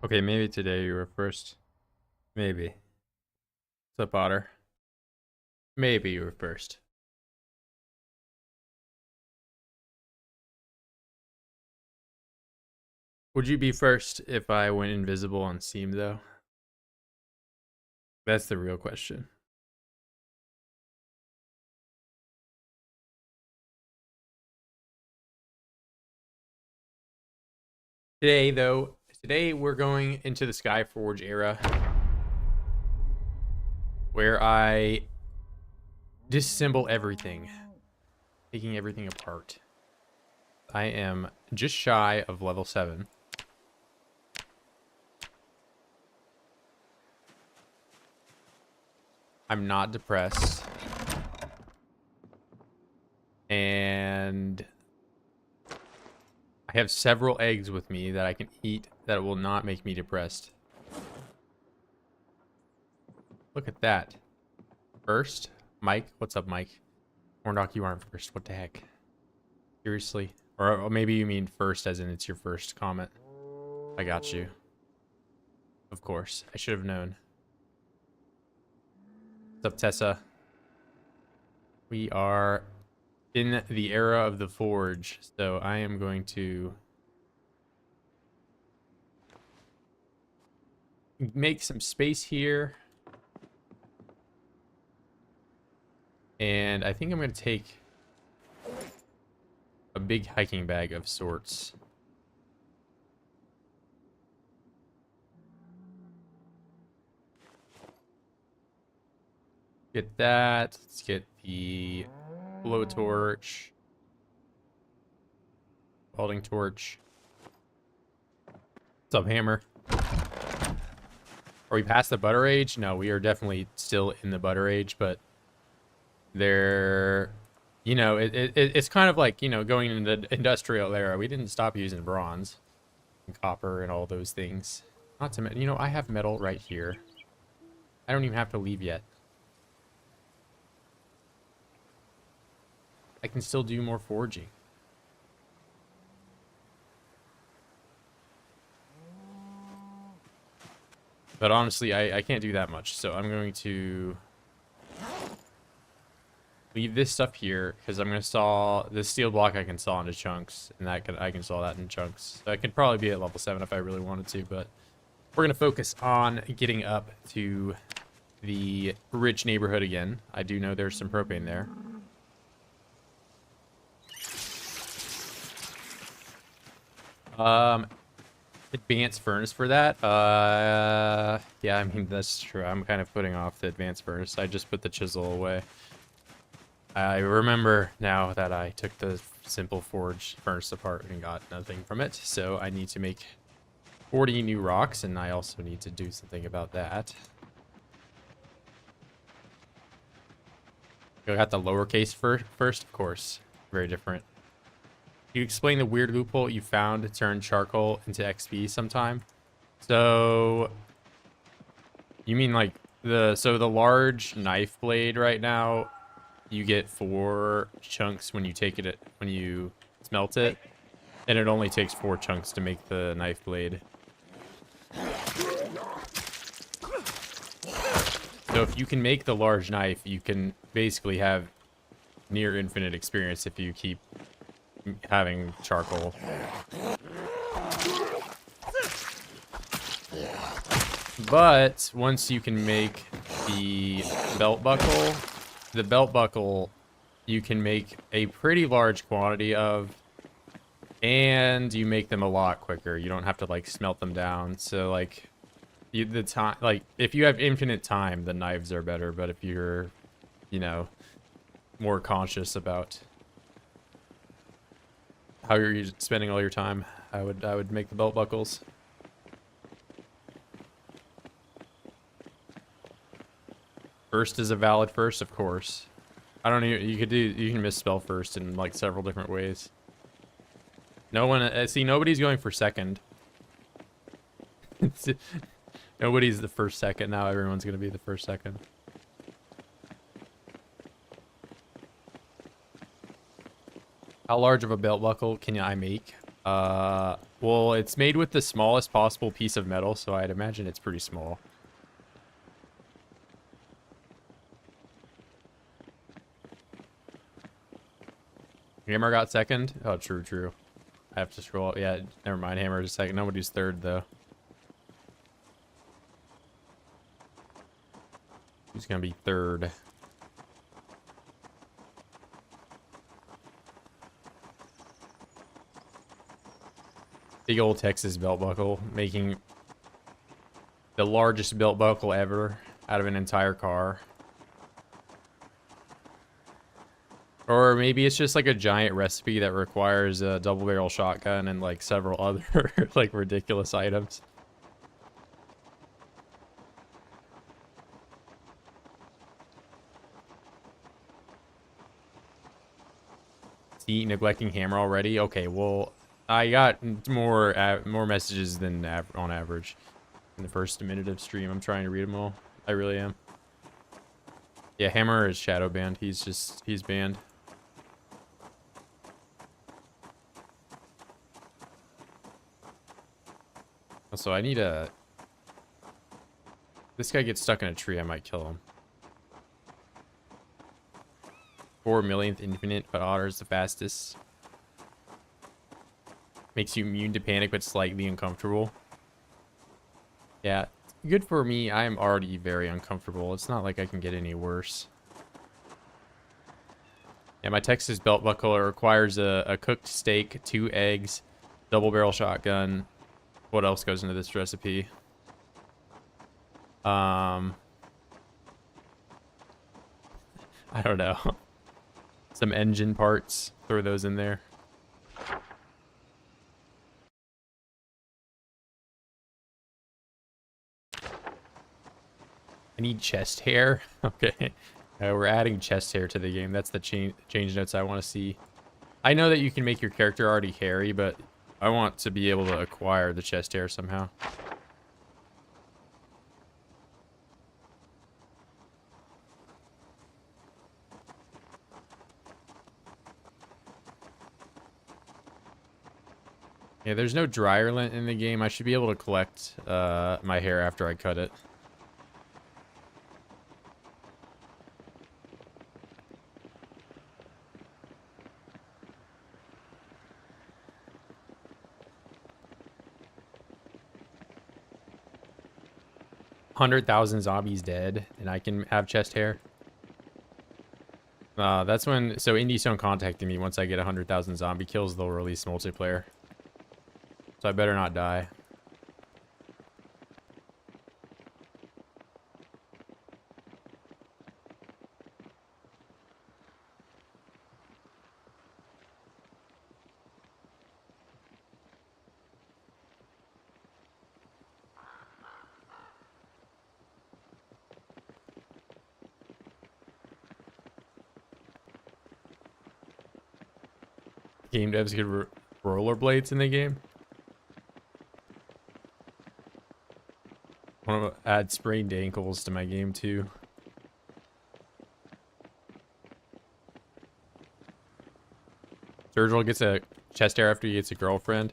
Okay, maybe today you were first. Maybe. What's up, Otter? Maybe you were first. Would you be first if I went invisible on Steam, though? That's the real question. Today we're going into the SKYFORGE era where I disassemble everything, taking everything apart. I am just shy of level 7. I'm not depressed. And I have several eggs with me that I can eat that will not make me depressed. Look at that. First, Mike. What's up, Mike? Horndock, you aren't first. What the heck? Seriously? Or maybe you mean first as in it's your first comment. I got you. Of course. I should have known. What's up, Tessa? We are in the era of the forge, so I am going to make some space here. And I think I'm going to take a big hiking bag of sorts. Get that. Let's get the blowtorch. Welding torch. What's up, Hammer? Are we past the butter age? No, we are definitely still in the butter age, but there, you know, it's kind of like, you know, going into the industrial era. We didn't stop using bronze and copper and all those things. Not to mention, you know, I have metal right here. I don't even have to leave yet. I can still do more forging. But honestly, I can't do that much, so I'm going to leave this stuff here because I'm going to saw this steel block. I can saw into chunks, and I can saw that in chunks. So I could probably be at level 7 if I really wanted to, but we're going to focus on getting up to the rich neighborhood again. I do know there's some propane there. Advanced furnace for that? Yeah, I mean, that's true. I'm kind of putting off the advanced furnace. I just put the chisel away. I remember now that I took the simple forge furnace apart and got nothing from it. So I need to make 40 new rocks, and I also need to do something about that. I got the lowercase first, of course. Very different. You explain the weird loophole you found to turn charcoal into XP sometime. So you mean like the large knife blade right now, you get 4 chunks when you take it when you smelt it, and it only takes 4 chunks to make the knife blade. So if you can make the large knife, you can basically have near infinite experience if you keep having charcoal. But once you can make the belt buckle you can make a pretty large quantity of, and you make them a lot quicker. You don't have to like smelt them down. So like the time, like if you have infinite time, the knives are better, but if you're, you know, more conscious about how you're spending all your time, I would make the belt buckles. First is a valid first, of course. I don't know, you can misspell first in like several different ways. No one, see, nobody's going for second. Nobody's the first second. Now everyone's gonna be the first second. How large of a belt buckle can I make? Well, it's made with the smallest possible piece of metal, so I'd imagine it's pretty small. Hammer got second? Oh, true, true. I have to scroll up. Yeah, never mind. Hammer is second. Nobody's third, though. Who's gonna be third? Big old Texas belt buckle, making the largest belt buckle ever out of an entire car. Or maybe it's just like a giant recipe that requires a double barrel shotgun and like several other like ridiculous items. See, neglecting hammer already. Okay, well, I got more messages than on average in the first minute of stream. I'm trying to read them all. I really am. Yeah, hammer is shadow banned. He's banned. Also, I need a... This guy gets stuck in a tree, I might kill him. 4 millionth infinite, but otter is the fastest. Makes you immune to panic, but slightly uncomfortable. Yeah, good for me. I'm already very uncomfortable. It's not like I can get any worse. Yeah, my Texas belt buckle requires a cooked steak, 2 eggs, double barrel shotgun. What else goes into this recipe? I don't know. Some engine parts. Throw those in there. I need chest hair. Okay. We're adding chest hair to the game. That's the change notes I want to see. I know that you can make your character already hairy, but I want to be able to acquire the chest hair somehow. Yeah, there's no dryer lint in the game. I should be able to collect my hair after I cut it. $100,000 zombies dead, and I can have chest hair. That's when... So Indystone contacted me. Once I get 100,000 zombie kills, they'll release multiplayer. So I better not die. Game devs get rollerblades in the game. I want to add sprained ankles to my game too. Sergil gets a chest hair after he gets a girlfriend.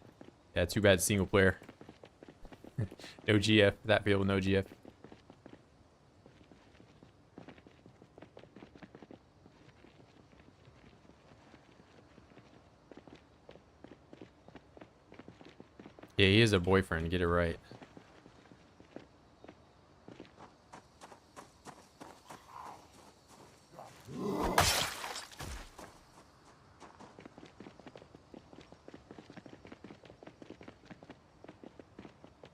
Yeah, too bad single player. No GF. That field, no GF. Yeah, he is a boyfriend. Get it right.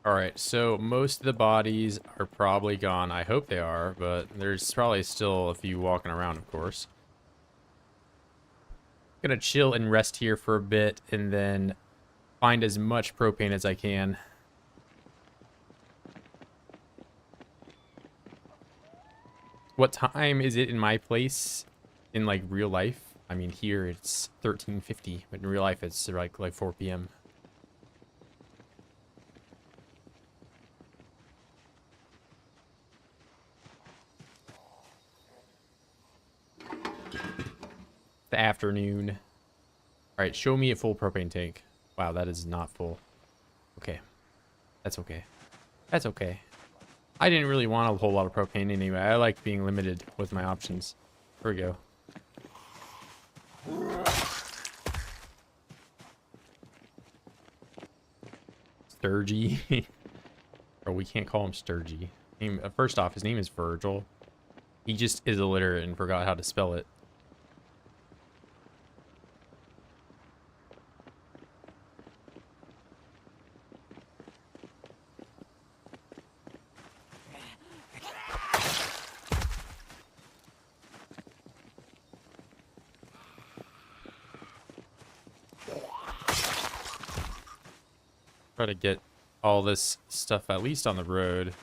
Alright, so most of the bodies are probably gone. I hope they are, but there's probably still a few walking around, of course. Gonna chill and rest here for a bit, and then find as much propane as I can. What time is it in my place in like real life? I mean, here it's 13:50, but in real life it's like 4 p.m. The afternoon. All right, show me a full propane tank. Wow, that is not full. Okay. That's okay. That's okay. I didn't really want a whole lot of propane anyway. I like being limited with my options. Here we go. Sturgy. Or we can't call him Sturgy. First off, his name is Virgil. He just is illiterate and forgot how to spell it. Try to get all this stuff at least on the road.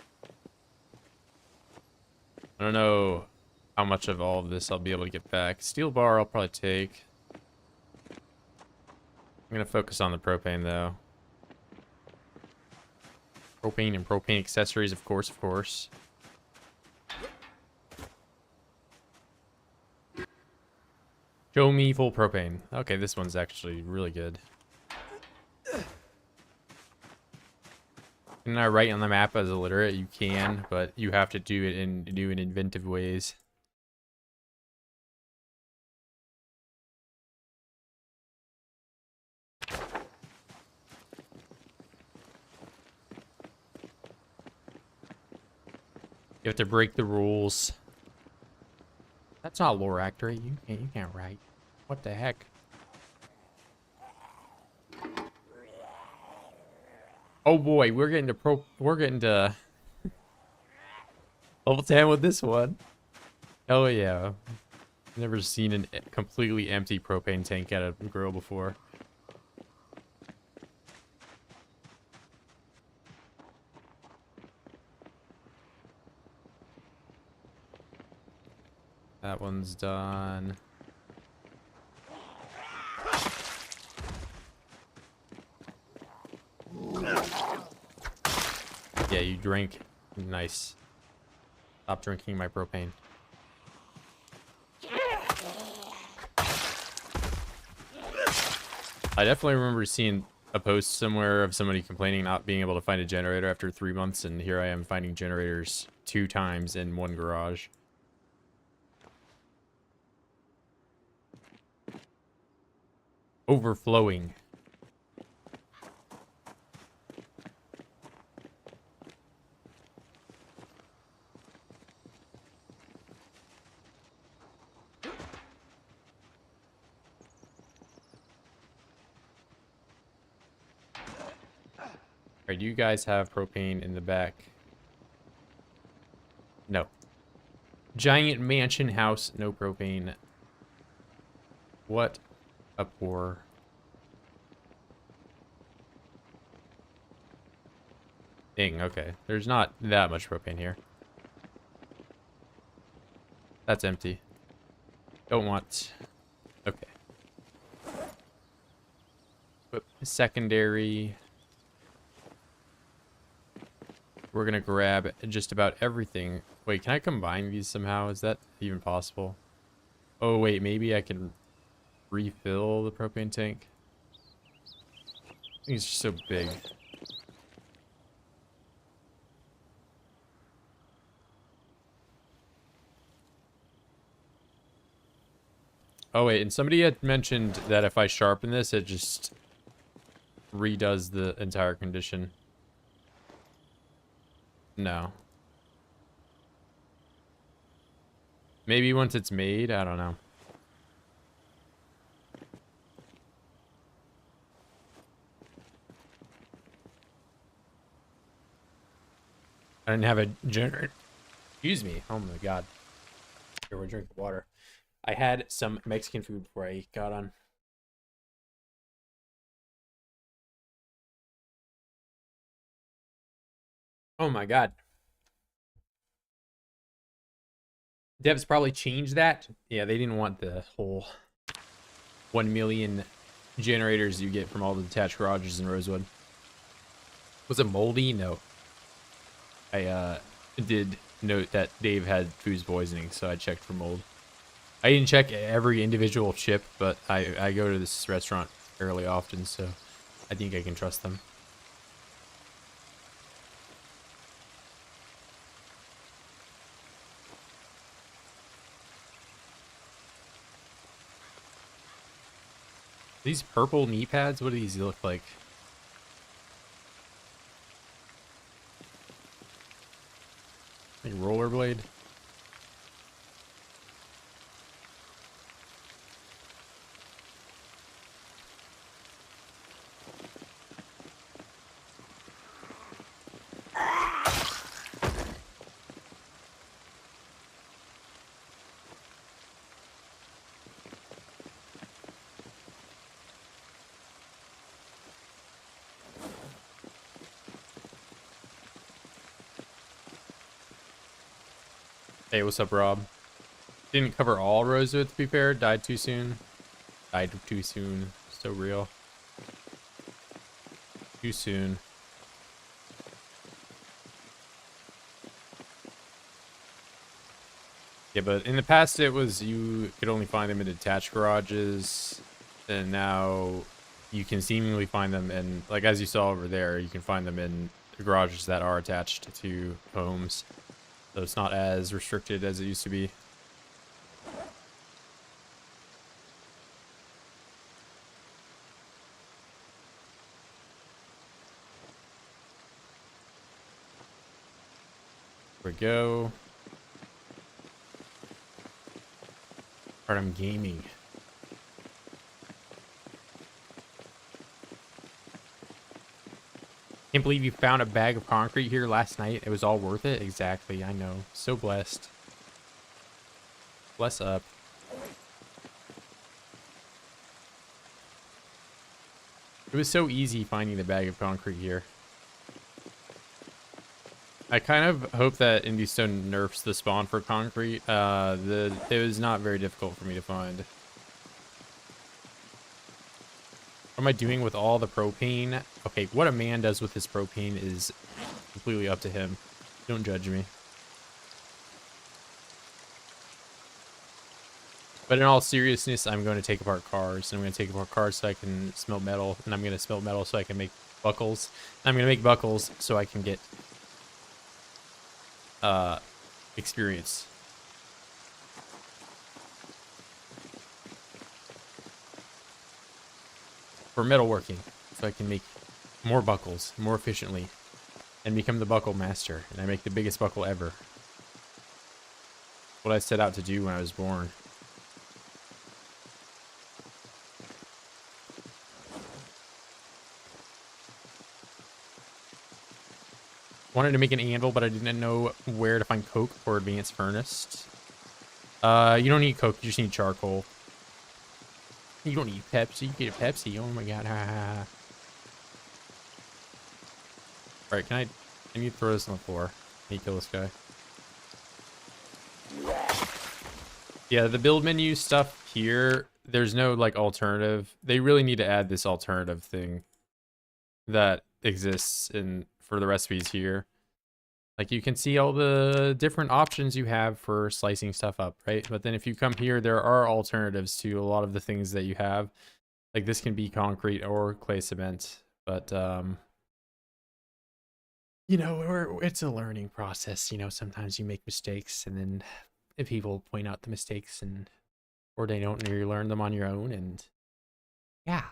I don't know how much of all of this I'll be able to get back. Steel bar I'll probably take. I'm gonna focus on the propane though. Propane and propane accessories, of course, of course. Show me full propane. Okay, this one's actually really good. Can I write on the map as illiterate? You can, but you have to do it in inventive ways. You have to break the rules. That's not lore accurate. You can't write. What the heck? Oh boy, we're getting to level 10 with this one. Oh yeah. Never seen a completely empty propane tank at a grill before. That one's done. Yeah, you drink. Nice. Stop drinking my propane. I definitely remember seeing a post somewhere of somebody complaining not being able to find a generator after 3 months, and here I am finding generators 2 times in one garage. Overflowing. Alright, do you guys have propane in the back? No. Giant mansion house, no propane. What a poor... thing. Okay, there's not that much propane here. That's empty. Don't want... okay. But secondary... we're gonna grab just about everything. Wait, can I combine these somehow? Is that even possible? Oh wait, maybe I can refill the propane tank. I think it's just so big. Oh wait, and somebody had mentioned that if I sharpen this, it just redoes the entire condition. No. Maybe once it's made, I don't know. I didn't have a generator. Excuse me. Oh my god. Here, we're drinking water. I had some Mexican food before I got on. Oh my god. Devs probably changed that. Yeah, they didn't want the whole 1 million generators you get from all the detached garages in Rosewood. Was it moldy? No. I did note that Dave had food poisoning, so I checked for mold. I didn't check every individual chip, but I go to this restaurant fairly often, so I think I can trust them. These purple knee pads, what do these look like? Like rollerblade? Hey, what's up, Rob? Didn't cover all Rosewood, to be fair. Died too soon. Died too soon. So real. Too soon. Yeah, but in the past it was you could only find them in detached garages, and now you can seemingly find them in, like as you saw over there, you can find them in the garages that are attached to homes. So it's not as restricted as it used to be. Here we go. I'm gaming. Can't believe you found a bag of concrete here last night. It was all worth it. Exactly. I know. So blessed. Bless up. It was so easy finding the bag of concrete here. I kind of hope that Indystone nerfs the spawn for concrete. It was not very difficult for me to find. What am I doing with all the propane? Okay, what a man does with his propane is completely up to him. Don't judge me. But in all seriousness, I'm going to take apart cars. I'm going to take apart cars so I can smelt metal. And I'm going to smelt metal so I can make buckles. And I'm going to make buckles so I can get experience. For metalworking, so I can make more buckles more efficiently and become the buckle master. And I make the biggest buckle ever. What I set out to do when I was born. Wanted to make an anvil, but I didn't know where to find coke for advanced furnace. You don't need coke, you just need charcoal. You don't need Pepsi, you get a Pepsi. Oh my god. Alright, I need to throw this on the floor. I need to kill this guy. Yeah, the build menu stuff here, there's no like alternative. They really need to add this alternative thing that exists for the recipes here. Like you can see all the different options you have for slicing stuff up, right? But then if you come here, there are alternatives to a lot of the things that you have. Like this can be concrete or clay cement, but you know, it's a learning process. You know, sometimes you make mistakes, and then if people point out the mistakes, or they don't, and you learn them on your own, and yeah.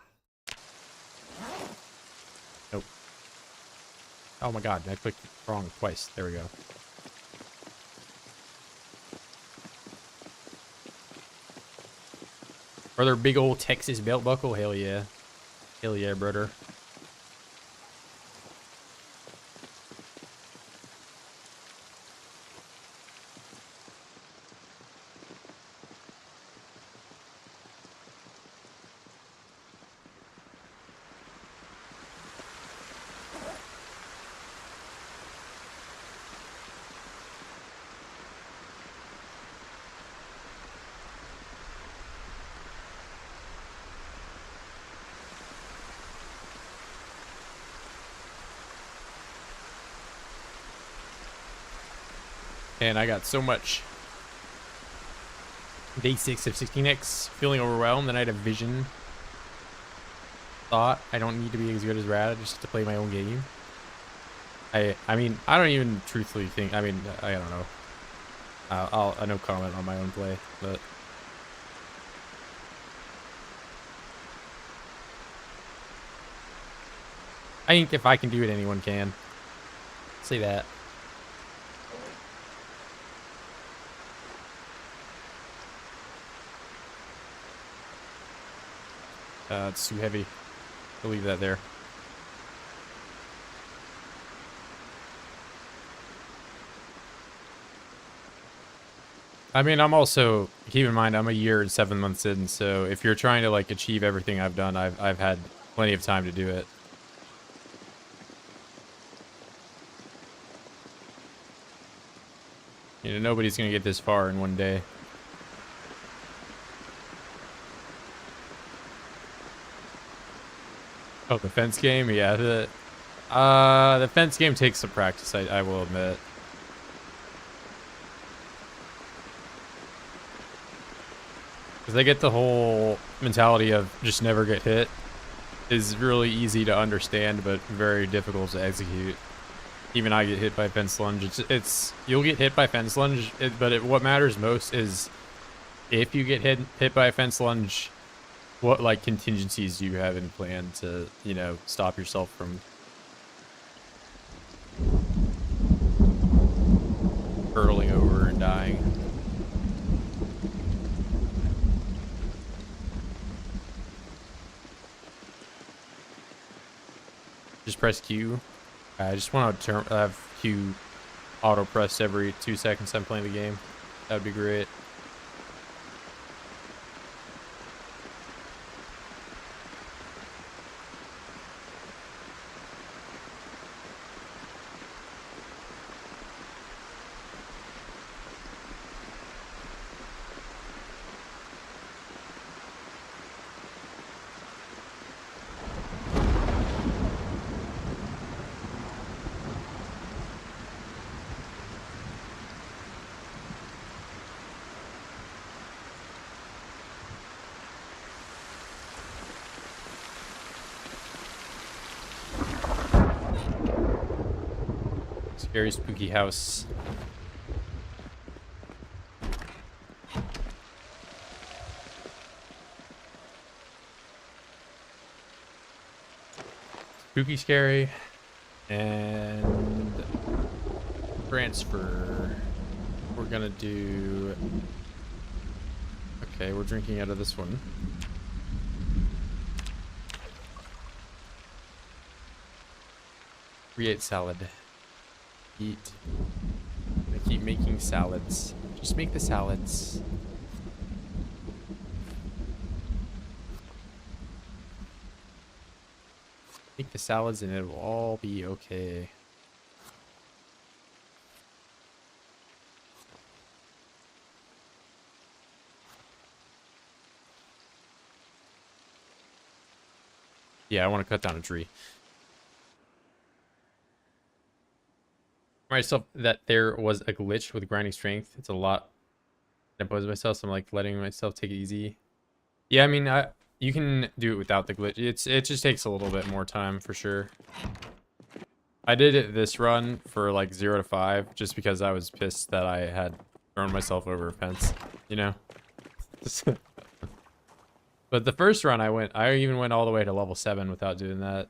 Nope. Oh my god, I clicked wrong twice. There we go. Brother, big old Texas belt buckle? Hell yeah. Hell yeah, brother. And I got so much day 6 of 16x feeling overwhelmed, and I had a vision thought I don't need to be as good as Rad just to play my own game. I mean, I don't even truthfully think, I mean, I don't know. I no comment on my own play, but I think if I can do it, anyone can. Say that. It's too heavy. I'll leave that there. I mean, I'm also, keep in mind, I'm a year and 7 months in, so if you're trying to like achieve everything I've done, I've had plenty of time to do it. You know, nobody's gonna get this far in one day. Oh, the fence game? Yeah, the fence game takes some practice, I will admit. Because I get the whole mentality of just never get hit is really easy to understand, but very difficult to execute. Even I get hit by fence lunge. You'll get hit by fence lunge, but what matters most is if you get hit by a fence lunge, what like contingencies do you have in plan to, you know, stop yourself from hurtling over and dying. Just press Q. I just want to have Q auto press every 2 seconds I'm playing the game. That would be great. Scary spooky house. Spooky scary. And transfer. We're gonna do... Okay, we're drinking out of this one. Create salad. Eat. I keep making salads. Just make the salads. Make the salads and it will all be okay. Yeah, I want to cut down a tree. Myself that there was a glitch with grinding strength. It's a lot I impose myself, so I'm like letting myself take it easy. Yeah, I mean, you can do it without the glitch. It just takes a little bit more time for sure. I did it this run for like 0 to 5 just because I was pissed that I had thrown myself over a fence, you know. But the first run I even went all the way to level 7 without doing that.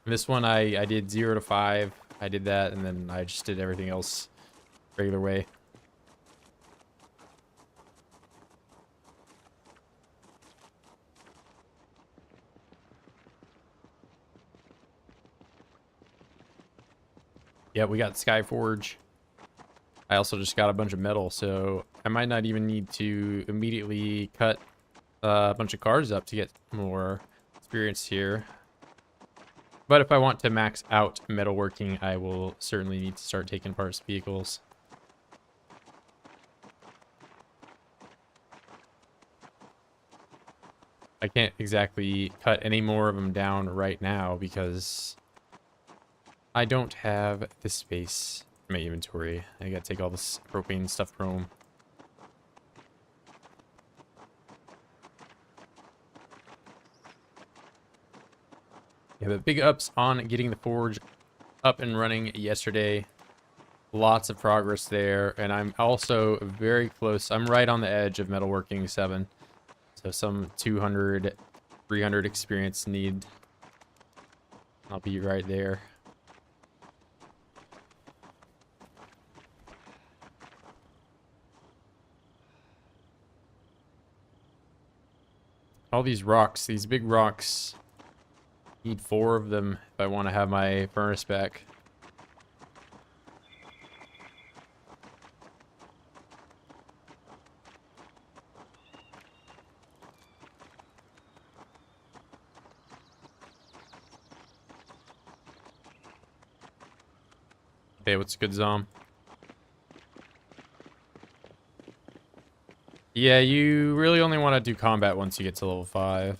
This one I did 0 to 5. I did that and then I just did everything else regular way. Yeah, we got SKYFORGE. I also just got a bunch of metal, so I might not even need to immediately cut a bunch of cards up to get more experience here. But if I want to max out metalworking, I will certainly need to start taking parts of vehicles. I can't exactly cut any more of them down right now because I don't have the space in my inventory. I gotta take all this propane stuff home. Yeah, but big ups on getting the forge up and running yesterday. Lots of progress there, and I'm also very close. I'm right on the edge of metalworking 7. So some 200, 300 experience need. I'll be right there. All these rocks, these big rocks, need 4 of them if I want to have my furnace back. Hey, what's good, Zom? Yeah, you really only want to do combat once you get to level 5.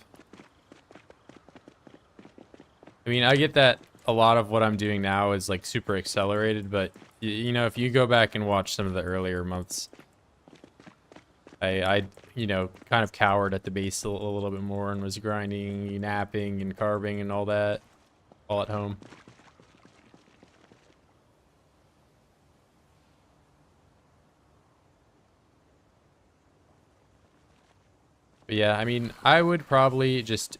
I mean, I get that a lot of what I'm doing now is like super accelerated, but you know, if you go back and watch some of the earlier months, I you know, kind of cowered at the base a little bit more and was grinding, napping, and carving and all that all at home. But yeah, I mean, I would probably just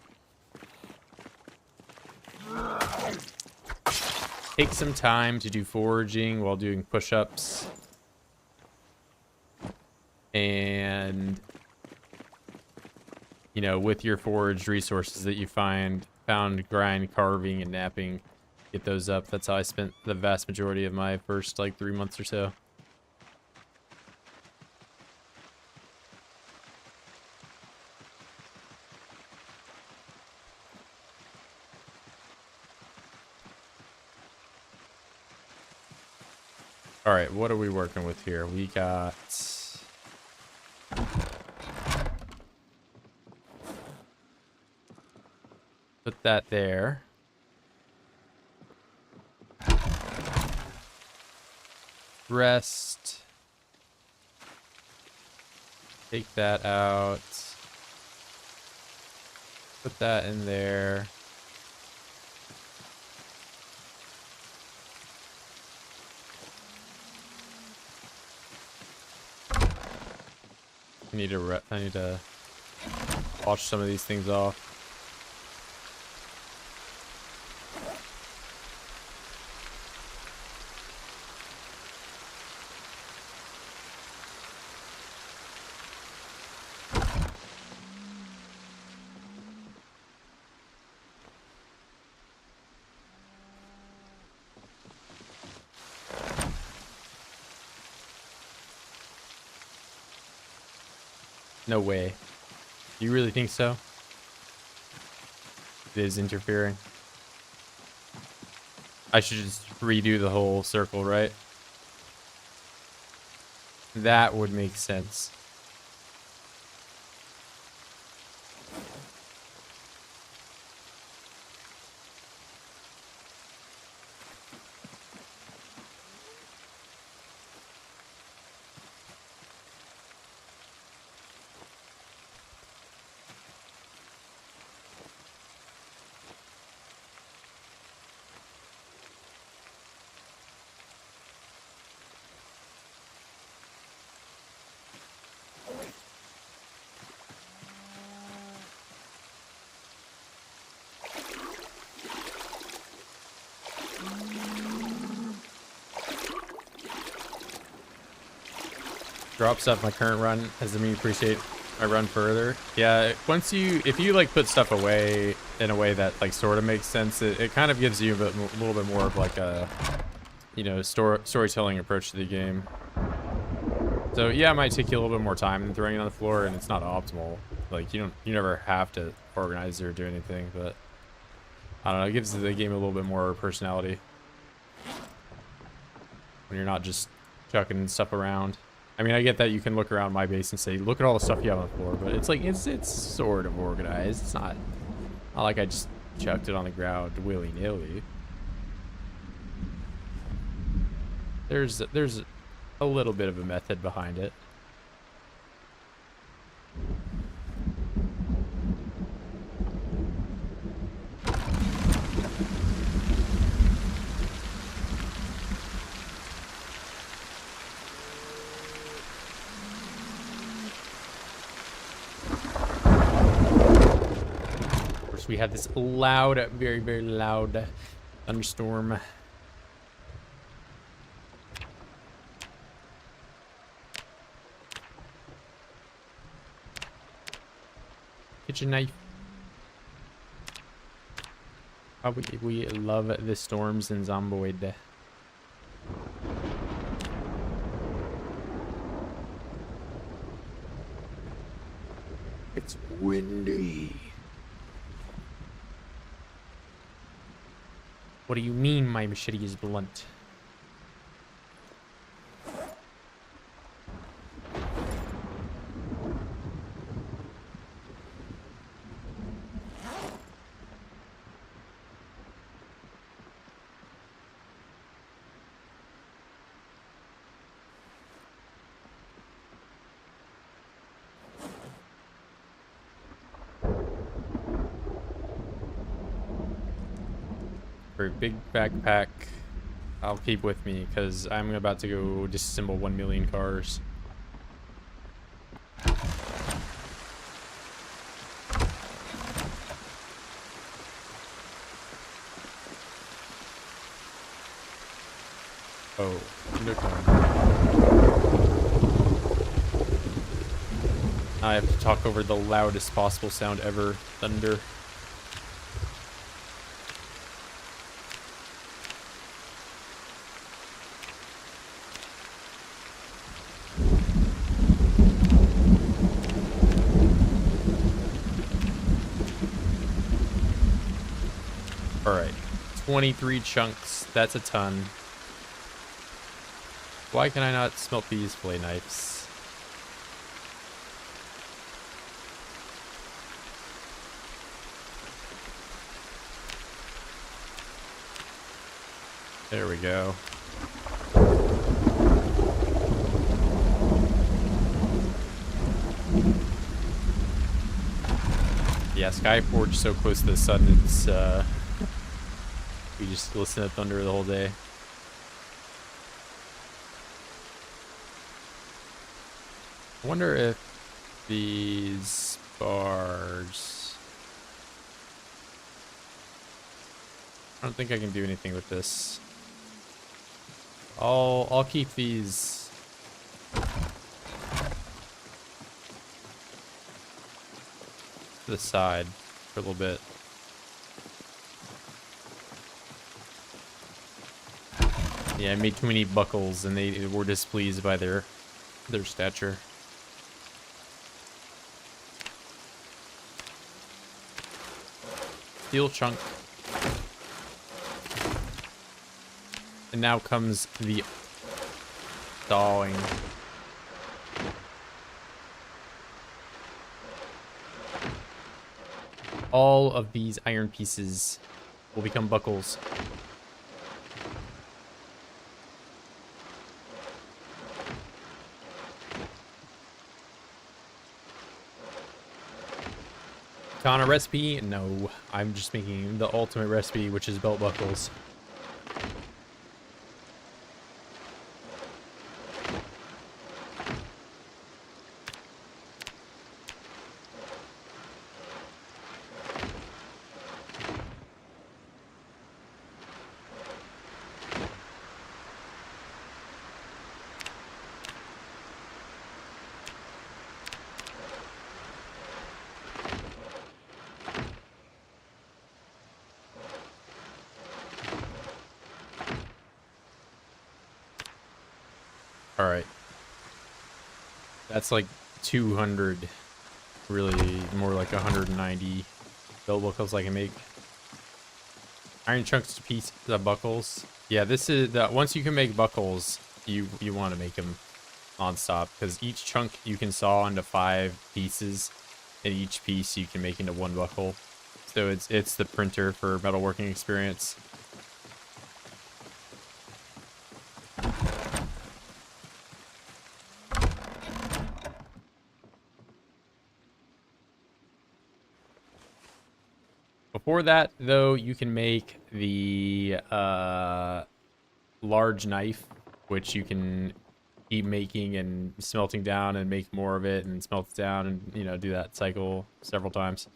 take some time to do foraging while doing push-ups. And, you know, with your foraged resources that you found, grind, carving, and napping, get those up. That's how I spent the vast majority of my first, like, 3 months or so. All right, what are we working with here? We got... Put that there. Rest. Take that out. Put that in there. I need to wash some of these things off. No way. You really think so? It is interfering. I should just redo the whole circle, right? That would make sense. Drops up my current run as me appreciate my run further. Yeah, if you like put stuff away in a way that like sort of makes sense, it kind of gives you a little bit more of like a, you know, storytelling approach to the game. So yeah, it might take you a little bit more time than throwing it on the floor, and it's not optimal. Like you never have to organize or do anything, but I don't know, it gives the game a little bit more personality when you're not just chucking stuff around. I mean, I get that you can look around my base and say, look at all the stuff you have on the floor, but it's like, it's sort of organized. It's not like I just chucked it on the ground willy-nilly. There's a little bit of a method behind it. course, we have this loud, very, very loud thunderstorm. Kitchen knife. Oh, we love the storms in Zomboid. It's windy. What do you mean my machete is blunt? For a big backpack, I'll keep with me because I'm about to go disassemble 1 million cars. Oh, look on. I have to talk over the loudest possible sound ever, thunder. Alright, 23 chunks, that's a ton. Why can I not smelt these fillet knives? There we go. Yeah, SKYFORGE so close to the sun, it's we just listen to thunder the whole day. I wonder if these bars... I don't think I can do anything with this. I'll keep these to the side for a little bit. Yeah, I made too many buckles and they were displeased by their stature. Steel chunk. And now comes the thawing. All of these iron pieces will become buckles. Katana recipe? No, I'm just making the ultimate recipe, which is belt buckles. All right. That's like 200, really more like 190 belt buckles I can make. Iron chunks to piece the buckles. Yeah, this is the once you can make buckles, you want to make them non-stop because each chunk you can saw into 5 pieces, and each piece you can make into 1 buckle. So it's the printer for metalworking experience. Before that, though, you can make the large knife, which you can keep making and smelting down and make more of it and smelt it down and, you know, do that cycle several times.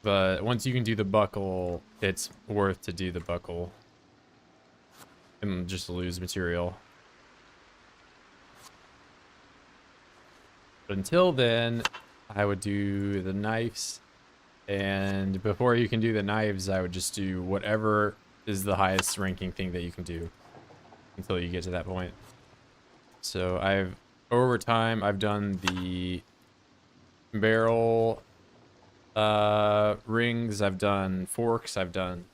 But once you can do the buckle, it's worth to do the buckle and just lose material. But until then, I would do the knives. And before you can do the knives, I would just do whatever is the highest ranking thing that you can do until you get to that point. So over time, I've done the barrel rings, I've done forks, I've done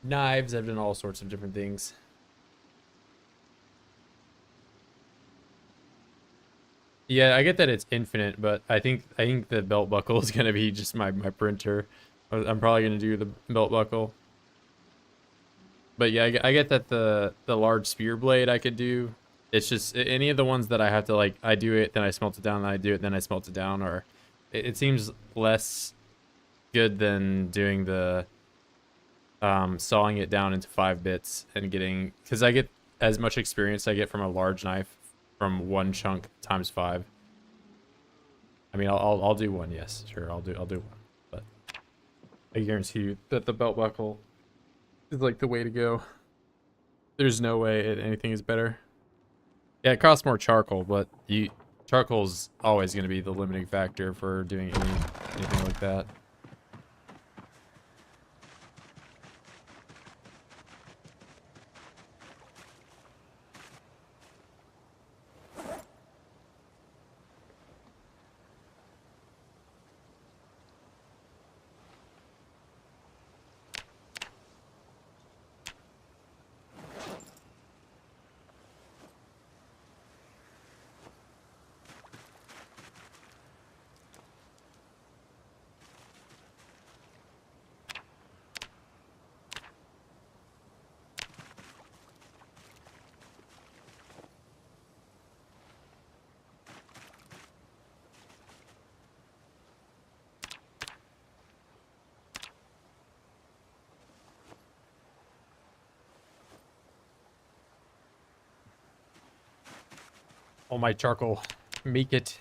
knives, I've done all sorts of different things. Yeah, I get that it's infinite, but I think the belt buckle is gonna be just my printer. I'm probably gonna do the belt buckle. But yeah, I get that the large spear blade I could do. It's just any of the ones that I have to, like, I do it, then I smelt it down, then I do it, then I smelt it down, or it seems less good than doing the sawing it down into 5 bits and getting, because I get as much experience I get from a large knife from one chunk times 5. I mean, I'll do one, yes, sure, I'll do one, but I guarantee you that the belt buckle is like the way to go. There's no way anything is better. Yeah, it costs more charcoal, but charcoal's always going to be the limiting factor for doing anything like that. All my charcoal. Make it.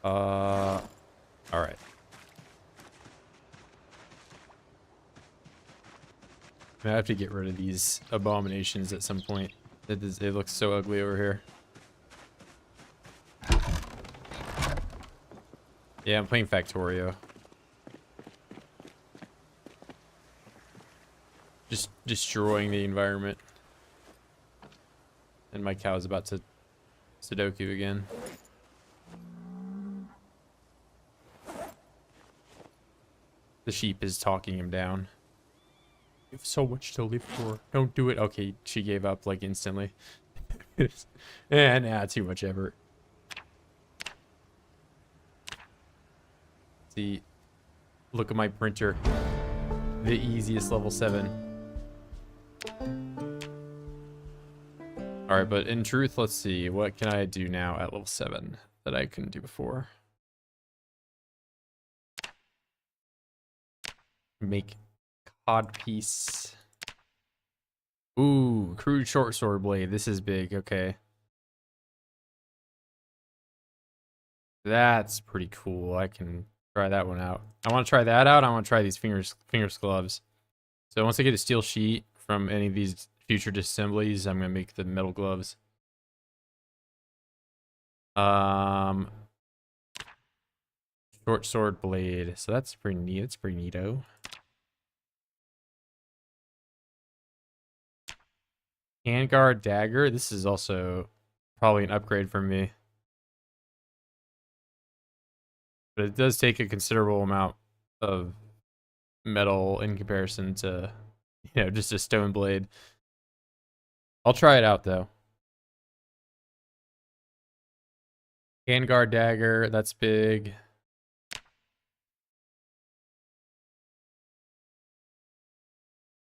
All right. I have to get rid of these abominations at some point. It looks so ugly over here. Yeah, I'm playing Factorio. Just destroying the environment. And my cow's about to Sudoku again. The sheep is talking him down. You have so much to live for. Don't do it. Okay, she gave up like instantly. Nah, too much effort. See, look at my printer. The easiest level 7. Alright, but in truth, let's see. What can I do now at level 7 that I couldn't do before? Make codpiece. Ooh, crude short sword blade. This is big. Okay. That's pretty cool. I can try that one out. I want to try that out. I want to try these fingers gloves. So once I get a steel sheet from any of these future disassemblies, I'm gonna make the metal gloves. Short sword blade. So that's pretty neat. That's pretty neato. Handguard dagger. This is also probably an upgrade for me. But it does take a considerable amount of metal in comparison to, just a stone blade. I'll try it out though. Handguard dagger, that's big.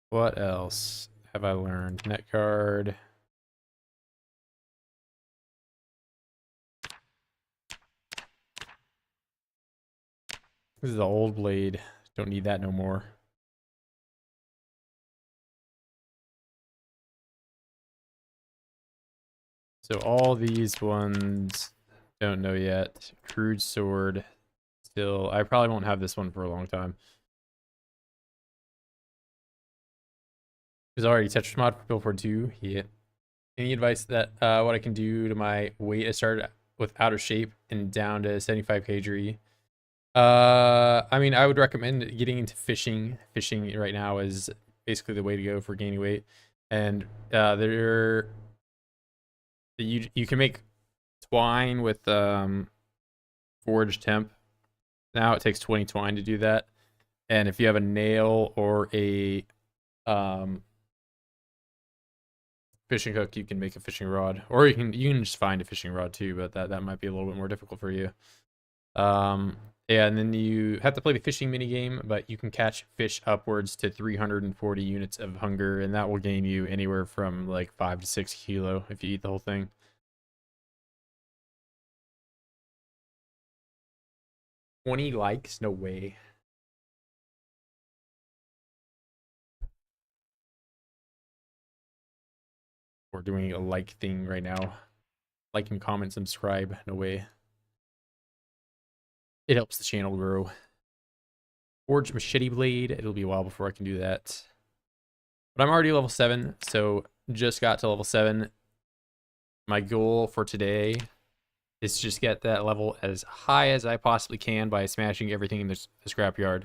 What else have I learned? Net guard. This is the old blade. Don't need that no more. So all these ones don't know yet. Crude sword. Still, I probably won't have this one for a long time. There's already Tetris mod for Build for 2. Yeah. Any advice that what I can do to my weight? I started with out of shape and down to 75 kg. I mean, I would recommend getting into fishing. Fishing right now is basically the way to go for gaining weight. And you can make twine with forge temp. Now it takes 20 twine to do that. And if you have a nail or a fishing hook, you can make a fishing rod, or you can just find a fishing rod too, but that might be a little bit more difficult for you. Yeah, and then you have to play the fishing mini game, but you can catch fish upwards to 340 units of hunger, and that will gain you anywhere from like 5 to 6 kilo if you eat the whole thing. 20 likes? No way. We're doing a like thing right now. Like and comment, subscribe. No way. It helps the channel grow. Forge machete blade. It'll be a while before I can do that. But I'm already level 7, so just got to level 7. My goal for today is to just get that level as high as I possibly can by smashing everything in the scrapyard.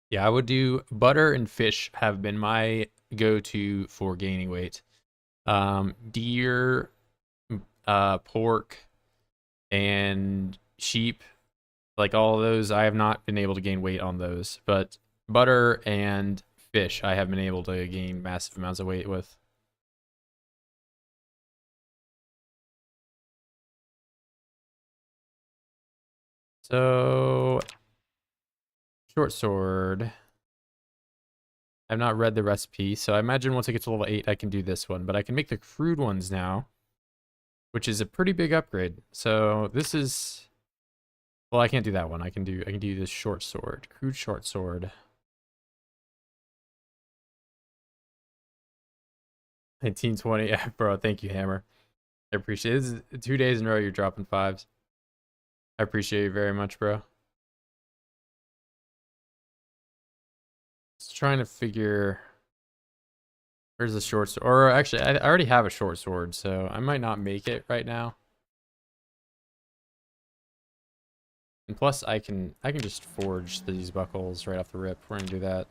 Yeah, I would do butter and fish have been my go-to for gaining weight. Deer, pork, and sheep, like all of those, I have not been able to gain weight on those. But butter and fish, I have been able to gain massive amounts of weight with. So, short sword. I've not read the recipe, so I imagine once I get to level 8, I can do this one. But I can make the crude ones now, which is a pretty big upgrade. So this is, well, I can't do that one. I can do this short sword, crude short sword. 1920, yeah, bro. Thank you, Hammer. I appreciate it. This is 2 days in a row you're dropping 5s. I appreciate you very much, bro. Just trying to figure where's the short sword. Or actually, I already have a short sword, so I might not make it right now. And plus, I can just forge these buckles right off the rip. We're gonna do that.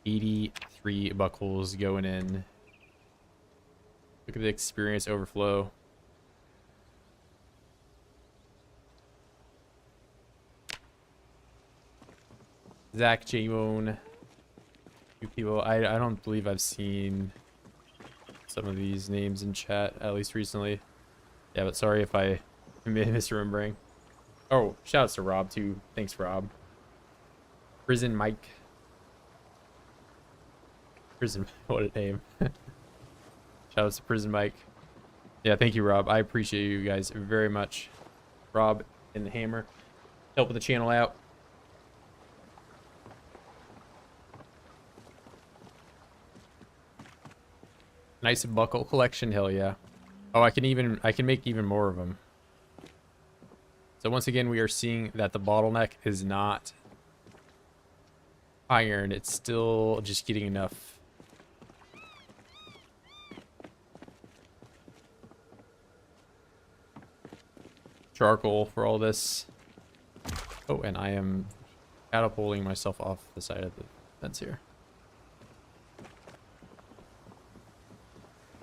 83 buckles going in. Look at the experience overflow. Zach J-Bone. You people, I don't believe I've seen some of these names in chat, at least recently. Yeah, but sorry if I am misremembering. Oh, shoutouts to Rob too. Thanks, Rob. Prison Mike. Prison, what a name. Shoutouts to Prison Mike. Yeah, thank you, Rob. I appreciate you guys very much. Rob and the Hammer. Helping the channel out. Nice buckle collection, hell yeah. Oh, I can make even more of them. So once again, we are seeing that the bottleneck is not iron. It's still just getting enough. Charcoal for all this. Oh, and I am catapulting myself off the side of the fence here.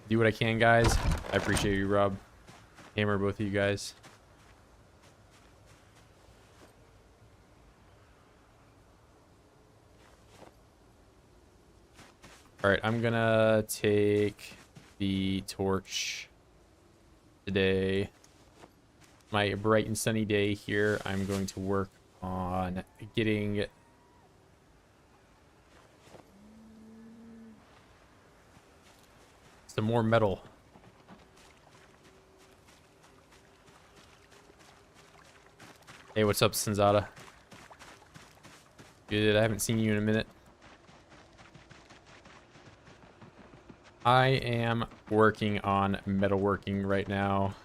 Do what I can, guys. I appreciate you, Rob. Hammer, both of you guys. Alright, I'm gonna take the torch today. My bright and sunny day here. I'm going to work on getting some more metal. Hey, what's up, Senzata? Good, I haven't seen you in a minute. I am working on metalworking right now.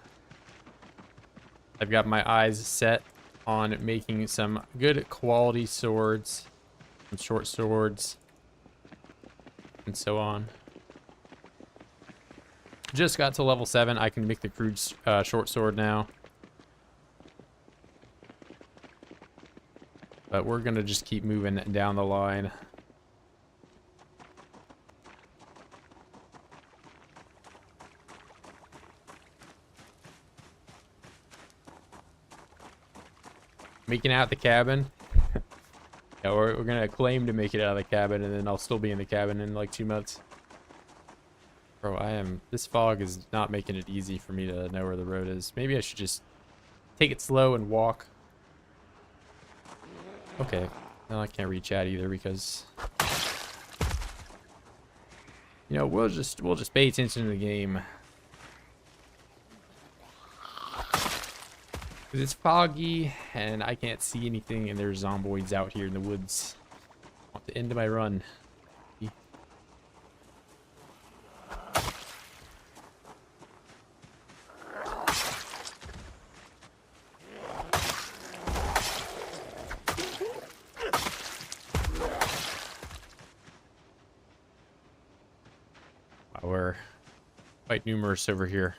I've got my eyes set on making some good quality swords, some short swords, and so on. Just got to level 7. I can make the crude short sword now. But we're going to just keep moving down the line. Making out the cabin. Yeah, we're going to claim to make it out of the cabin, and then I'll still be in the cabin in like 2 months. Bro, this fog is not making it easy for me to know where the road is. Maybe I should just take it slow and walk. Okay. No, I can't reach out either because, you know, we'll just pay attention to the game. Because it's foggy and I can't see anything, and there's zomboids out here in the woods. I want to end my run. Wow, we're quite numerous over here.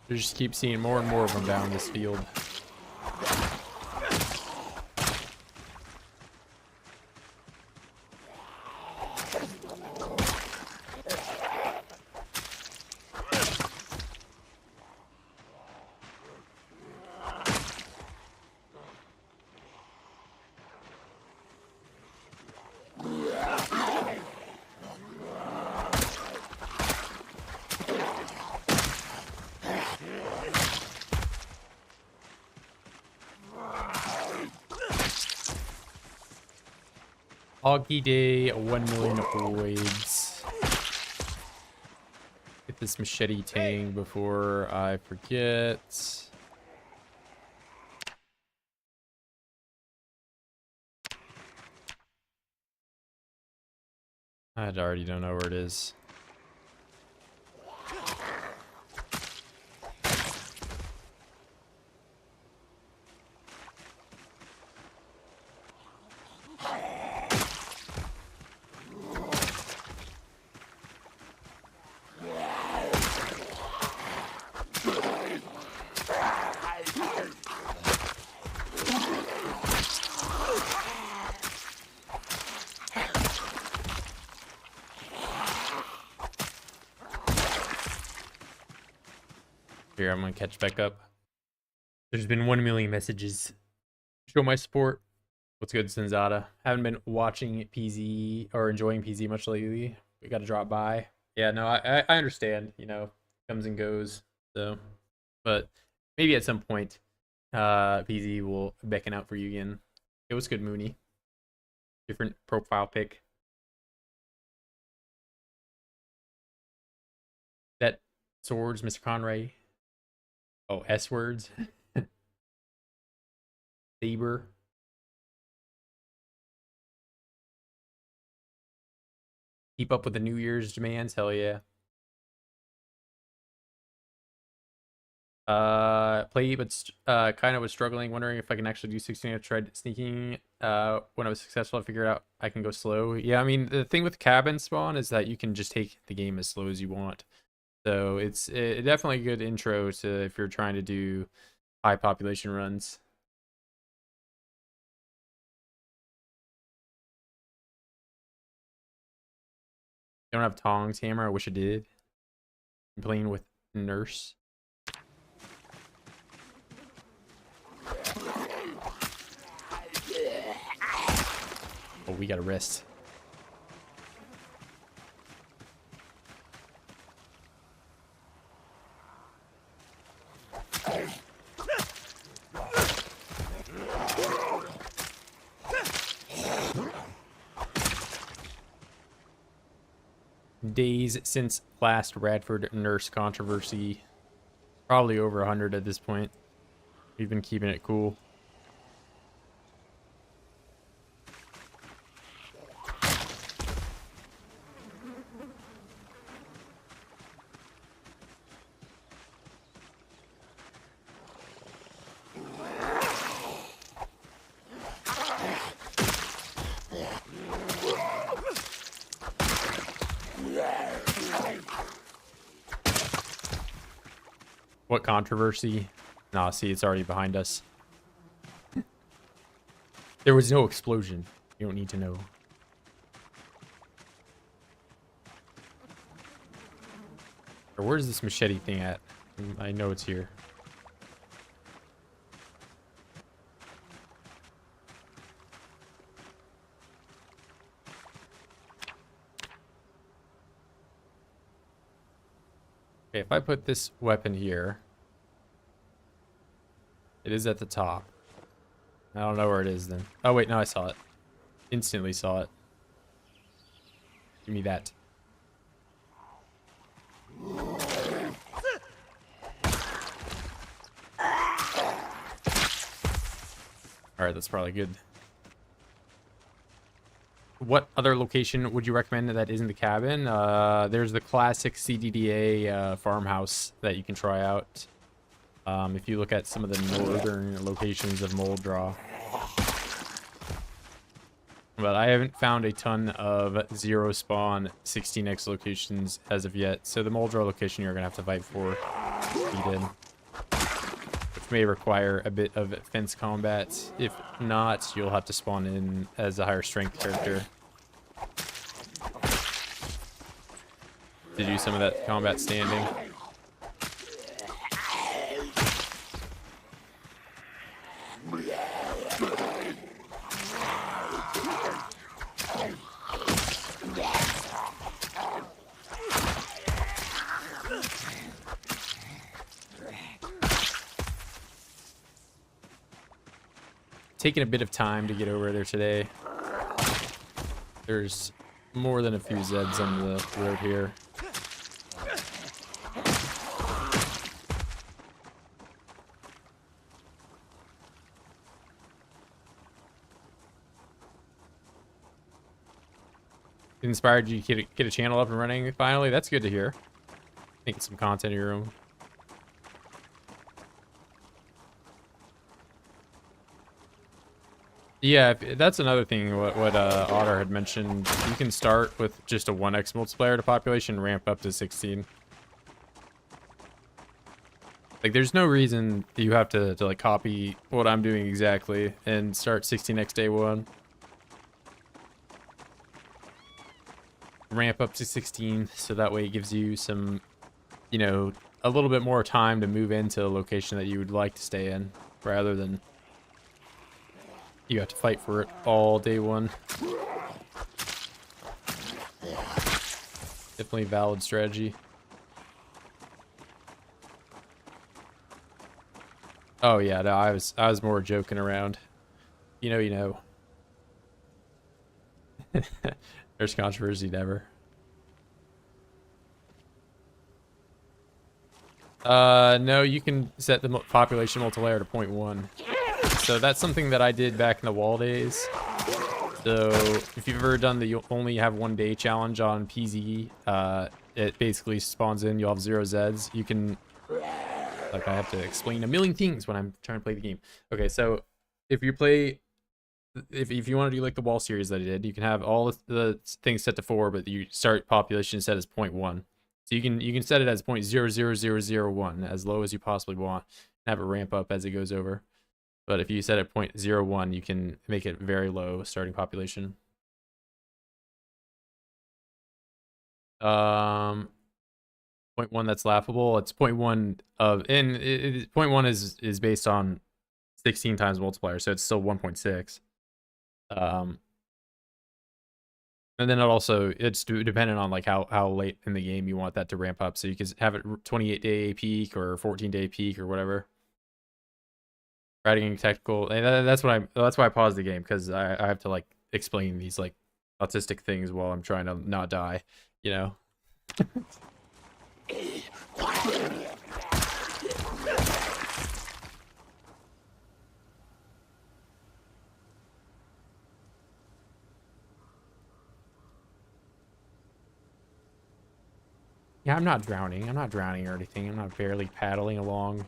You just keep seeing more and more of them down this field. Foggy day, 1 million voids. Get this machete tang before I forget. I already don't know where it is. Here, I'm gonna catch back up. There's been 1 million messages. Show my support. What's good, Senzada? Haven't been watching PZ or enjoying PZ much lately. We gotta drop by. Yeah, no, I understand. You know, comes and goes. So, but maybe at some point, PZ will beckon out for you again. It was good, Mooney. Different profile pic. That swords, Mr. Conray. Oh, S words. Saber. Keep up with the New Year's demands. Hell yeah. Play, but kind of was struggling, wondering if I can actually do 16. I tried sneaking. When I was successful, I figured out I can go slow. Yeah, I mean, the thing with cabin spawn is that you can just take the game as slow as you want. So it's definitely a good intro to if you're trying to do high population runs. Don't have tongs, hammer. I wish I did. I'm playing with nurse. we got to rest. Days since last Radford nurse controversy. Probably over 100 at this point. We've been keeping it cool. What controversy? Nah, see, it's already behind us. There was no explosion. You don't need to know. Or where's this machete thing at? I know it's here. Okay, if I put this weapon here, it is at the top. I don't know where it is then. Oh wait, no, I saw it. Instantly saw it. Give me that. Alright, that's probably good. What other location would you recommend that isn't the cabin? There's the classic CDDA farmhouse that you can try out. If you look at some of the northern locations of Mold Draw. But I haven't found a ton of zero spawn 16x locations as of yet. So the Mold Draw location you're going to have to fight for. Beat in. Which may require a bit of fence combat. If not, you'll have to spawn in as a higher strength character to do some of that combat standing. Taking a bit of time to get over there today. There's more than a few Zeds on the road here. It inspired you to get a channel up and running finally. That's good to hear. Making some content of your own. Yeah, that's another thing. What Otter had mentioned. You can start with just a 1x multiplier to population, ramp up to 16. Like, there's no reason you have to like copy what I'm doing exactly and start 16x day one. Ramp up to 16, so that way it gives you some, you know, a little bit more time to move into a location that you would like to stay in, rather than you have to fight for it all day one. Definitely valid strategy. Oh yeah, no, I was more joking around. You know, you know. There's controversy never. No, you can set the population multiplier to 0.1. So that's something that I did back in the wall days. So if you've ever done the you only have 1 day challenge on PZ, it basically spawns in, you'll have 0 Zeds. You can, like, I have to explain a million things when I'm trying to play the game. Okay, so if you play, if you want to do like the wall series that I did, you can have all the things set to 4, but you start population set as 0.1. So you can set it as 0.00001, as low as you possibly want, and have it ramp up as it goes over. But if you set it 0.01, you can make it very low starting population. 0.1 that's laughable. It's 0.1 of, and 0.1 is based on 16 times multiplier, so it's still 1.6. And then it's dependent on like how late in the game you want that to ramp up. So you can have it 28-day peak or 14-day peak or whatever. Writing technical, and that's why I paused the game, because I have to like explain these like autistic things while I'm trying to not die, you know. Yeah, I'm not drowning. I'm not drowning or anything. I'm not barely paddling along.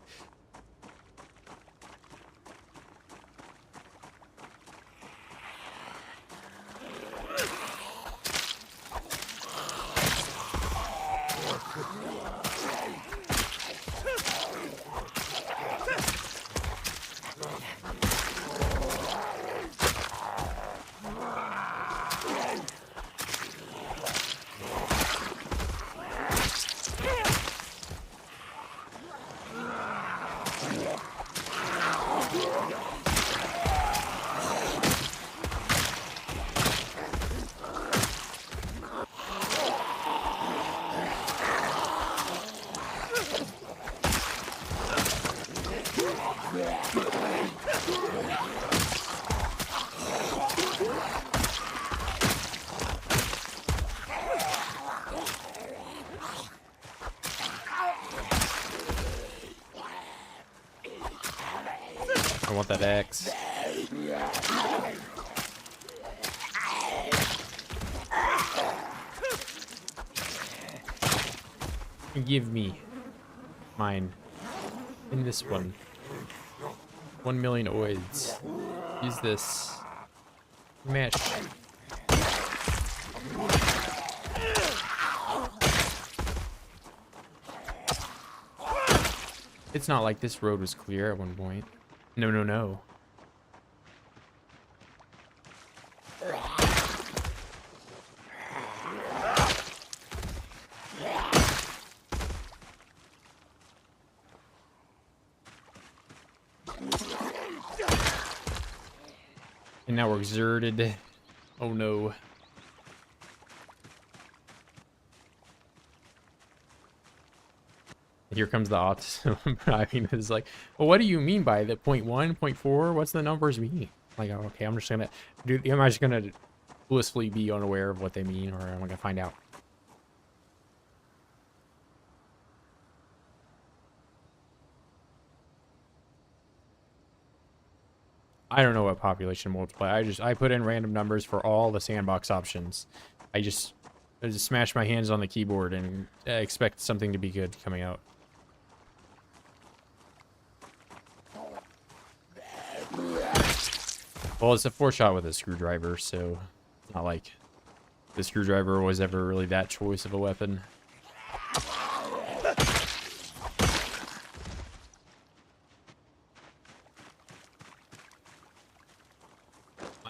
I want that X. Give me mine. In this one. 1 million oids. Use this. Mesh. It's not like this road was clear at one point. No, no, no. And now we're exerted. Oh no. Here comes the autism. I mean, it's like, well, what do you mean by the 0.1, 0.4? What's the numbers mean? Like, okay, I'm just gonna, dude, am I just gonna blissfully be unaware of what they mean, or am I gonna find out? I don't know what population multiply. I put in random numbers for all the sandbox options. I just smash my hands on the keyboard and expect something to be good coming out. Well, it's a 4-shot with a screwdriver, so it's not like the screwdriver was ever really that choice of a weapon.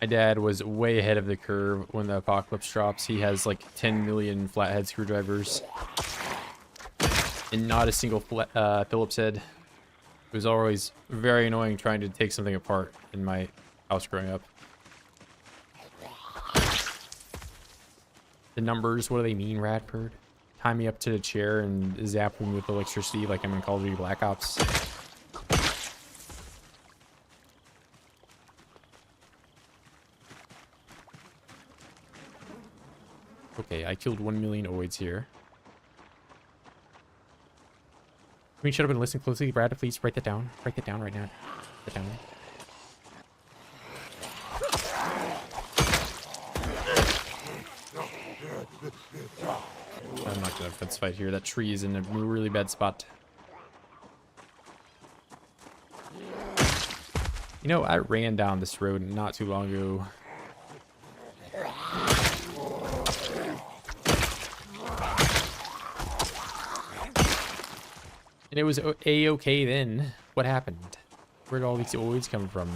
My dad was way ahead of the curve when the apocalypse drops. He has like 10 million flathead screwdrivers and not a single Phillips head. It was always very annoying trying to take something apart in my house growing up. The numbers, what do they mean, Radford? Tie me up to the chair and zap me with electricity like I'm in Call of Duty Black Ops. Okay, I killed 1 million oids here. Can we shut up and listen closely, Brad? Please write that down. Write that down right now. Write that down. I'm not gonna fence fight here. That tree is in a really bad spot. You know, I ran down this road not too long ago. And it was a-okay then. What happened? Where'd all these oids come from?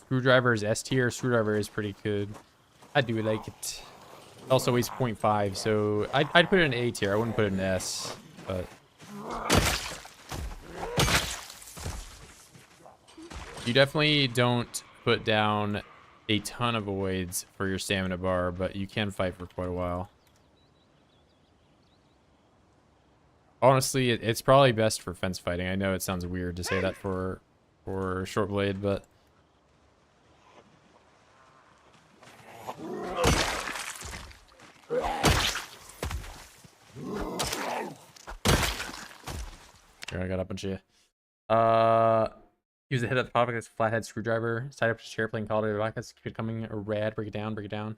Screwdriver is S tier. Screwdriver is pretty good. I do like it. It also weighs 0.5, so I'd put it in A tier. I wouldn't put it in S, but you definitely don't put down a ton of voids for your stamina bar, but you can fight for quite a while. Honestly, it's probably best for fence fighting. I know it sounds weird to say that for short blade, but here, I got a bunch of use the head of the product as a flathead screwdriver. Side up to chair playing Call of Duty Black. Keep it coming. A rad. Break it down. Break it down.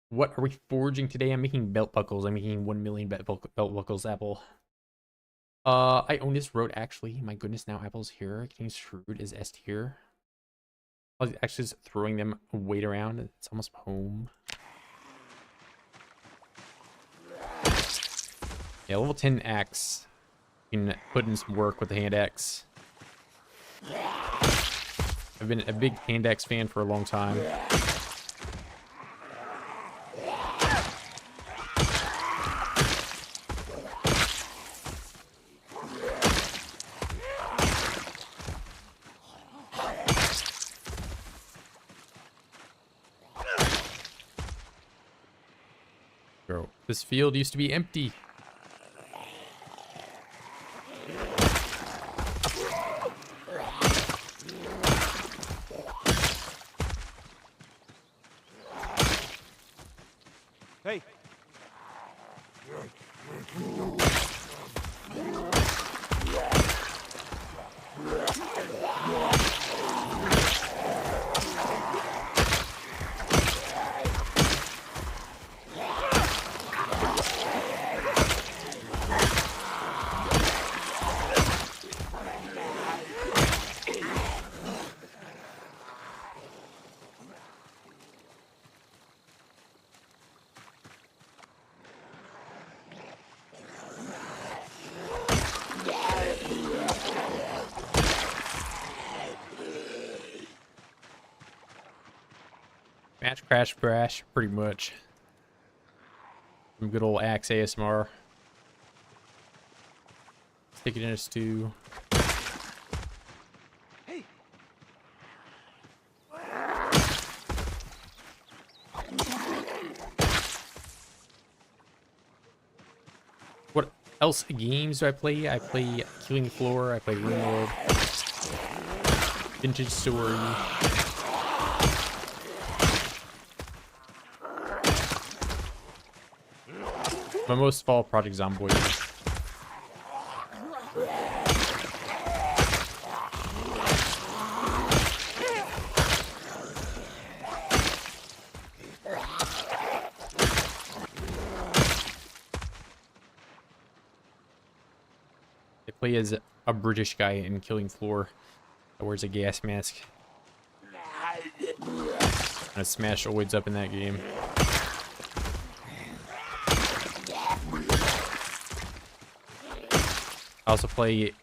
What are we forging today? I'm making belt buckles. I'm making 1 million belt buckles. Apple. I own this road actually. My goodness, now Apple's here. Getting screwed is S tier. I was actually just throwing them weight around. It's almost home. Yeah, level 10 axe. You can put in some work with the hand axe. I've been a big hand axe fan for a long time. Bro, this field used to be empty. Hey. Match, crash, crash, pretty much. Some good old axe ASMR. Stick it in a stew. Hey. What else games do I play? I play Killing Floor, I play RuneWorld, Vintage Story. But most of all, Project Zomboid. They play as a British guy in Killing Floor that wears a gas mask. I smash oids up in that game. I also play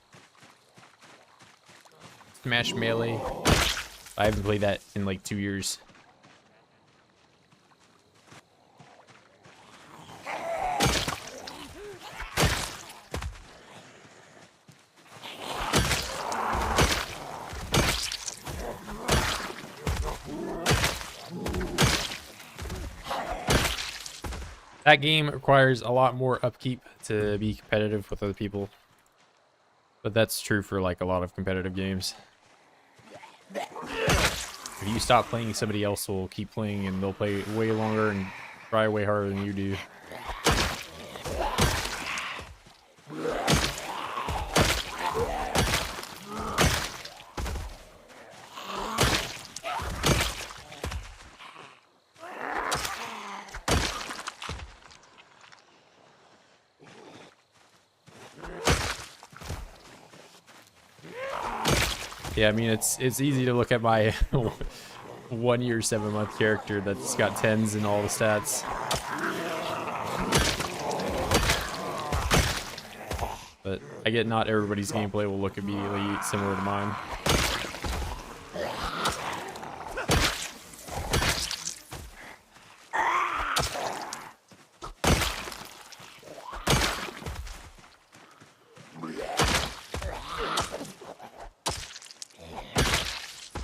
Smash Melee. I haven't played that in like 2 years. That game requires a lot more upkeep to be competitive with other people. But that's true for like a lot of competitive games. If you stop playing, somebody else will keep playing and they'll play way longer and try way harder than you do. Yeah, I mean, it's easy to look at my 1 year, 7 month character that's got 10s in all the stats. But I get not everybody's gameplay will look immediately similar to mine.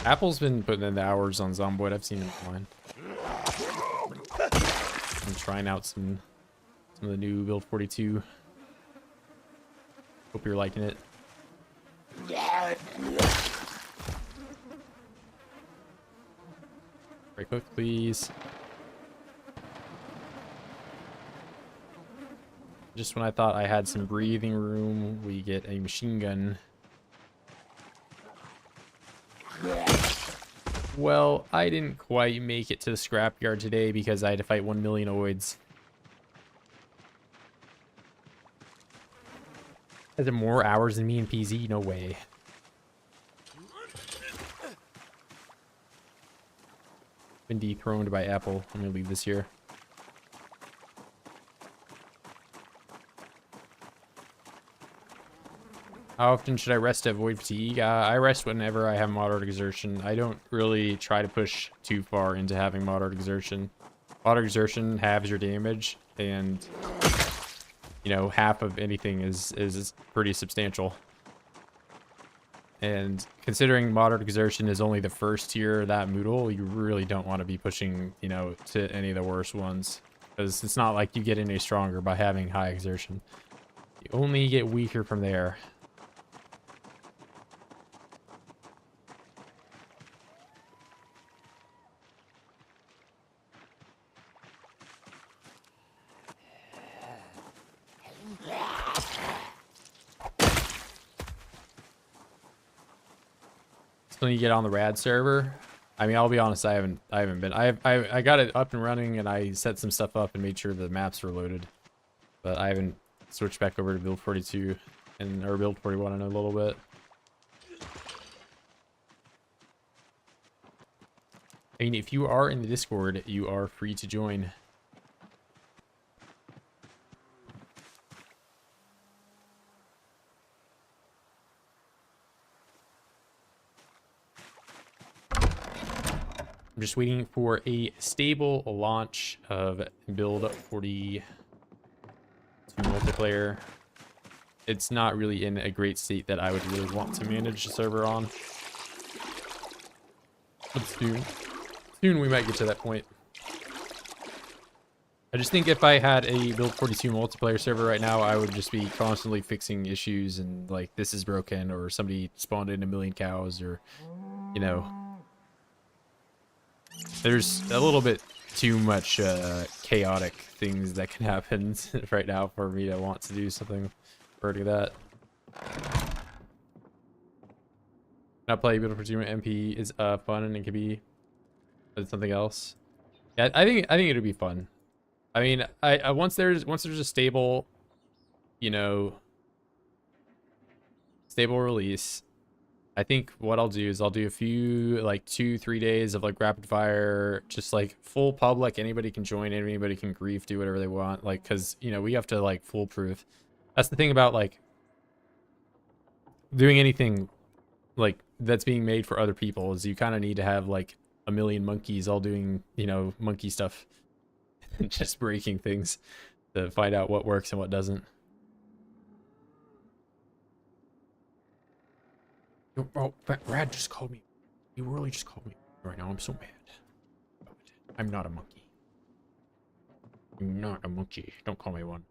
Apple's been putting in the hours on Zomboid. I've seen him online. I'm trying out some of the new build 42. Hope you're liking it. Right click, please. Just when I thought I had some breathing room, we get a machine gun. Well, I didn't quite make it to the scrapyard today because I had to fight 1 million oids. Is it more hours than me and PZ? No way. Been dethroned by Apple. I'm gonna leave this here. How often should I rest to avoid fatigue? I rest whenever I have moderate exertion. I don't really try to push too far into having moderate exertion. Moderate exertion halves your damage, and you know, half of anything is pretty substantial. And considering moderate exertion is only the first tier of that Moodle, you really don't want to be pushing, you know, to any of the worst ones, because it's not like you get any stronger by having high exertion. You only get weaker from there. When you get on the rad server, I mean, I'll be honest, I haven't been. I got it up and running, and I set some stuff up and made sure the maps were loaded, but I haven't switched back over to build 42 or build 41 in a little bit. I mean, if you are in the Discord, you are free to join. I'm just waiting for a stable launch of build 42 multiplayer. It's not really in a great state that I would really want to manage the server on. But soon we might get to that point. I just think if I had a build 42 multiplayer server right now, I would just be constantly fixing issues and like, this is broken, or somebody spawned in 1 million cows, or, you know, there's a little bit too much chaotic things that can happen right now for me to want to do something for that. Not play Build 42 MP is fun, and it could be something else. Yeah, I think it'd be fun. I mean, I once there's a stable, you know, stable release, I think what I'll do is I'll do a few, like 2-3 days of like rapid fire, just like full public. Anybody can join, anybody can grief, do whatever they want. Like, cause you know, we have to like foolproof. That's the thing about like doing anything like that's being made for other people, is you kind of need to have like 1 million monkeys all doing, you know, monkey stuff and just breaking things to find out what works and what doesn't. Oh, Brad just called me. He really just called me right now. I'm so mad. I'm not a monkey. I'm not a monkey. Don't call me one.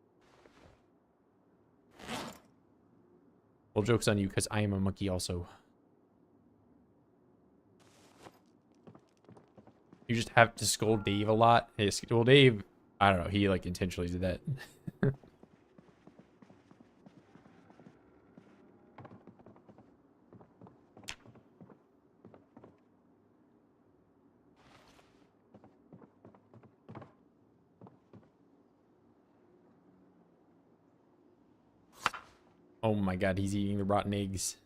Well, joke's on you, because I am a monkey also. You just have to scold Dave a lot. Well, Dave, I don't know. He like intentionally did that. Oh my god, he's eating the rotten eggs.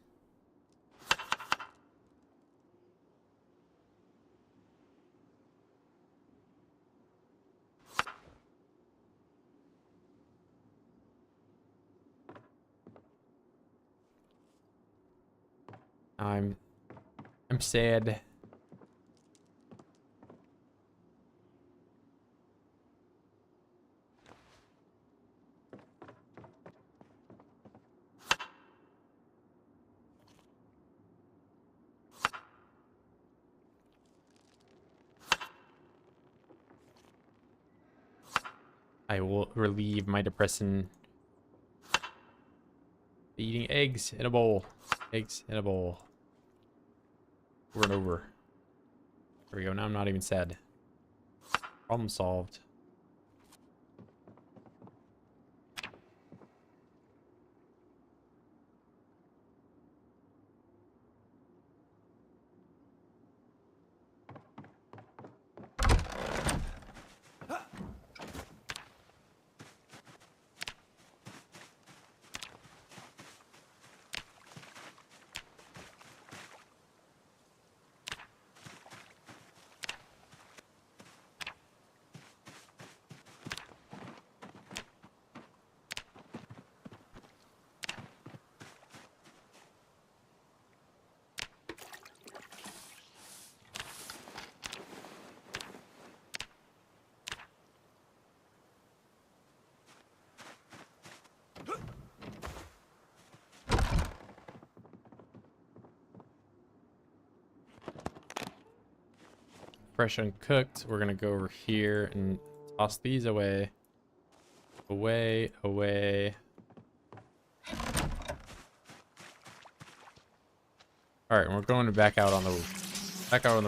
I'm sad. I will relieve my depression. Eating eggs in a bowl. Eggs in a bowl. Over and over. There we go. Now I'm not even sad. Problem solved. Fresh uncooked. We're gonna go over here and toss these away. Away, away. All right, we're going back out on the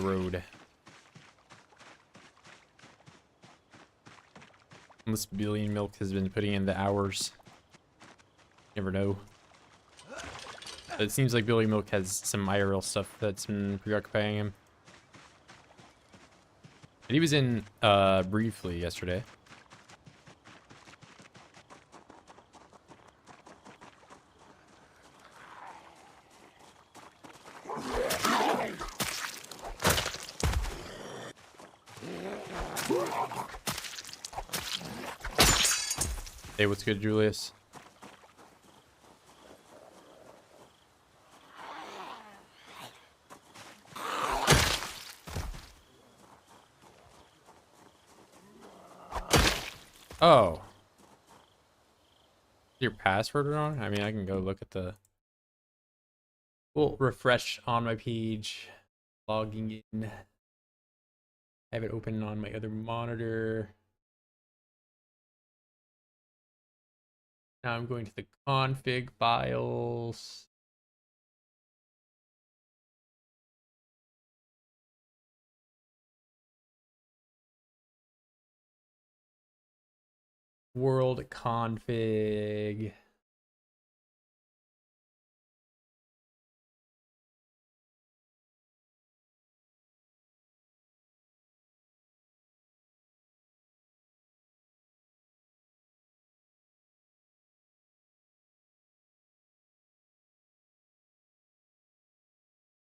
road. Unless Billion Milk has been putting in the hours. Never know. But it seems like Billion Milk has some IRL stuff that's been preoccupying him. And he was in briefly yesterday. Hey, what's good, Julius? Oh. Your password wrong? I mean, I can go look at the... We'll refresh on my page. Logging in. I have it open on my other monitor. Now I'm going to the config files. World config.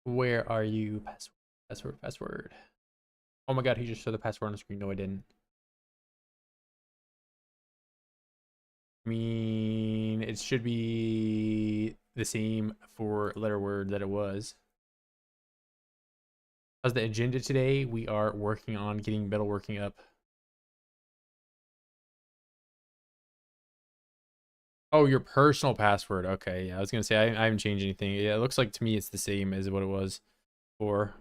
Where are you? Password. Oh my god, he just showed the password on the screen. No, I didn't. I mean, it should be the same for letter word that it was. How's the agenda today? We are working on getting metalworking up. Oh, your personal password. Okay, yeah, I was gonna say I haven't changed anything. Yeah, it looks like to me it's the same as what it was before.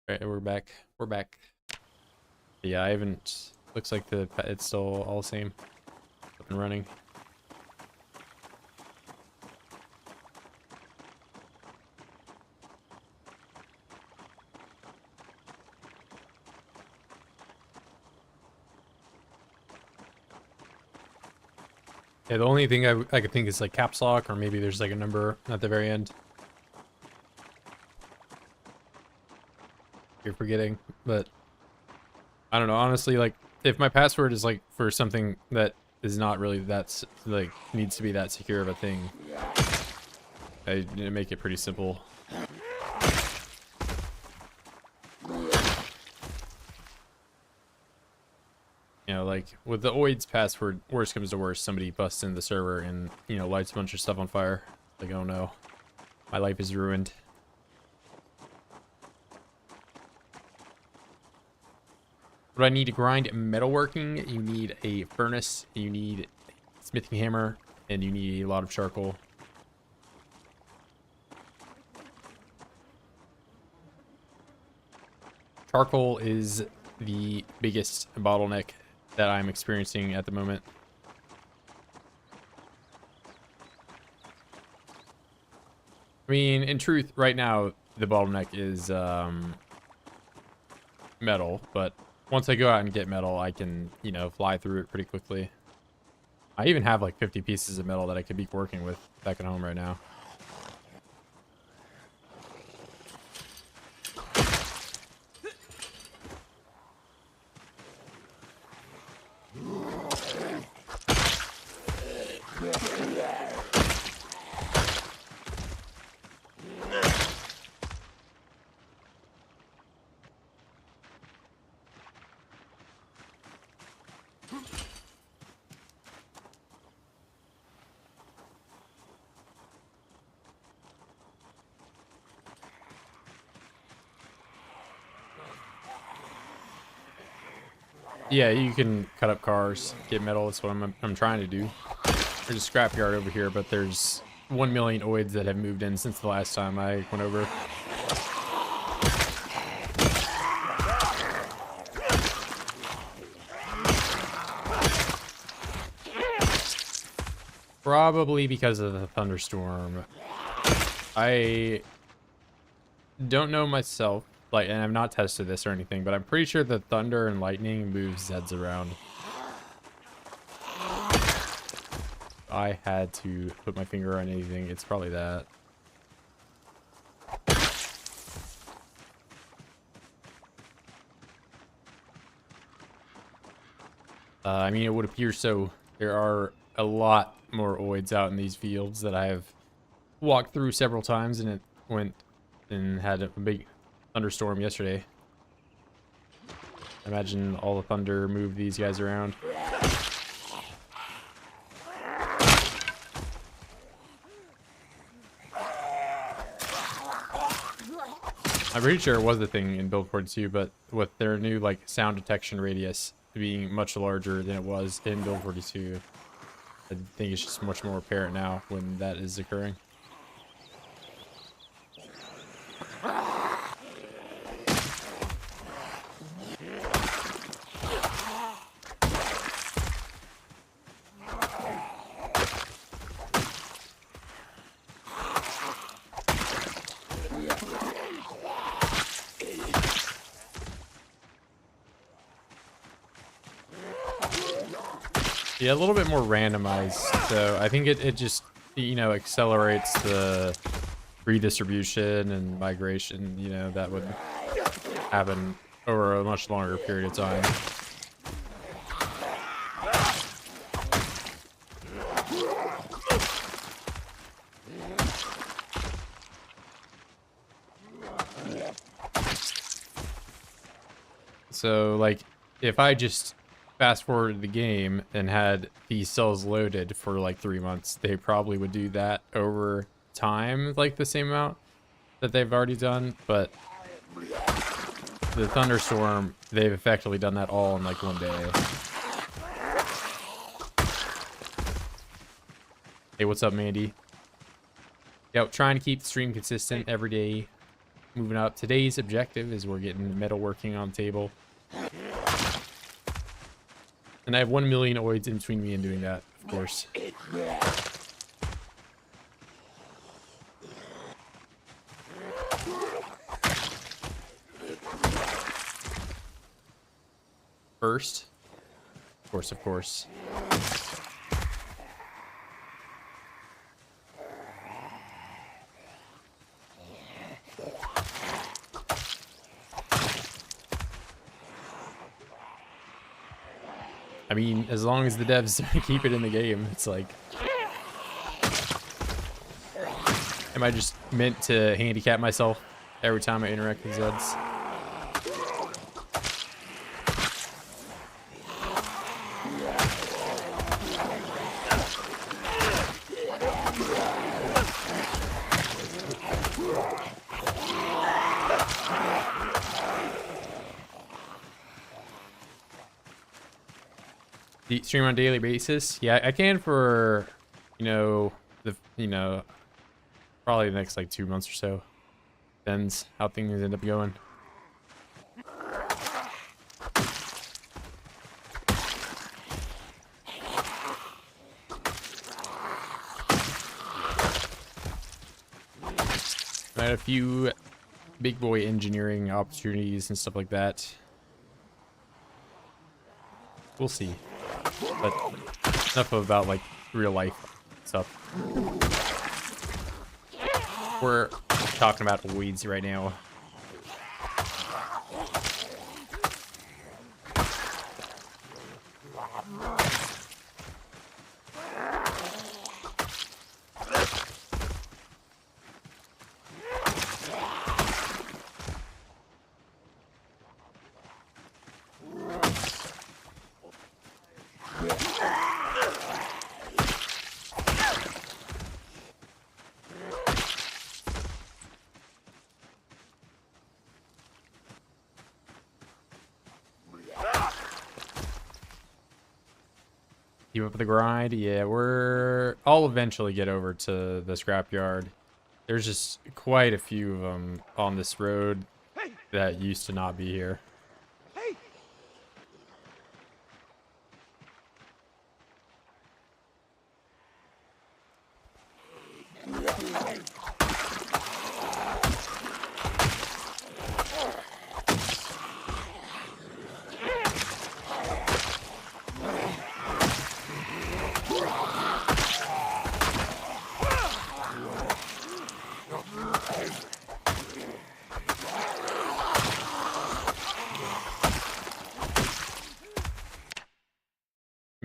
All right, we're back. We're back. Yeah, I haven't. Looks like it's still all the same. Up and running. Yeah, the only thing I could think is like caps lock, or maybe there's like a number at the very end. You're forgetting, but I don't know. Honestly, like if my password is like for something that is not really that like needs to be that secure of a thing, I make it pretty simple. You know, like with the OID's password, worst comes to worst, somebody busts into the server and, you know, lights a bunch of stuff on fire. Like, oh no, my life is ruined. What do I need to grind metalworking? You need a furnace, you need a smithing hammer, and you need a lot of charcoal. Charcoal is the biggest bottleneck that I'm experiencing at the moment. I mean, in truth, right now, the bottleneck is metal, but once I go out and get metal, I can, you know, fly through it pretty quickly. I even have like 50 pieces of metal that I could be working with back at home right now. Yeah, you can cut up cars, get metal. That's what I'm trying to do. There's a scrapyard over here, but there's 1 million oids that have moved in since the last time I went over. Probably because of the thunderstorm. I don't know myself, like, and I've not tested this or anything, but I'm pretty sure the thunder and lightning moves Zeds around. If I had to put my finger on anything, it's probably that. I mean, it would appear so. There are a lot more oids out in these fields that I have walked through several times, and it went and had a big thunderstorm yesterday. Imagine all the thunder moved these guys around. I'm pretty sure it was the thing in Build 42, but with their new like sound detection radius being much larger than it was in Build 42, I think it's just much more apparent now when that is occurring. Yeah, a little bit more randomized, so I think it just, you know, accelerates the redistribution and migration, you know, that would happen over a much longer period of time. So, like, if I just fast forward the game and had these cells loaded for like 3 months, they probably would do that over time, like the same amount that they've already done. But the thunderstorm, they've effectively done that all in like 1 day. Hey, what's up, Mandy? Yep, trying to keep the stream consistent every day, moving up. Today's objective is we're getting metalworking on the table. And I have 1 million oids in between me and doing that, of course. First, of course. I mean, as long as the devs keep it in the game, it's like... Am I just meant to handicap myself every time I interact with Zeds? Stream on a daily basis. Yeah, I can for, probably the next like 2 months or so. Depends how things end up going. I had a few big boy engineering opportunities and stuff like that. We'll see. But enough about like real life stuff. We're talking about weeds right now. Keep up the grind. Yeah, I'll eventually get over to the scrapyard. There's just quite a few of them on this road that used to not be here.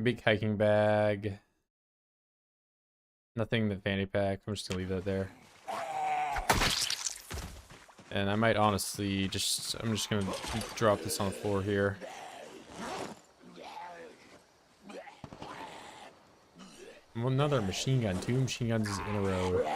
Big hiking bag. Nothing in the fanny pack. I'm just gonna leave that there. And I might honestly I'm just gonna drop this on the floor here. Another machine gun. 2 machine guns in a row.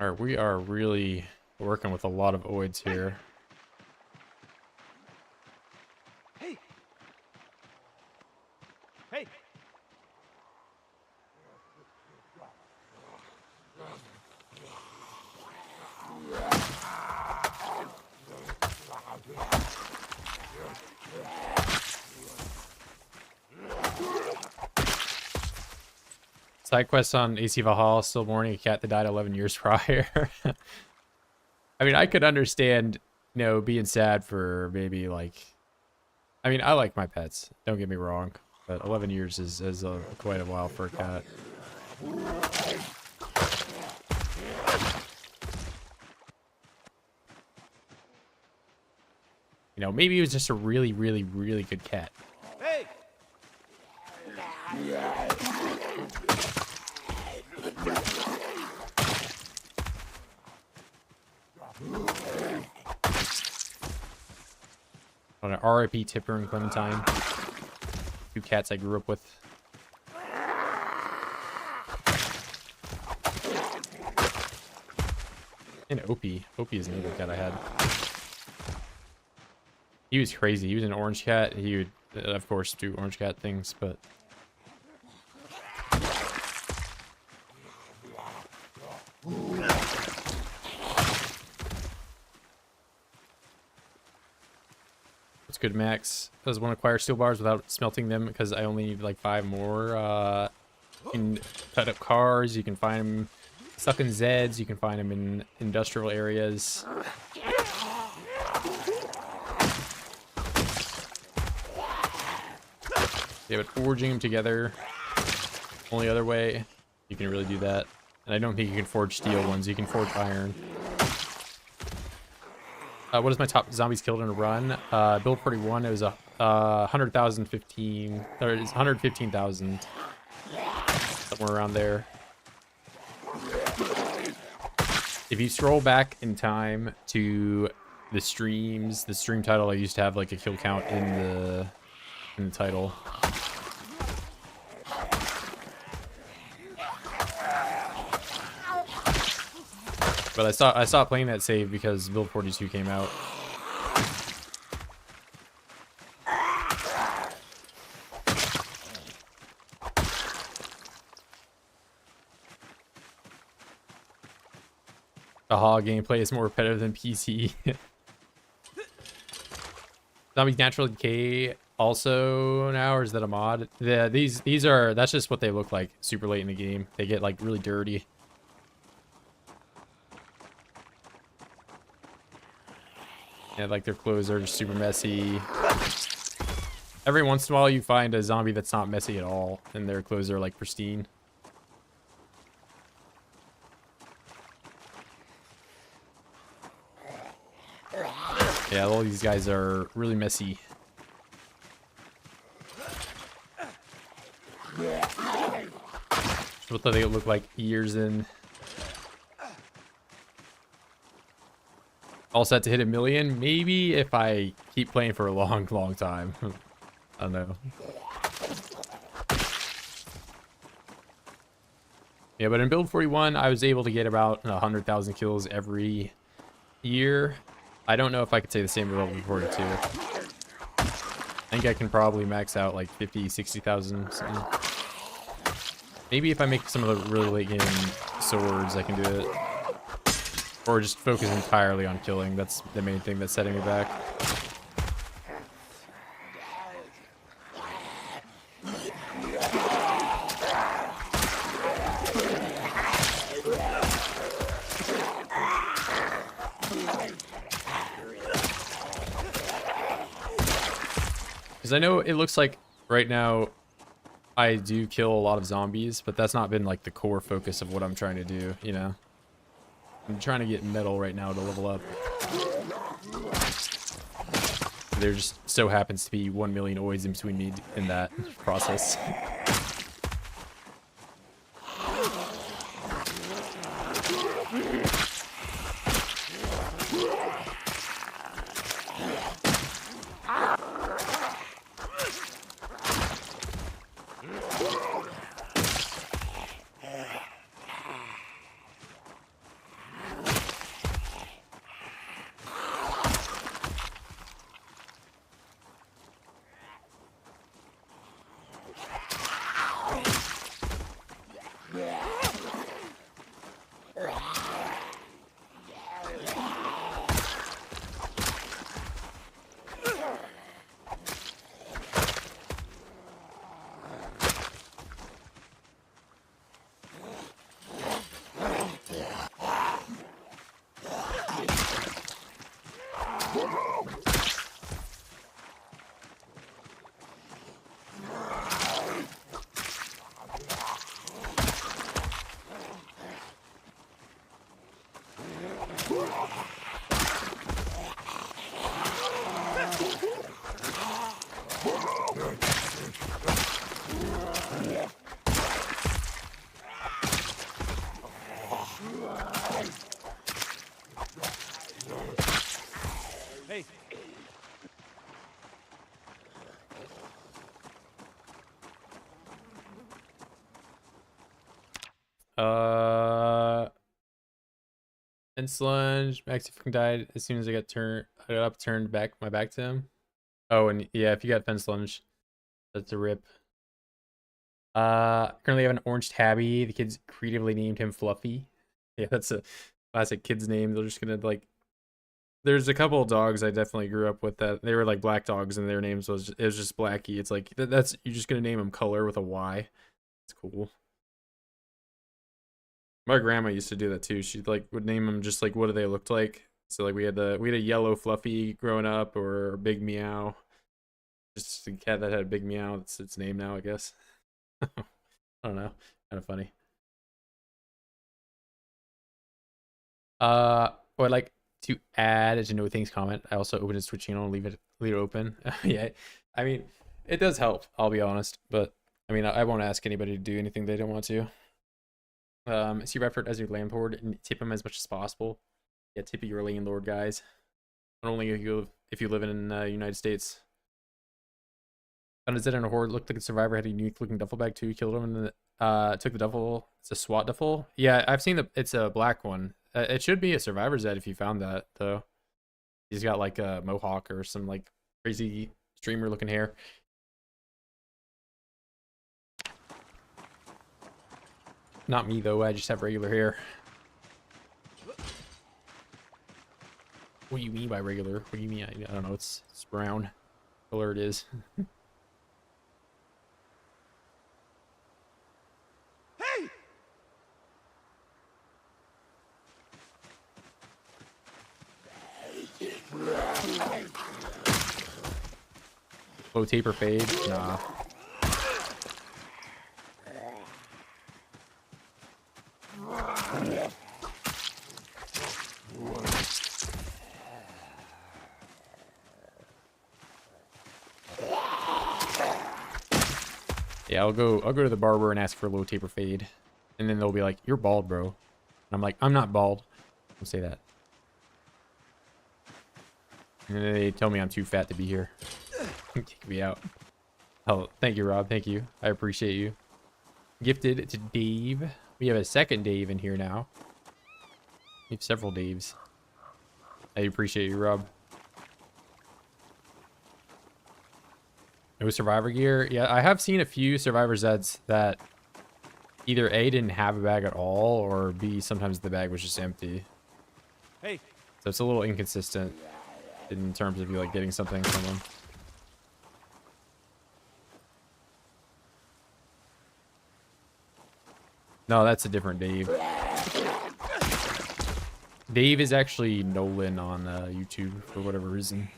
Alright, we are really working with a lot of oids here. Hey. Hey. Side quest on AC Valhalla, still mourning a cat that died 11 years prior. I mean, I could understand, being sad for maybe like... I mean, I like my pets, don't get me wrong. But 11 years is quite a while for a cat. Maybe it was just a really, really, really good cat. Hey. On an RIP Tipper and Clementine. 2 cats I grew up with. And Opie. Opie is another cat I had. He was crazy. He was an orange cat. He would, of course, do orange cat things, but... What's good, Max? Does one acquire steel bars without smelting them? Because I only need like 5 more. You can cut up cars. You can find them stuck in Zeds. You can find them in industrial areas. Yeah, but forging them together, only other way you can really do that. And I don't think you can forge steel ones. You can forge iron. What is my top zombies killed in a run? Build 41, it was a 100,015, or it's 115,000, somewhere around there. If you scroll back in time to the streams, the stream title, I used to have like a kill count in the title. But I stopped playing that save because Build 42 came out. Aha, gameplay is more repetitive than PC. Zombies natural decay also now, or is that a mod? Yeah, these are, that's just what they look like super late in the game. They get like really dirty. Yeah, like their clothes are just super messy. Every once in a while you find a zombie that's not messy at all and their clothes are like pristine. Yeah, all these guys are really messy. What do they look like years in? All set to hit 1 million? Maybe if I keep playing for a long, long time. I don't know. Yeah, but in build 41, I was able to get about 100,000 kills every year. I don't know if I could say the same about build 42. I think I can probably max out like 50, 60,000 something. Maybe if I make some of the really late game swords, I can do it. Or just focus entirely on killing. That's the main thing that's setting me back. Because I know it looks like right now I do kill a lot of zombies, but that's not been like the core focus of what I'm trying to do, you know? I'm trying to get metal right now to level up. There just so happens to be 1 million oids in between me in that process. Hey. Fence lunge. Max fucking died as soon as I got upturned back my back to him. Oh, and yeah, if you got fence lunge, that's a rip. Currently have an orange tabby. The kids creatively named him Fluffy. Yeah, that's a classic kid's name. They're just gonna like. There's a couple of dogs I definitely grew up with that they were like black dogs, and their names it was just Blackie. It's like that's you're just gonna name them color with a Y. It's cool. My grandma used to do that too. She like would name them just like what do they looked like. So like we had a yellow Fluffy growing up, or a big Meow. Just a cat that had a big Meow. That's its name now, I guess. I don't know. Kind of funny. Or like to add to know things comment. I also open a Twitch channel and leave it open. Yeah, I mean, it does help. I'll be honest, but I mean, I won't ask anybody to do anything they don't want to. See Redford as your landlord and tip him as much as possible. Yeah, tip your landlord, guys. Not only if you live in the United States. Found a Zed in a horde. Looked like a survivor. Had a unique looking duffel bag too. Killed him and then took the duffel. It's a SWAT duffel. Yeah, I've seen it's a black one. It should be a survivor Zed if you found that though. He's got like a mohawk or some like crazy streamer looking hair. Not me though. I just have regular hair. What do you mean by regular? What do you mean? I don't know. It's brown. Color it is. Low taper fade? Nah. Yeah, I'll go to the barber and ask for a low taper fade. And then they'll be like, "You're bald, bro." And I'm like, "I'm not bald." Don't say that. And then they tell me I'm too fat to be here. Kick me out. Oh, thank you, Rob. Thank you. I appreciate you. Gifted to Dave. We have a second Dave in here now. We have several Daves. I appreciate you, Rob. No survivor gear. Yeah, I have seen a few survivor Zeds that either A, didn't have a bag at all, or B, sometimes the bag was just empty. Hey. So it's a little inconsistent in terms of you like getting something from them. No, that's a different Dave. Dave is actually Nolan on YouTube for whatever reason.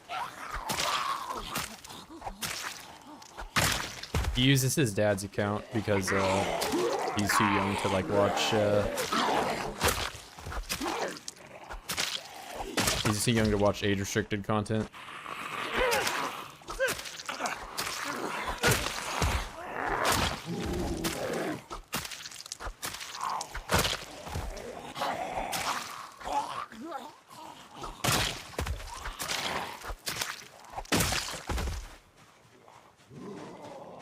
He uses his dad's account because he's too young to like watch. He's too young to watch age-restricted content.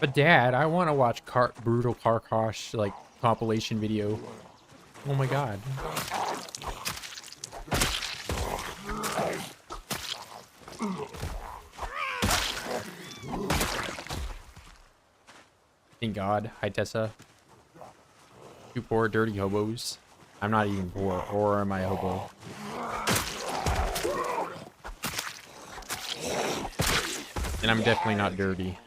But Dad, I want to watch brutal car crash like compilation video. Oh my god. Thank God. Hi Tessa. You poor dirty hobos. I'm not even poor, or am I a hobo? And I'm definitely not dirty.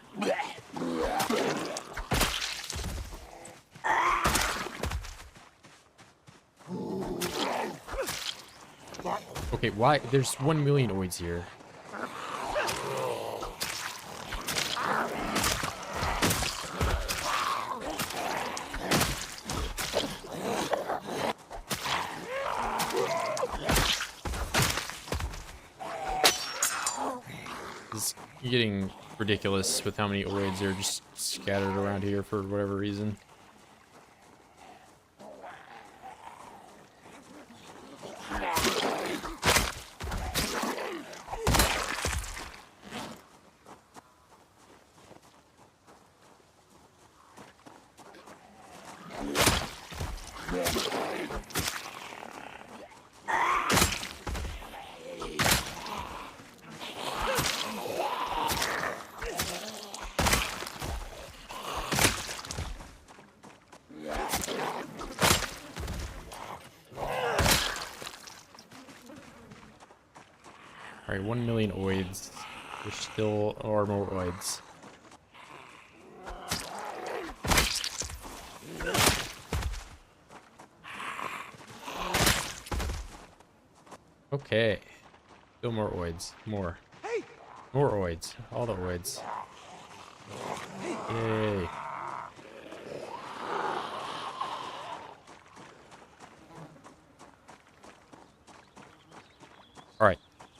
Okay, why? There's 1 million oids here. It's getting ridiculous with how many oids are just scattered around here for whatever reason. Alright, 1 million oids. There's still are more oids. Okay. Still more oids. More. More oids. All the oids. Yay.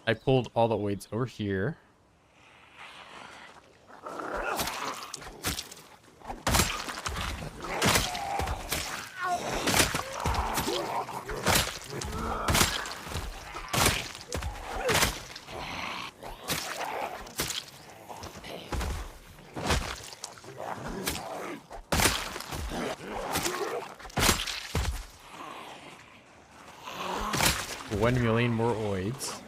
I pulled all the weights over here. $1 million more oids.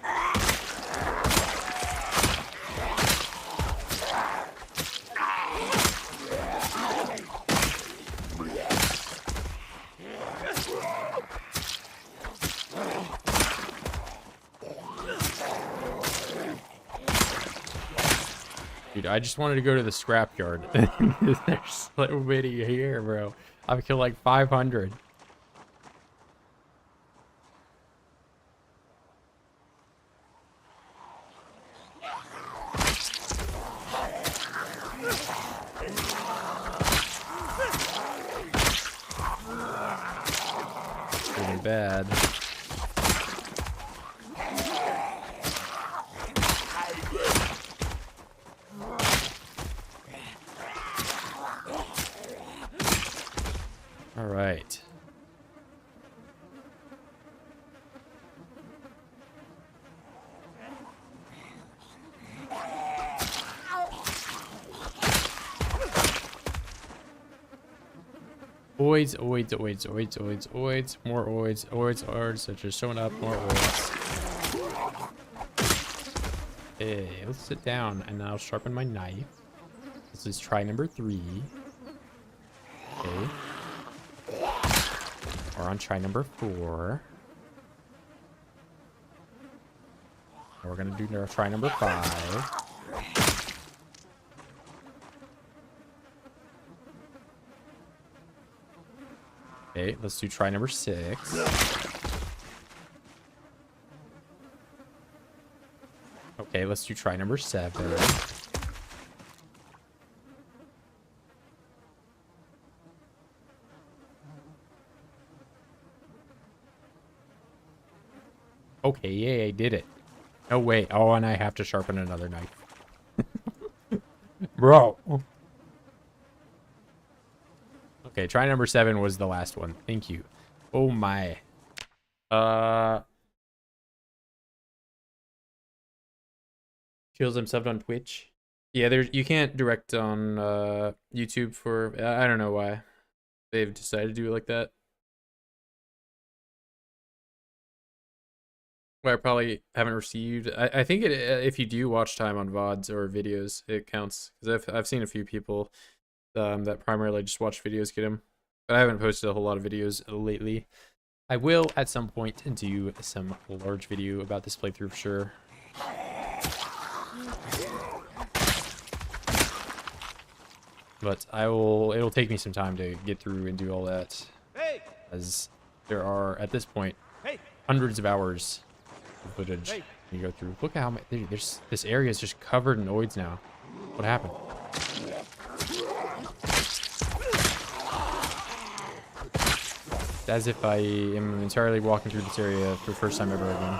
Dude, I just wanted to go to the scrapyard. There's so many here, bro. I've killed like 500. Pretty bad. All right. Oids, oids, oids, oids, oids, oids, more oids, oids are just showing up, more oids. Hey, let's sit down and I'll sharpen my knife. This is try number 3. Okay. We're on try number 4. We're gonna do try number 5. Okay, let's do try number 6. Okay, let's do try number 7. Okay, yay, I did it. No way. Oh, and I have to sharpen another knife. Bro. Okay, try number 7 was the last one. Thank you. Oh my. Kills himself on Twitch. Yeah, there's you can't direct on YouTube for I don't know why they've decided to do it like that. Well, I probably haven't received. I think it if you do watch time on VODs or videos, it counts because I've seen a few people that primarily just watch videos get them. But I haven't posted a whole lot of videos lately. I will at some point do some large video about this playthrough for sure. But it'll take me some time to get through and do all that. Hey! As there are, at this point, hundreds of hours of footage you go through. Look at how many, this area is just covered in oids now. What happened? It's as if I am entirely walking through this area for the first time ever again.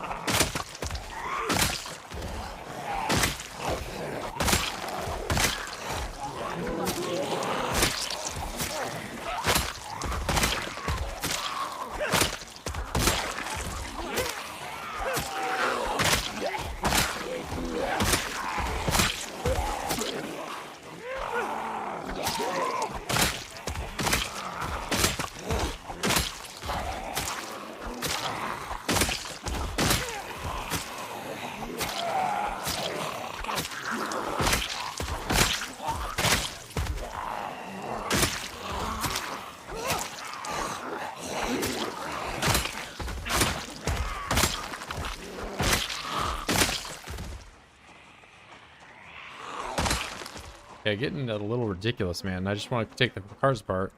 Yeah, getting a little ridiculous, man. I just want to take the cars apart.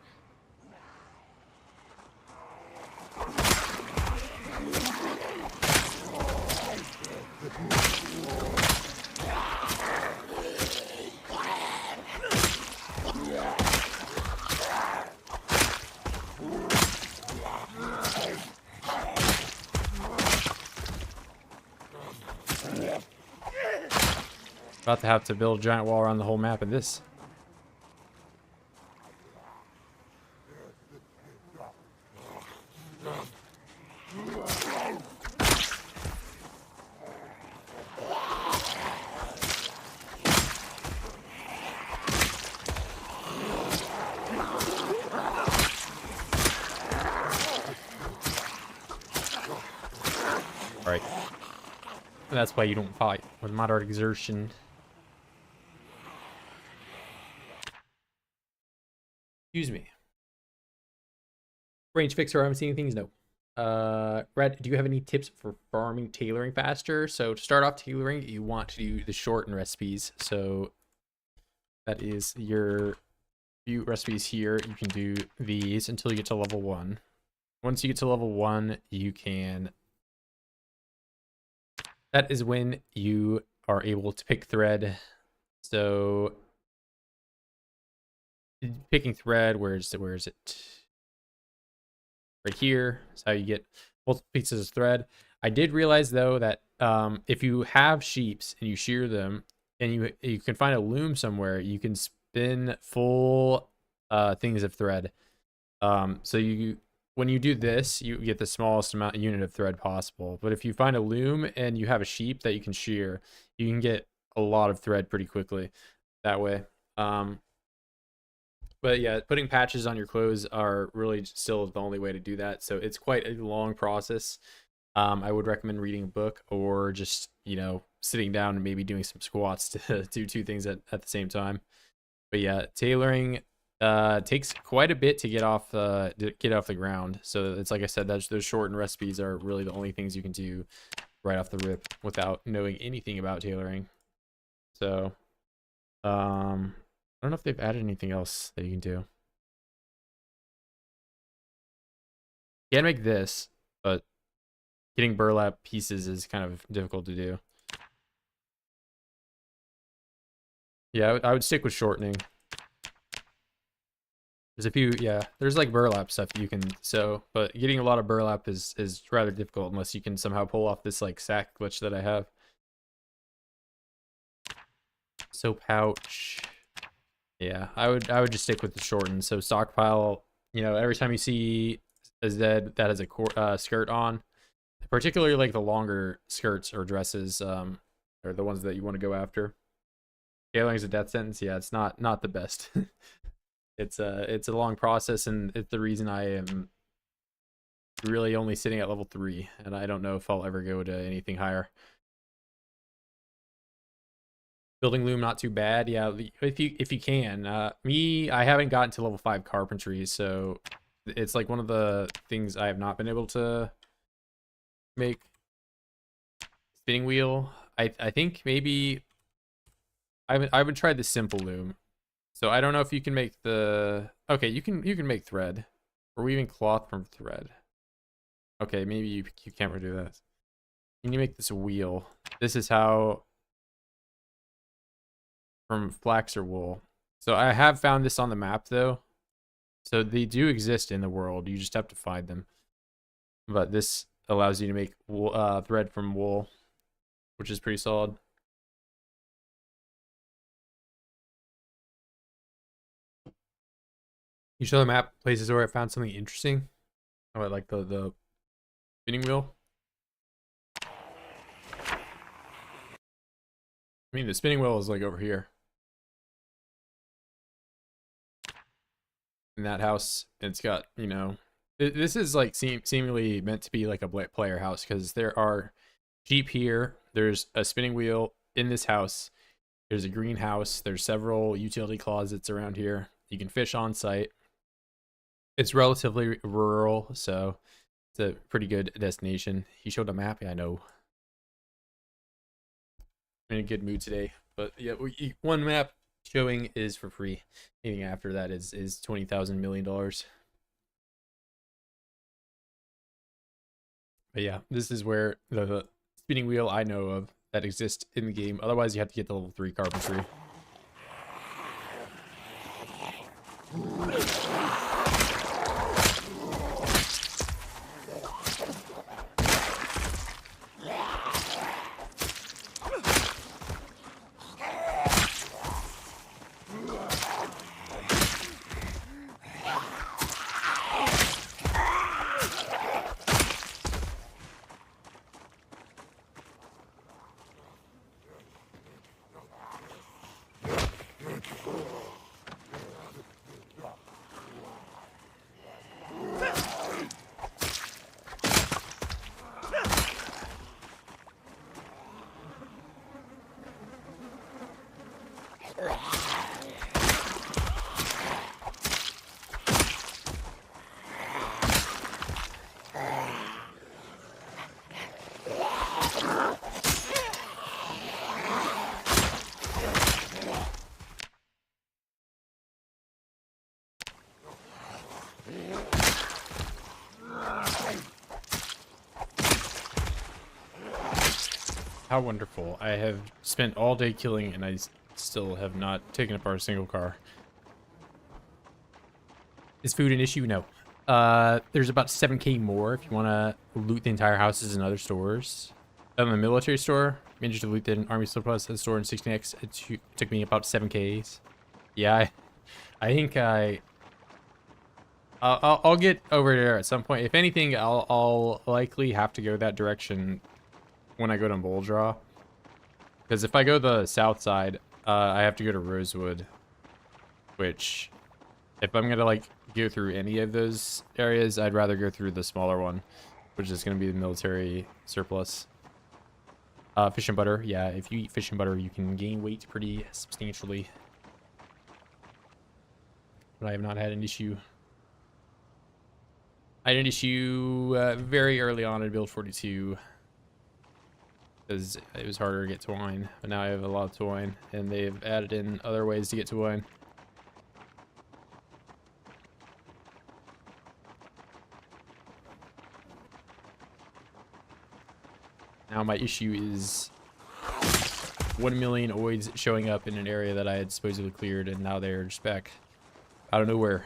About to have to build a giant wall around the whole map of this. Right. That's why you don't fight with moderate exertion. Excuse me. Range fixer, I haven't seen anything. No. Red, do you have any tips for farming tailoring faster? So to start off tailoring, you want to do the shorten recipes. So that is your few recipes here. You can do these until you get to level 1. Once you get to level 1, you can... That is when you are able to pick thread. So picking thread, where is it? Right here is how you get multiple pieces of thread. I did realize though that if you have sheeps and you shear them and you can find a loom somewhere, you can spin full things of thread. So when you do this, you get the smallest unit of thread possible. But if you find a loom and you have a sheep that you can shear, you can get a lot of thread pretty quickly that way. But yeah, putting patches on your clothes are really still the only way to do that. So it's quite a long process. I would recommend reading a book or just, sitting down and maybe doing some squats to do 2 things at the same time. But yeah, tailoring takes quite a bit to get off the ground. So it's like I said, those shortened recipes are really the only things you can do right off the rip without knowing anything about tailoring. So I don't know if they've added anything else that you can do. You can make this, but getting burlap pieces is kind of difficult to do. Yeah, I would stick with shortening. There's a few, there's like burlap stuff you can sew, but getting a lot of burlap is rather difficult unless you can somehow pull off this like sack glitch that I have. So pouch. Yeah, I would just stick with the shorten. So stockpile, every time you see a Zed that has a skirt on, particularly like the longer skirts or dresses, are the ones that you want to go after. Tailoring is a death sentence. Yeah, it's not the best. It's a long process, and it's the reason I am really only sitting at level 3, and I don't know if I'll ever go to anything higher. Building loom, not too bad. Yeah, if you can. I haven't gotten to level 5 carpentry, so it's like one of the things I have not been able to make. Spinning wheel. I think maybe I would try the simple loom. So I don't know if you can make the... Okay, you can make thread. Or weaving cloth from thread. Okay, maybe you can't redo that. Can you make this wheel? This is how... From flax or wool. So I have found this on the map though. So they do exist in the world. You just have to find them. But this allows you to make wool, thread from wool, which is pretty solid. You show the map places where I found something interesting. Oh, I like the spinning wheel. I mean, the spinning wheel is like over here. In that house, it's got, this is like seemingly meant to be like a player house because there are sheep here. There's a spinning wheel in this house. There's a greenhouse. There's several utility closets around here. You can fish on site. It's relatively rural, so it's a pretty good destination. He showed a map. Yeah, I know. I'm in a good mood today, but yeah, one map showing is for free. Anything after that is $20,000 million. But yeah, this is where the spinning wheel I know of that exists in the game. Otherwise, you have to get the level 3 carpentry. How wonderful. I have spent all day killing and still have not taken apart a single car. Is food an issue? No. There's about 7k more if you want to loot the entire houses and other stores. On the military store, managed to loot the army surplus at the store in 16x. It took me about 7ks. Yeah, I think I'll get over there at some point. If anything, I'll likely have to go that direction when I go to Bull Draw. Because if I go the south side, I have to go to Rosewood. Which, if I'm going to like go through any of those areas, I'd rather go through the smaller one. Which is going to be the military surplus. Fish and butter. Yeah, if you eat fish and butter, you can gain weight pretty substantially. But I have not had an issue. I had an issue very early on in build 42. Because it was harder to get twine. But now I have a lot of twine. And they've added in other ways to get twine. Now my issue is 1 million oids showing up in an area that I had supposedly cleared. And now they're just back out of nowhere.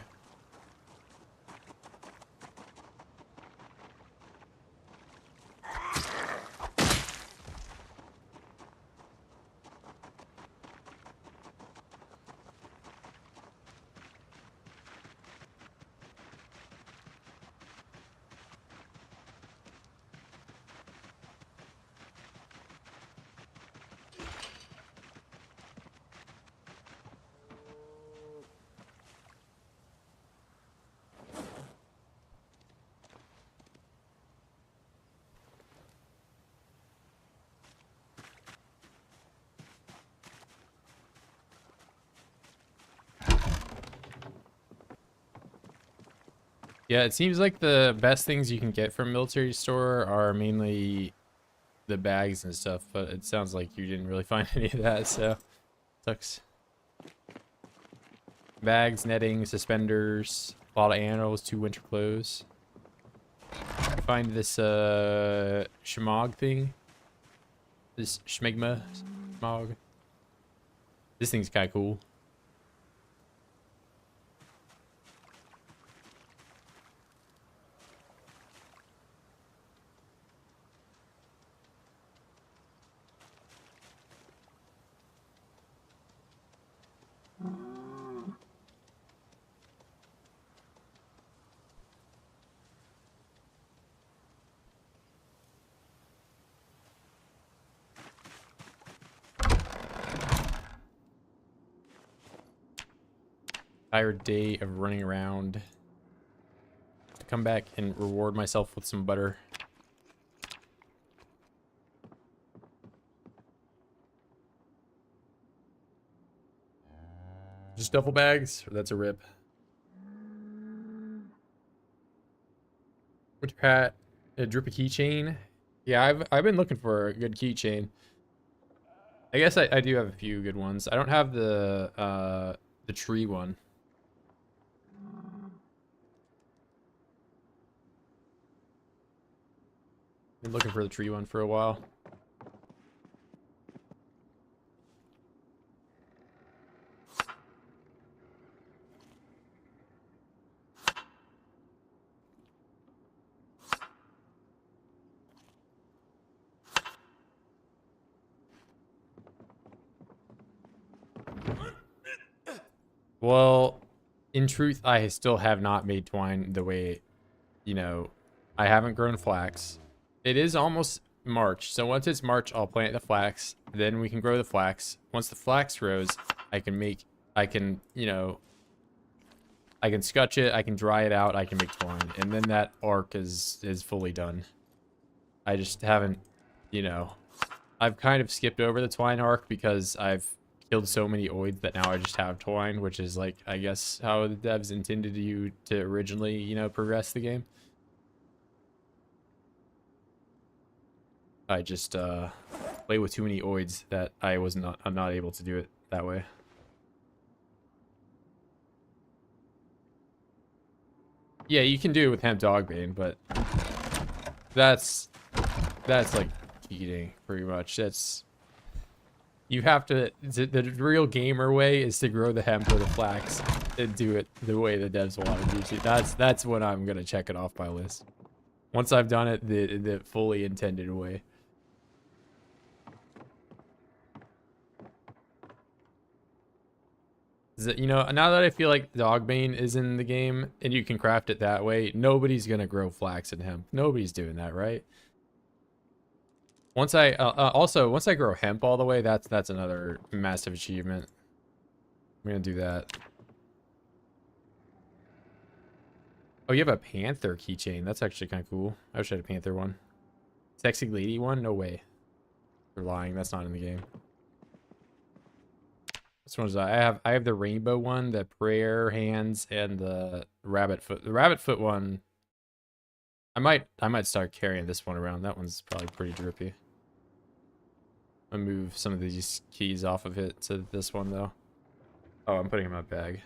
Yeah, it seems like the best things you can get from military store are mainly the bags and stuff, but it sounds like you didn't really find any of that, so sucks. Bags, netting, suspenders, a lot of animals, 2 winter clothes. Find this shmog thing. This schmegma smog. This thing's kind of cool. Tired day of running around. To come back and reward myself with some butter. Just duffel bags, or that's a rip. Winter hat, a drippy keychain. Yeah, I've been looking for a good keychain. I guess I do have a few good ones. I don't have the tree one. Been looking for the tree one for a while. Well, in truth, I still have not made twine the way, you know, I haven't grown flax. It is almost March, so once it's March, I'll plant the flax. Then we can grow the flax. Once the flax grows, I can, you know, I can scutch it, I can dry it out, I can make twine. And then that arc is fully done. I just haven't, you know, I've kind of skipped over the twine arc because I've killed so many oids that now I just have twine, which is like, I guess, how the devs intended you to originally, you know, progress the game. I just play with too many oids that I'm not able to do it that way. Yeah, you can do it with hemp dogbane, but that's like cheating, pretty much. That's you have to. The real gamer way is to grow the hemp or the flax and do it the way the devs want to do it. That's what I'm gonna check it off my list. Once I've done it the fully intended way. You know, now that I feel like Dogbane is in the game and you can craft it that way, nobody's gonna grow flax and hemp. Nobody's doing that, right? Once I once I grow hemp all the way, that's another massive achievement. I'm gonna do that. Oh, you have a panther keychain. That's actually kind of cool. I wish I had a panther one. Sexy lady one? No way. They're lying. That's not in the game. This one's I have the rainbow one, the prayer hands, and the rabbit foot. The rabbit foot one. I might start carrying this one around. That one's probably pretty drippy. I'll move some of these keys off of it to this one though. Oh, I'm putting it in my bag.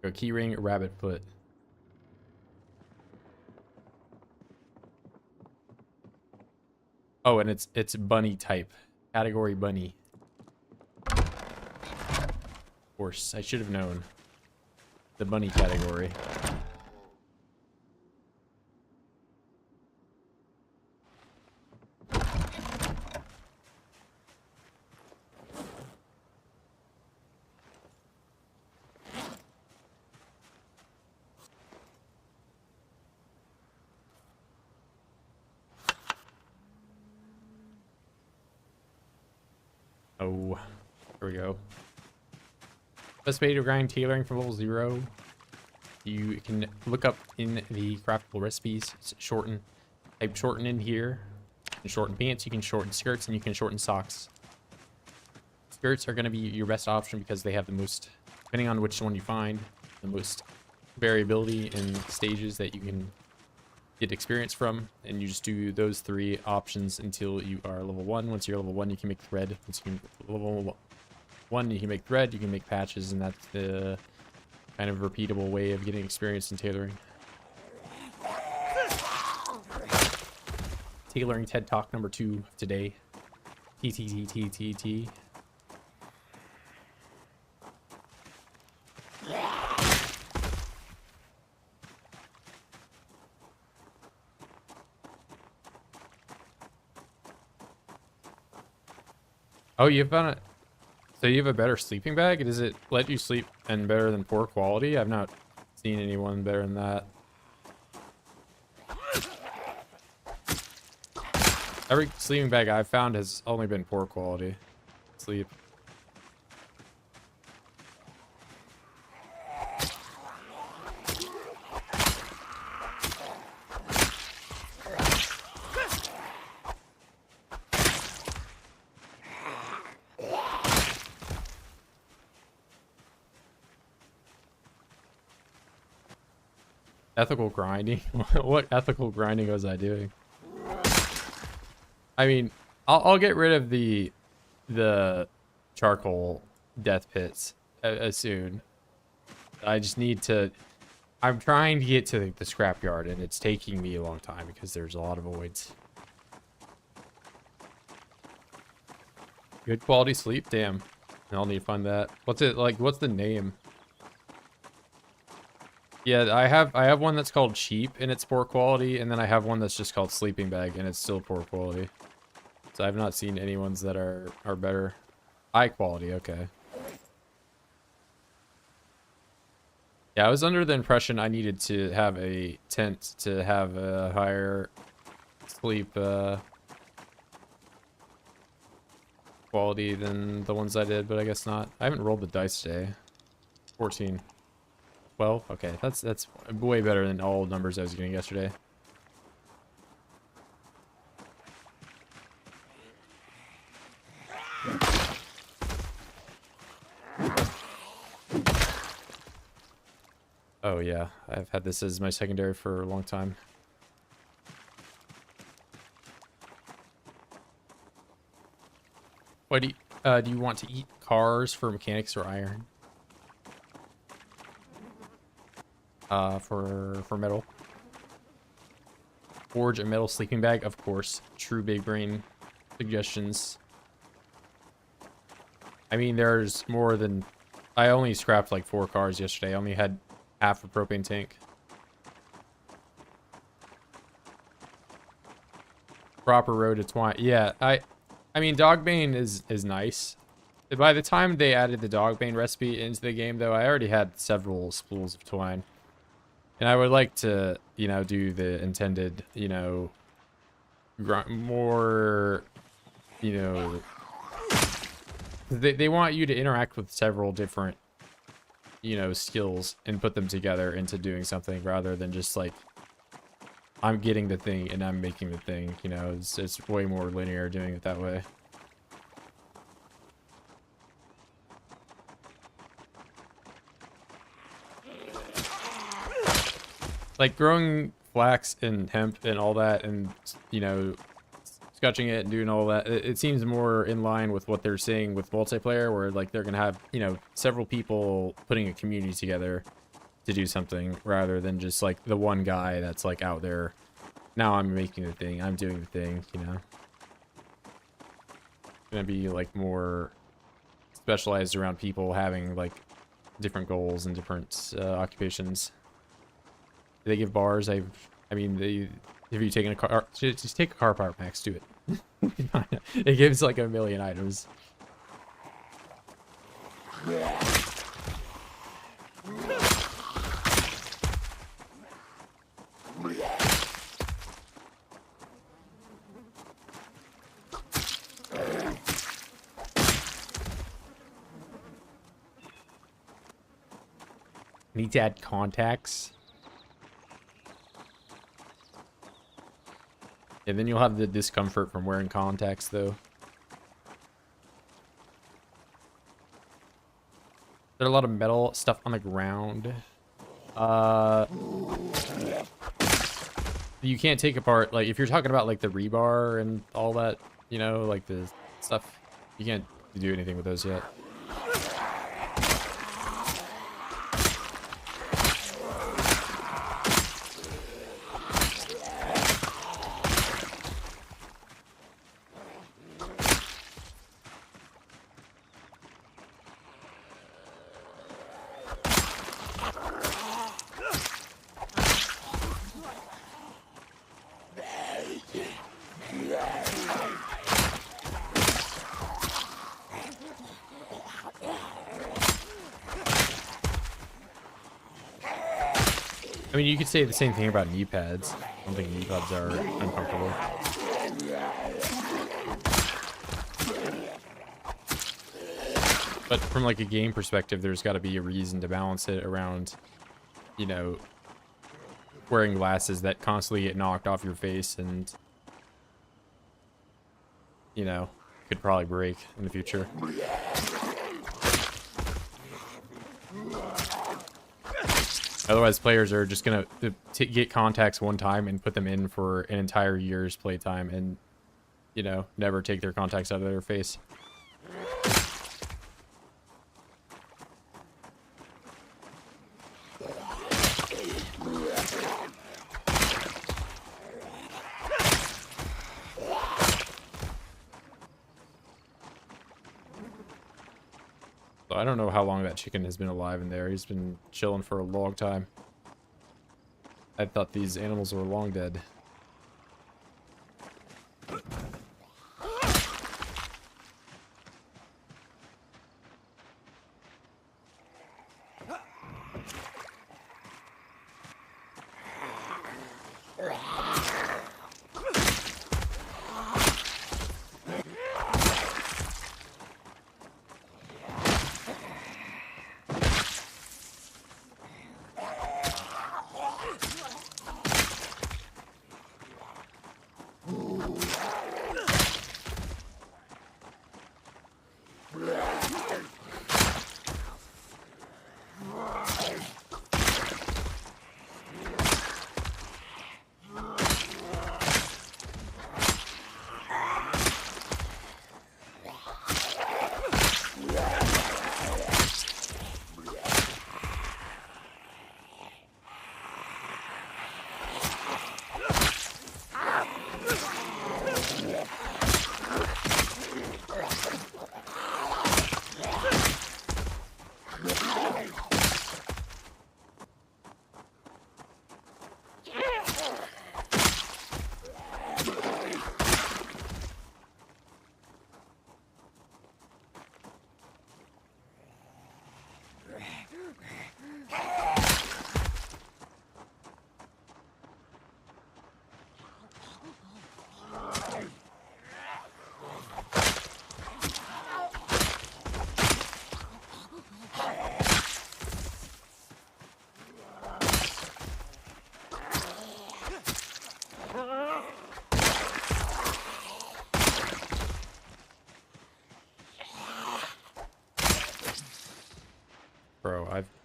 Go keyring, rabbit foot. Oh, and it's bunny type. Category bunny. Of course, I should have known. The bunny category. Oh, here we go. Best way to grind tailoring from level 0. You can look up in the craftable recipes. Type shorten in here. You can shorten pants, you can shorten skirts, and you can shorten socks. Skirts are going to be your best option because they have the most, depending on which one you find, the most variability in stages that you can get experience from, and you just do those 3 options until you are level 1. Once you're level 1, you can make thread. Once you can level 1, you can make thread, you can make patches, and that's the kind of repeatable way of getting experience in tailoring. Tailoring TED Talk number 2 of today. T. Oh, you found it. So you have a better sleeping bag? Does it let you sleep and better than poor quality? I've not seen anyone better than that. Every sleeping bag I've found has only been poor quality sleep. Ethical grinding? What ethical grinding was I doing? I mean, I'll get rid of the charcoal death pits as soon. I just need to. I'm trying to get to the scrapyard, and it's taking me a long time because there's a lot of voids. Good quality sleep? Damn. I'll need to find that. What's it like? What's the name? Yeah, I have one that's called cheap and it's poor quality, and then I have one that's just called sleeping bag and it's still poor quality. So I've not seen any ones that are better. High quality, okay. Yeah, I was under the impression I needed to have a tent to have a higher sleep quality than the ones I did, but I guess not. I haven't rolled the dice today. 14. 12? Okay, that's way better than all numbers I was getting yesterday. Oh yeah, I've had this as my secondary for a long time. What do you want to eat cars for mechanics or iron? For metal. Forge a metal sleeping bag, of course. True big brain suggestions. I mean, there's more than... I only scrapped like 4 cars yesterday. I only had half a propane tank. Proper road to twine. Yeah, I mean, dogbane is nice. By the time they added the dogbane recipe into the game, though, I already had several spools of twine. And I would like to, you know, do the intended, you know, more, you know... They want you to interact with several different, you know, skills and put them together into doing something rather than just like, I'm getting the thing and I'm making the thing, you know. It's way more linear doing it that way. Like growing flax and hemp and all that and, you know, scotching it and doing all that, it seems more in line with what they're saying with multiplayer, where like they're gonna have, you know, several people putting a community together to do something rather than just like the one guy that's like out there. Now I'm making the thing, I'm doing the thing, you know. Gonna be like more specialized around people having like different goals and different occupations. Do they give bars? I mean, have you taken a car? Just take a car part, Max. Do it. It gives like 1,000,000 items. Need to add contacts. And then you'll have the discomfort from wearing contacts, though. There's a lot of metal stuff on the ground. You can't take apart, like, if you're talking about, like, the rebar and all that, you know, like, the stuff, you can't do anything with those yet. I mean, you could say the same thing about knee pads. I don't think knee pads are uncomfortable. But from like a game perspective, there's got to be a reason to balance it around, you know, wearing glasses that constantly get knocked off your face and, you know, could probably break in the future. Otherwise, players are just gonna get contacts one time and put them in for an entire year's playtime, and you know, never take their contacts out of their face. So I don't know how long that chicken has been alive in there. He's been chilling for a long time. I thought these animals were long dead.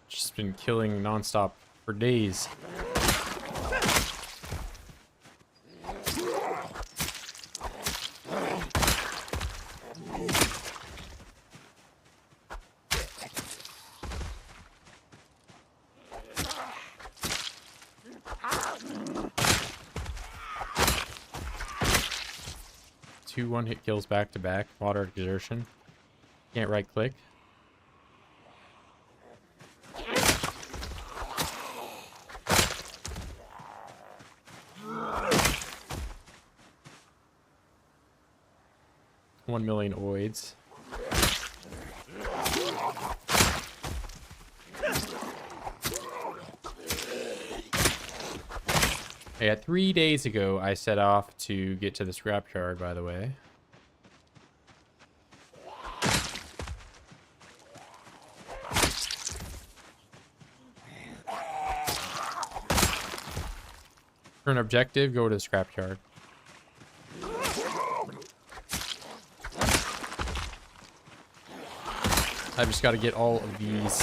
just been killing nonstop for days. Two one-hit kills back to back. Moderate exertion. Can't right click. $1 million oids. Yeah, 3 days ago, I set off to get to the scrapyard, by the way. For an objective, go to the scrapyard. I've just got to get all of these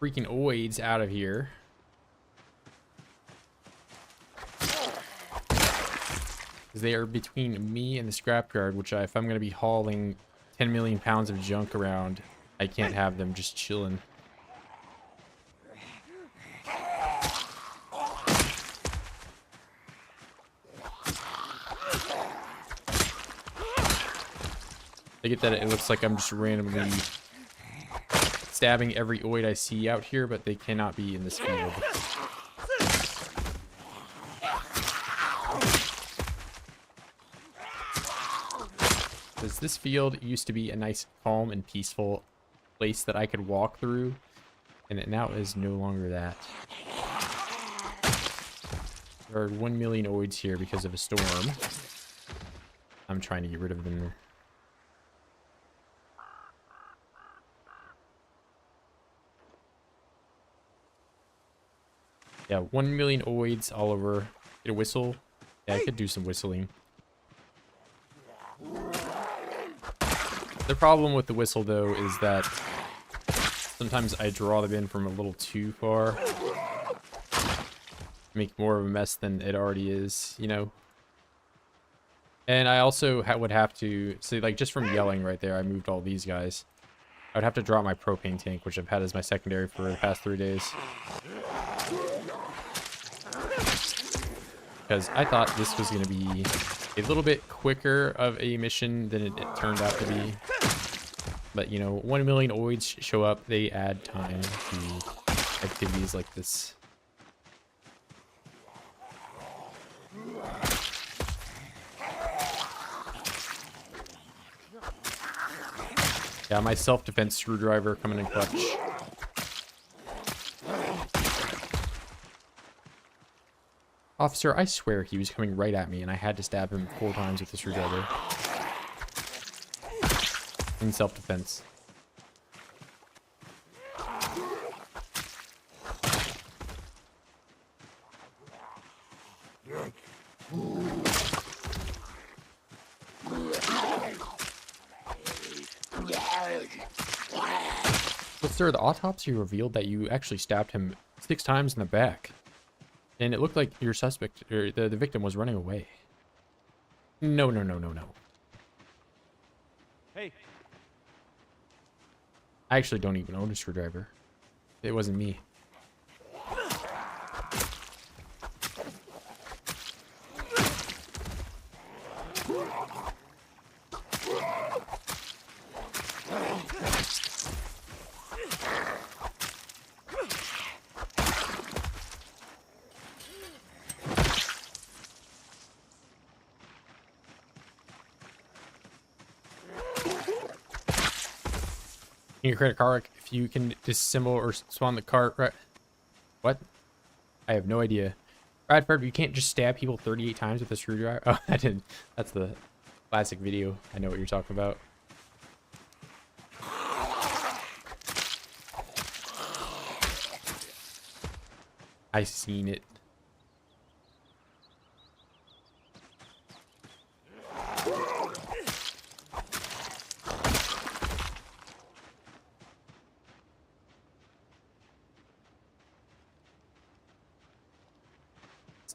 freaking oids out of here. They are between me and the scrapyard, which if I'm going to be hauling 10 million pounds of junk around, I can't have them just chilling. I get that it looks like I'm just randomly stabbing every oid I see out here, but they cannot be in this field. Because this field used to be a nice, calm, and peaceful place that I could walk through, and it now is no longer that. There are 1 million oids here because of a storm. I'm trying to get rid of them. Yeah, 1 million oids all over. Get a whistle. Yeah, I could do some whistling. The problem with the whistle, though, is that sometimes I draw them in from a little too far. Make more of a mess than it already is, you know? And I also would have to... See, like, just from yelling right there, I moved all these guys. I would have to drop my propane tank, which I've had as my secondary for the past 3 days. Because I thought this was going to be a little bit quicker of a mission than it turned out to be. But, you know, 1 million oids show up. They add time to activities like this. Yeah, my self-defense screwdriver coming in clutch. Officer, I swear he was coming right at me and I had to stab him 4 times with the screwdriver. In self-defense. But sir, the autopsy revealed that you actually stabbed him 6 times in the back. And it looked like your suspect, or the victim, was running away. No, no, no, no, no. Hey. I actually don't even own a screwdriver. It wasn't me. Your credit card, if you can disassemble or spawn the cart, right? What? I have no idea. Bradford, you can't just stab people 38 times with a screwdriver. Oh, I didn't. That's the classic video. I know what you're talking about. I seen it.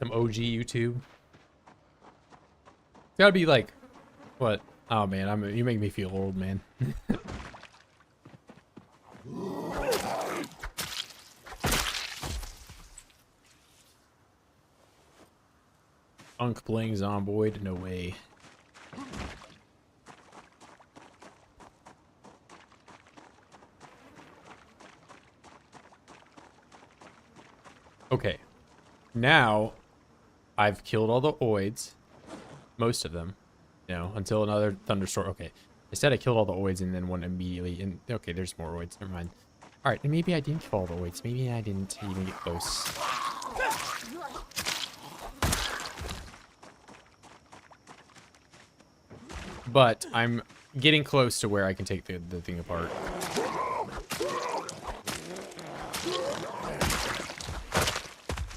Some OG YouTube. It's gotta be like, what? Oh man, you make me feel old, man. Unk playing Zomboid? No way. Okay. Now, I've killed all the oids. Most of them. You know, until another thunderstorm. Okay. I said I killed all the oids and then one immediately. And okay, there's more oids. Never mind. Alright, and maybe I didn't kill all the oids. Maybe I didn't even get close. But I'm getting close to where I can take the thing apart.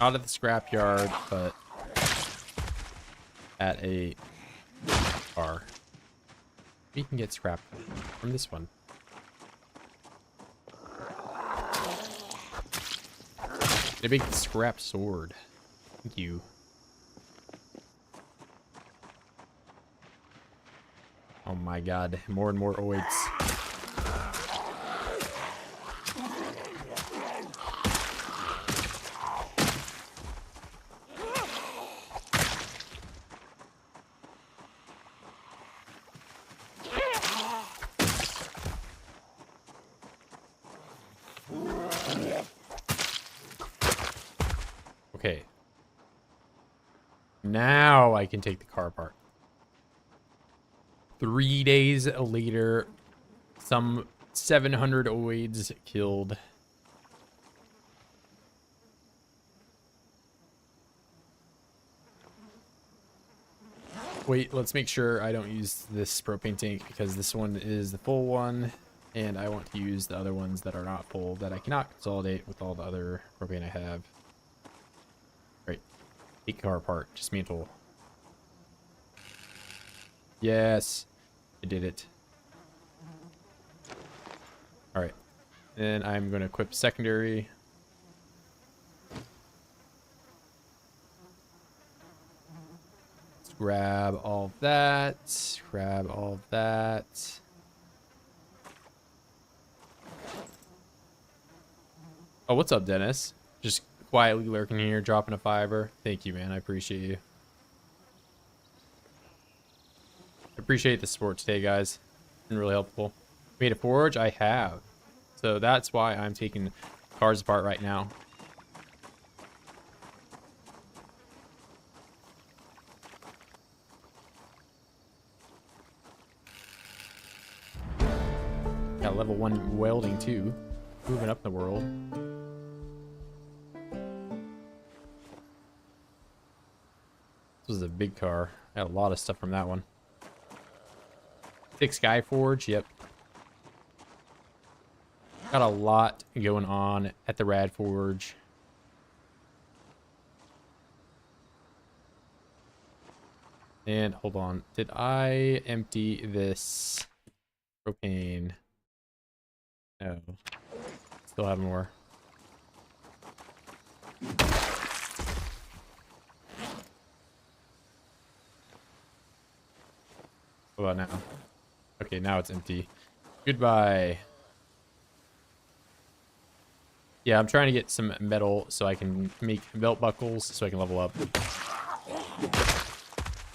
Out of the scrapyard, but at a bar. We can get scrap from this one. A big scrap sword. Thank you. Oh my god, more and more oids. Okay. Now I can take the car apart. 3 days later, some 700 oids killed. Wait, let's make sure I don't use this propane tank because this one is the full one. And I want to use the other ones that are not full that I cannot consolidate with all the other propane I have. Right. Take car apart. Dismantle. Yes. I did it. Alright. Then I'm going to equip secondary. Let's grab all of that. Grab all of that. Oh, what's up, Dennis? Just quietly lurking here, dropping a $5. Thank you, man. I appreciate you. I appreciate the support today, guys. It's been really helpful. Made a forge? I have. So that's why I'm taking cars apart right now. Got level 1 welding too. Moving up in the world. This was a big car. I got a lot of stuff from that one. 6 SKYFORGE, yep. Got a lot going on at the Rad Forge. And hold on, did I empty this propane? No. Still have more. What about now? Okay, now it's empty. Goodbye. Yeah, I'm trying to get some metal so I can make belt buckles so I can level up.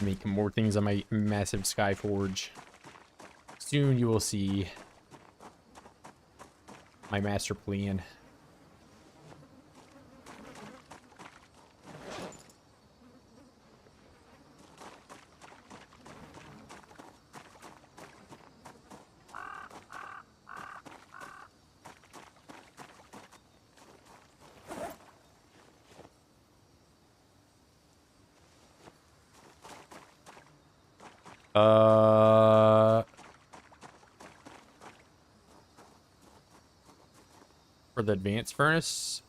Make more things on my massive SKYFORGE. Soon you will see my master plan. For the advanced furnace,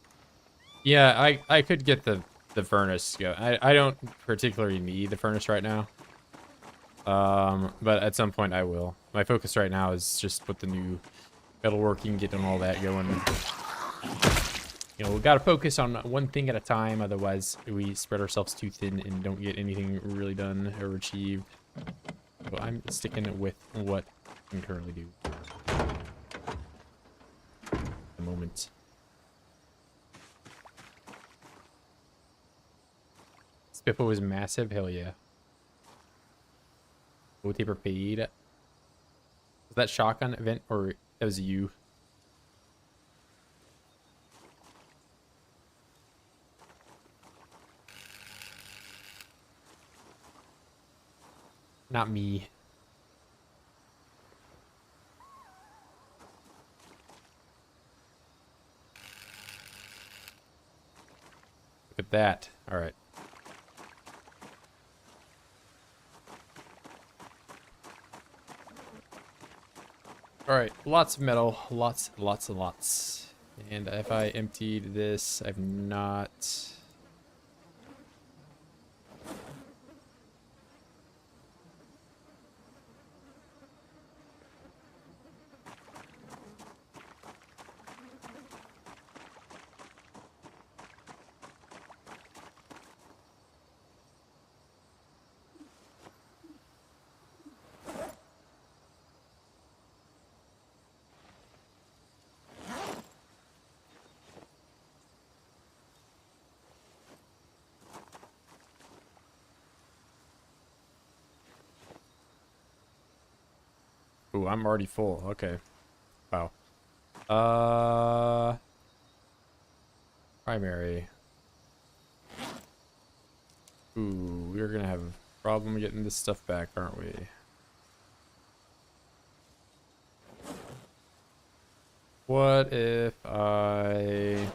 yeah, I could get the furnace go. I don't particularly need the furnace right now, but at some point I will. My focus right now is just with the new metalworking, getting all that going. You know, we got to focus on one thing at a time. Otherwise, we spread ourselves too thin and don't get anything really done or achieved. So I'm sticking with what I can currently do at the moment. Spiffo was massive. Hell yeah. Low taper fade. Was that shotgun event or that was you? Not me. Look at that. All right. All right. Lots of metal. Lots and lots. And if I emptied this, I've not... Ooh, I'm already full. Okay. Wow. Primary. Ooh, we're gonna have a problem getting this stuff back, aren't we? What if I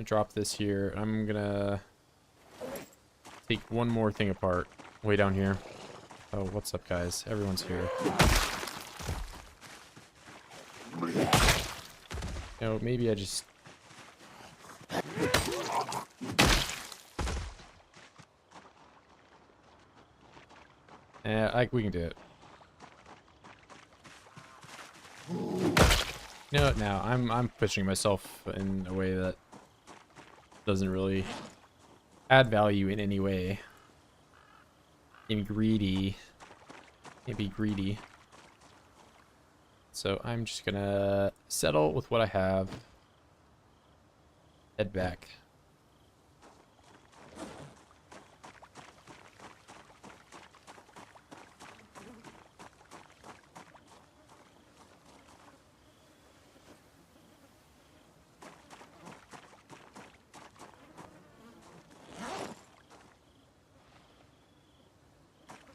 drop this here? I'm gonna take one more thing apart way down here. Oh, what's up, guys? Everyone's here. You know, maybe I just... we can do it. You know what, now I'm pushing myself in a way that doesn't really add value in any way. Being greedy. Can't be greedy. So I'm just gonna settle with what I have. Head back.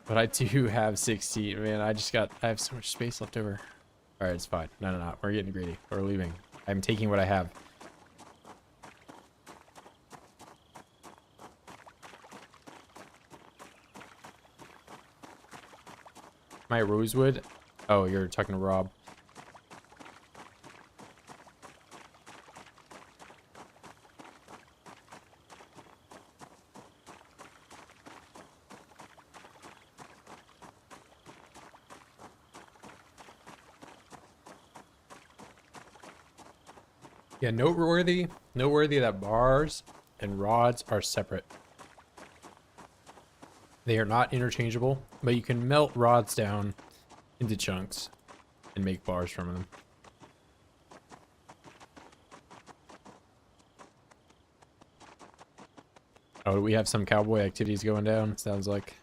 But I do have 16. Man, I have so much space left over. Alright, it's fine. No. We're getting greedy. We're leaving. I'm taking what I have. My rosewood? Oh, you're talking to Rob. Yeah, noteworthy that bars and rods are separate. They are not interchangeable, but you can melt rods down into chunks and make bars from them. Oh, we have some cowboy activities going down, sounds like.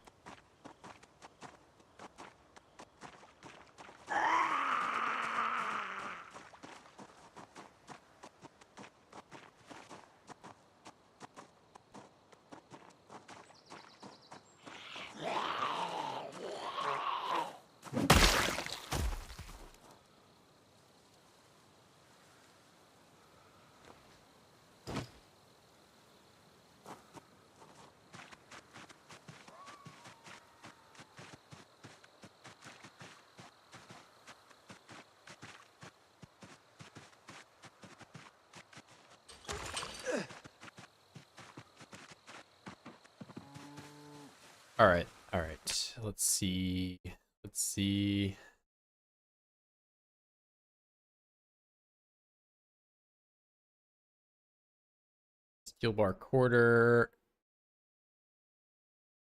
All right. Let's see. Steel bar quarter.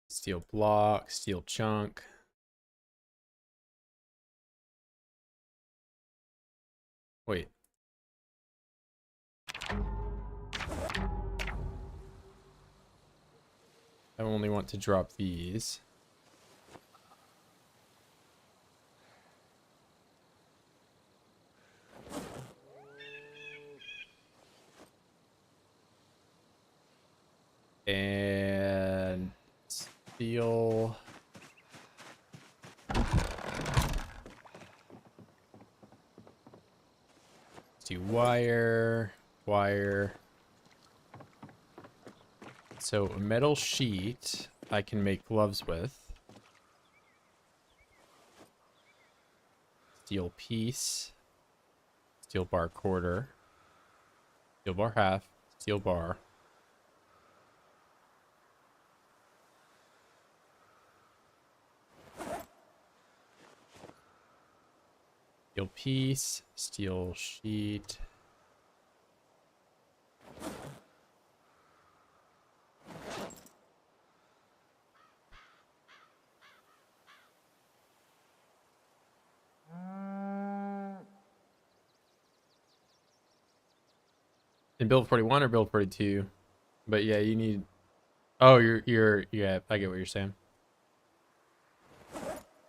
Steel block, steel chunk. Wait. I only want to drop these. And steel. Let's do wire, wire. So a metal sheet I can make gloves with. Steel piece. Steel bar quarter. Steel bar half. Steel bar. Steel piece. Steel sheet. In build 41 or build 42? But yeah, you need... Oh, yeah, I get what you're saying.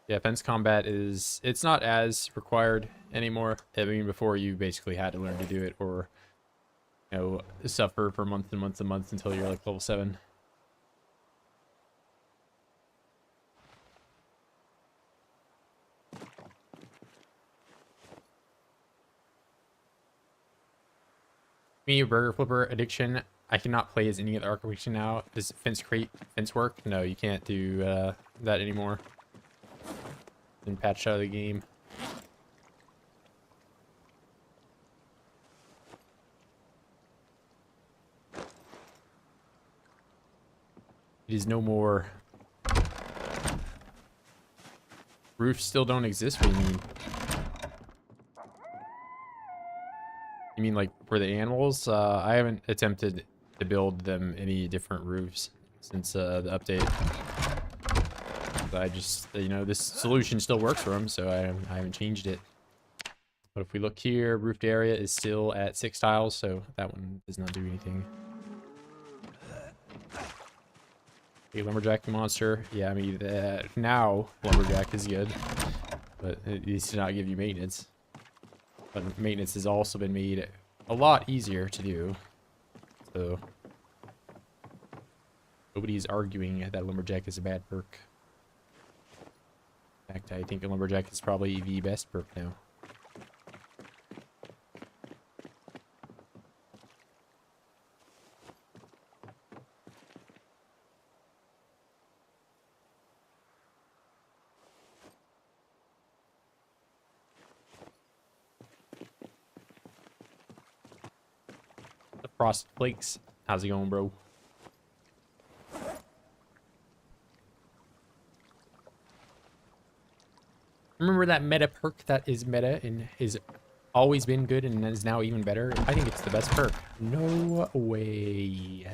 Yeah, fence combat is... It's not as required anymore. I mean, before you basically had to learn to do it or, you know, suffer for months and months and months until you're like level 7. Me, burger flipper addiction. I cannot play as any other occupation now. Does fence crate fence work? No, you can't do that anymore. Been patched out of the game. It is no more. Roofs still don't exist? What do you mean? You mean like for the animals? I haven't attempted to build them any different roofs since the update. But I just, you know, this solution still works for them, so I haven't changed it. But if we look here, roofed area is still at 6 tiles, so that one does not do anything. A lumberjack monster. Yeah, I mean, now lumberjack is good, but it needs to not give you maintenance. But maintenance has also been made a lot easier to do, so nobody's arguing that lumberjack is a bad perk. In fact, I think a lumberjack is probably the best perk now. The Frost Flakes. How's it going, bro? Remember that meta perk that is meta and has always been good and is now even better? I think it's the best perk. No way.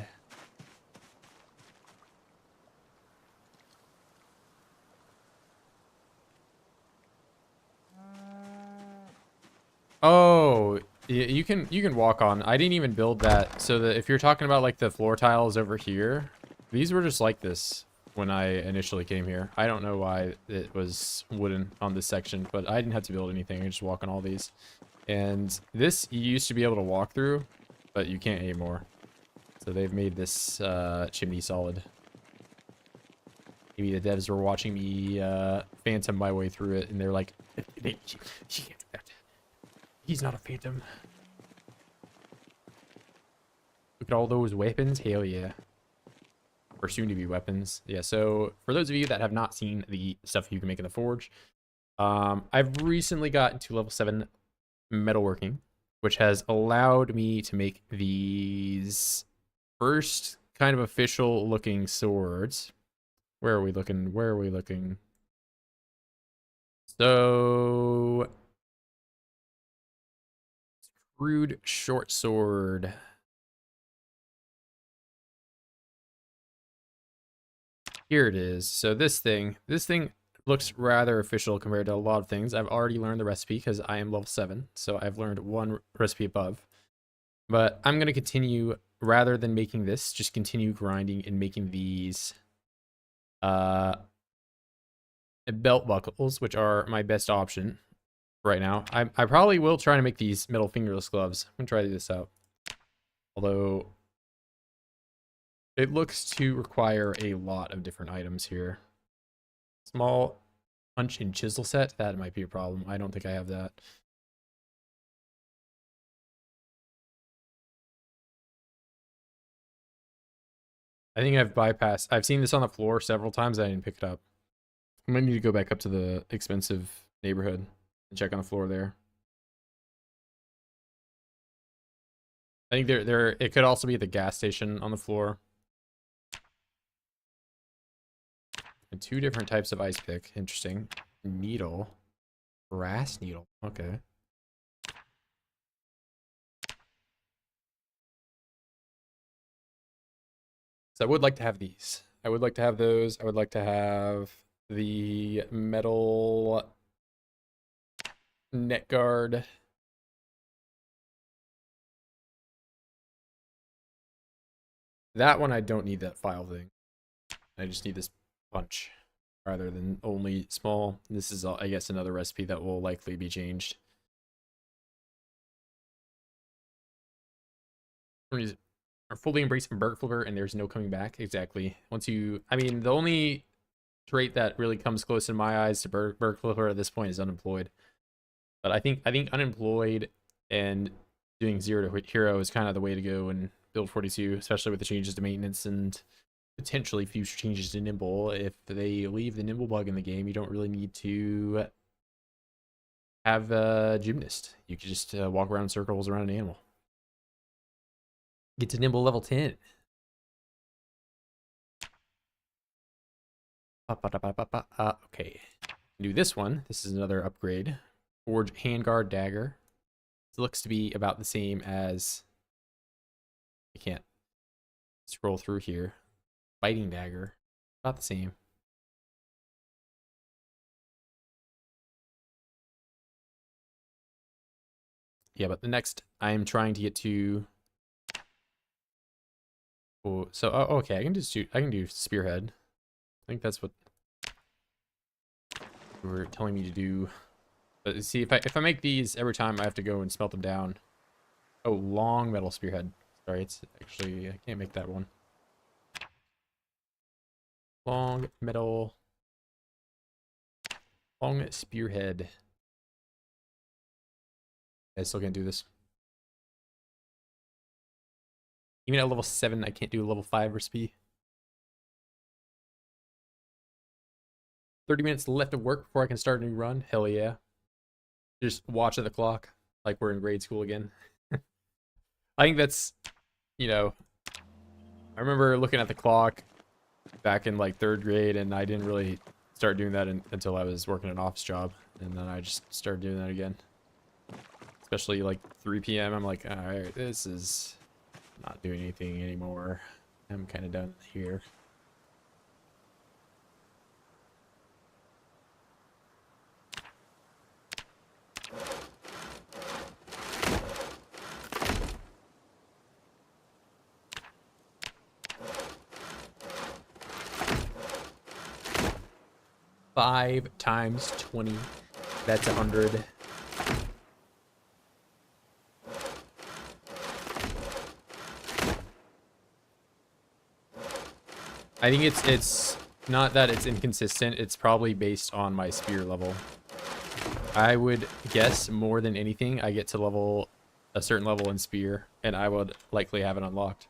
Oh, you can walk on. I didn't even build that. So that if you're talking about like the floor tiles over here, these were just like this when I initially came here. I don't know why it was wooden on this section, but I didn't have to build anything. I just walk on all these. And this you used to be able to walk through, but you can't anymore. So they've made this chimney solid. Maybe the devs were watching me phantom my way through it, and they're like, he can't do that. He's not a phantom. Look at all those weapons. Hell yeah. Or soon to be weapons. Yeah, so for those of you that have not seen the stuff you can make in the forge, I've recently gotten to level 7 metalworking, which has allowed me to make these first kind of official looking swords. Where are we looking? Where are we looking? So crude short sword. Here it is. So this thing looks rather official compared to a lot of things. I've already learned the recipe because I am level 7, so I've learned one recipe above. But I'm going to continue, rather than making this, just continue grinding and making these belt buckles, which are my best option right now. I probably will try to make these metal fingerless gloves. I'm going to try this out. Although it looks to require a lot of different items here. Small punch and chisel set, that might be a problem. I don't think I have that. I think I've seen this on the floor several times. I didn't pick it up. I might need to go back up to the expensive neighborhood and check on the floor there. I think it could also be at the gas station on the floor. And 2 different types of ice pick. Interesting. Needle. Brass needle. Okay. So I would like to have these. I would like to have those. I would like to have the metal net guard. That one I don't need that file thing. I just need this punch rather than only small. This is, I guess, another recipe that will likely be changed. Are fully embracing Burger Flipper and there's no coming back. Exactly. Once you, I mean, the only trait that really comes close in my eyes to Burger Flipper at this point is unemployed. But I think unemployed and doing 0 to hero is kind of the way to go in build 42, especially with the changes to maintenance and potentially future changes to nimble. If they leave the nimble bug in the game, you don't really need to have a gymnast. You can just walk around in circles around an animal. Get to nimble level 10. Okay. Do this one. This is another upgrade. Forge handguard dagger. It looks to be about the same as... I can't scroll through here. Fighting dagger. About the same. Yeah, but the next I am trying to get to... Oh, so, okay, I can do spearhead. I think that's what you were telling me to do. But see, if I make these every time, I have to go and smelt them down. Oh, long metal spearhead. Sorry, it's actually, I can't make that one. Long spearhead. I still can't do this. Even at level 7, I can't do a level 5 recipe. 30 minutes left of work before I can start a new run. Hell yeah. Just watch at the clock like we're in grade school again. I think that's, you know, I remember looking at the clock back in like 3rd grade, and I didn't really start doing that until I was working an office job, and then I just started doing that again. Especially like 3 p.m. I'm like, all right, this is not doing anything anymore. I'm kind of done here. Five times 20. That's 100. I think it's not that it's inconsistent. It's probably based on my spear level. I would guess more than anything, I get to a certain level in spear, and I would likely have it unlocked.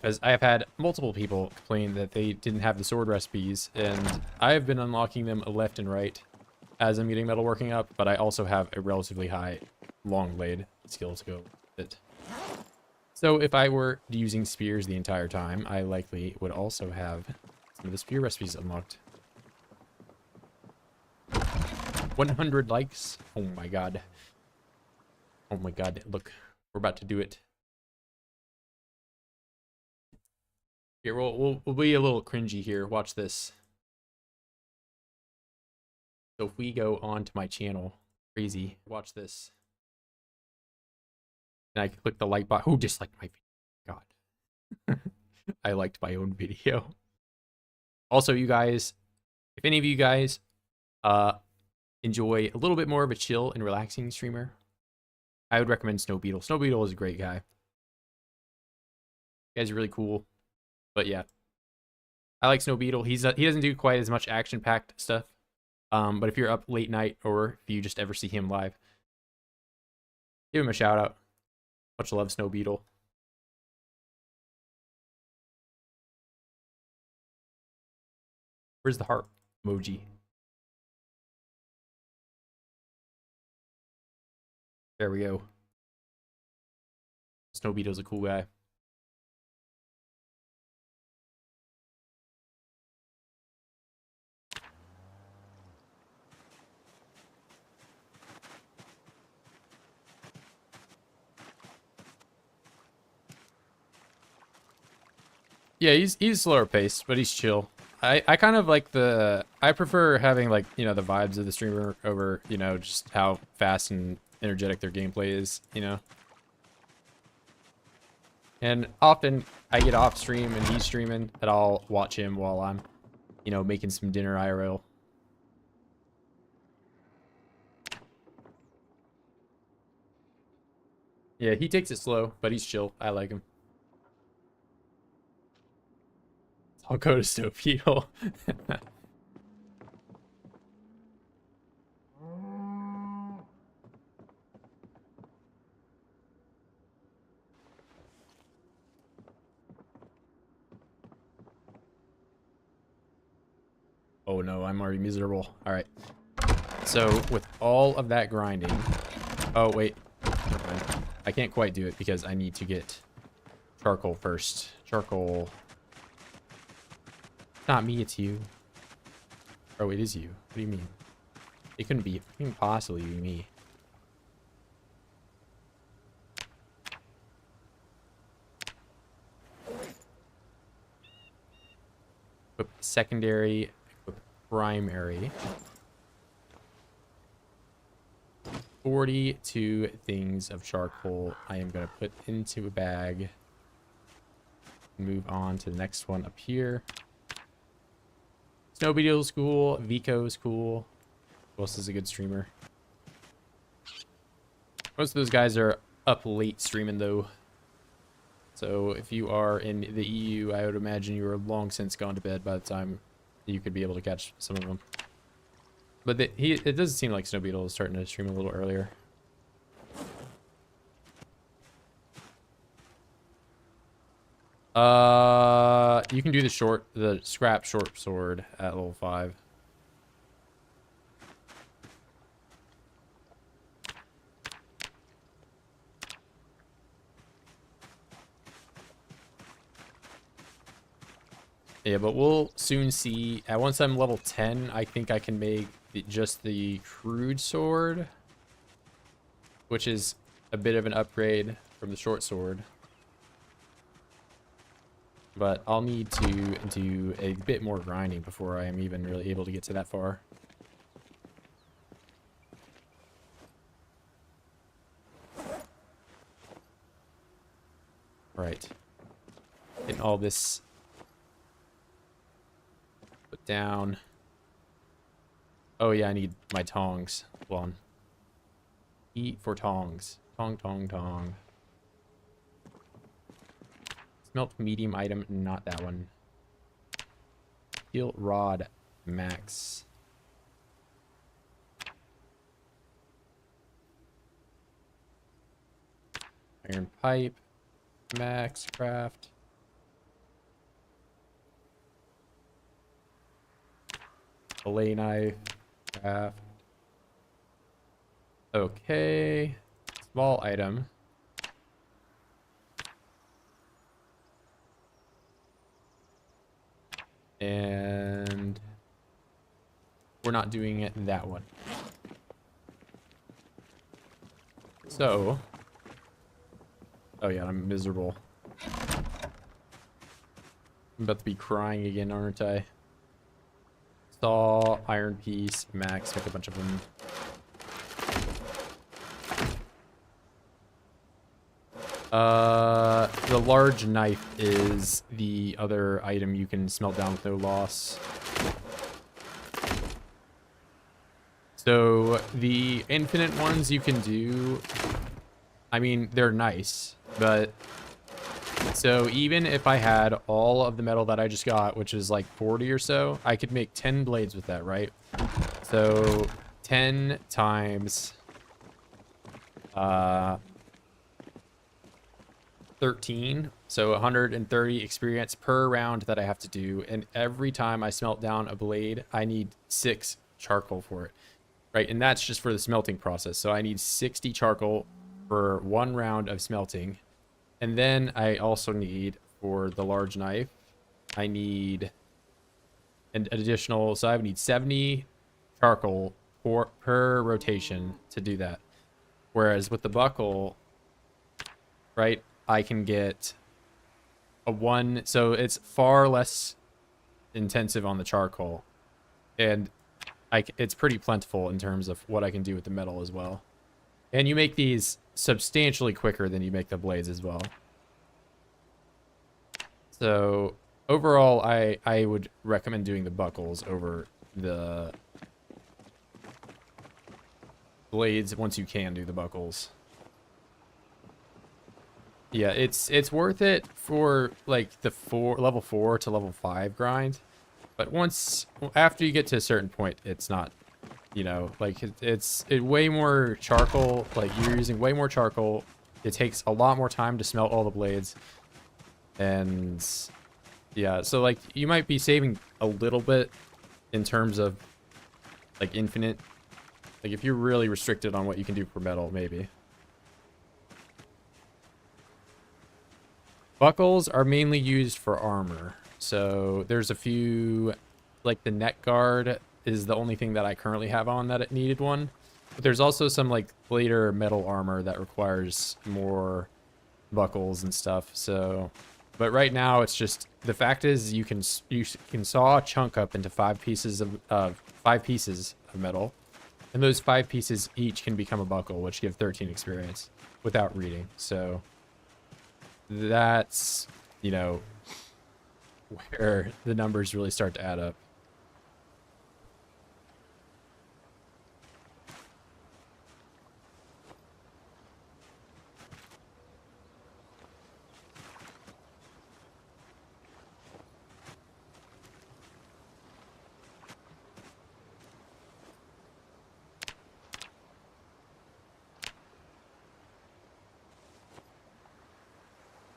Because I have had multiple people complain that they didn't have the sword recipes, and I have been unlocking them left and right as I'm getting metalworking up, but I also have a relatively high long blade skill to go with it. So if I were using spears the entire time, I likely would also have some of the spear recipes unlocked. 100 likes. Oh my god. Oh my god. Look, we're about to do it. Here, we'll be a little cringy here. Watch this. So if we go on to my channel, crazy. Watch this. And I click the like button. Who disliked my video? God. I liked my own video. Also, you guys, if any of you guys enjoy a little bit more of a chill and relaxing streamer, I would recommend Snow Beetle. Snow Beetle is a great guy. You guys are really cool. But yeah, I like Snow Beetle. He doesn't do quite as much action-packed stuff. But if you're up late night or if you just ever see him live, give him a shout out. Much love, Snow Beetle. Where's the heart emoji? There we go. Snow Beetle's a cool guy. Yeah, he's slower paced, but he's chill. I kind of like I prefer having, like, you know, the vibes of the streamer over, you know, just how fast and energetic their gameplay is, you know. And often I get off stream and he's streaming, and I'll watch him while I'm, you know, making some dinner IRL. Yeah, he takes it slow, but he's chill. I like him. I'll go to Snow Beetle. Oh no, I'm already miserable. All right. So with all of that grinding, oh wait, never mind. I can't quite do it because I need to get charcoal first. Charcoal. Not me, it's you. Oh, it is you. What do you mean? It couldn't be. It couldn't possibly be me. Equip secondary. Equip primary. 42 things of charcoal I am going to put into a bag. Move on to the next one up here. Snow Beetle's cool. Vico's cool. Who else is a good streamer? Most of those guys are up late streaming, though. So if you are in the EU, I would imagine you are long since gone to bed by the time you could be able to catch some of them. But it does seem like Snow Beetle is starting to stream a little earlier. You can do the scrap short sword at level 5. Yeah, but we'll soon see. Once I'm level 10, I think I can make just the crude sword, which is a bit of an upgrade from the short sword. But I'll need to do a bit more grinding before I am even really able to get to that far. Right. Getting all this put down. Oh yeah, I need my tongs. Hold on. Eat for tongs. Tong, tong, tong. Smelt medium item, not that one. Steel rod max. Iron pipe max craft. Fillet knife craft. Okay. Small item. And we're not doing it that one. So, oh yeah, I'm miserable. I'm about to be crying again, aren't I? Saw, iron piece, max, make a bunch of them. The large knife is the other item you can smelt down with no loss. So the infinite ones you can do, I mean, they're nice, but so even if I had all of the metal that I just got, which is like 40 or so, I could make 10 blades with that, right? So 10 times 13, so 130 experience per round that I have to do, and every time I smelt down a blade, I need 6 charcoal for it, right? And that's just for the smelting process, so I need 60 charcoal for 1 round of smelting. And then I also need, for the large knife, I need an additional, so I would need 70 charcoal per rotation to do that. Whereas with the buckle, right, I can get a 1, so it's far less intensive on the charcoal. And it's pretty plentiful in terms of what I can do with the metal as well. And you make these substantially quicker than you make the blades as well. So overall, I would recommend doing the buckles over the blades once you can do the buckles. Yeah, it's worth it for like the level 4 to level 5 grind. But after you get to a certain point, it's not, you know, like it's way more charcoal, like you're using way more charcoal. It takes a lot more time to smelt all the blades. And yeah, so like you might be saving a little bit in terms of like infinite. Like if you're really restricted on what you can do for metal, maybe. Buckles are mainly used for armor. So there's a few, like the neck guard is the only thing that I currently have on that it needed one. But there's also some like later metal armor that requires more buckles and stuff. So, but right now it's just, the fact is you can saw a chunk up into 5 pieces of 5 pieces of metal. And those 5 pieces each can become a buckle, which give 13 experience without reading. So that's, you know, where the numbers really start to add up.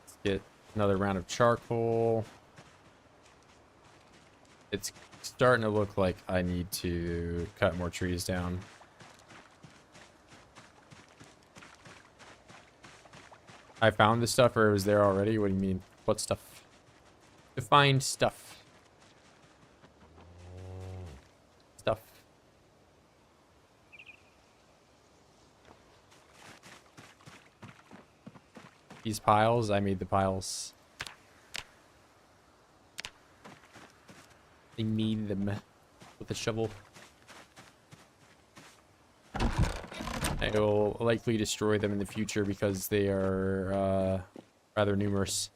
Let's get another round of charcoal. It's starting to look like I need to cut more trees down. I found the stuff, or it was there already? What do you mean? What stuff? Define stuff. Stuff. These piles, I made the piles. I made them with a shovel. I will likely destroy them in the future because they are rather numerous.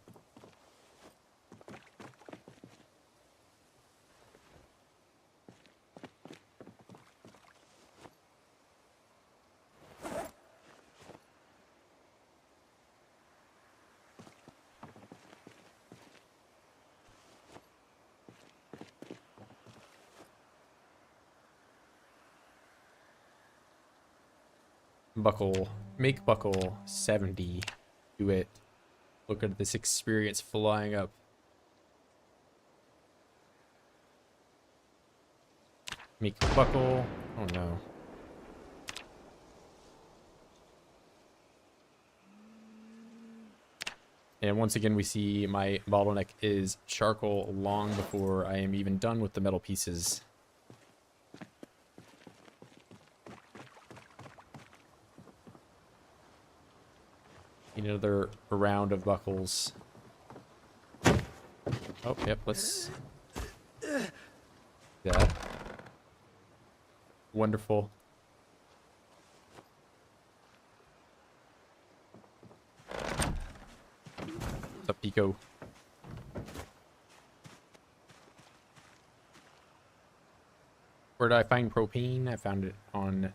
Buckle. Make buckle 70. Do it. Look at this experience flying up. Make buckle. Oh no. And once again, we see my bottleneck is charcoal long before I am even done with the metal pieces. Need another round of buckles. Oh, yep, let's... Yeah. Wonderful. What's up, Pico? Where did I find propane? I found it on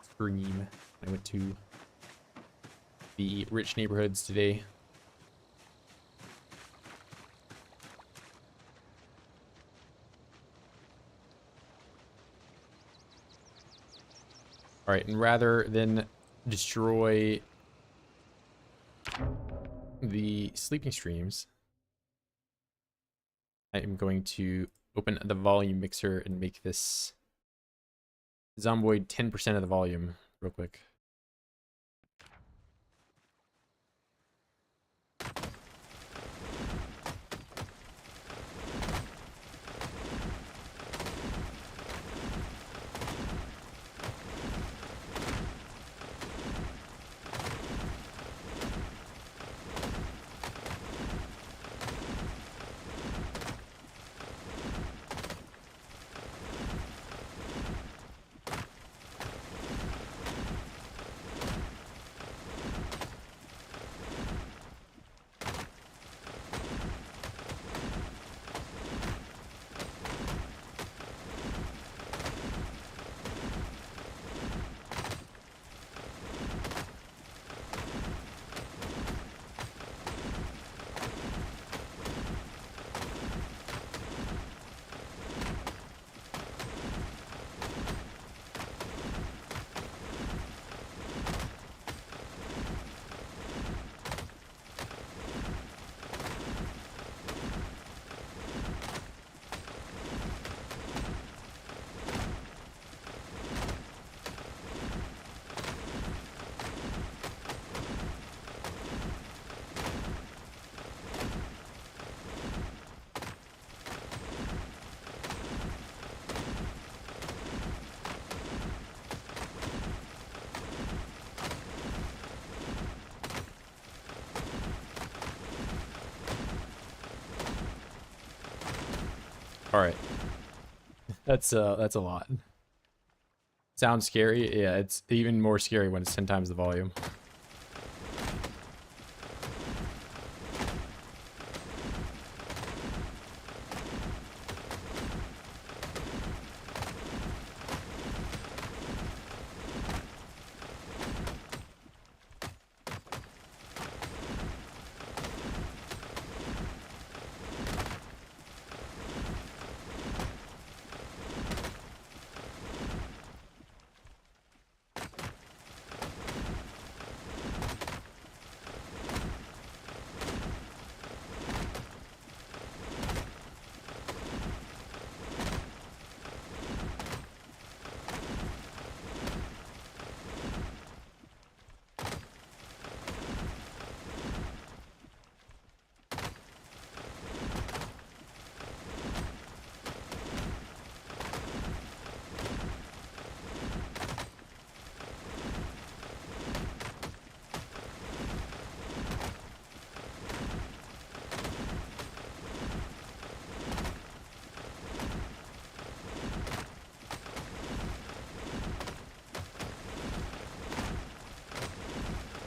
Stream. I went to the rich neighborhoods today. All right, and rather than destroy the sleeping streams, I am going to open the volume mixer and make this Zomboid 10% of the volume real quick. All right, that's a lot. Sounds scary. Yeah, it's even more scary when it's 10 times the volume.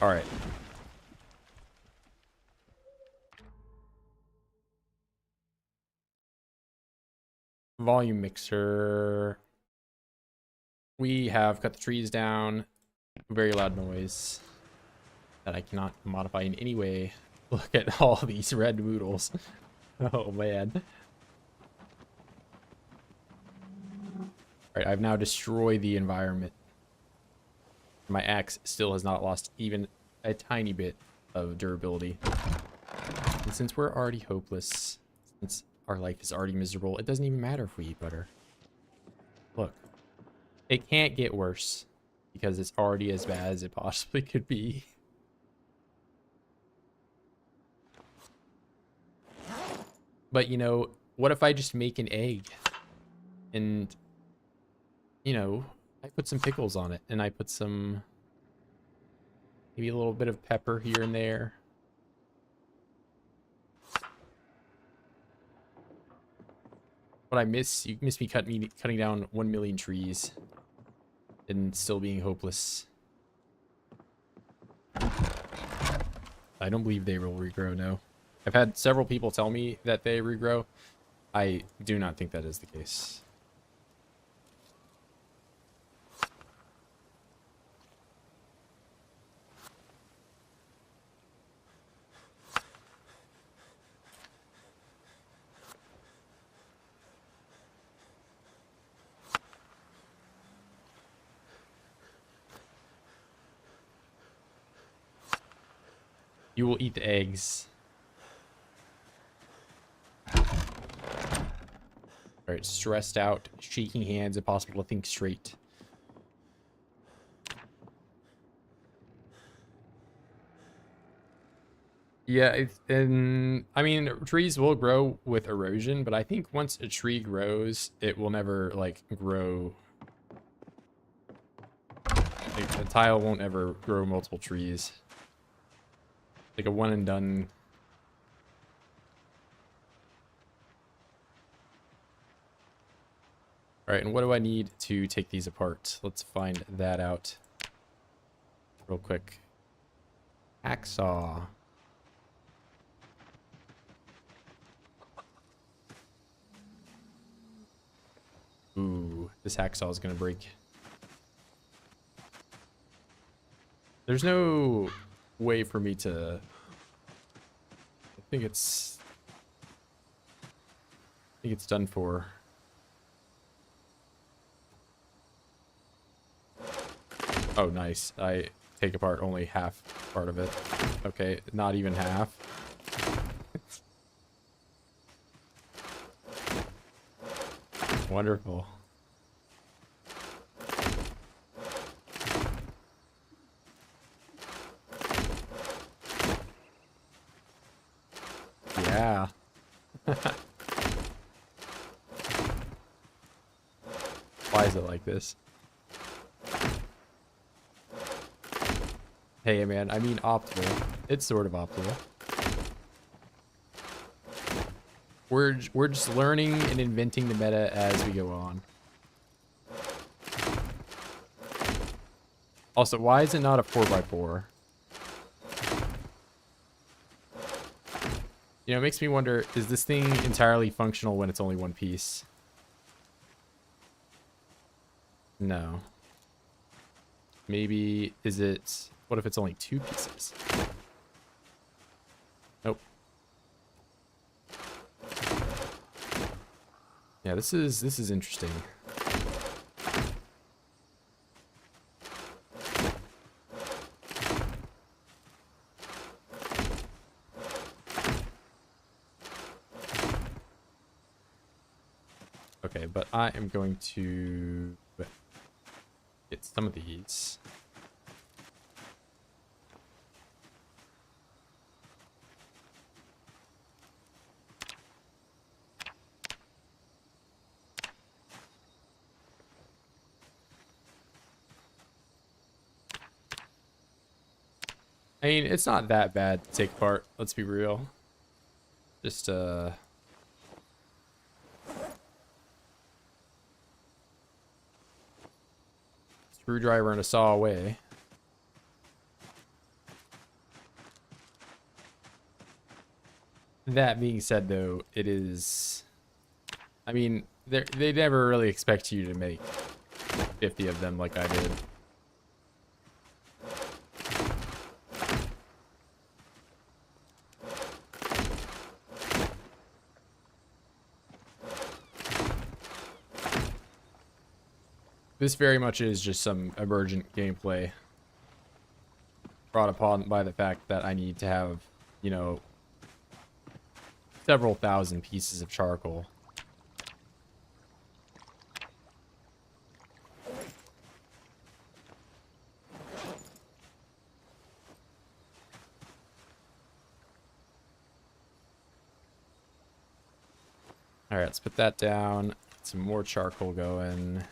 All right. Volume mixer. We have cut the trees down. Very loud noise that I cannot modify in any way. Look at all these red noodles. Oh man. All right, I've now destroyed the environment. My axe still has not lost even a tiny bit of durability. And since we're already hopeless, since our life is already miserable, it doesn't even matter if we eat butter. Look, it can't get worse because it's already as bad as it possibly could be. But, you know, what if I just make an egg and, you know, I put some pickles on it and I put some, maybe a little bit of pepper here and there. What I miss, you miss me cutting down 1 million trees and still being hopeless. I don't believe they will regrow, no. I've had several people tell me that they regrow. I do not think that is the case. You will eat the eggs. Alright, stressed out, shaking hands, impossible to think straight. Yeah, and I mean, trees will grow with erosion, but I think once a tree grows, it will never, like, grow. Like, a tile won't ever grow multiple trees. Like a one and done. Alright, and what do I need to take these apart? Let's find that out real quick. Hacksaw. Ooh, this hacksaw is gonna break. There's no way for me to... I think it's done for. Oh, nice. I take apart only half part of it. Okay, not even half. Wonderful. Yeah. Why is it like this? Hey, man, I mean optimal. It's sort of optimal. We're just learning and inventing the meta as we go on. Also, why is it not a 4x4? You know, it makes me wonder, is this thing entirely functional when it's only one piece? No. Maybe, is it... What if it's only 2 pieces? Nope. Yeah, this is interesting. Okay, but I am going to get some of these. I mean, it's not that bad to take apart, let's be real. Just, screwdriver and a saw away. That being said, though, it is... I mean, they never really expect you to make 50 of them like I did. This very much is just some emergent gameplay brought upon by the fact that I need to have, you know, several thousand pieces of charcoal. All right, let's put that down. Get some more charcoal going.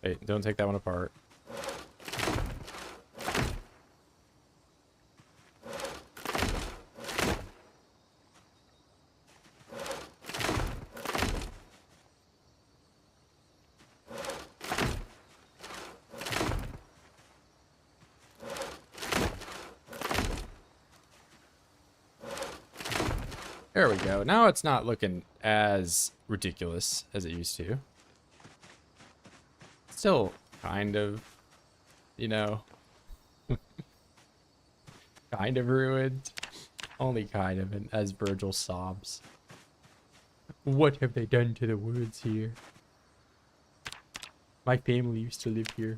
Wait, don't take that one apart. There we go. Now it's not looking as ridiculous as it used to. Still kind of, you know, kind of ruined. Only kind of, and as Virgil sobs. What have they done to the woods here? My family used to live here.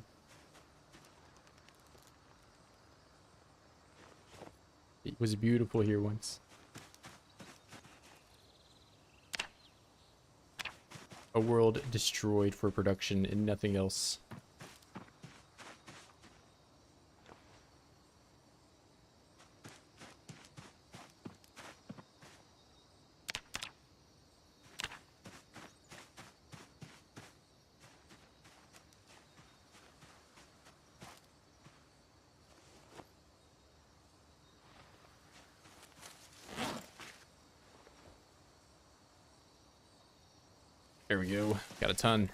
It was beautiful here once. A world destroyed for production and nothing else. There we go. Got a ton.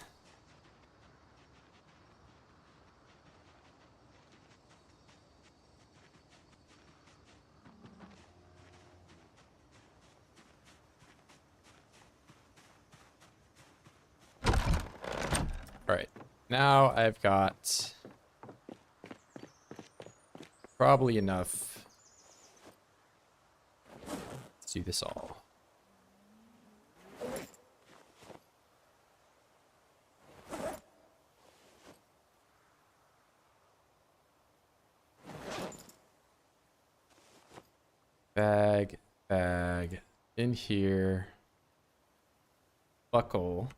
All right. Now I've got probably enough to do this all. Bag, in here, buckle,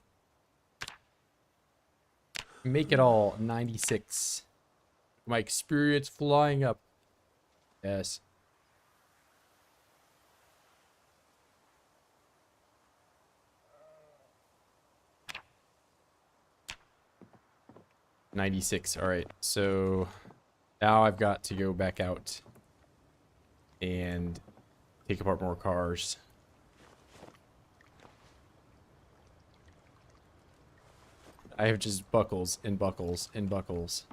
make it all 96. My experience flying up. Yes. $96. All right, so now I've got to go back out and take apart more cars. I have just buckles and buckles and buckles.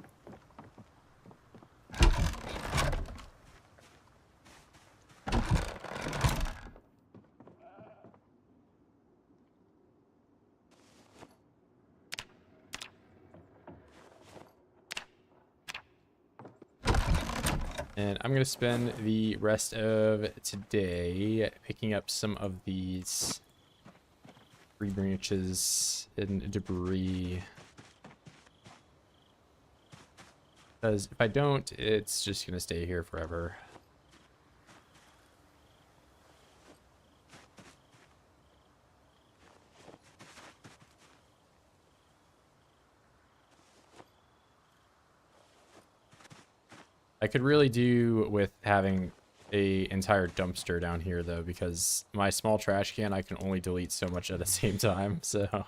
And I'm going to spend the rest of today picking up some of these tree branches and debris. Because if I don't, it's just going to stay here forever. I could really do with having a entire dumpster down here though, because my small trash can I can only delete so much at the same time, so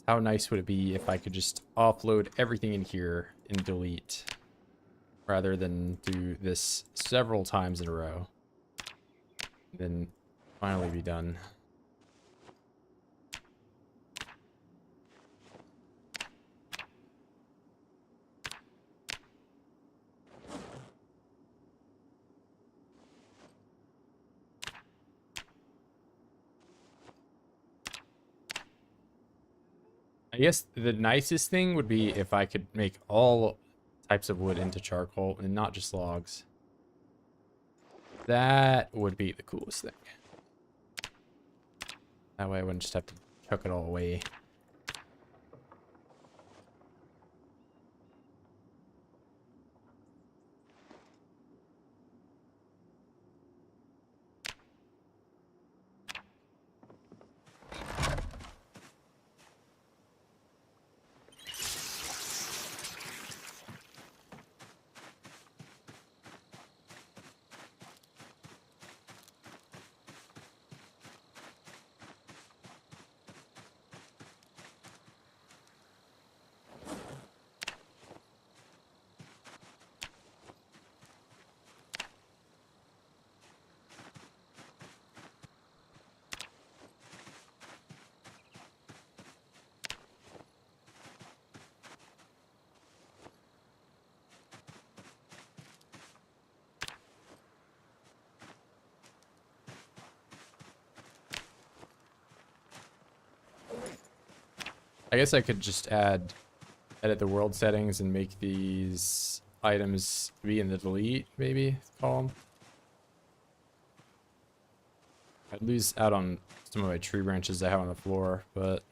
how nice would it be if I could just offload everything in here and delete rather than do this several times in a row, then finally be done. I guess the nicest thing would be if I could make all types of wood into charcoal and not just logs. That would be the coolest thing. That way I wouldn't just have to chuck it all away. I guess I could just edit the world settings and make these items be in the delete, maybe, column. I'd lose out on some of my tree branches I have on the floor, but...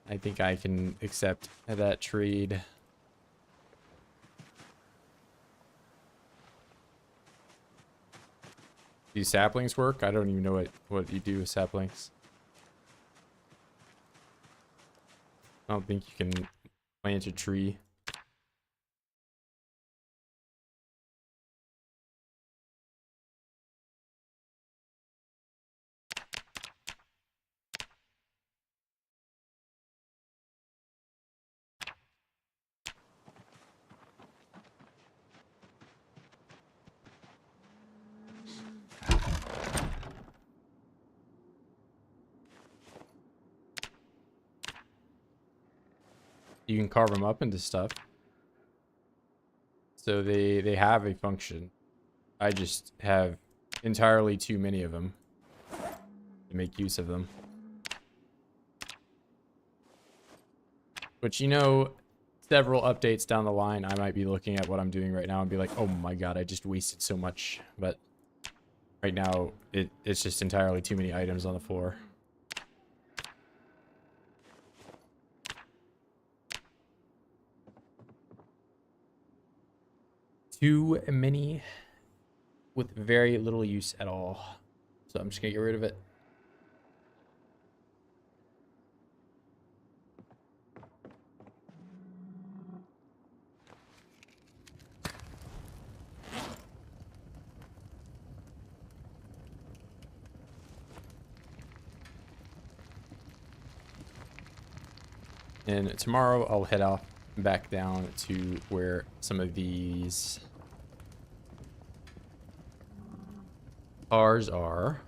I think I can accept that trade. Do saplings work? I don't even know what you do with saplings. I don't think you can plant a tree. You can carve them up into stuff. So they have a function. I just have entirely too many of them to make use of them. But you know, several updates down the line, I might be looking at what I'm doing right now and be like, oh my god, I just wasted so much. But right now, it's just entirely too many items on the floor. Too many with very little use at all. So I'm just gonna get rid of it. And tomorrow I'll head off back down to where some of these cars are.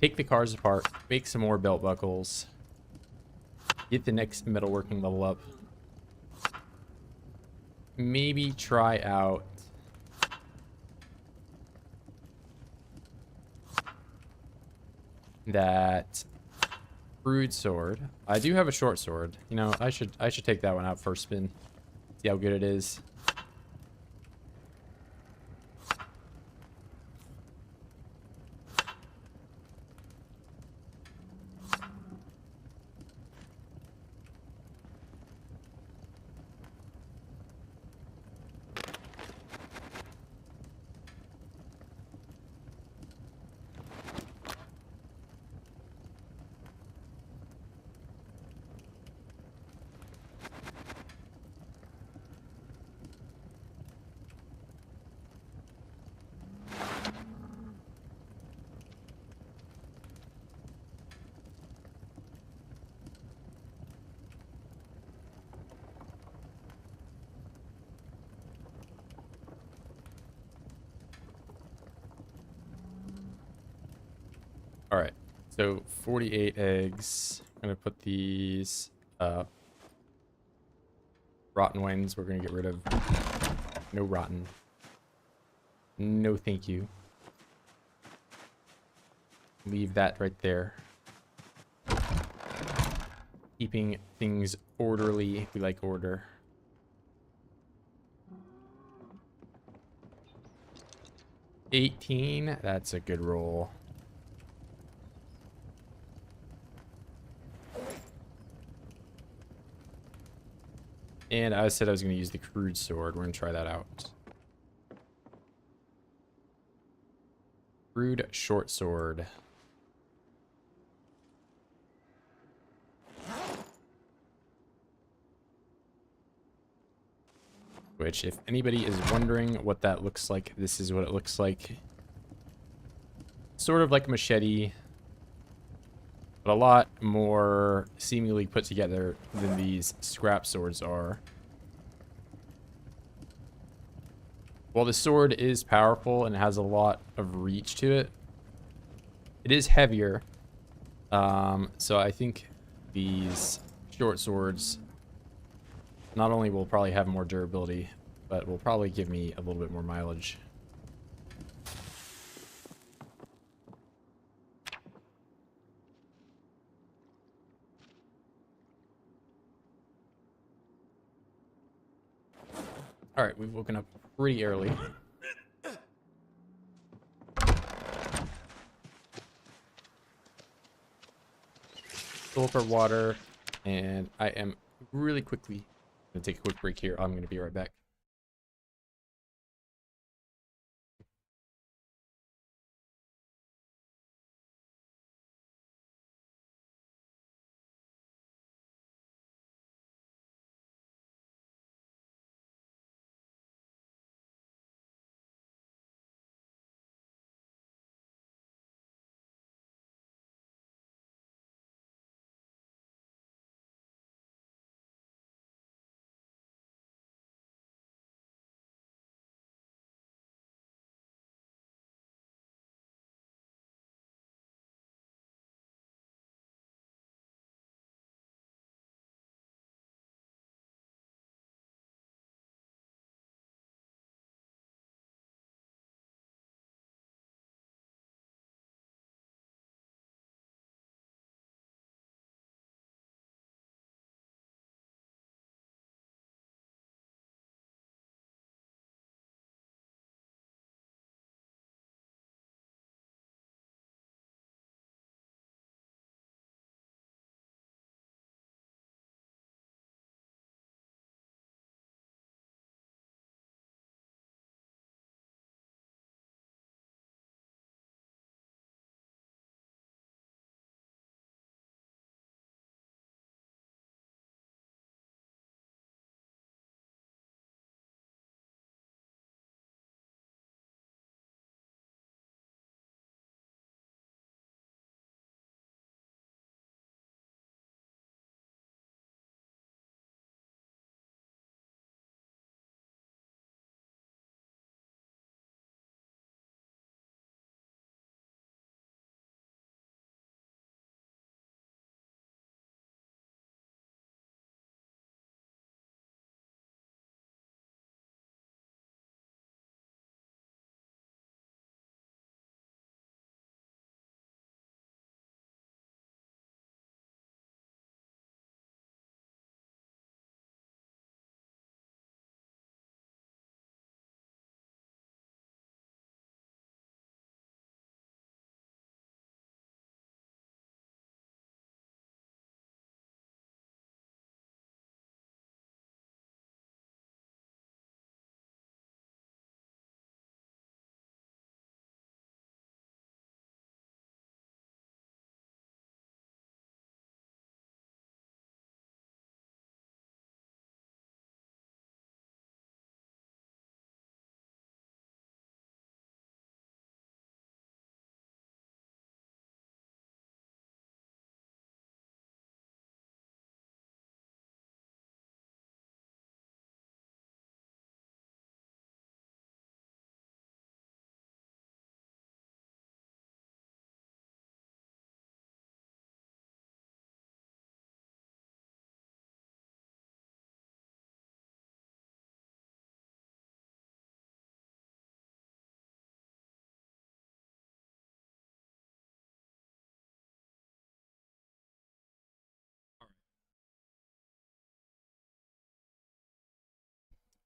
Take the cars apart, make some more belt buckles, get the next metalworking level up. Maybe try out that crude sword. I do have a short sword. You know, I should take that one out first spin. See how good it is. All right, so 48 eggs. I'm gonna put these up. Rotten ones, we're gonna get rid of. No rotten. No, thank you. Leave that right there. Keeping things orderly. We like order. $18. That's a good roll. And I said I was going to use the crude sword. We're going to try that out. Crude short sword. Which, if anybody is wondering what that looks like, this is what it looks like. sort of like a machete, but a lot more seemingly put together than these scrap swords are. While the sword is powerful and has a lot of reach to it, it is heavier. So I think these short swords not only will probably have more durability, but will probably give me a little bit more mileage. All right, we've woken up pretty early. Fill up our water, and I am really quickly gonna take a quick break here. I'm gonna be right back.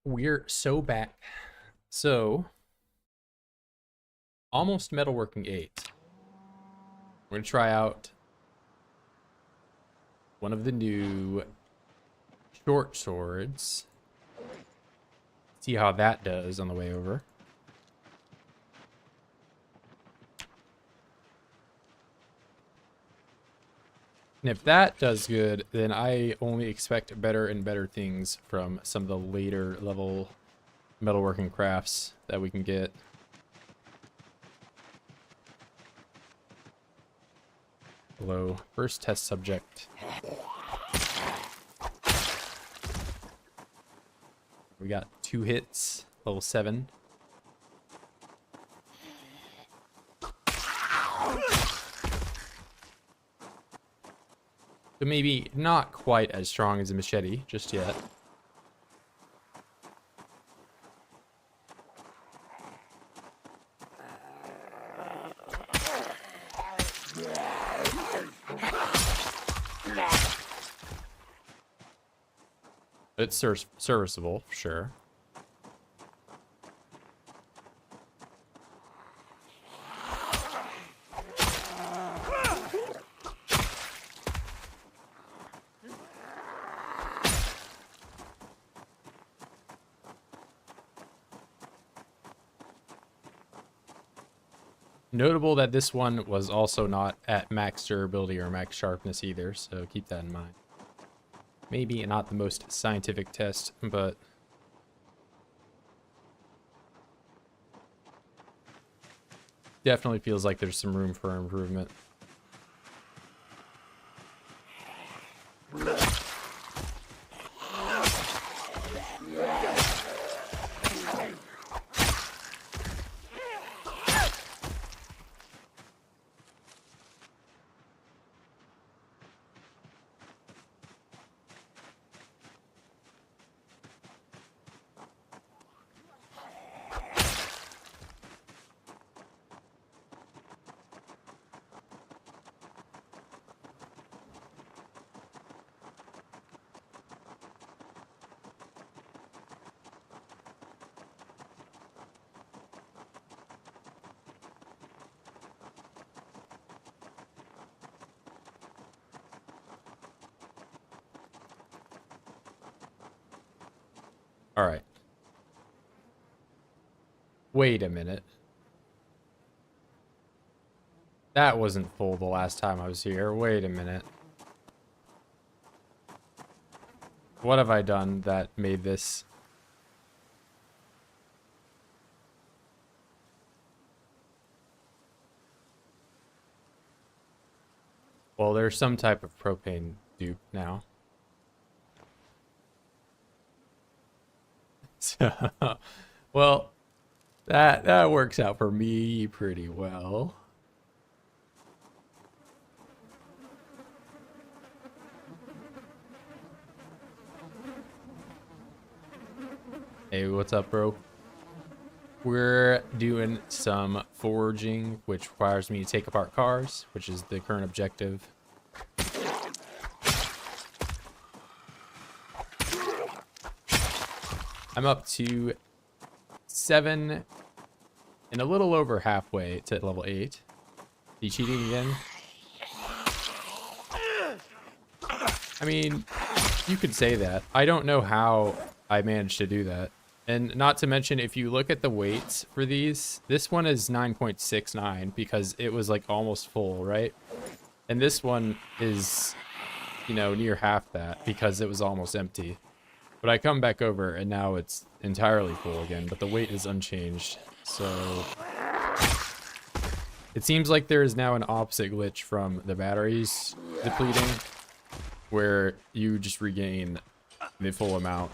We're so back. So, almost metalworking 8. We're going to try out one of the new short swords. See how that does on the way over. And if that does good, then I only expect better and better things from some of the later level metalworking crafts that we can get. low. First test subject. We got 2 hits, level 7. So maybe not quite as strong as a machete just yet. It's serviceable, sure. Notable that this one was also not at max durability or max sharpness either, so keep that in mind. Maybe not the most scientific test, but definitely feels like there's some room for improvement. All right. Wait a minute. That wasn't full the last time I was here. Wait a minute. What have I done that made this? Well, there's some type of propane dupe now. So, well, that works out for me pretty well. Hey, what's up, bro? We're doing some forging, which requires me to take apart cars, which is the current objective. I'm up to 7 and a little over halfway to level 8. You cheating again? I mean, you could say that. I don't know how I managed to do that. And not to mention, if you look at the weights for these, this one is 9.69 because it was like almost full, right? And this one is, you know, near half that because it was almost empty. But I come back over and now it's entirely full again, but the weight is unchanged. So it seems like there is now an opposite glitch from the batteries depleting, where you just regain the full amount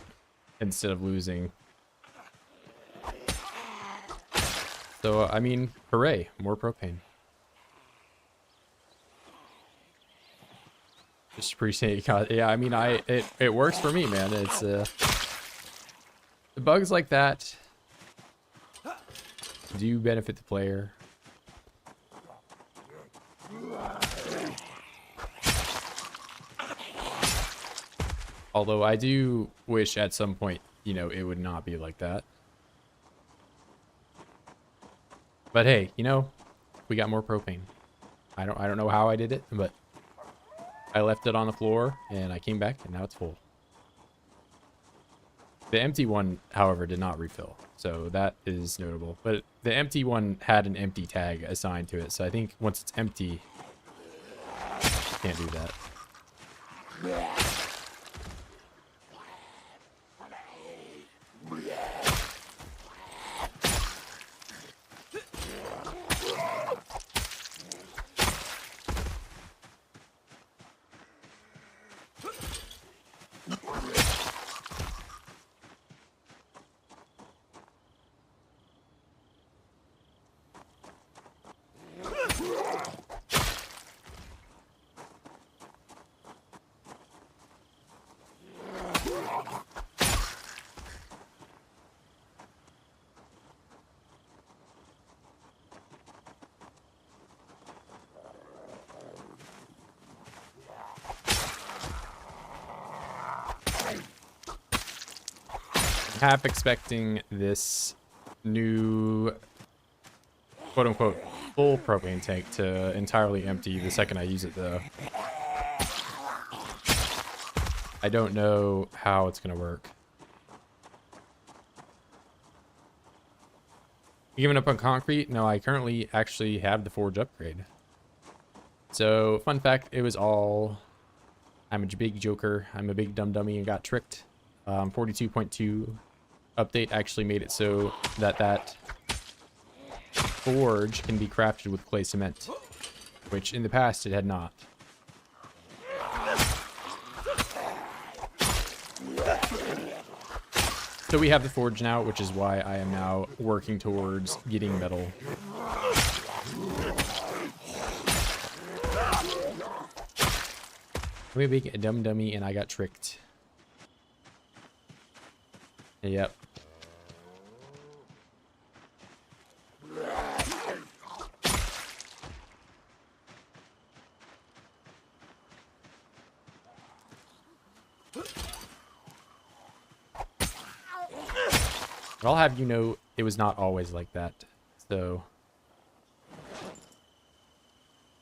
instead of losing. So, I mean, hooray, more propane. Just appreciate it. Yeah, I mean, it works for me, man. It's bugs like that do benefit the player. Although I do wish at some point, you know, it would not be like that. But hey, you know, we got more propane. I don't know how I did it, but I left it on the floor and I came back and now it's full. The empty one, however, did not refill, so that is notable. But the empty one had an empty tag assigned to it, so I think once it's empty, you can't do that. half expecting this new quote-unquote full propane tank to entirely empty the second I use it, though. I don't know how it's going to work. Giving up on concrete? No, I currently actually have the forge upgrade. So, fun fact, it was all... I'm a big joker. I'm a big dumb dummy and got tricked. 42.2 update actually made it so that that forge can be crafted with clay cement, which in the past it had not. So we have the forge now, which is why I am now working towards getting metal. I'm a big dumb dummy and I got tricked. Yep. But I'll have you know, it was not always like that. So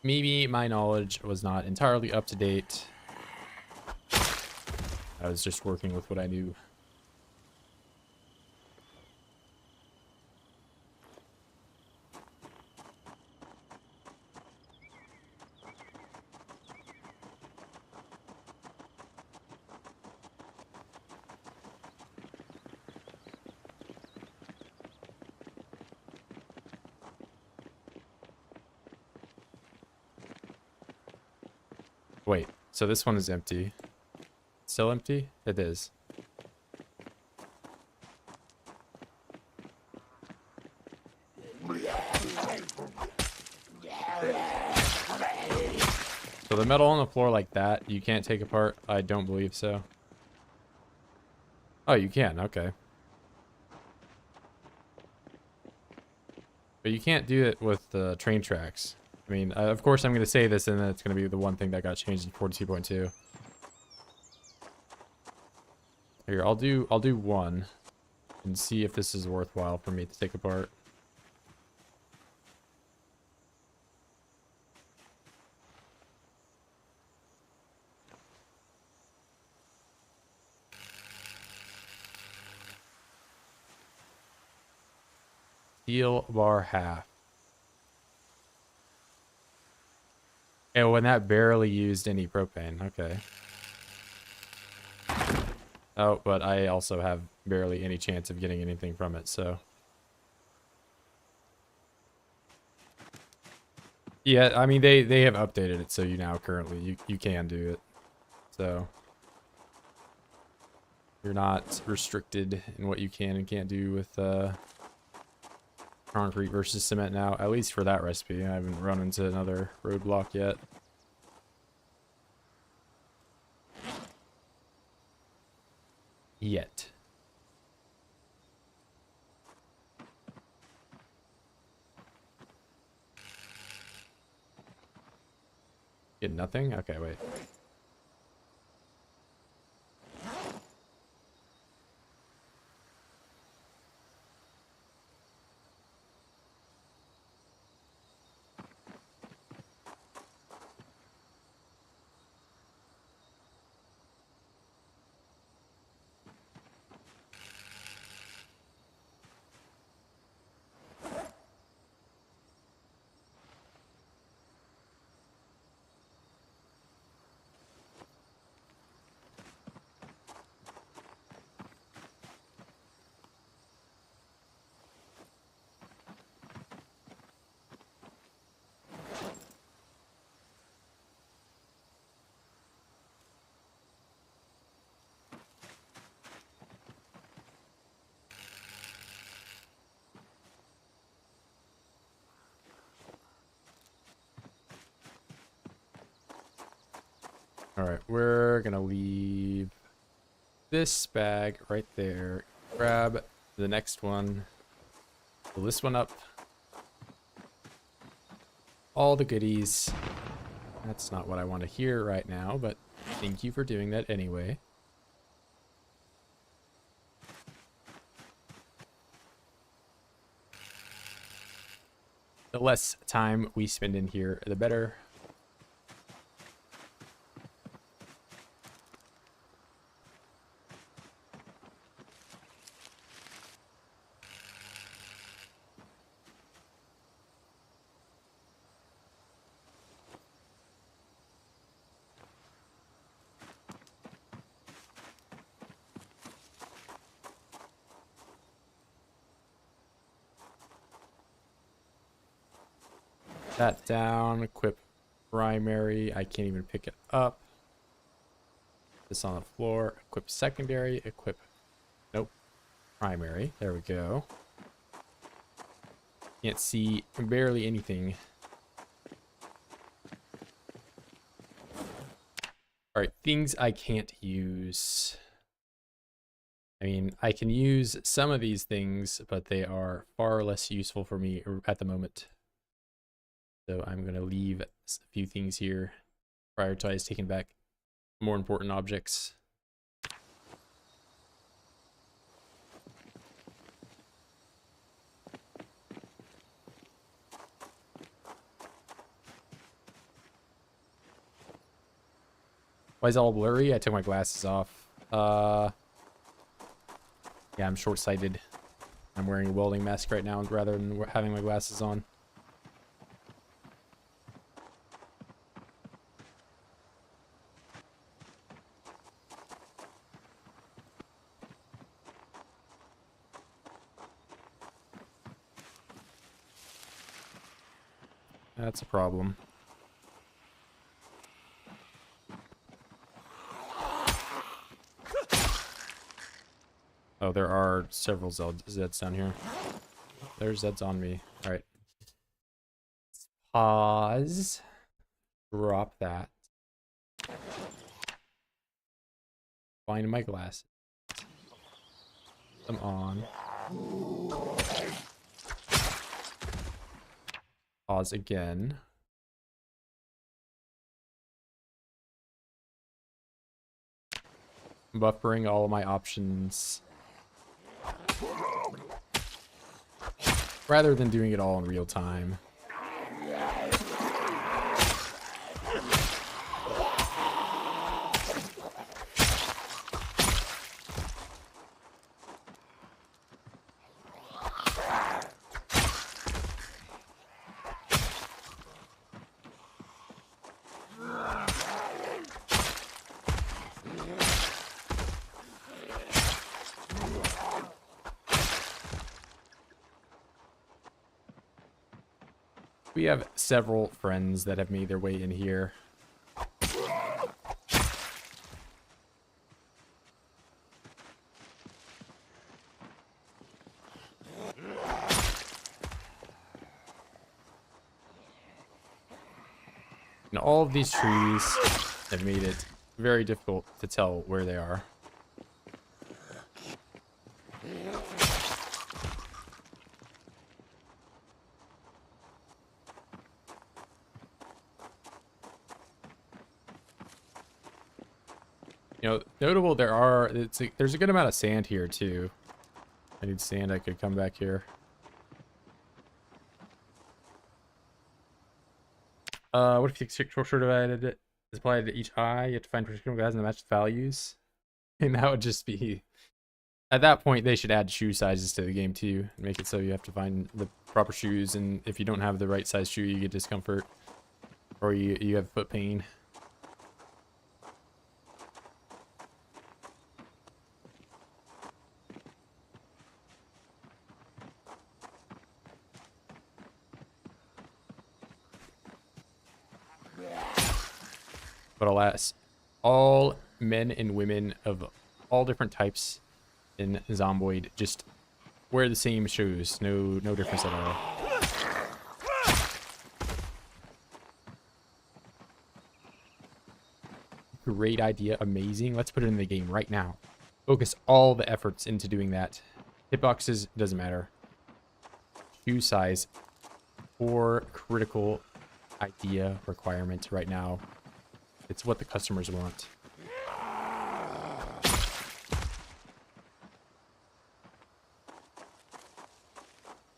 maybe my knowledge was not entirely up to date. I was just working with what I knew. Wait, so this one is empty. Still empty? It is. So the metal on the floor like that, you can't take apart? I don't believe so. Oh, you can, okay. But you can't do it with the train tracks. I mean, of course I'm going to say this and then it's going to be the one thing that got changed in 42.2. Here, I'll do one and see if this is worthwhile for me to take apart. Steel bar half. Oh, when that barely used any propane. Okay. Oh, but I also have barely any chance of getting anything from it, so. Yeah, I mean, they have updated it, so you now currently, you can do it. So. You're not restricted in what you can and can't do with concrete versus cement now, at least for that recipe. I haven't run into another roadblock yet. Get nothing? Okay, wait. Alright, we're gonna leave this bag right there. Grab the next one. Fill this one up. All the goodies. That's not what I want to hear right now, but thank you for doing that anyway. The less time we spend in here, the better. That down, equip primary. I can't even pick it up. This on the floor, equip secondary, equip, nope, primary. There we go. Can't see barely anything. All right, things I can't use. I mean, I can use some of these things, but they are far less useful for me at the moment. So I'm going to leave a few things here, prioritize taking back more important objects. Why is it all blurry? I took my glasses off. Yeah, I'm short-sighted. I'm wearing a welding mask right now rather than having my glasses on. That's a problem. Oh, there are several Zeds down here. There's Zeds on me. All right. Pause. Drop that. Find my glasses. Put them on. Pause again. Buffering all of my options. Rather than doing it all in real time. We have several friends that have made their way in here. And all of these trees have made it very difficult to tell where they are. You know, notable there's a good amount of sand here too. I need sand, I could come back here. What if you structure divided is applied to each eye? You have to find particular guys and match values. And that would just be, at that point they should add shoe sizes to the game too. Make it so you have to find the proper shoes, and if you don't have the right size shoe you get discomfort. Or you have foot pain. But alas, all men and women of all different types in Zomboid just wear the same shoes. No difference at all. Great idea. Amazing. Let's put it in the game right now. Focus all the efforts into doing that. Hitboxes, doesn't matter. Shoe size. Core critical idea requirement right now. It's what the customers want.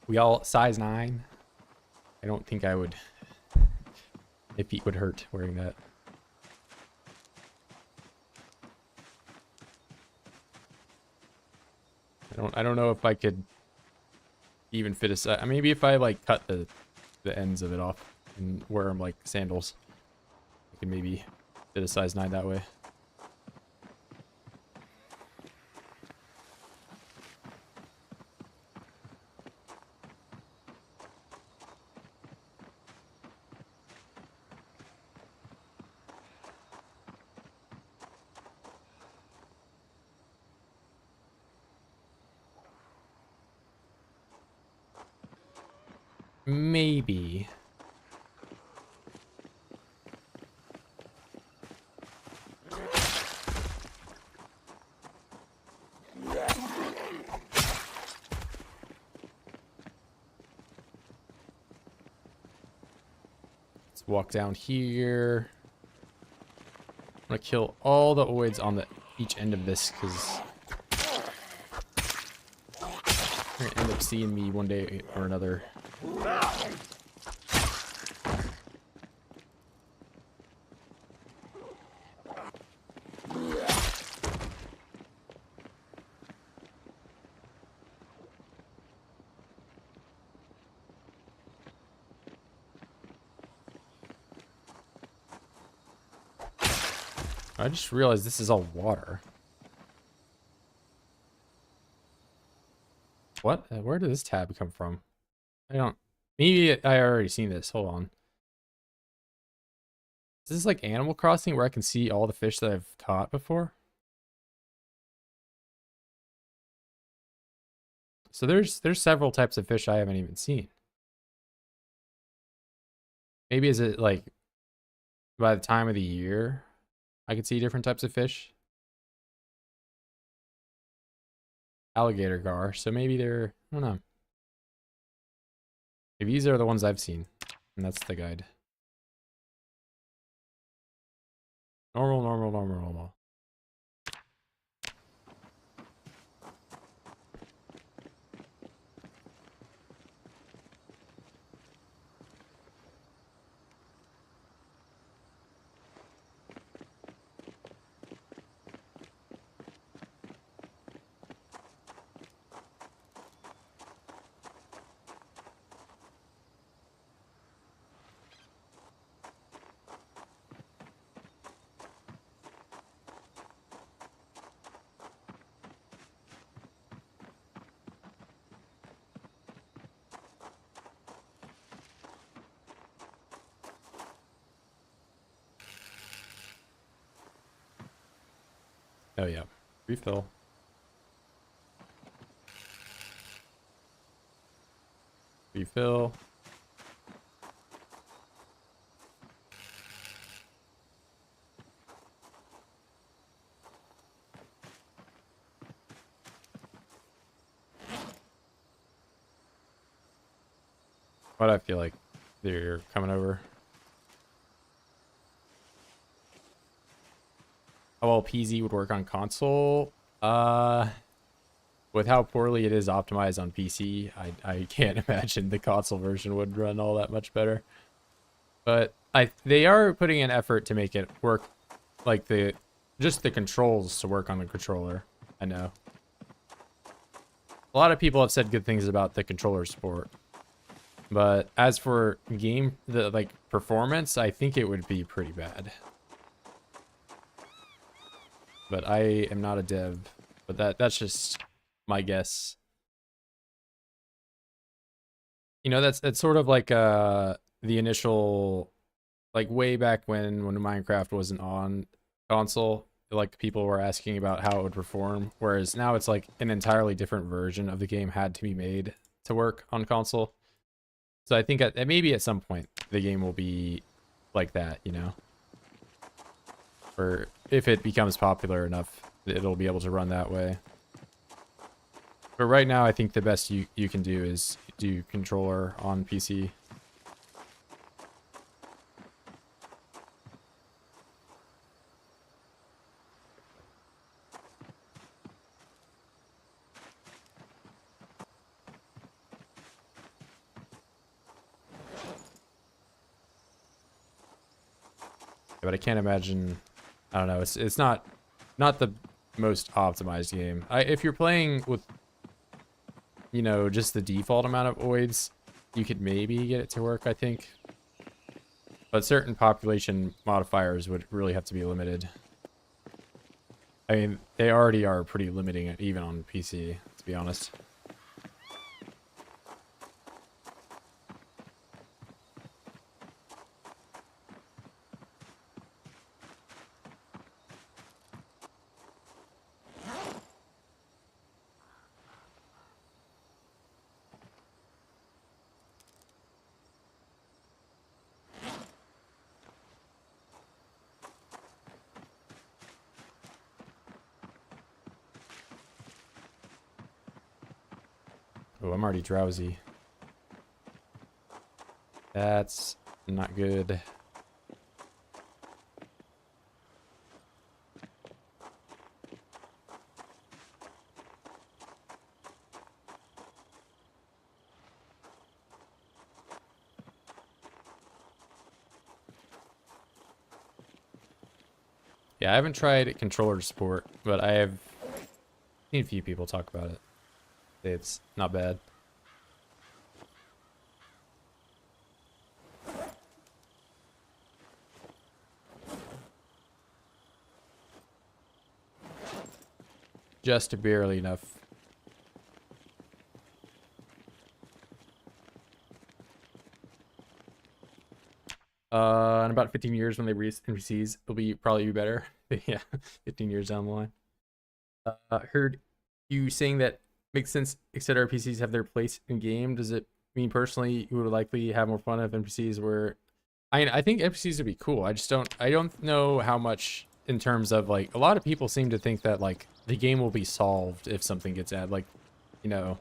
We all size 9. I don't think I would. My feet would hurt wearing that. I don't know if I could even fit a size. Maybe if I like cut the ends of it off and wear them like sandals, I could maybe fit a size 9 that way. Maybe. Let's walk down here. I'm gonna kill all the oids on the each end of this because you're gonna end up seeing me one day or another. I just realized this is all water. What? Where did this tab come from? I don't... Maybe I already seen this. Hold on. Is this like Animal Crossing where I can see all the fish that I've caught before? So there's several types of fish I haven't even seen. Maybe is it like by the time of the year I could see different types of fish? Alligator gar, so maybe they're... I don't know. Maybe these are the ones I've seen. And that's the guide. Normal, normal, normal, normal. Oh yeah, refill. Refill. Why do I feel like they're coming over? How well PZ would work on console? With how poorly it is optimized on PC, I can't imagine the console version would run all that much better. But they are putting an effort to make it work, like just the controls to work on the controller. I know. A lot of people have said good things about the controller support. But as for the performance, I think it would be pretty bad. But I am not a dev, but that's just my guess. You know, that's sort of like the initial, like way back when Minecraft wasn't on console, like people were asking about how it would perform, whereas now it's like an entirely different version of the game had to be made to work on console. So I think maybe at some point the game will be like that, you know? Or if it becomes popular enough, it'll be able to run that way. But right now, I think the best you can do is do controller on PC. but I can't imagine. I don't know. It's not the most optimized game. If you're playing with, you know, just the default amount of oids, you could maybe get it to work, I think. But certain population modifiers would really have to be limited. I mean, they already are pretty limiting it, even on PC, to be honest. Oh, I'm already drowsy. That's not good. Yeah, I haven't tried controller support, but I have seen a few people talk about it. It's not bad. Just barely enough. In about 15 years when they release NPCs, it'll probably be better. Yeah, 15 years down the line. Heard you saying that makes sense, etc. NPCs have their place in game. Does it mean personally you would likely have more fun if NPCs were? I think NPCs would be cool. I don't know how much in terms of like a lot of people seem to think that like the game will be solved if something gets added. Like, you know,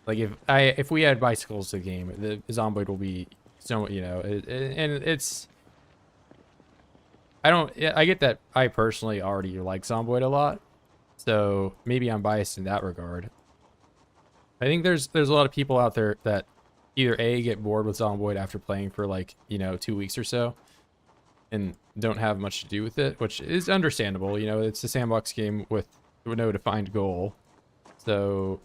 like if we add bicycles to the game, the Zomboid will be so, you know, and it's. I get that I personally already like Zomboid a lot, so maybe I'm biased in that regard. I think there's a lot of people out there that either A, get bored with Zomboid after playing for like, you know, 2 weeks or so and don't have much to do with it, which is understandable. You know, it's a sandbox game with no defined goal. So,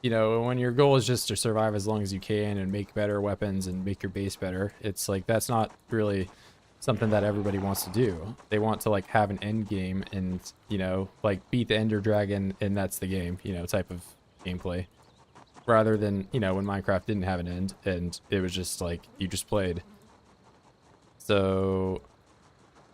you know, when your goal is just to survive as long as you can and make better weapons and make your base better, it's like that's not really something that everybody wants to do. They want to like have an end game and, you know, like beat the Ender Dragon and that's the game, you know, type of gameplay. Rather than, you know, when Minecraft didn't have an end and it was just like you just played. So,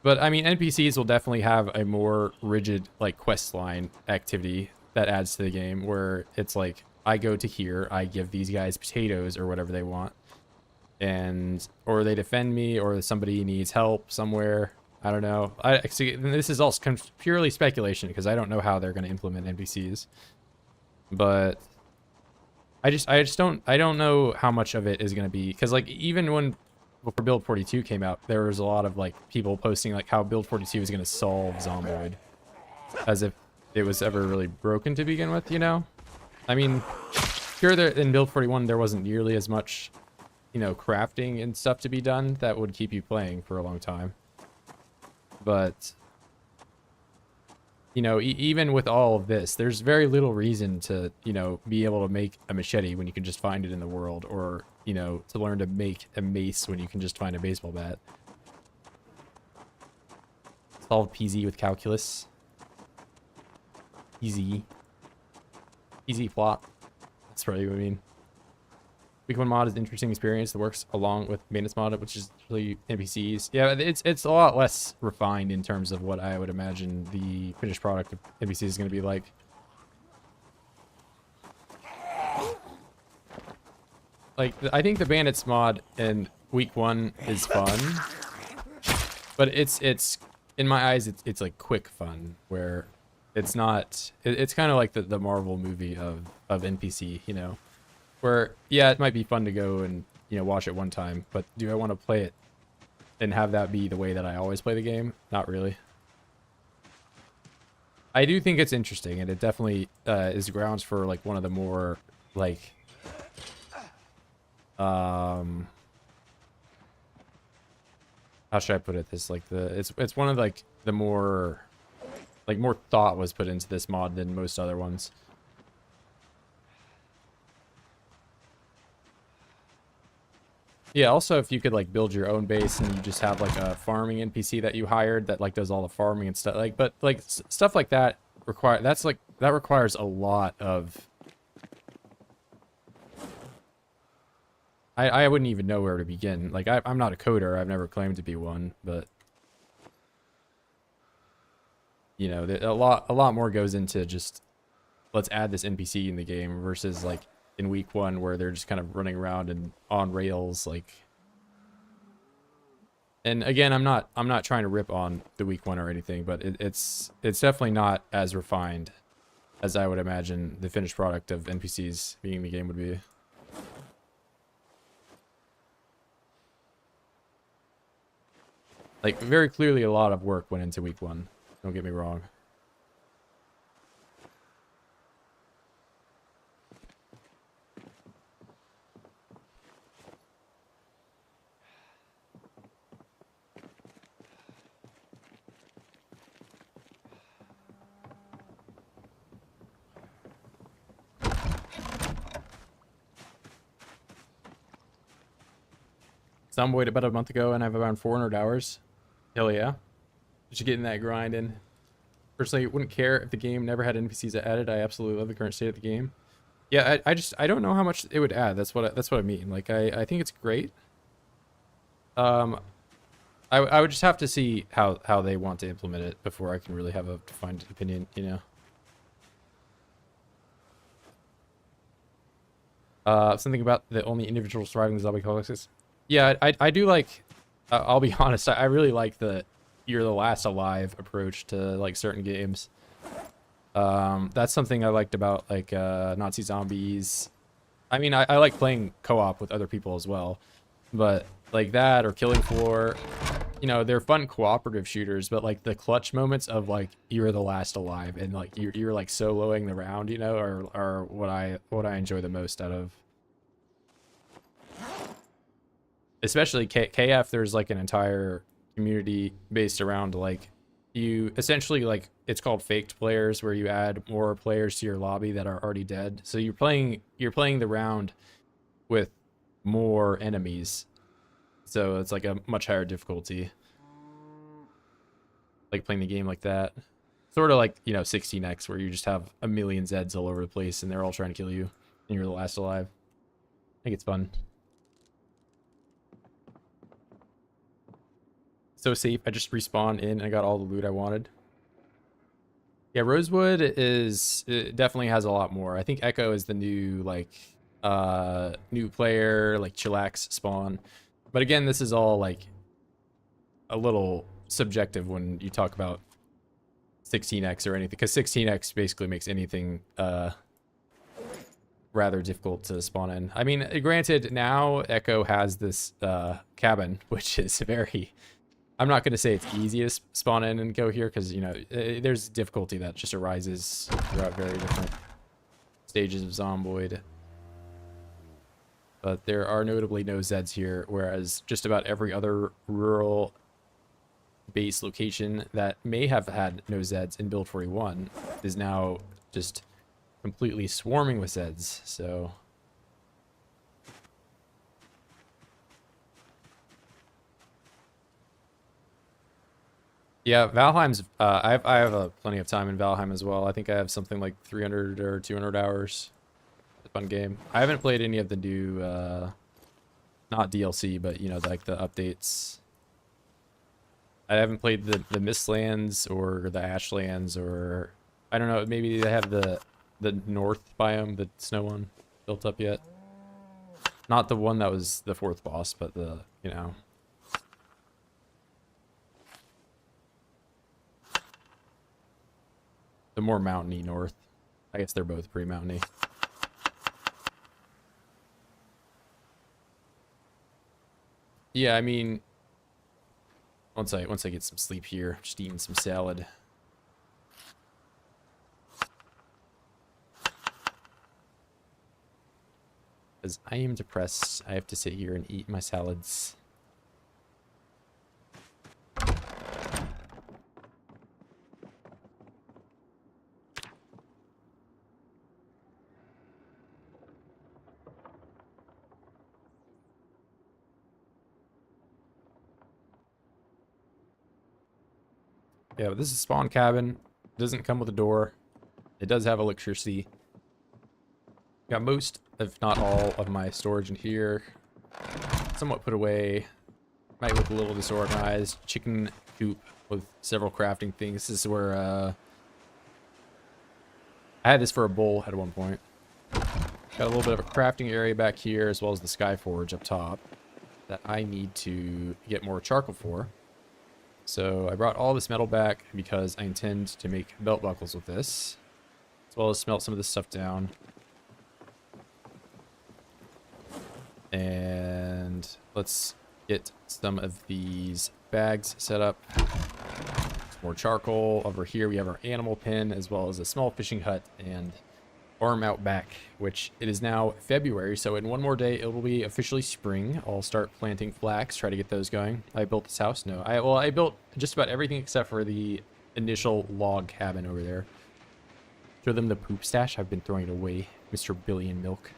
but I mean, NPCs will definitely have a more rigid like quest line activity that adds to the game where it's like I go to here, I give these guys potatoes or whatever they want, and or they defend me, or somebody needs help somewhere. I don't know. I see, this is all purely speculation because I don't know how they're going to implement NPCs, but I don't know how much of it is going to be, because like even when before Build 42 came out, there was a lot of like people posting like how Build 42 is going to solve Zomboid, as if it was ever really broken to begin with, you know? I mean, sure, there in Build 41 there wasn't nearly as much, you know, crafting and stuff to be done that would keep you playing for a long time. But, you know, even with all of this, there's very little reason to, you know, be able to make a machete when you can just find it in the world, or, you know, to learn to make a mace when you can just find a baseball bat. Solve PZ with calculus. Easy plot. That's probably what I mean. Week 1 mod is an interesting experience that works along with maintenance mod, which is really NPCs. Yeah, it's a lot less refined in terms of what I would imagine the finished product of NPCs is going to be like. Like, I think the bandits mod in week 1 is fun, but it's in my eyes it's like quick fun, where it's not. It's kind of like the Marvel movie of NPC, you know. Where, yeah, it might be fun to go and, you know, watch it one time, but do I want to play it and have that be the way that I always play the game? Not really. I do think it's interesting, and it definitely is grounds for, like, one of the more, like, how should I put it? This like it's one of like the more more thought was put into this mod than most other ones. Yeah, also if you could like build your own base and you just have like a farming NPC that you hired that like does all the farming and stuff like, but like stuff like that requires a lot of I wouldn't even know where to begin. Like I'm not a coder, I've never claimed to be one, but you know, a lot more goes into just let's add this NPC in the game versus like in week 1 where they're just kind of running around and on rails like. And again, I'm not trying to rip on the week 1 or anything, but it's definitely not as refined as I would imagine the finished product of NPCs being in the game would be. Like very clearly a lot of work went into week 1. Don't get me wrong. Zomboid about a month ago and I have around 400 hours. Hell yeah. Just getting that grind in. Personally, wouldn't care if the game never had NPCs added. I absolutely love the current state of the game. Yeah, I don't know how much it would add. That's what I mean. Like I think it's great. I would just have to see how they want to implement it before I can really have a defined opinion, you know. Something about the only individual surviving the zombie apocalypse. Yeah, I do like. I'll be honest. I really like the you're the last alive approach to like certain games. That's something I liked about like Nazi Zombies. I mean, I like playing co-op with other people as well, but like that or Killing Floor, you know, they're fun cooperative shooters. But like the clutch moments of like you're the last alive and like you're like soloing the round, you know, are what I enjoy the most out of. Especially KF, there's like an entire community based around like you essentially like it's called faked players where you add more players to your lobby that are already dead. So you're playing the round with more enemies. So it's like a much higher difficulty. Like playing the game like that. Sort of like, you know, 16x where you just have a million Zeds all over the place and they're all trying to kill you and you're the last alive. I think it's fun. So safe. I just respawned in and I got all the loot I wanted. Yeah, Rosewood it definitely has a lot more. I think Echo is the new like new player, like chillax spawn. But again, this is all like a little subjective when you talk about 16x or anything, because 16x basically makes anything rather difficult to spawn in. I mean, granted, now Echo has this cabin, which is very I'm not going to say it's easy to spawn in and go here because, you know, there's difficulty that just arises throughout very different stages of Zomboid. But there are notably no Zeds here, whereas just about every other rural base location that may have had no Zeds in Build 41 is now just completely swarming with Zeds, so... Yeah, Valheim's, I have plenty of time in Valheim as well. I think I have something like 300 or 200 hours. It's a fun game. I haven't played any of the new, not DLC, but, you know, like the updates. I haven't played the Mistlands or the Ashlands or, I don't know, maybe they have the North biome, the snow one, built up yet. Not the one that was the 4th boss, but the, you know... the more mountainy north. I guess they're both pretty mountainy. Yeah, I mean, once I get some sleep here, just eating some salad. Because I am depressed, I have to sit here and eat my salads. Yeah, but this is a spawn cabin. It doesn't come with a door. It does have electricity. Got most, if not all, of my storage in here. Somewhat put away. Might look a little disorganized. Chicken coop with several crafting things. This is where I had this for a bowl at one point. Got a little bit of a crafting area back here, as well as the SKYFORGE up top that I need to get more charcoal for. So I brought all this metal back because I intend to make belt buckles with this, as well as smelt some of this stuff down. And let's get some of these bags set up. Some more charcoal. Over here we have our animal pen, as well as a small fishing hut and farm out back, which it is now February, so in one more day it will be officially spring. I'll start planting flax, try to get those going. I built this house. No, I built just about everything except for the initial log cabin over there. Show them the poop stash. I've been throwing it away, Mr. Billion Milk.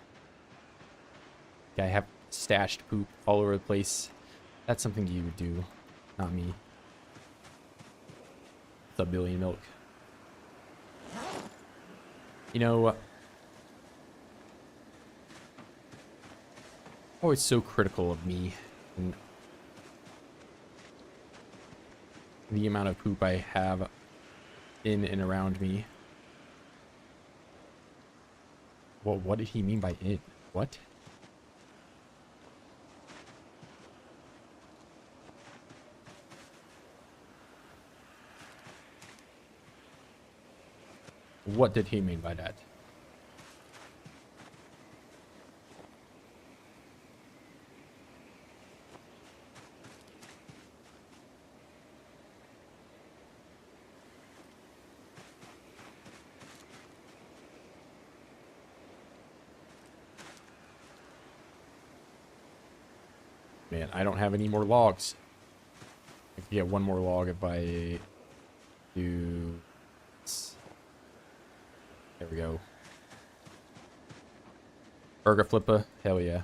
Yeah, I have stashed poop all over the place. That's something you would do, not me. What's up, Billion Milk? You know, always so critical of me and the amount of poop I have in and around me. Well, what did he mean by in? What? What did he mean by that? Man, I don't have any more logs. I can get one more log if I do... There we go. Burger flipper, hell yeah.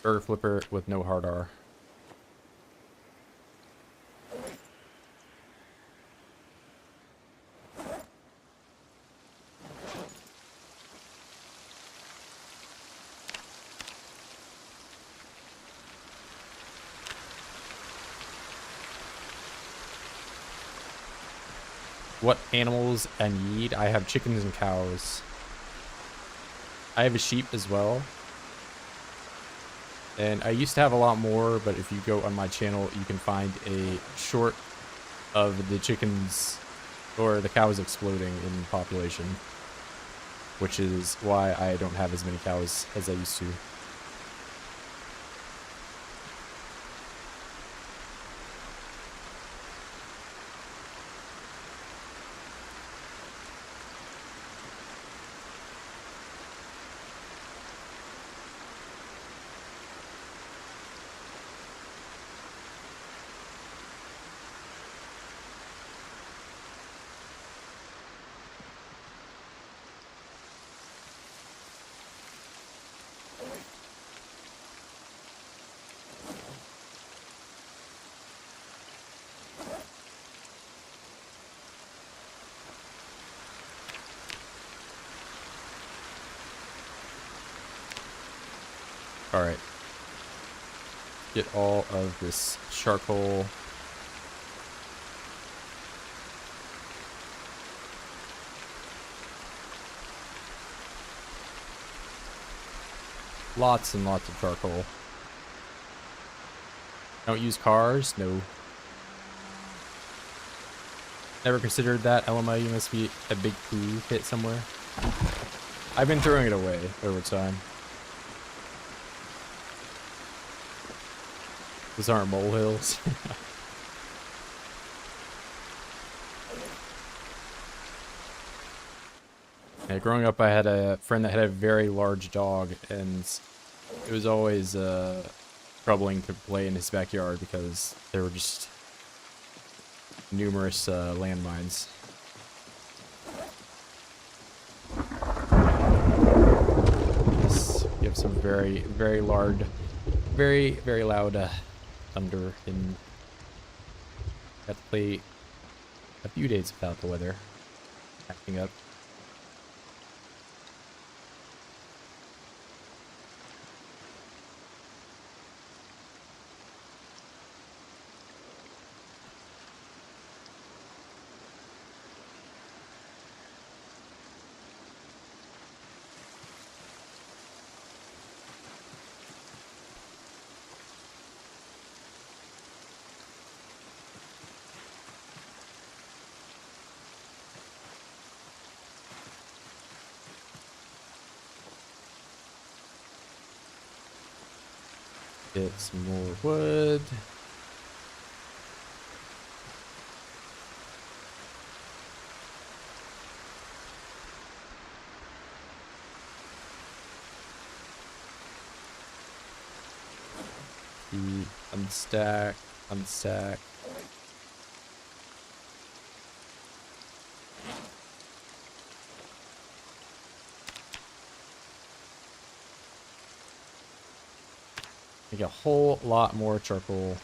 Burger flipper with no hard R. What animals I need? I have chickens and cows. I have a sheep as well. And I used to have a lot more, but if you go on my channel, you can find a short of the chickens or the cows exploding in population, which is why I don't have as many cows as I used to. All right. Get all of this charcoal. Lots and lots of charcoal. Don't use cars? No. Never considered that. LMI, you must be a big poo pit somewhere. I've been throwing it away over time. Those aren't molehills. Yeah, growing up, I had a friend that had a very large dog, and it was always troubling to play in his backyard because there were just numerous landmines. Yes, you have some very, very large, very, very loud thunder in Got to play a few days without the weather acting up. Get some more wood. Unstack, unstack. Make a whole lot more charcoal.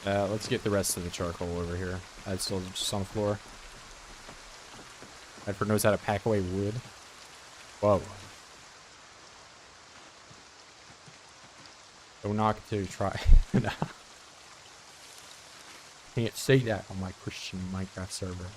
Let's get the rest of the charcoal over here. It's still just on the floor. Edward knows how to pack away wood. Whoa. Don't knock it till you try. Can't say that on my Christian Minecraft server.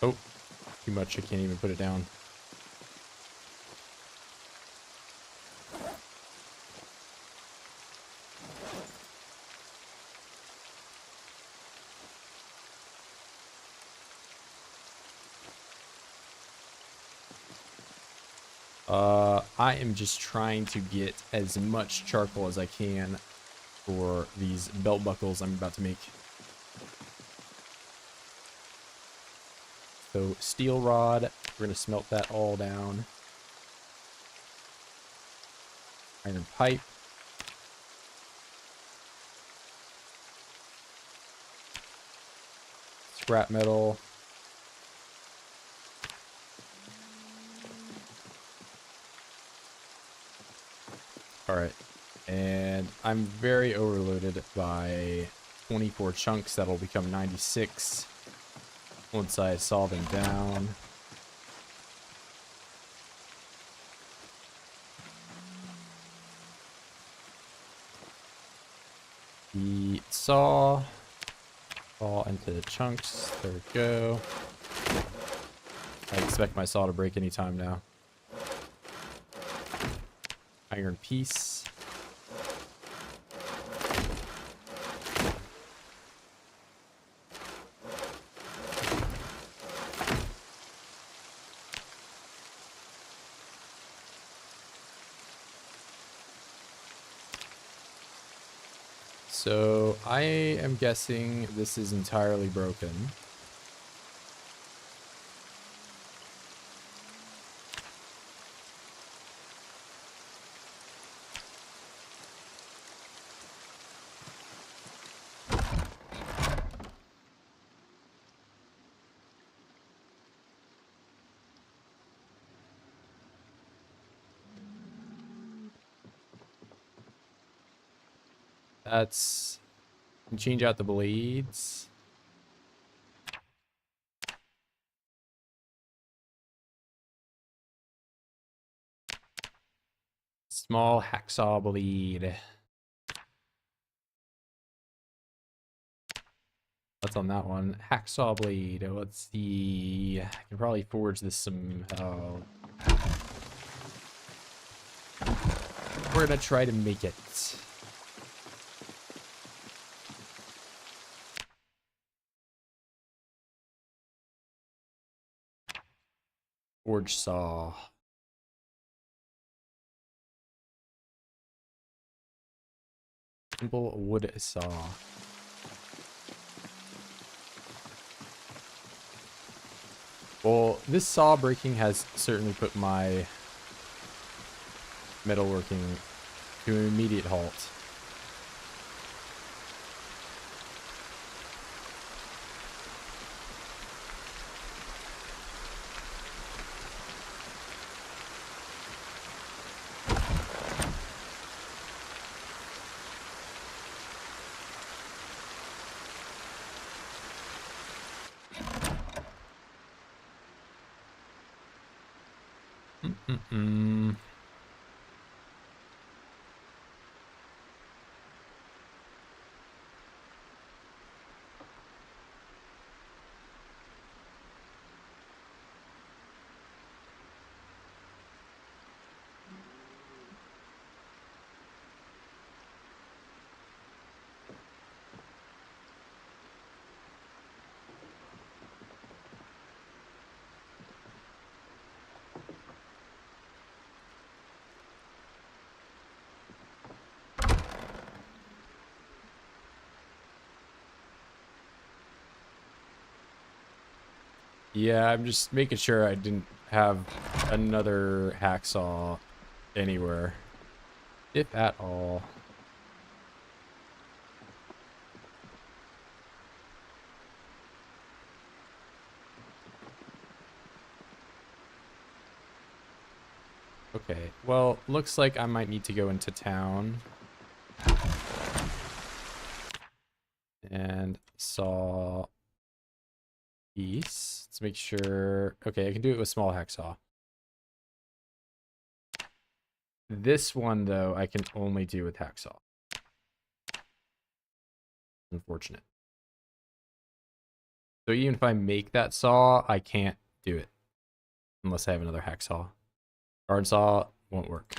Oh, too much. I can't even put it down. I am just trying to get as much charcoal as I can for these belt buckles I'm about to make. So steel rod, we're going to smelt that all down. Iron pipe. Scrap metal. Alright, and I'm very overloaded by 24 chunks. That'll become 96 once I saw them down. The saw fall into the chunks. There we go. I expect my saw to break any time now. Iron piece. So I am guessing this is entirely broken. That's... change out the blades. Small hacksaw blade. What's on that one? Hacksaw blade. Let's see. I can probably forge this some. Oh. We're gonna try to make it. Forge saw. Simple wood saw. Well, this saw breaking has certainly put my metalworking to an immediate halt. Mm-mm-mm. Yeah, I'm just making sure I didn't have another hacksaw anywhere, if at all. Okay, well, looks like I might need to go into town and saw piece. Let's make sure. Okay, I can do it with small hacksaw. This one, though, I can only do with hacksaw. Unfortunate. So even if I make that saw, I can't do it unless I have another hacksaw. Guard saw won't work.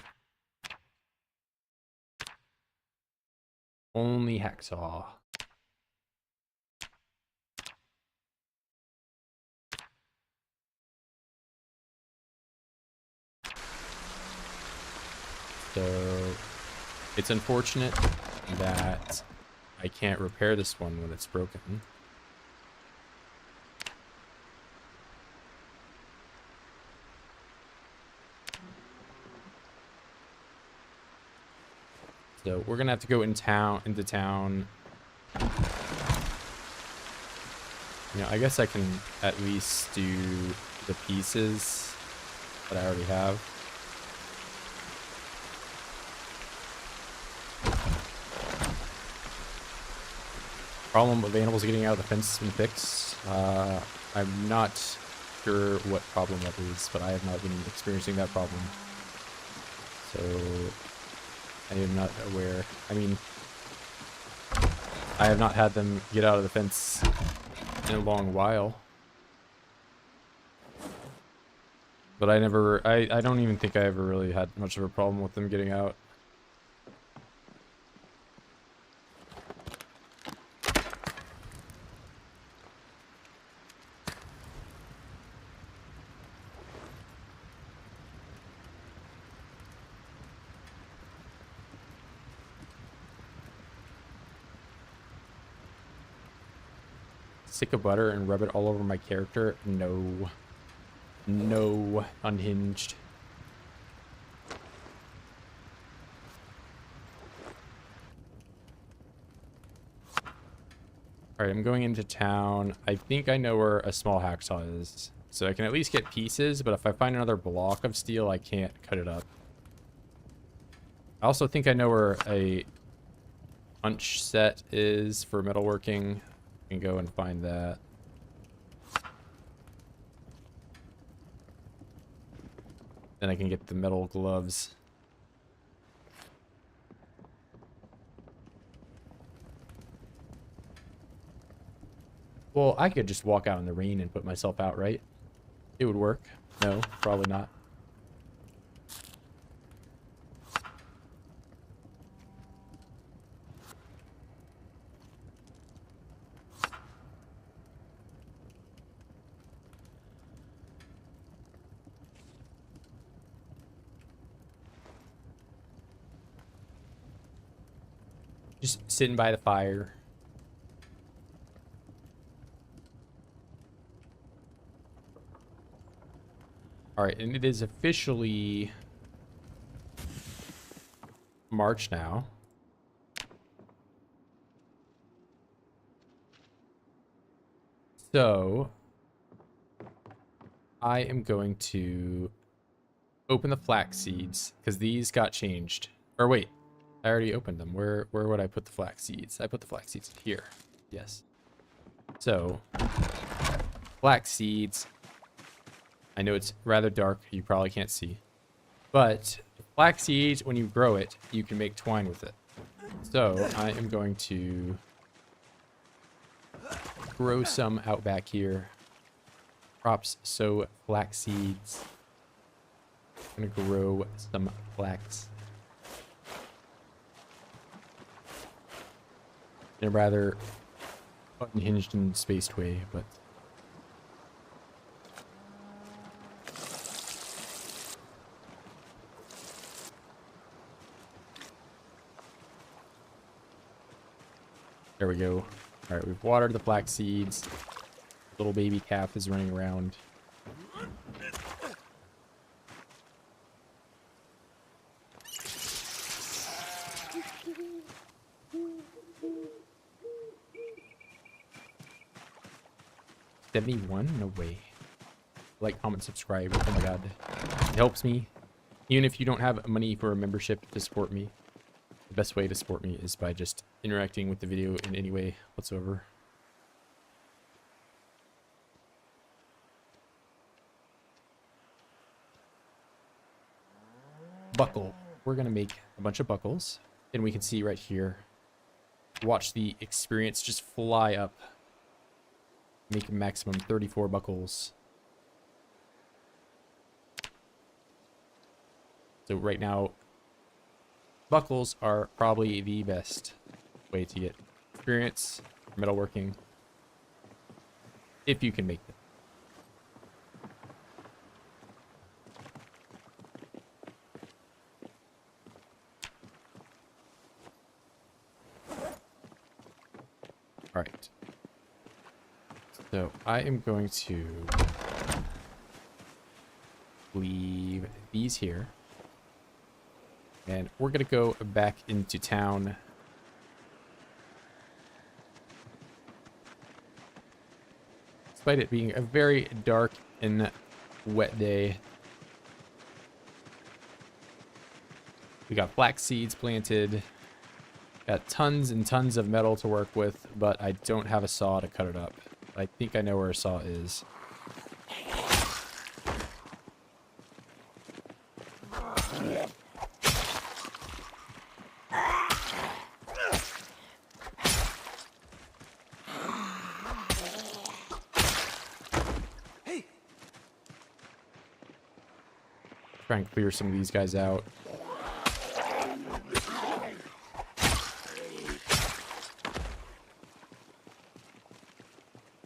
Only hacksaw. So it's unfortunate that I can't repair this one when it's broken. So we're gonna have to go into town. You know, I guess I can at least do the pieces that I already have. Problem of animals getting out of the fence has been fixed. I'm not sure what problem that is, but I have not been experiencing that problem. So I am not aware. I mean, I have not had them get out of the fence in a long while. But I don't even think I ever really had much of a problem with them getting out. Stick of butter and rub it all over my character? No. No. Unhinged. Alright, I'm going into town. I think I know where a small hacksaw is. So I can at least get pieces, but if I find another block of steel, I can't cut it up. I also think I know where a punch set is for metalworking. I can go and find that. Then I can get the metal gloves. Well, I could just walk out in the rain and put myself out, right? It would work. No, probably not. Just sitting by the fire. All right, and it is officially March now. So I am going to open the flax seeds because these got changed. Or wait, I already opened them. Where would I put the flax seeds? I put the flax seeds here. Yes. So flax seeds. I know it's rather dark. You probably can't see. But flax seeds, when you grow it, you can make twine with it. So I am going to grow some out back here. Crops, sow flax seeds. I'm gonna grow some flax. In a rather unhinged and spaced way, but there we go. All right, we've watered the flax seeds. Little baby calf is running around. $71? No way. Like, comment, subscribe. Oh my god. It helps me. Even if you don't have money for a membership to support me, the best way to support me is by just interacting with the video in any way whatsoever. Buckle. We're going to make a bunch of buckles. And we can see right here. Watch the experience just fly up. Make a maximum 34 buckles. So right now, buckles are probably the best way to get experience, metalworking, if you can make them. All right. So I am going to leave these here. And we're going to go back into town. Despite it being a very dark and wet day. We got flax seeds planted. Got tons and tons of metal to work with, but I don't have a saw to cut it up. I think I know where a saw is. Try and clear some of these guys out.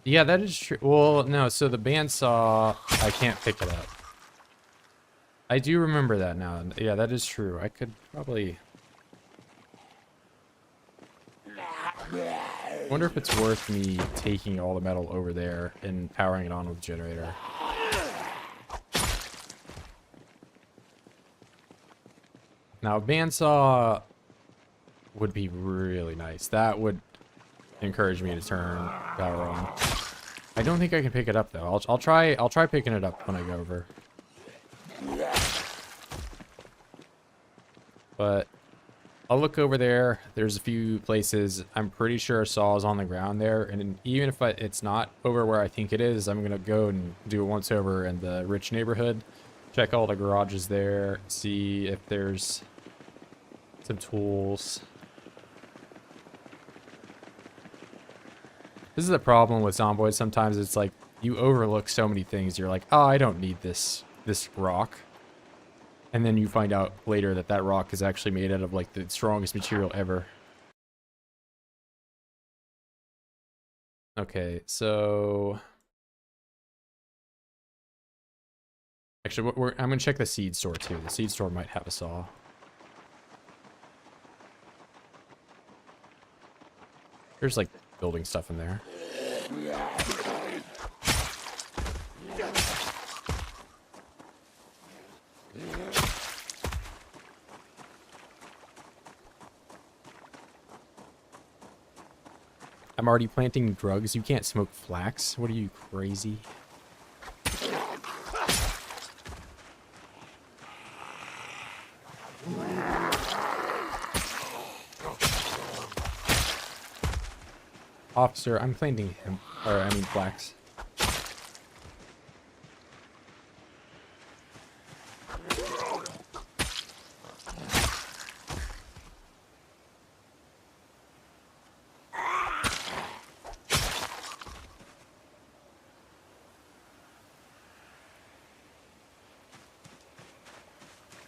Yeah, that is true. Well, no, so the bandsaw, I can't pick it up. I do remember that now. Yeah, that is true. I could probably... I wonder if it's worth me taking all the metal over there and powering it on with the generator. Now, a bandsaw would be really nice. That would encourage me to turn power on. I don't think I can pick it up though. I'll try picking it up when I go over. But I'll look over there. There's a few places. I'm pretty sure a saw is on the ground there, and even if it's not over where I think it is, I'm gonna go and do a once over in the rich neighborhood. Check all the garages there. See if there's some tools. This is the problem with zomboids. Sometimes it's like you overlook so many things. You're like, oh, I don't need this rock. And then you find out later that that rock is actually made out of like the strongest material ever. Okay, so actually, I'm gonna check the seed store too. The seed store might have a saw. There's like building stuff in there. I'm already planting drugs. You can't smoke flax. What are you, crazy? Officer, I'm planting him. Or, I mean, flax.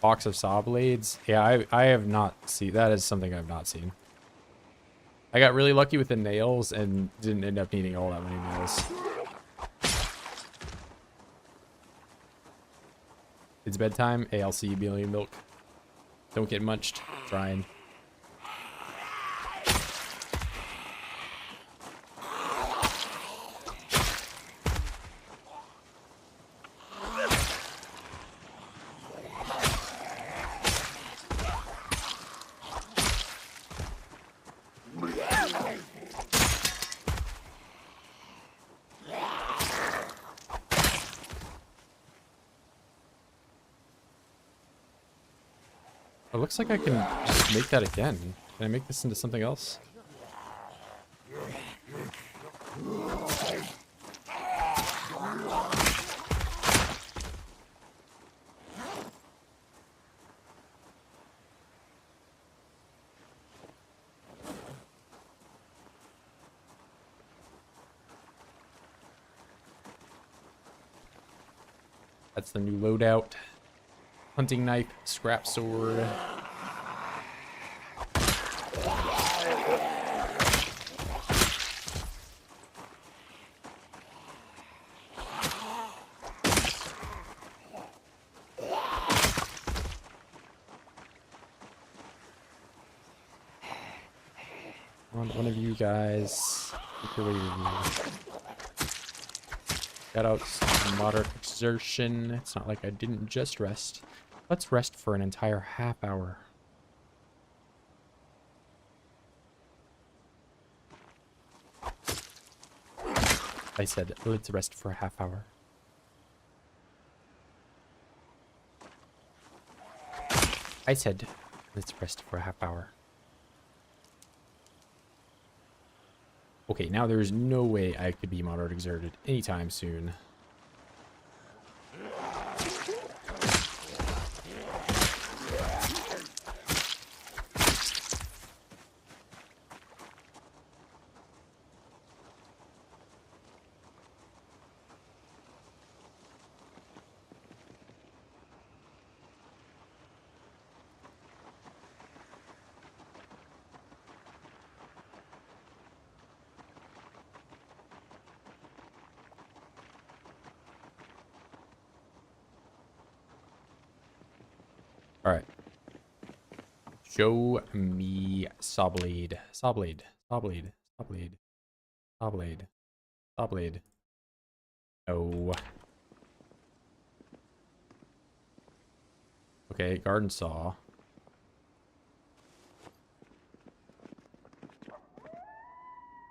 Box of saw blades. Yeah, I have not seen. That is something I've not seen. I got really lucky with the nails and didn't end up needing all that many nails. It's bedtime. ALC, billion milk. Don't get munched. Trying. It looks like I can just make that again. Can I make this into something else? That's the new loadout. Hunting knife, scrap sword. One of you guys, take your way to you. Got out some moderate exertion. It's not like I didn't just rest. Let's rest for an entire half hour. I said, let's rest for a half hour. I said, let's rest for a half hour. Okay, now there's no way I could be moderate exerted anytime soon. All right. Show me saw blade. Saw blade. Saw blade. Saw blade. Saw blade. Saw blade. No. Okay, garden saw.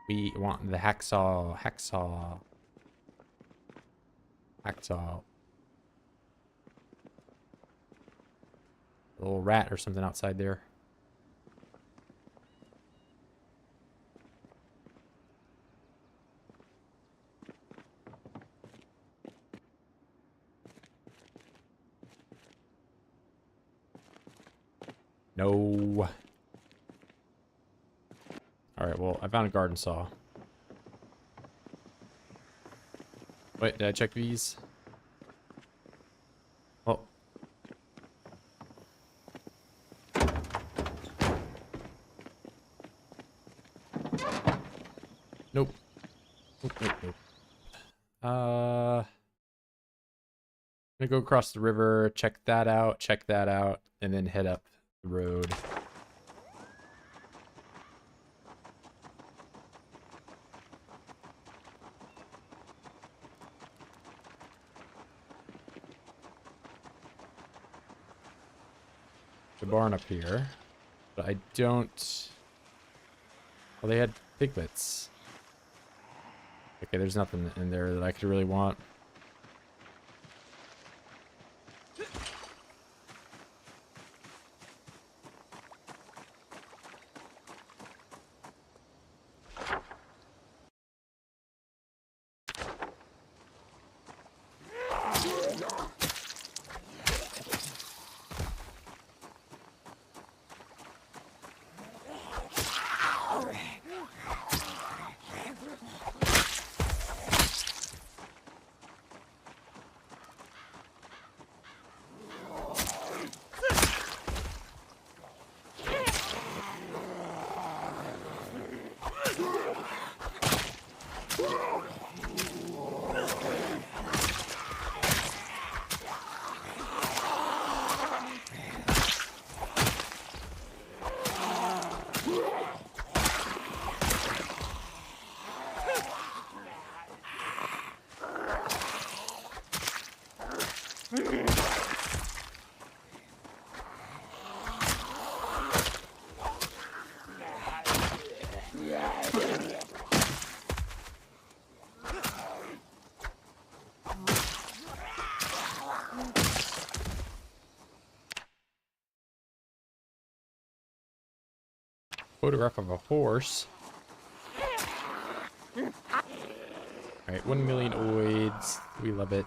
We want the hacksaw. Hacksaw. Hacksaw. A little rat or something outside there. No. Alright, well, I found a garden saw. Wait, did I check these? Oh. Nope. Nope, nope, nope. I'm gonna go across the river, check that out, and then head up the road. The barn up here, but I don't. Well, they had piglets. Okay, there's nothing in there that I could really want. Photograph of a horse. Alright, 1 million oids. We love it.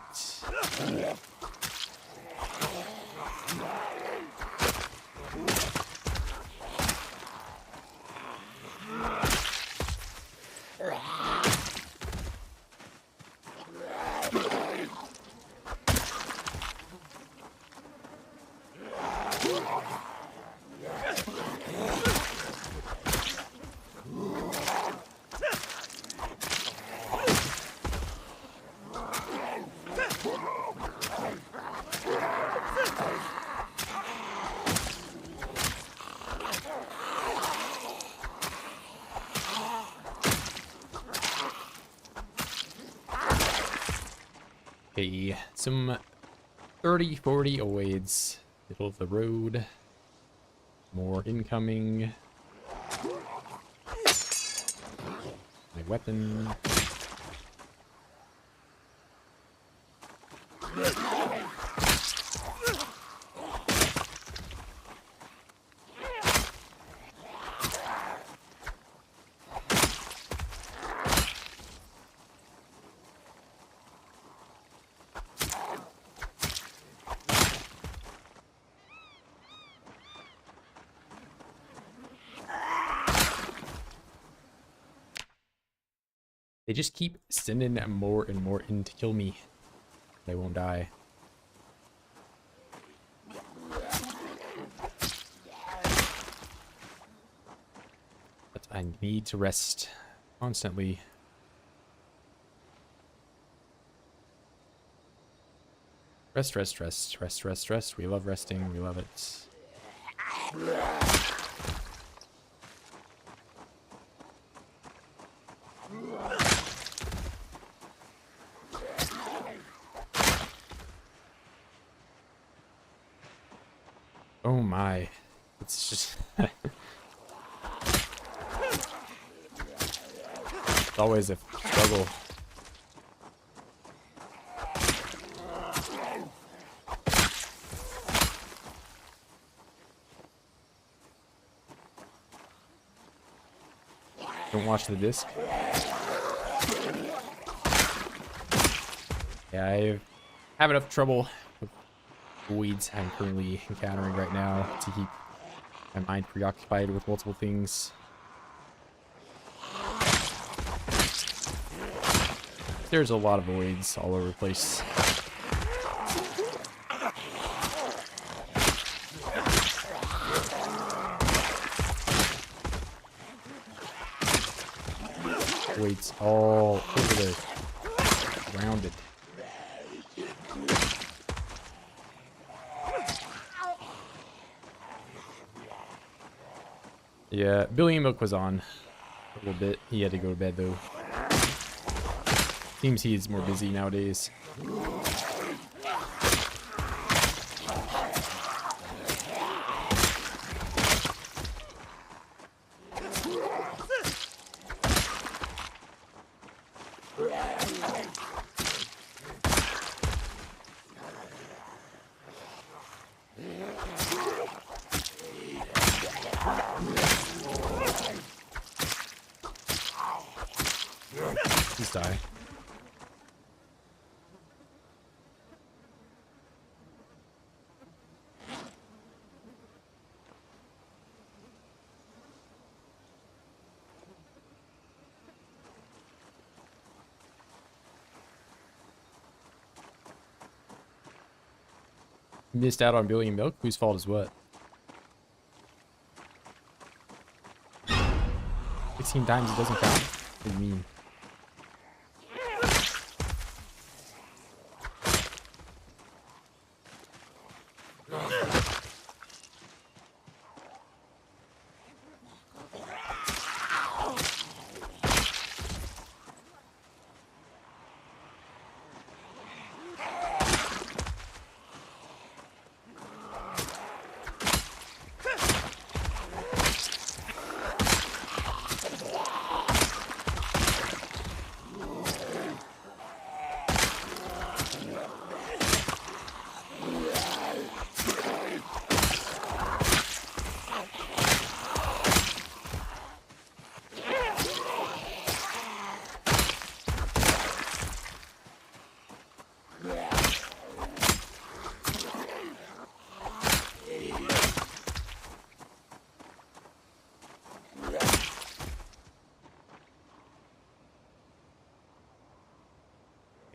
Okay, some 30-40 oids. Middle of the road. More incoming. My weapon. They just keep sending more and more in to kill me. They won't die. But I need to rest constantly. Rest, rest, rest, rest, rest, rest. We love resting. We love it. Oh my. It's just... It's always a struggle. Don't watch the disc. Yeah, I have enough trouble with weeds I'm currently encountering right now to keep my mind preoccupied with multiple things. There's a lot of voids all over the place. Voids all over there. Rounded. Yeah, Billy Milk was on a little bit. He had to go to bed though. Seems he's more busy nowadays. Please die. Missed out on Billy Milk? Whose fault is what? 16 times it doesn't count? What do you mean?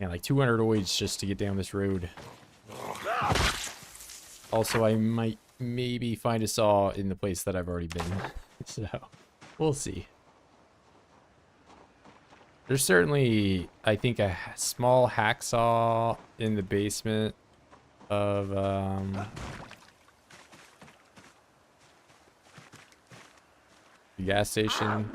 Yeah, like 200 oids just to get down this road. Also, I might maybe find a saw in the place that I've already been. So, we'll see. There's certainly, I think, a small hacksaw in the basement of, the gas station.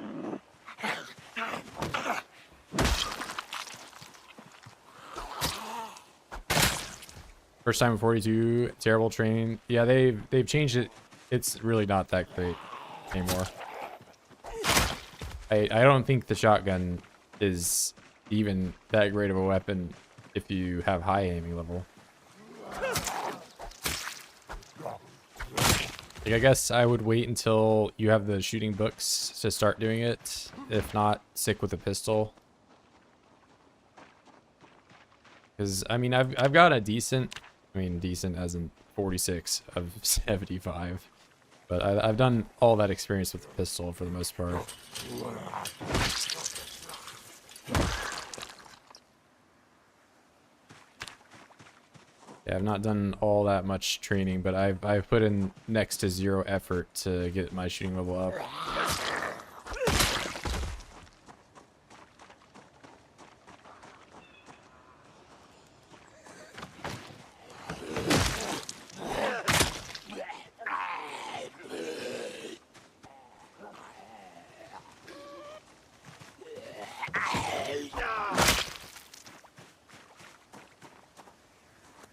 First time in 42, terrible training. Yeah, they've changed it. It's really not that great anymore. I don't think the shotgun is even that great of a weapon if you have high aiming level. Like, I guess I would wait until you have the shooting books to start doing it. If not, stick with the pistol. Because I mean, I've got a decent. I mean, decent as in 46 of 75. But I've done all that experience with the pistol for the most part. Yeah, I've not done all that much training, but I've put in next to zero effort to get my shooting level up.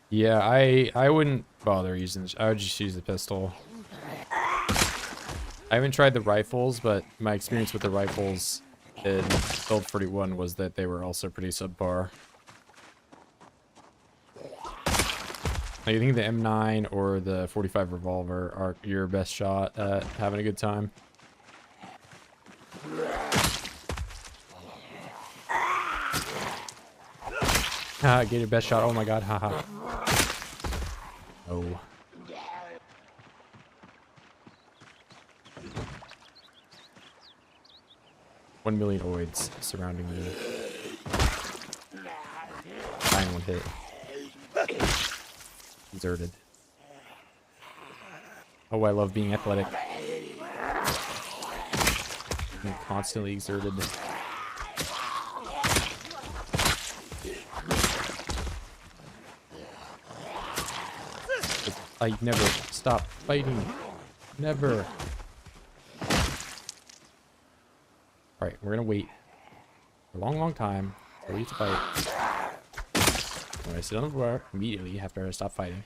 Yeah, I wouldn't bother using this. I would just use the pistol. I haven't tried the rifles, but my experience with the rifles in Build 41 was that they were also pretty subpar. You think the M9 or the 45 revolver are your best shot at having a good time? Get your best shot. Oh my god, haha. Oh. $1 million oids surrounding me. die in one hit. Exerted. Oh, I love being athletic. Being constantly exerted. I never stop fighting. Never. Alright, we're gonna wait for a long, long time until we get to fight. When I sit on the floor immediately after I stop fighting.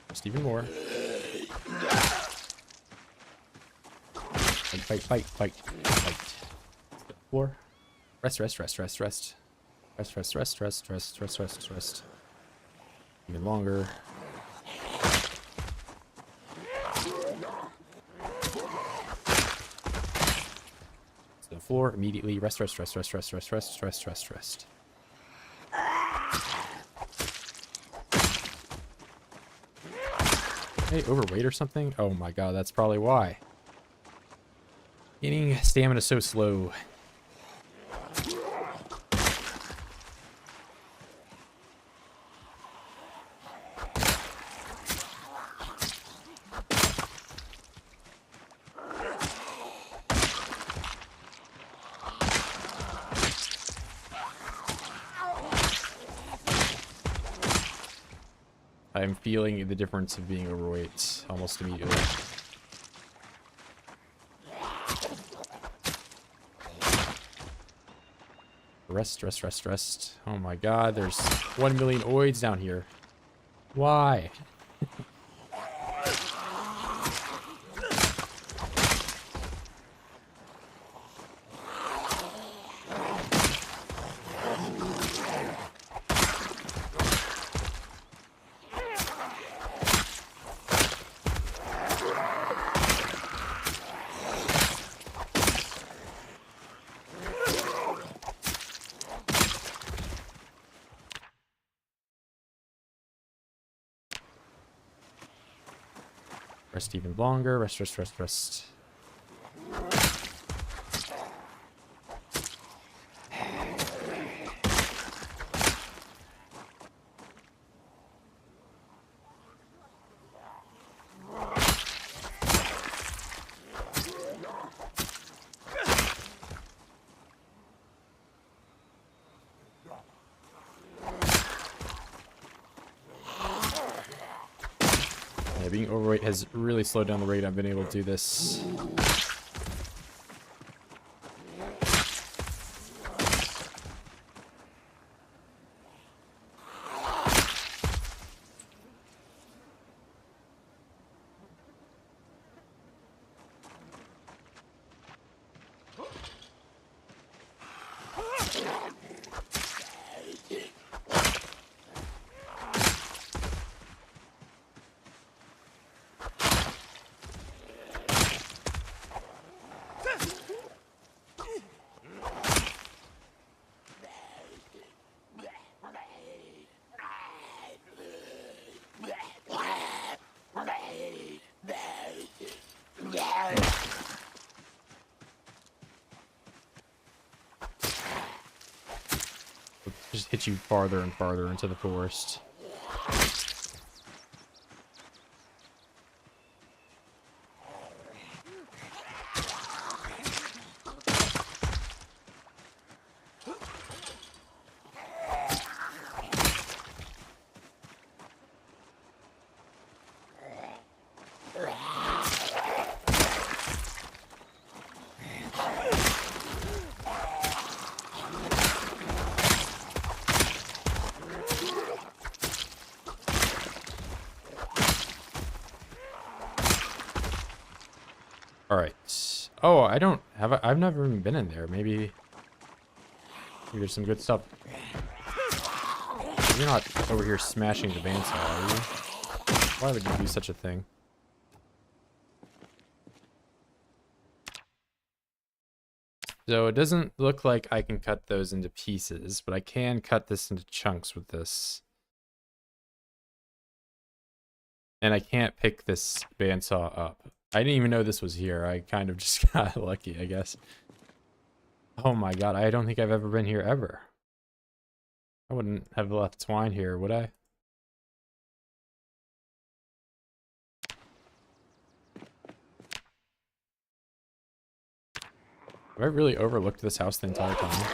Just even more. Fight, fight, fight, fight. Floor. Rest, rest, rest, rest, rest. Rest, rest, rest, rest, rest, rest, rest, rest. Even longer. To the floor immediately. Rest, rest, rest, rest, rest, rest, rest, rest, rest, rest. Hey, overweight or something? Oh my god, that's probably why. Gaining stamina so slow. I'm feeling the difference of being overweight almost immediately. Rest, rest, rest, rest. Oh my god, there's 1 million oids down here. Why? Rest even longer. Rest, rest, rest, rest. Being overweight has really slowed down the rate I've been able to do this. Just hit you farther and farther into the forest. All right. Oh, I don't have. I've never even been in there. Maybe there's some good stuff. You're not over here smashing the bandsaw, are you? Why would you do such a thing? So it doesn't look like I can cut those into pieces, but I can cut this into chunks with this. And I can't pick this bandsaw up. I didn't even know this was here. I kind of just got lucky, I guess. Oh my god, I don't think I've ever been here ever. I wouldn't have left twine here, would I? Have I really overlooked this house the entire time?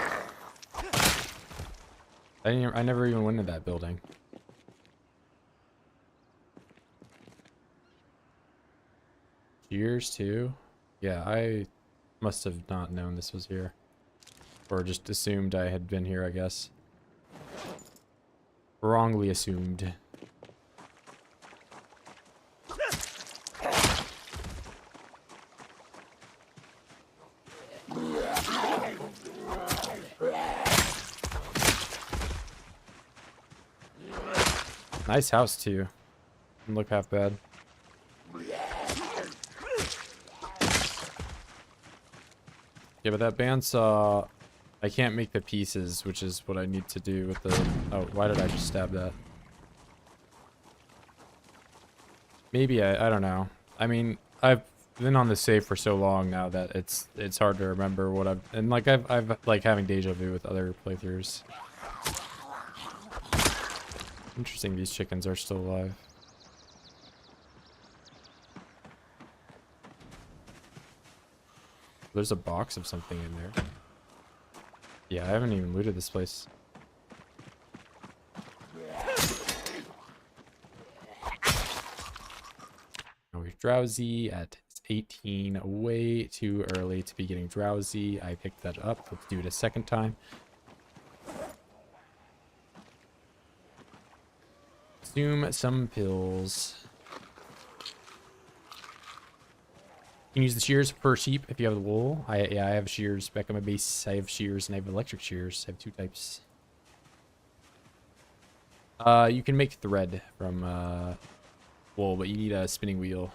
I never even went into that building. Years too? Yeah, I must have not known this was here. Or just assumed I had been here, I guess. Wrongly assumed. Nice house too. Doesn't look half bad. Yeah, but that bandsaw, I can't make the pieces, which is what I need to do with the... Oh, why did I just stab that? Maybe, I don't know. I mean, I've been on the save for so long now that it's hard to remember what I've... And like, I've like having deja vu with other playthroughs. Interesting, these chickens are still alive. There's a box of something in there. Yeah, I haven't even looted this place. Oh, we're drowsy at 18. Way too early to be getting drowsy. I picked that up. Let's do it a second time. Consume some pills. You can use the shears per sheep if you have the wool. Yeah, I have shears back on my base. I have shears and I have electric shears. I have 2 types. You can make thread from wool, but you need a spinning wheel,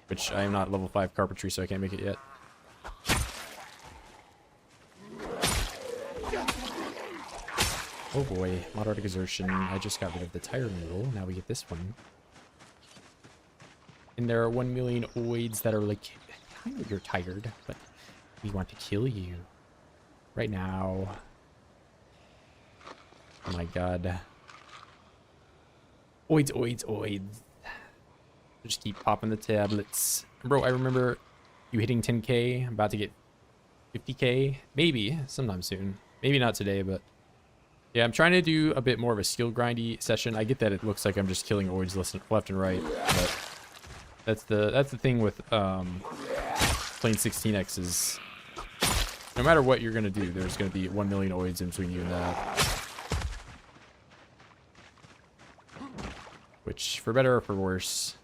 which I am not level 5 carpentry, so I can't make it yet. Oh boy, moderate exertion. I just got rid of the tire mule. Now we get this one. And there are 1 million oids that are like, I know you're tired, but we want to kill you right now. Oh my god. Oids, oids, oids. Just keep popping the tablets. Bro, I remember you hitting 10k. I'm about to get 50k. Maybe sometime soon. Maybe not today, but yeah, I'm trying to do a bit more of a skill grindy session. I get that it looks like I'm just killing oids left and right, but that's the thing with playing 16x is no matter what you're gonna do, there's gonna be 1 million oids in between you and that. Which, for better or for worse.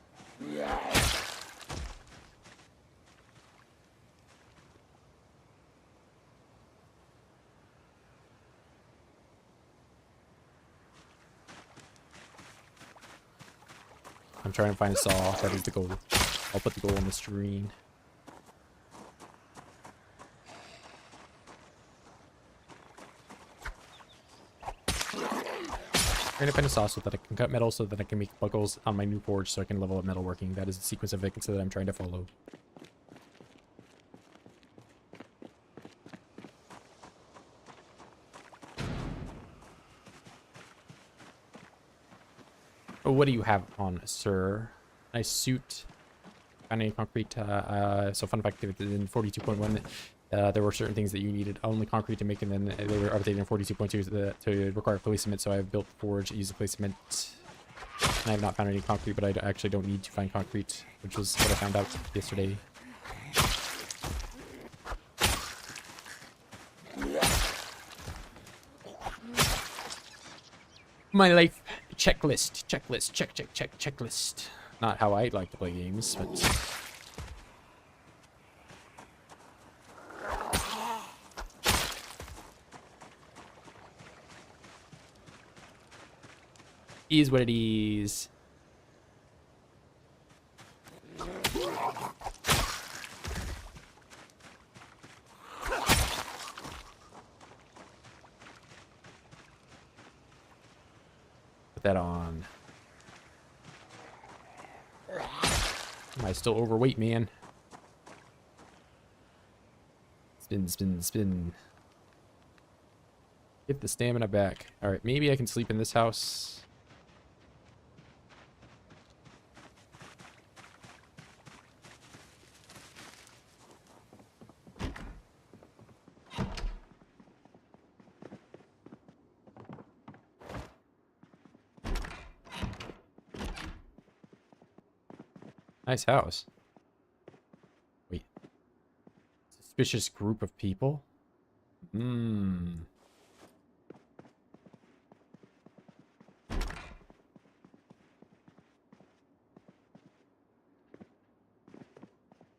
I'm trying to find a saw. That is the goal. I'll put the goal on the screen. I'm trying to find a saw so that I can cut metal, so that I can make buckles on my new forge, so I can level up metalworking. That is the sequence of events that I'm trying to follow. Oh, what do you have on, sir? Nice suit. Any concrete. So fun fact, in 42.1, there were certain things that you needed only concrete to make, and then they were updated in 42.2 to require clay cement. So I've built forge, used the clay cement, and I have not found any concrete, but I actually don't need to find concrete, which was what I found out yesterday. My life checklist, checklist. Not how I like to play games, but is what it is. Put that on. Am I still overweight, man? Spin, spin, spin. Get the stamina back. All right, maybe I can sleep in this house. Nice house. Wait. Suspicious group of people? Hmm.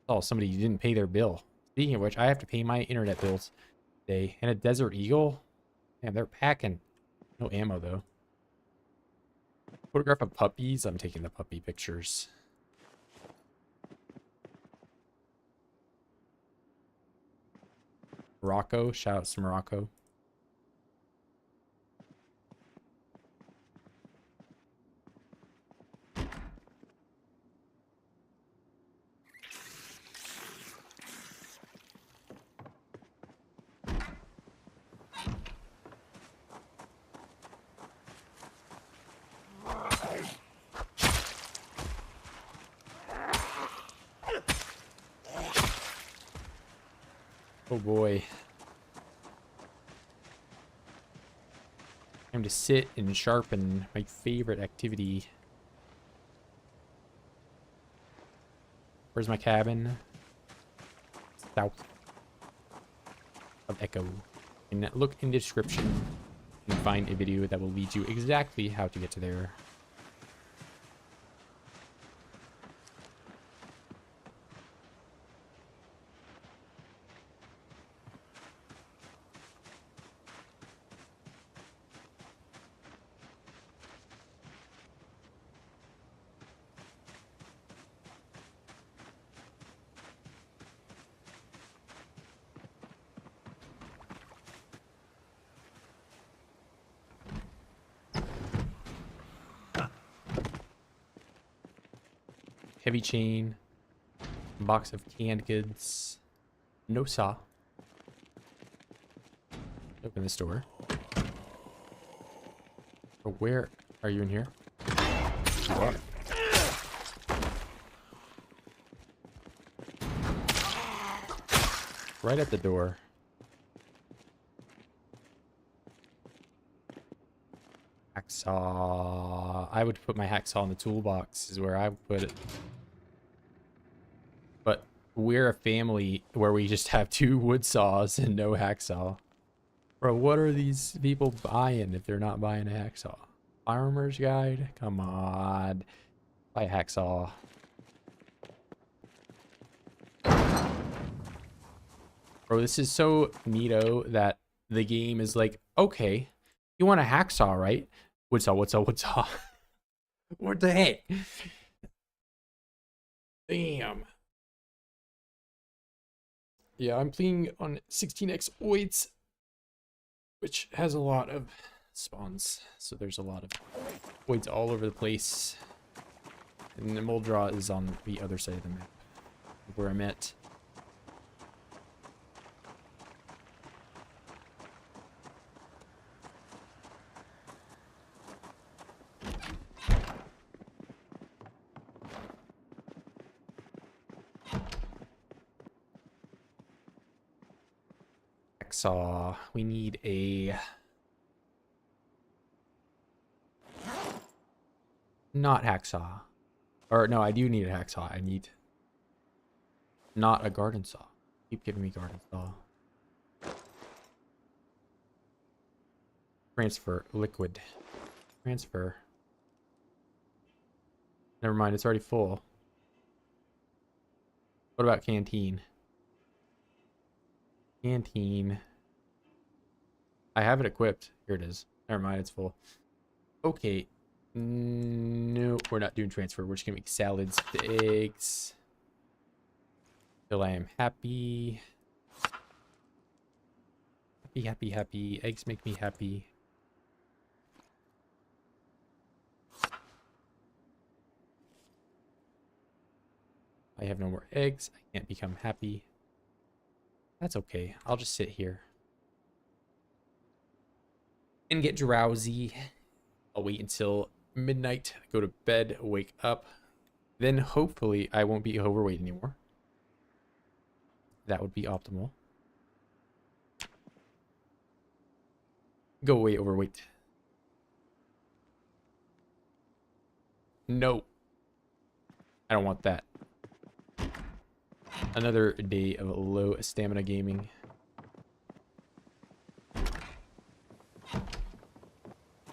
Oh, somebody didn't pay their bill. Speaking of which, I have to pay my internet bills today. And a Desert Eagle? Damn, they're packing. No ammo, though. Photograph of puppies? I'm taking the puppy pictures. Morocco? Shout out to Morocco. Oh boy. Time to sit and sharpen my favorite activity. Where's my cabin? South of Echo. And look in the description and find a video that will lead you exactly how to get to there. Heavy chain, box of canned goods, no saw. Open this door. Oh, where are you in here? You are. Right at the door. Hacksaw. I would put my hacksaw in the toolbox is where I would put it. But we're a family where we just have 2 wood saws and no hacksaw. Bro, what are these people buying if they're not buying a hacksaw? Farmer's Guide? Come on. Buy a hacksaw. Bro, this is so neato that the game is like, okay, you want a hacksaw, right? Wood saw, wood saw, wood saw. What the heck? Damn. Yeah, I'm playing on 16x oids, which has a lot of spawns. So there's a lot of oids all over the place. And the Moldra is on the other side of the map, where I'm at. Hacksaw. We need a... not hacksaw. Or no, I do need a hacksaw. I need not a garden saw. Keep giving me garden saw. Transfer. Liquid. Transfer. Never mind, it's already full. What about canteen? Canteen. I have it equipped. Here it is. Never mind, it's full. Okay. No, we're not doing transfer. We're just gonna make salads, the eggs. Till I am happy. Happy, happy, happy. Eggs make me happy. I have no more eggs. I can't become happy. That's okay. I'll just sit here. and get drowsy. I'll wait until midnight, go to bed, wake up. Then hopefully I won't be overweight anymore. That would be optimal. Go away, overweight. No. I don't want that. Another day of low stamina gaming.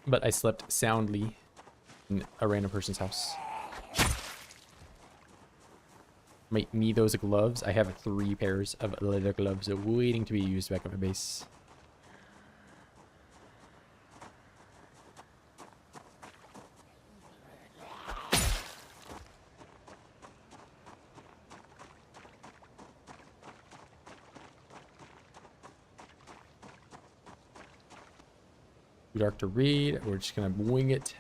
But I slept soundly in a random person's house. Might need those gloves. I have 3 pairs of leather gloves waiting to be used back at my base. Too dark to read. We're just gonna wing it.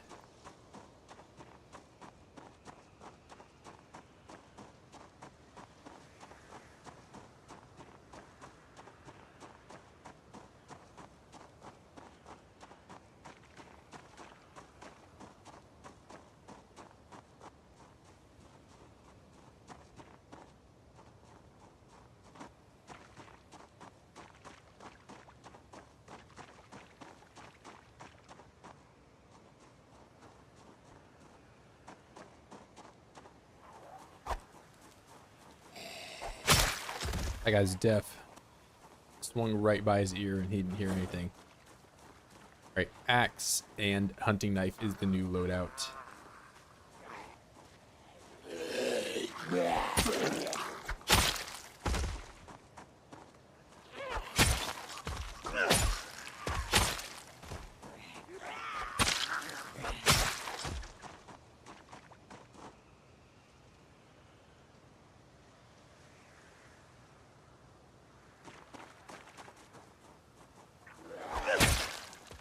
That guy's deaf. Swung right by his ear and he didn't hear anything. Alright, axe and hunting knife is the new loadout.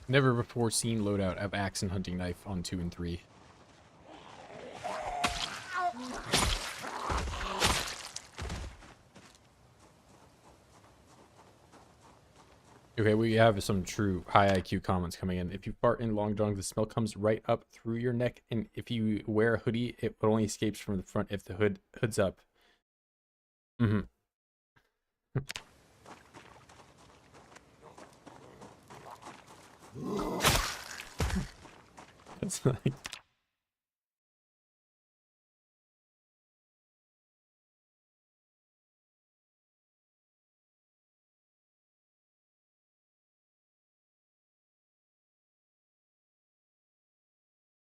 Never before seen loadout of axe and hunting knife on 2 and 3. Okay, we have some true high IQ comments coming in. If you fart in long johns, the smell comes right up through your neck, and if you wear a hoodie, it only escapes from the front if the hood's up. Mm-hmm. That's like...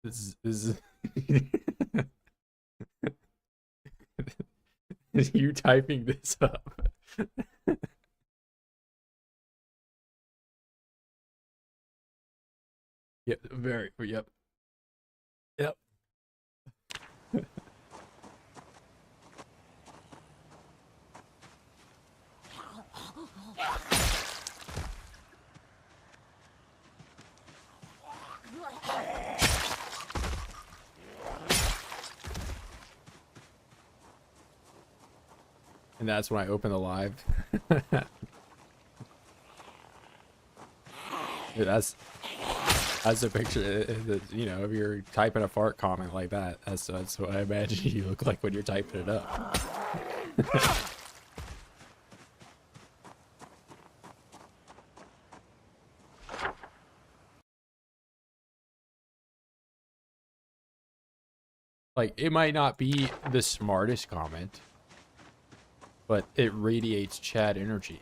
This is is you typing this up? Yep, very, yep. Yep. And that's when I open the live. Dude, that's a picture. You know, if you're typing a fart comment like that, that's what I imagine you look like when you're typing it up. Like, it might not be the smartest comment, but it radiates Chad energy.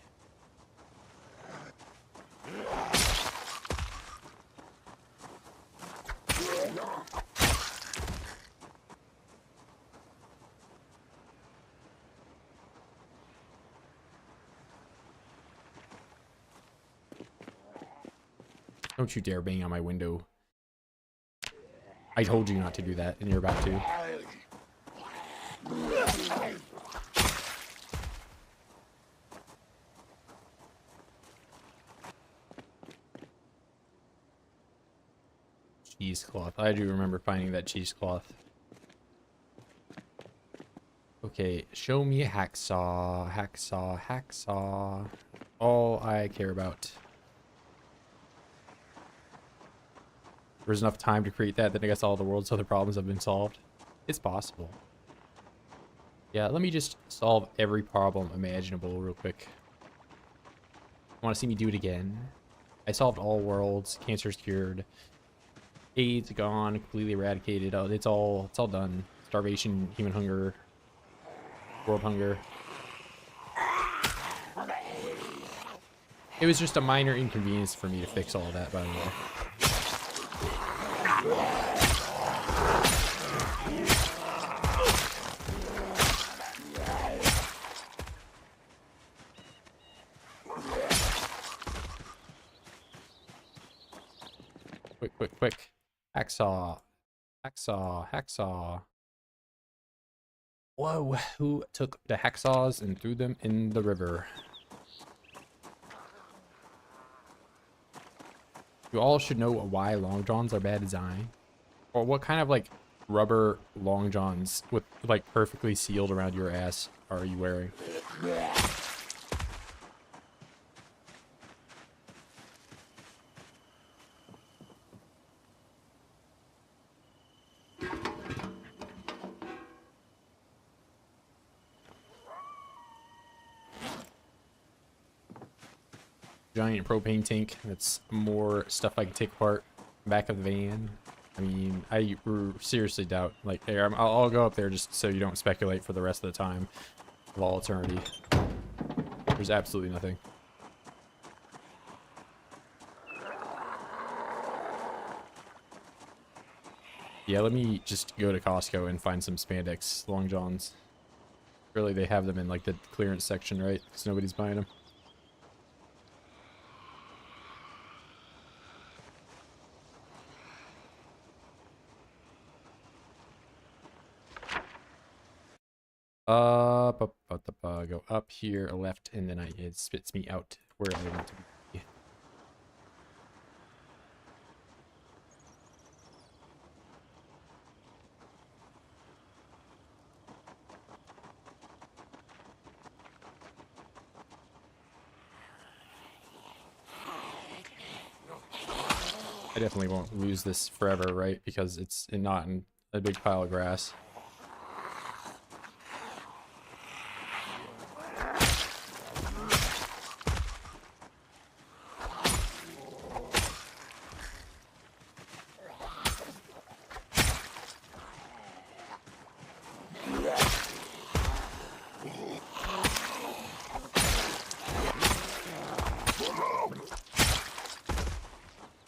Don't you dare bang on my window. I told you not to do that, and you're about to. Cheesecloth. I do remember finding that cheesecloth. Okay, show me a hacksaw, hacksaw, hacksaw. All I care about. was enough time to create that, then I guess all the world's other problems have been solved. It's possible. Yeah, let me just solve every problem imaginable real quick. Want to see me do it again? I solved all worlds. Cancer's cured. AIDS gone. Completely eradicated. Oh, it's all done. Starvation, human hunger, world hunger. It was just a minor inconvenience for me to fix all of that, by the way. Quick. Hacksaw. Hacksaw. Whoa, who took the hacksaws and threw them in the river? You all should know why long johns are bad design. Or what kind of like rubber long johns with like perfectly sealed around your ass are you wearing? Giant propane tank. That's more stuff I can take apart. Back of the van. I mean, I seriously doubt. Like, here, I'll go up there just so you don't speculate for the rest of the time of all eternity. There's absolutely nothing. Yeah, let me just go to Costco and find some spandex long johns. Really, they have them in like the clearance section, right? Because nobody's buying them. Go up here, left, and then it spits me out where I want to be. I definitely won't lose this forever, right? Because it's not in a big pile of grass.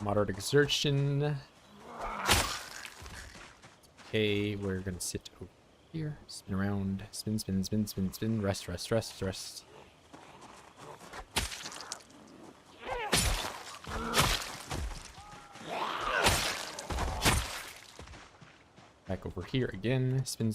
Moderate exertion. Okay, we're gonna sit over here, spin around, spin, rest. Back over here again, spin.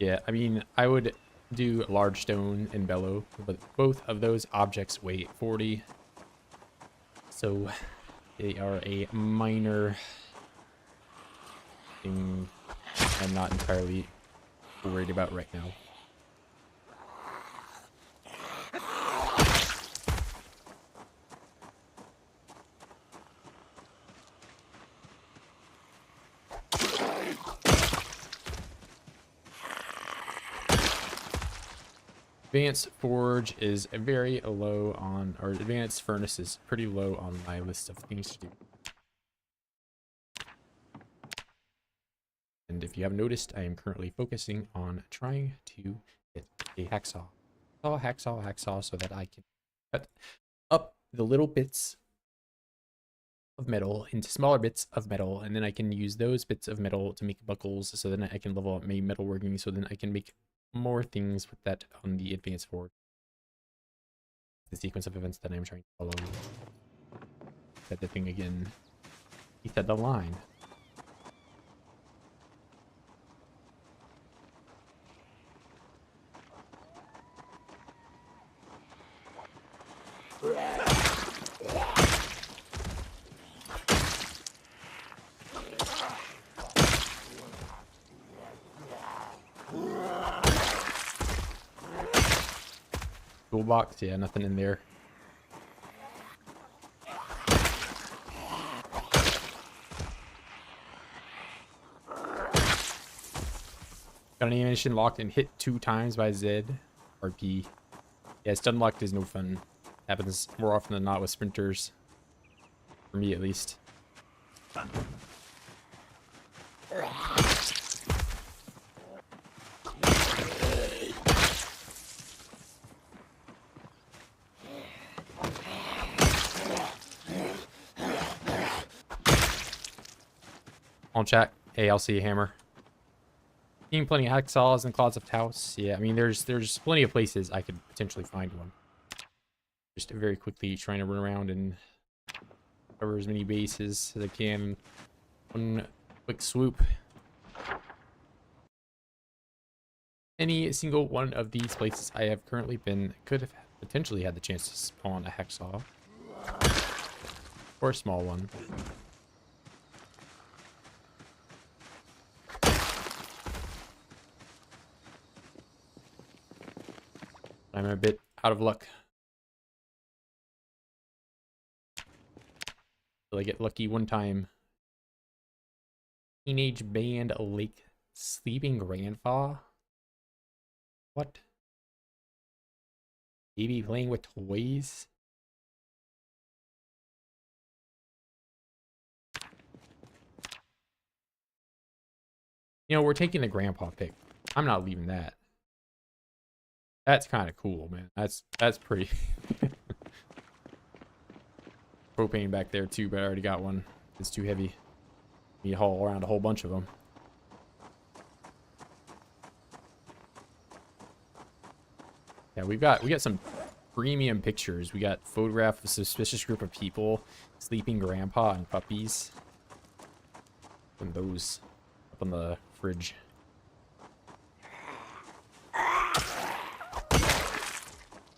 Yeah, I mean, I would do large stone and bellow, but both of those objects weigh 40. So they are a minor thing I'm not entirely worried about right now. Advanced forge is very low on, or advanced furnace is pretty low on my list of things to do. And if you haven't noticed, I am currently focusing on trying to get a hacksaw. Hacksaw, so that I can cut up the little bits of metal into smaller bits of metal, and then I can use those bits of metal to make buckles, so then I can level up my metalworking, so then I can make more things with that on the advanced forge. The sequence of events that I'm trying to follow. Said the thing again. He said the line. Toolbox, yeah, nothing in there. Got an animation locked and hit 2 times by Z or P. Yeah, stun locked is no fun. Happens more often than not with sprinters. For me, at least. On chat. Hey, I'll see you, Hammer. Seeing plenty of hacksaws and clods of Taos. Yeah, I mean, there's plenty of places I could potentially find one. Just very quickly trying to run around and cover as many bases as I can. One quick swoop. Any single one of these places I have currently been could have potentially had the chance to spawn a hacksaw. Or a small one. I'm a bit out of luck. Will I get lucky one time? Teenage band Lake Sleeping Grandpa? What? Baby playing with toys? You know, we're taking the grandpa pick. I'm not leaving that. That's kind of cool, man. That's pretty. Propane back there too, but I already got one. It's too heavy. Need to haul around a whole bunch of them. Yeah, we got some premium pictures. We got photograph of a suspicious group of people, sleeping grandpa and puppies. And those up on the fridge.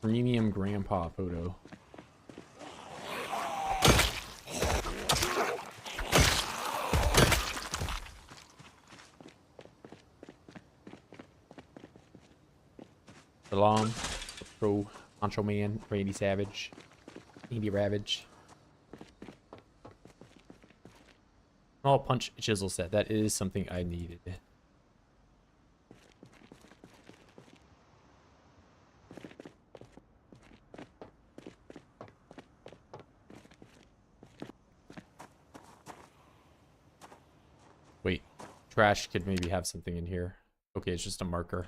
Premium grandpa photo. Salam, Pro, Honcho Man, Randy Savage, Andy Ravage. Small punch chisel set. That is something I needed. Wait, trash could maybe have something in here. Okay, it's just a marker.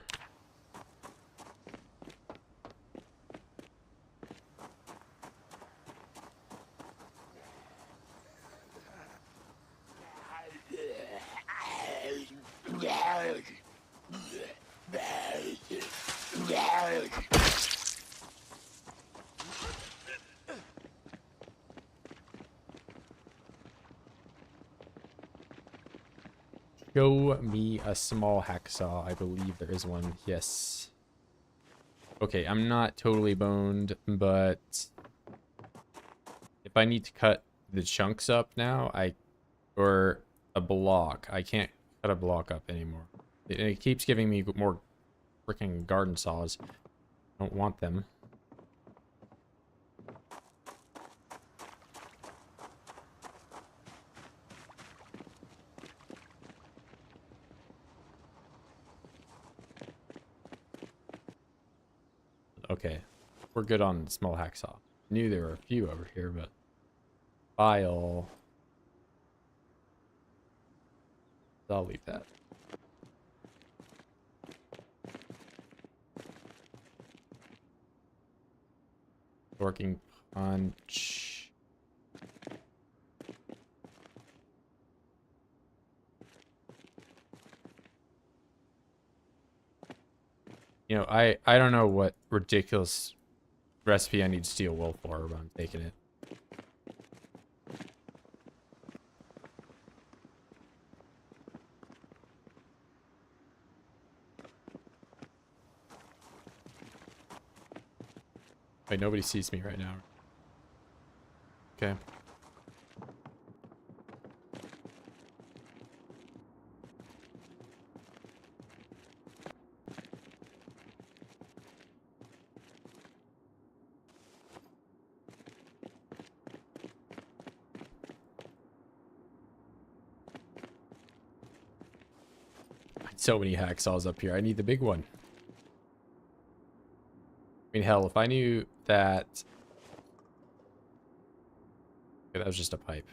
Show me a small hacksaw. I believe there is one. Yes. Okay, I'm not totally boned, but if I need to cut the chunks up now, or a block, I can't cut a block up anymore. It keeps giving me more freaking garden saws. I don't want them. Okay, we're good on small hacksaw. Knew there were a few over here, but file. I'll leave that. Working punch. You know, I don't know what ridiculous recipe I need steel wool for, but I'm taking it. Wait, nobody sees me right now. Okay. So many hacksaws up here. I need the big one. I mean, hell, if I knew that... Okay, that was just a pipe.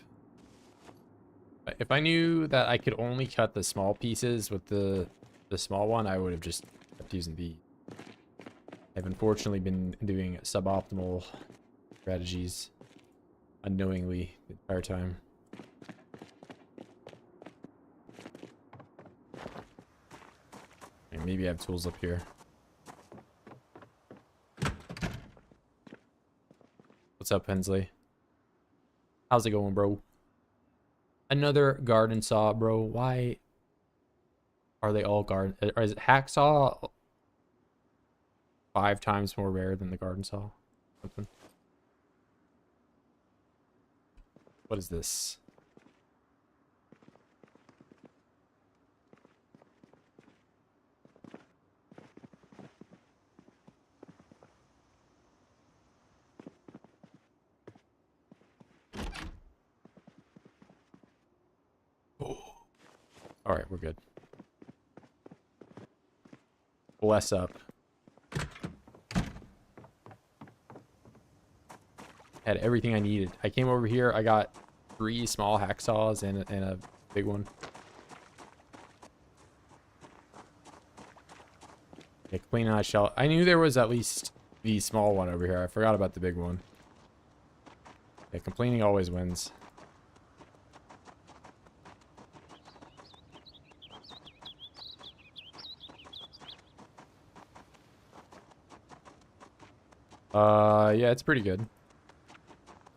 If I knew that I could only cut the small pieces with the small one, I would have just kept using the... I've unfortunately been doing suboptimal strategies unknowingly the entire time. And maybe I have tools up here. What's up, Hensley? How's it going, bro? Another garden saw, bro. Why are they all garden? Or is it hacksaw 5 times more rare than the garden saw? Something. What is this? Oh. All right, we're good. Bless up. Had everything I needed. I came over here. I got 3 small hacksaws and a big one. Yeah, clean out shell. I knew there was at least the small one over here. I forgot about the big one. Yeah, complaining always wins. Yeah, it's pretty good.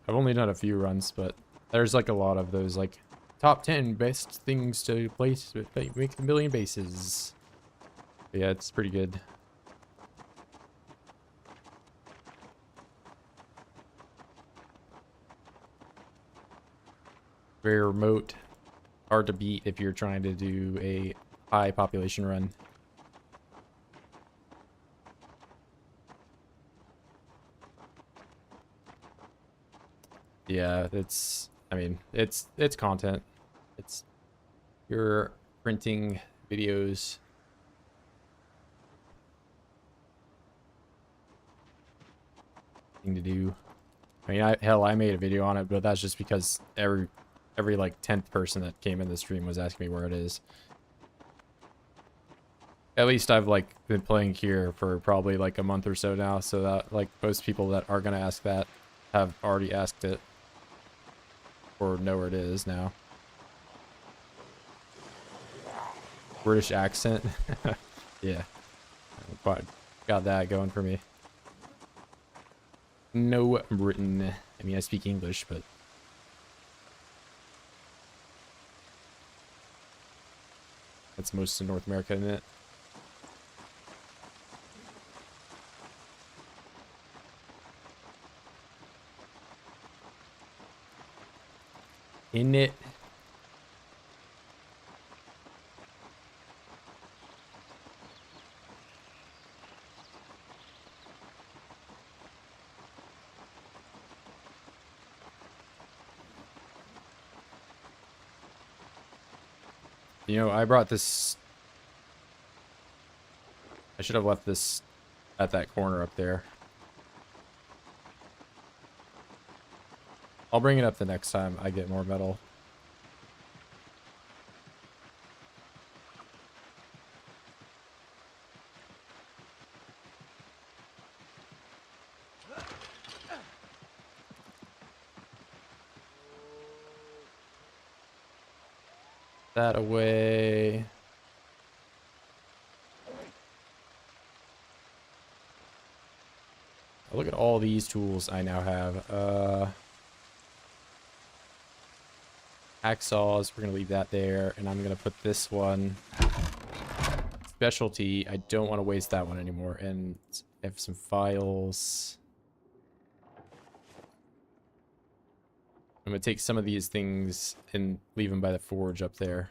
I've only done a few runs, but there's like a lot of those like top 10 best things to place make a million bases. But yeah, it's pretty good. Very remote, hard to beat if you're trying to do a high population run. Yeah, I mean, it's content. It's you're printing videos. Thing to do. I mean, hell, I made a video on it, but that's just because every like 10th person that came in the stream was asking me where it is. At least I've like been playing here for probably like a month or so now, so that like most people that are gonna ask that have already asked it. Or know where it is now. British accent. Yeah. Got that going for me. No Britain. I mean, I speak English, but... That's most of North America, isn't it? In it. You know, I brought this... I should have left this at that corner up there. I'll bring it up the next time I get more metal. That away. Look at all these tools I now have. Hacksaws, we're gonna leave that there, and I'm gonna put this one specialty. I don't want to waste that one anymore, and I have some files. I'm gonna take some of these things and leave them by the forge up there.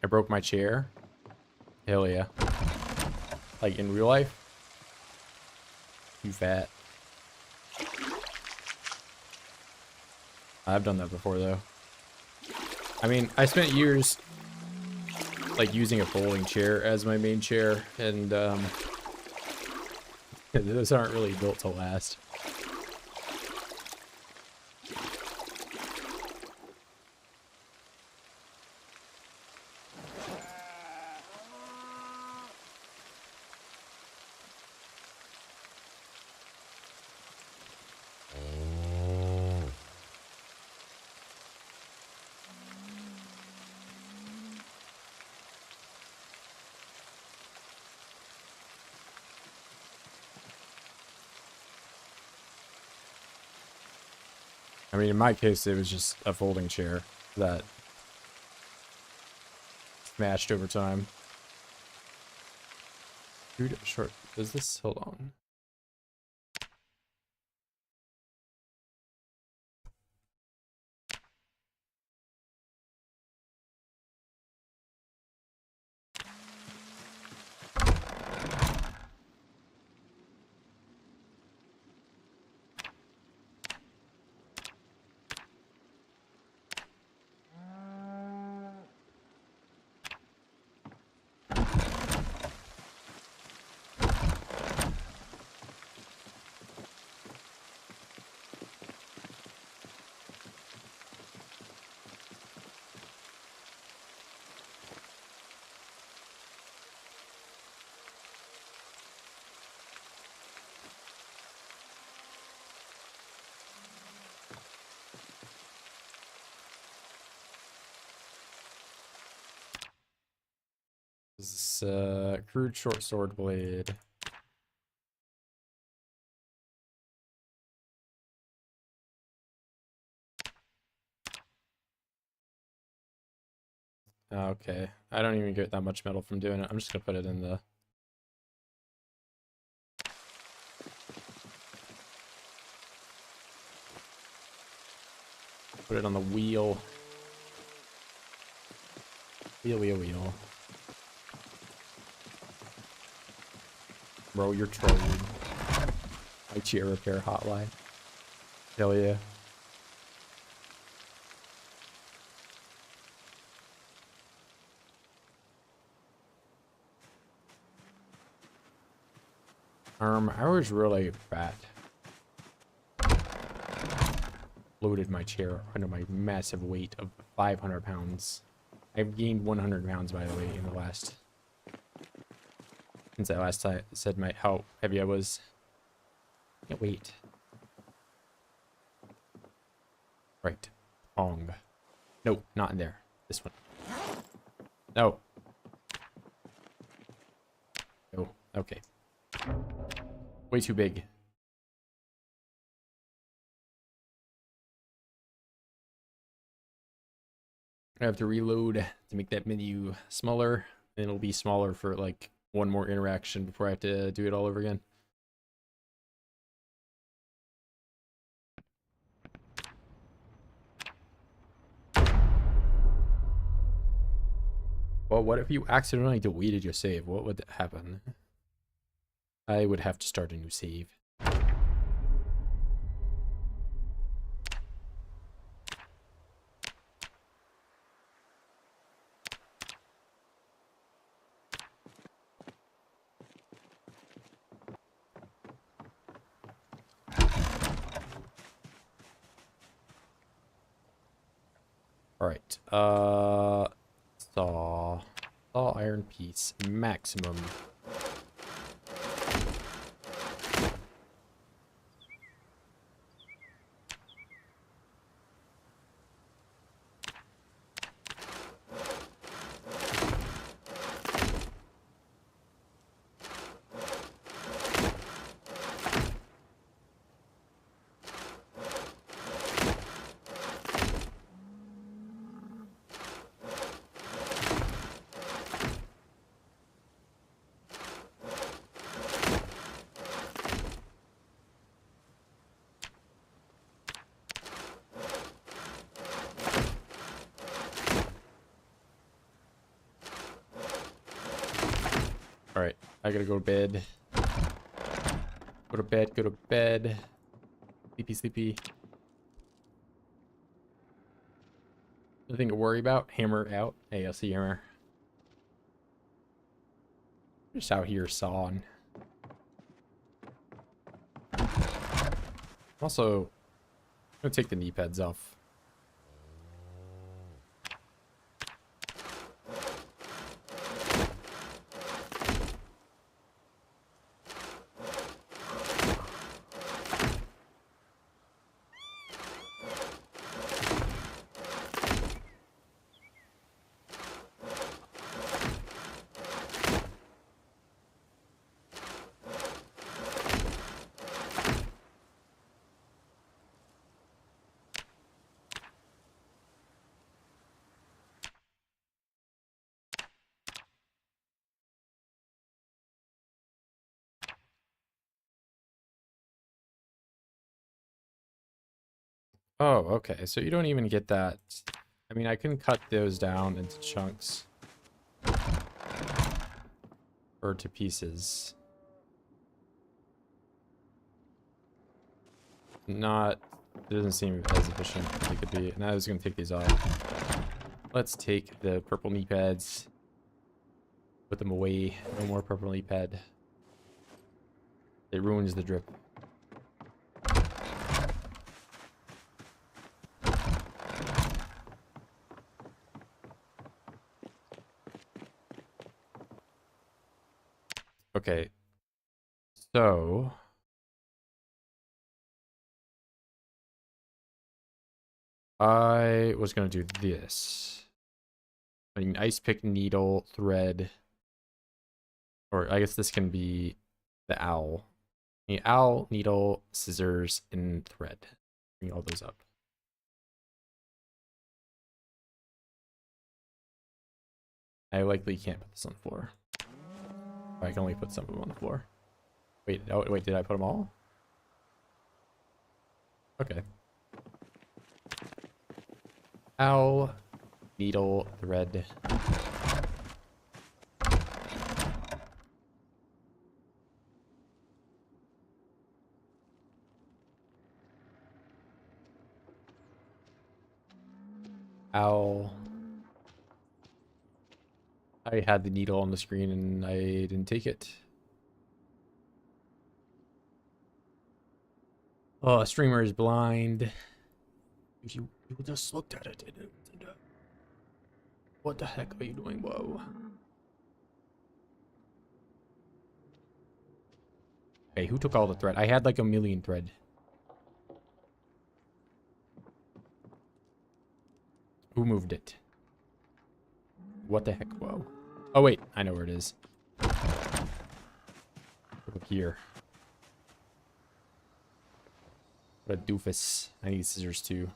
I broke my chair. Hell yeah. Like in real life? You fat. I've done that before though. I mean, I spent years like using a folding chair as my main chair, and those aren't really built to last. I mean, in my case, it was just a folding chair that smashed over time. Dude, short. Is this? Hold on. This is crude short sword blade. Okay, I don't even get that much metal from doing it. I'm just gonna put it in the... Put it on the wheel. Wheel. Bro, you're trolling. My chair repair hotline. Hell yeah. I was really fat. Loaded my chair under my massive weight of 500 pounds. I've gained 100 pounds, by the way, in the last... Since I last said how heavy I was. Can't wait. Right. Pong. No, not in there. This one. No. Oh, okay. Way too big. I have to reload to make that menu smaller, and it'll be smaller for like one more interaction before I have to do it all over again. Well, what if you accidentally deleted your save? What would happen? I would have to start a new save. Alright, saw iron piece, maximum. I gotta go to bed. Go to bed, go to bed. Sleepy, sleepy. Nothing to worry about. Hammer out. Hey, I see hammer. Just out here sawing. Also, I'm gonna take the knee pads off. Oh, okay. So you don't even get that. I mean, I can cut those down into chunks. Or to pieces. Not, it doesn't seem as efficient as it could be. And I was going to take these off. Let's take the purple knee pads. Put them away. No more purple knee pad. It ruins the drip. Okay, so I was gonna do this. I mean, ice pick, needle, thread, or I guess this can be the owl. The owl, needle, scissors, and thread. Bring all those up. I likely can't put this on the floor. I can only put some of them on the floor. Wait, oh, wait, did I put them all? Okay. Owl, needle, thread. Owl. I had the needle on the screen and I didn't take it. Oh, streamer is blind. You just looked at it. What the heck are you doing? Whoa. Hey, who took all the thread? I had like 1,000,000 thread. Who moved it? What the heck? Whoa. Oh, wait. I know where it is. Over here. What a doofus. I need scissors too.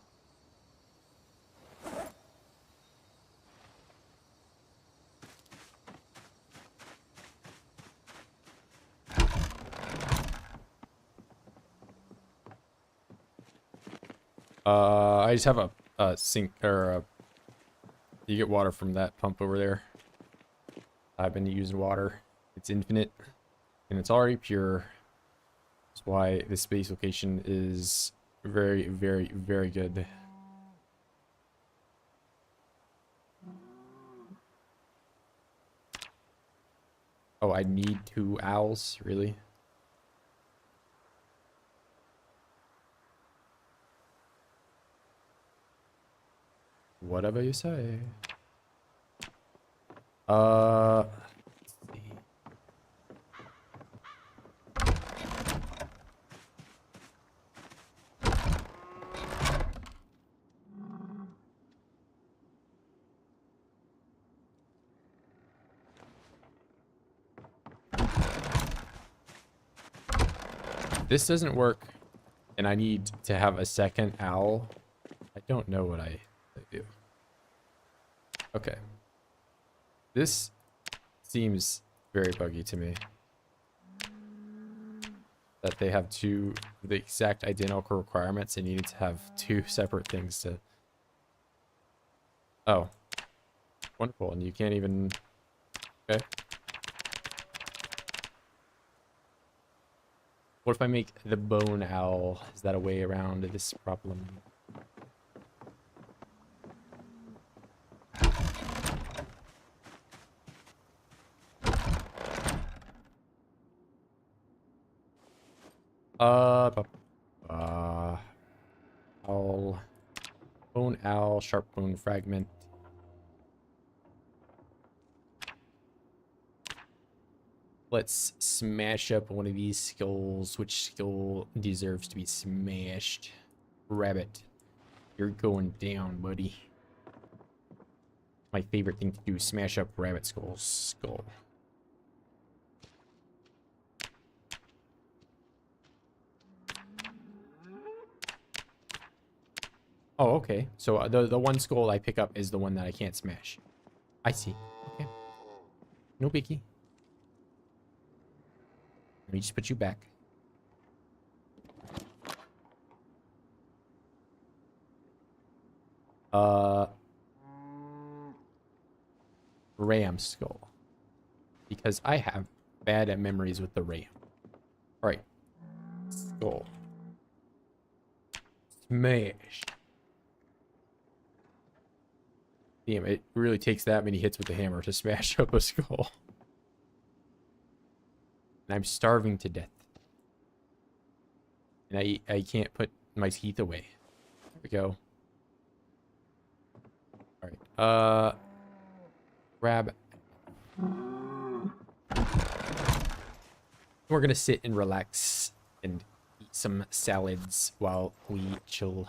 I just have a sink, or you get water from that pump over there. I've been using water. It's infinite, and it's already pure. That's why this space location is very, very, very good. Oh, I need 2 owls? Really? Whatever you say. Let's see. This doesn't work, and I need to have a second owl. I don't know what I do. Okay. This seems very buggy to me. That they have the exact identical requirements and you need to have 2 separate things to... Oh. Wonderful, and you can't even... Okay. What if I make the bone owl? Is that a way around this problem? Owl, bone owl, sharp bone fragment. Let's smash up one of these skulls. Which skull deserves to be smashed? Rabbit, you're going down, buddy. My favorite thing to do is smash up rabbit skull. Oh, okay. So the one skull I pick up is the one that I can't smash. I see. Okay. No biggie. Let me just put you back. Ram skull. Because I have bad memories with the ram. Alright. Skull. Smash. Damn, it really takes that many hits with the hammer to smash up a skull. And I'm starving to death. And I can't put my teeth away. There we go. Alright. Grab. We're gonna sit and relax and eat some salads while we chill.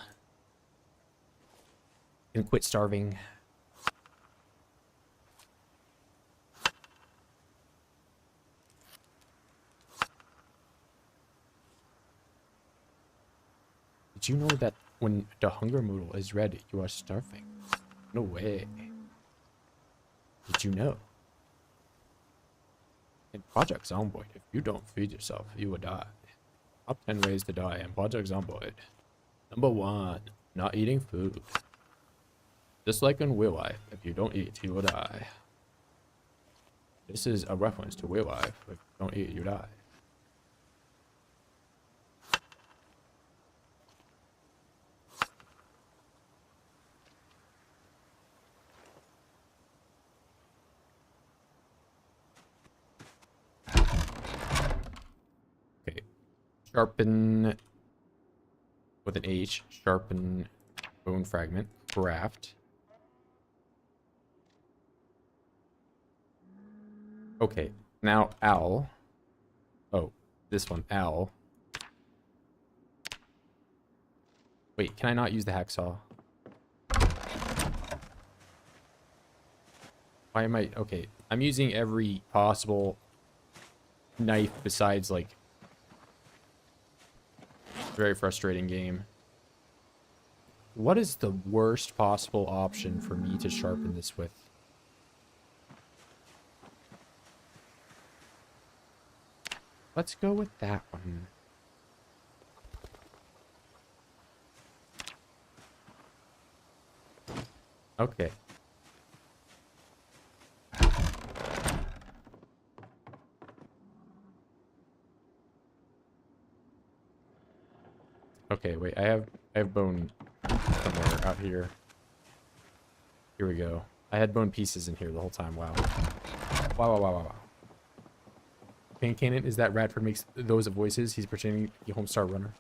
And quit starving. Did you know that when the hunger modal is red, you are starving? No way. Did you know? In Project Zomboid, if you don't feed yourself, you will die. Top 10 ways to die in Project Zomboid. Number 1, not eating food. Just like in Real Life, if you don't eat, you will die. This is a reference to Real Life. If you don't eat, you die. Okay. Sharpen with an H. Sharpen bone fragment. Craft. Okay. Now owl. Oh, this one. Owl. Wait, can I not use the hacksaw? Why am I... Okay, I'm using every possible knife besides, like... Very frustrating game. What is the worst possible option for me to sharpen this with? Let's go with that one. Okay. Okay, wait, I have bone somewhere out here. Here we go. I had bone pieces in here the whole time. Wow. Wow. Pain Cannon, is that Radford makes those voices? He's pretending to be Homestar Runner.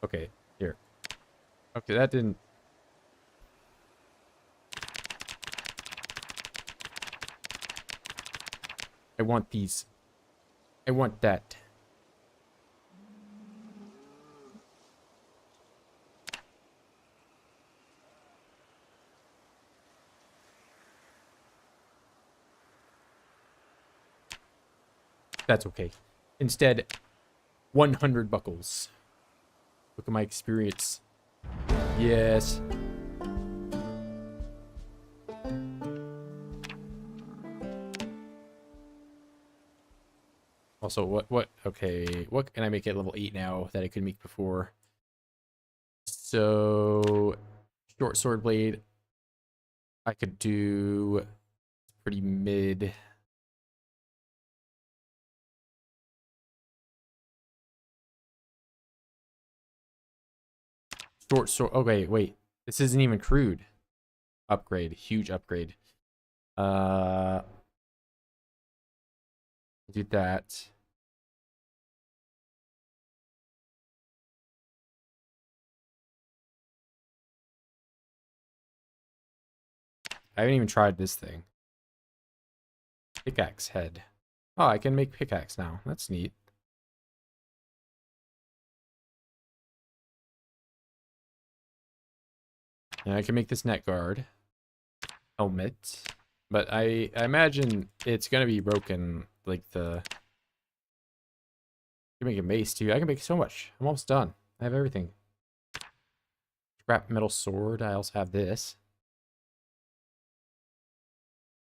Okay, here. Okay, that didn't... I want these. I want that. That's okay. Instead, 100 buckles. Look at my experience. Yes. Also, what, okay, what can I make at level 8 now that I couldn't make before? So, short sword blade, I could do pretty mid. Short sword. Okay, wait. This isn't even crude. Upgrade. Huge upgrade. Do that. I haven't even tried this thing. Pickaxe head. Oh, I can make pickaxe now. That's neat. And I can make this net guard. Helmet. But I imagine it's gonna be broken, like the... I can make a mace too. I can make so much. I'm almost done. I have everything. Scrap metal sword. I also have this.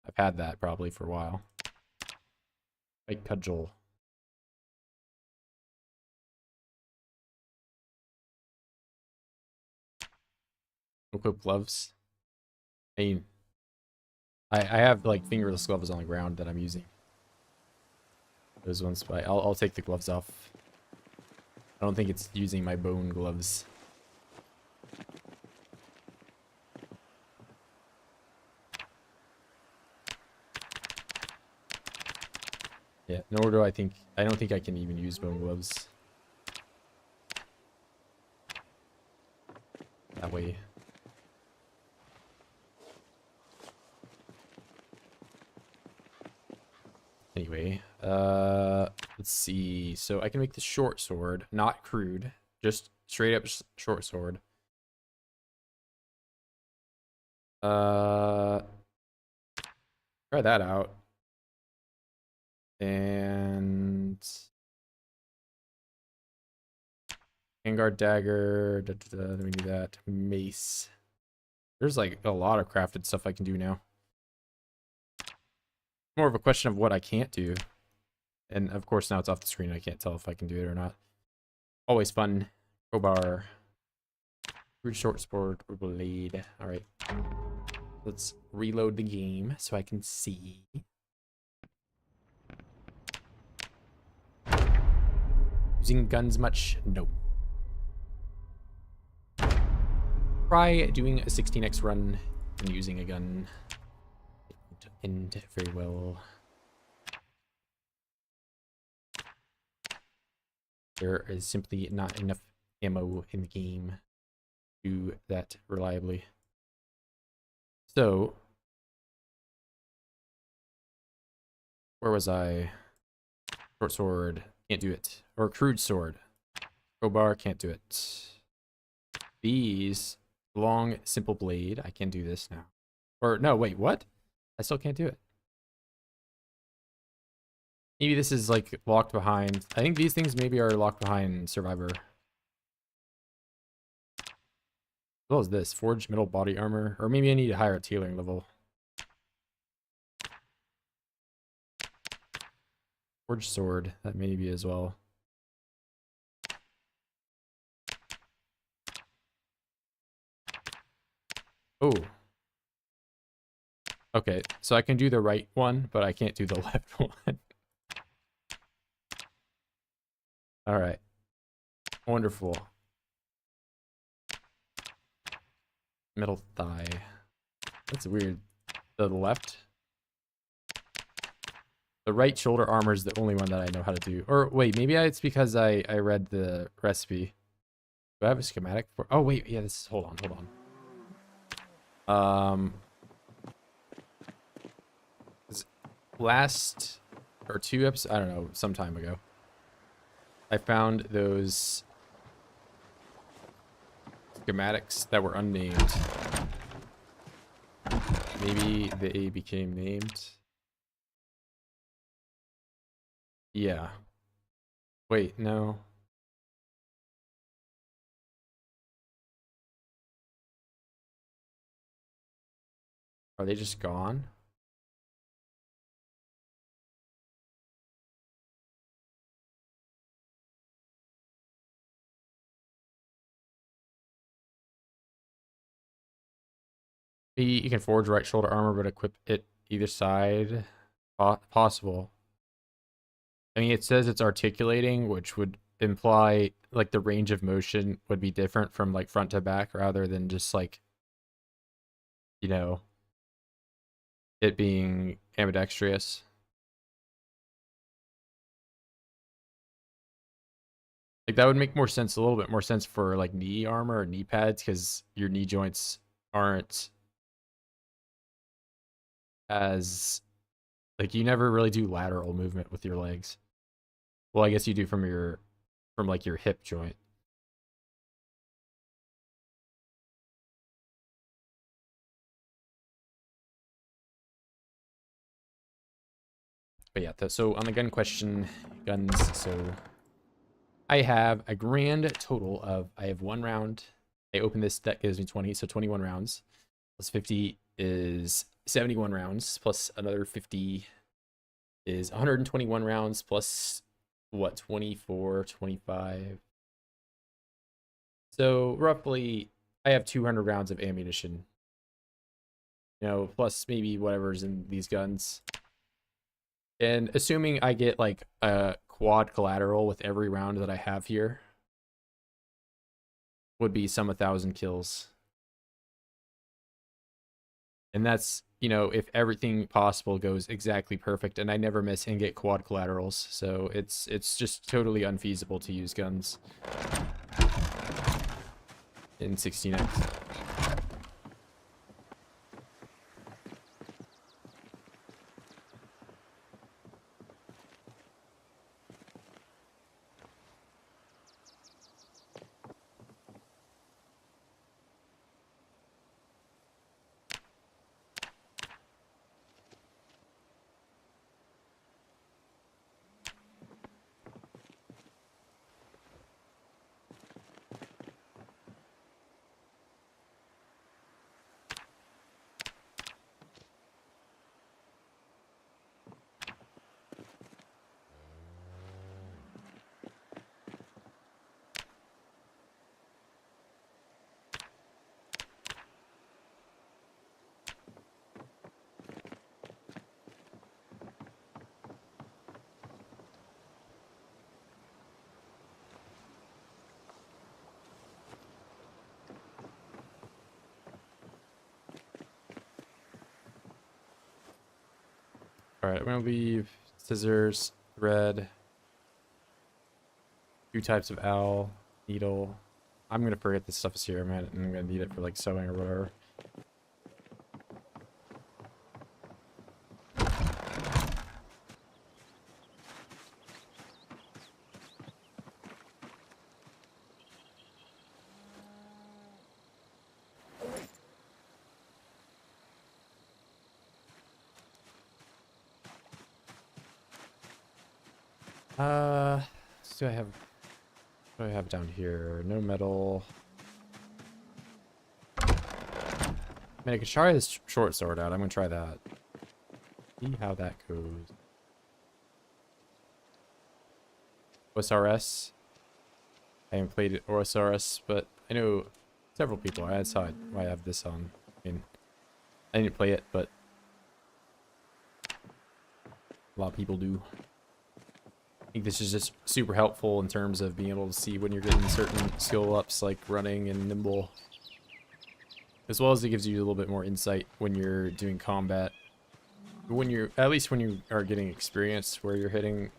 I've had that probably for a while. Like cudgel. Equip gloves. I mean, I have like fingerless gloves on the ground that I'm using. Those ones, but I'll take the gloves off. I don't think it's using my bone gloves. Yeah, nor do I don't think I can even use bone gloves. That way. Anyway, let's see. So I can make the short sword, not crude, just straight up short sword. Try that out. And Vanguard dagger. Let me do that. Mace. There's like a lot of crafted stuff I can do now. More of a question of what I can't do. And of course now it's off the screen. I can't tell if I can do it or not. Always fun. Crowbar. Crude short sword or blade. Alright. Let's reload the game so I can see. Using guns much? No. Try doing a 16x run and using a gun. It won't end very well. There is simply not enough ammo in the game to do that reliably. So, where was I? Short sword, can't do it. Or crude sword. Crowbar, can't do it. These, long, simple blade, I can do this now. Or, no, wait, what? I still can't do it. Maybe this is like locked behind. I think these things maybe are locked behind Survivor. As well as this, forged metal body armor. Or maybe I need a higher tailoring level. Forged sword, that maybe as well. Oh. Okay, so I can do the right one, but I can't do the left one. Alright. Wonderful. Metal thigh. That's weird. The left? The right shoulder armor is the only one that I know how to do. Or wait, maybe it's because I read the recipe. Do I have a schematic for... Oh, wait. Yeah, this is... Hold on. Last... Or 2 episodes... I don't know. Some time ago. I found those... schematics that were unnamed. Maybe they became named. Yeah. Wait, no. Are they just gone? You can forge right shoulder armor, but equip it either side. Possible. I mean, it says it's articulating, which would imply like the range of motion would be different from like front to back rather than just like, you know, it being ambidextrous. Like that would make more sense, a little bit more sense for like knee armor or knee pads, because your knee joints aren't as like, you never really do lateral movement with your legs. Well, I guess you do from like your hip joint. But yeah, so on the gun question, guns, so I have a grand total of, I have 1 round. I open this, that gives me 20, so 21 rounds. Plus 50 is 71 rounds, plus another 50 is 121 rounds, plus what, 24, 25. So roughly, I have 200 rounds of ammunition. You know, plus maybe whatever's in these guns. And assuming I get like a quad collateral with every round that I have here, would be some 1,000 kills. And that's, you know, if everything possible goes exactly perfect and I never miss and get quad collaterals. So it's just totally unfeasible to use guns in 16x. All right, I'm gonna leave scissors, thread, 2 types of owl, needle. I'm gonna forget this stuff is here, man, and I'm gonna need it for like sewing or whatever. So what do I have down here? No metal. I mean, I could try this short sword out. I'm gonna try that. See how that goes. OSRS. I haven't played OSRS, but I know several people. I saw why I have this on. I mean, I didn't play it, but a lot of people do. I think this is just super helpful in terms of being able to see when you're getting certain skill ups like running and nimble. As well as it gives you a little bit more insight when you're doing combat. When you're, at least when you are getting experience where you're hitting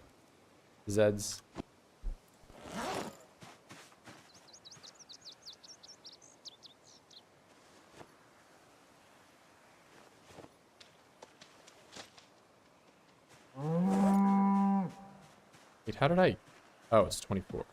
Zeds. Wait, how did I? Oh, it's 24.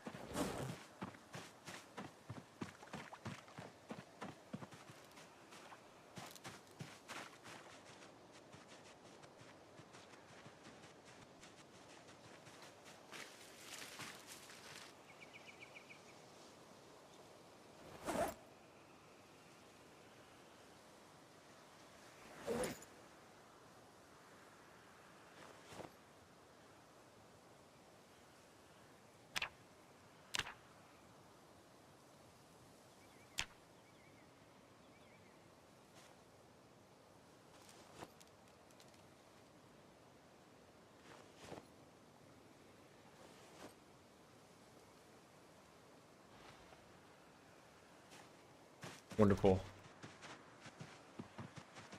Wonderful.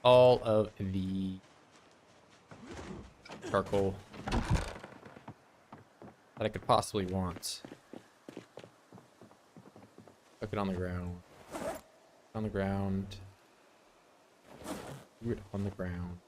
All of the charcoal that I could possibly want. Cook it on the ground. On the ground. Do it on the ground.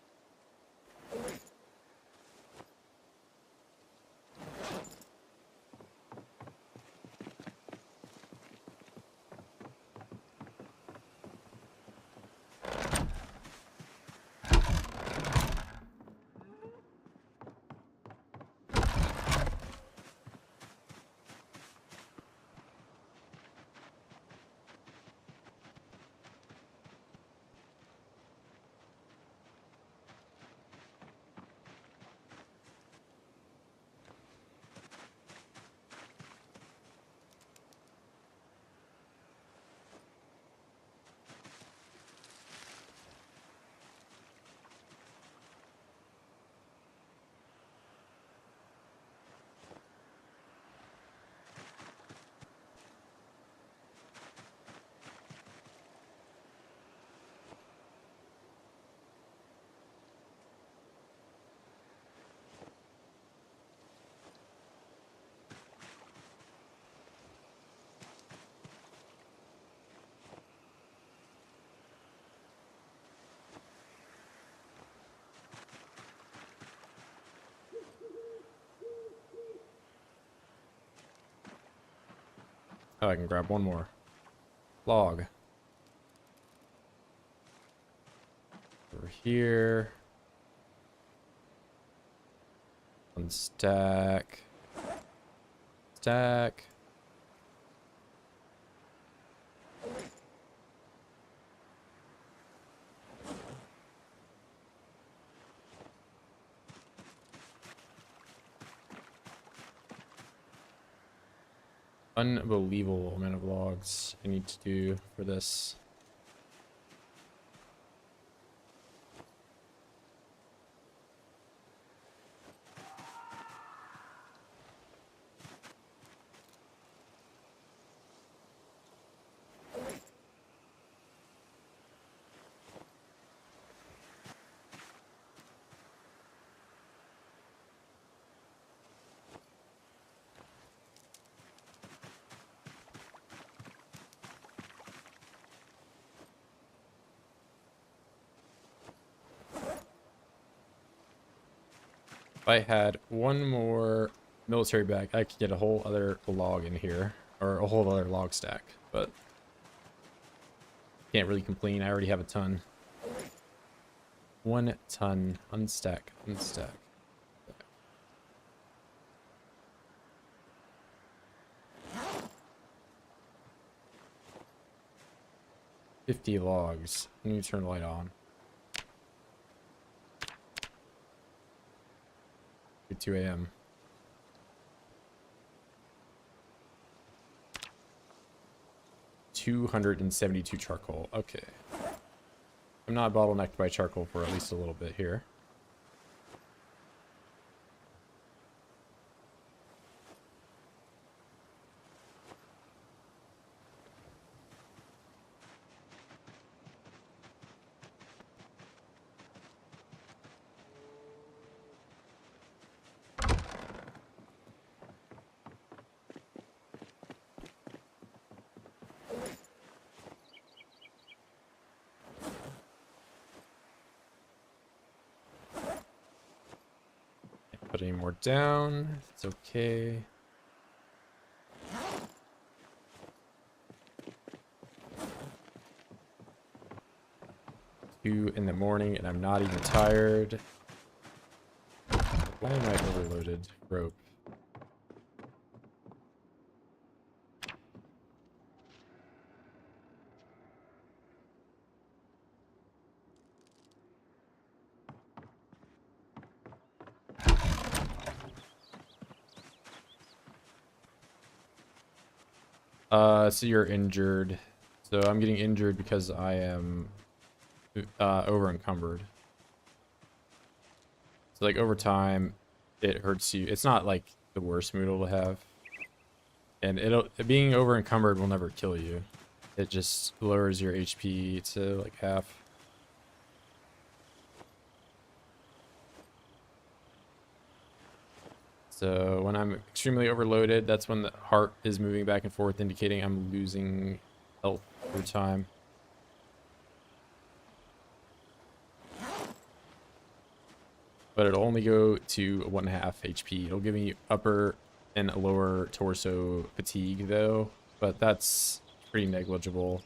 Oh, I can grab one more log. Over here. Unstack. Stack. Unbelievable amount of logs I need to do for this. If I had one more military bag, I could get a whole other log in here, or a whole other log stack, but can't really complain. I already have a ton. 1 ton. Unstack. Unstack. 50 logs. I need to turn the light on. 2 a.m. $272 charcoal. Okay. I'm not bottlenecked by charcoal for at least a little bit here. Put any more down. It's okay. Two in the morning and I'm not even tired. Why am I overloaded? Rope. So you're injured. So I'm getting injured because I am over encumbered. So like over time, it hurts you. It's not like the worst moodle to have, and being over encumbered will never kill you. it just lowers your HP to like half. So when I'm extremely overloaded, that's when the heart is moving back and forth, indicating I'm losing health over time. But it'll only go to 1/2 HP. It'll give me upper and lower torso fatigue though, but that's pretty negligible.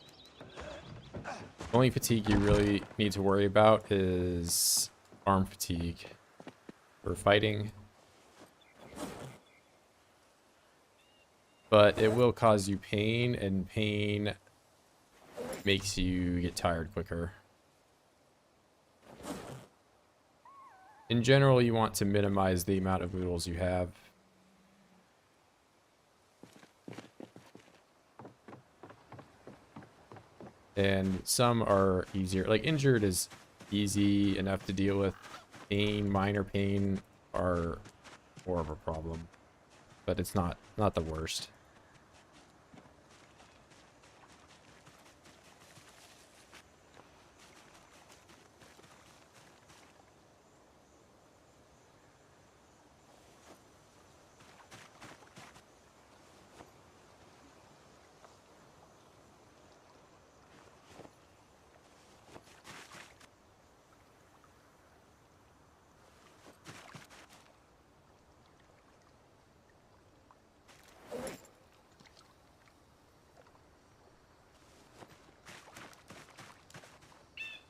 The only fatigue you really need to worry about is arm fatigue for fighting. But it will cause you pain, and pain makes you get tired quicker. In general, you want to minimize the amount of noodles you have. And some are easier. Like injured is easy enough to deal with. Pain, minor pain are more of a problem. But it's not the worst.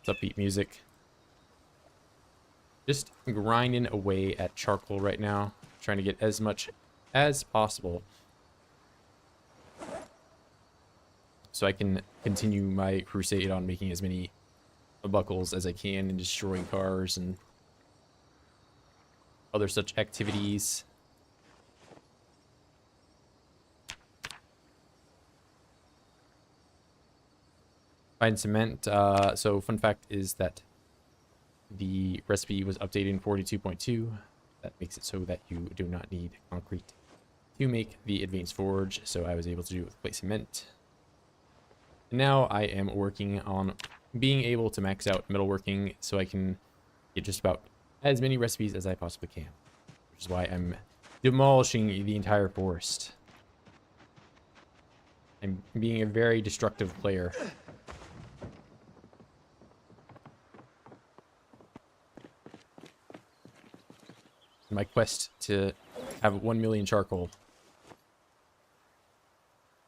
It's upbeat music. Just grinding away at charcoal right now, trying to get as much as possible so I can continue my crusade on making as many buckles as I can and destroying cars and other such activities. Find cement. So fun fact is that the recipe was updated in 42.2. That makes it so that you do not need concrete to make the advanced forge. So I was able to do it with clay cement. And now I am working on being able to max out metalworking so I can get just about as many recipes as I possibly can. Which is why I'm demolishing the entire forest. I'm being a very destructive player. My quest to have 1 million charcoal.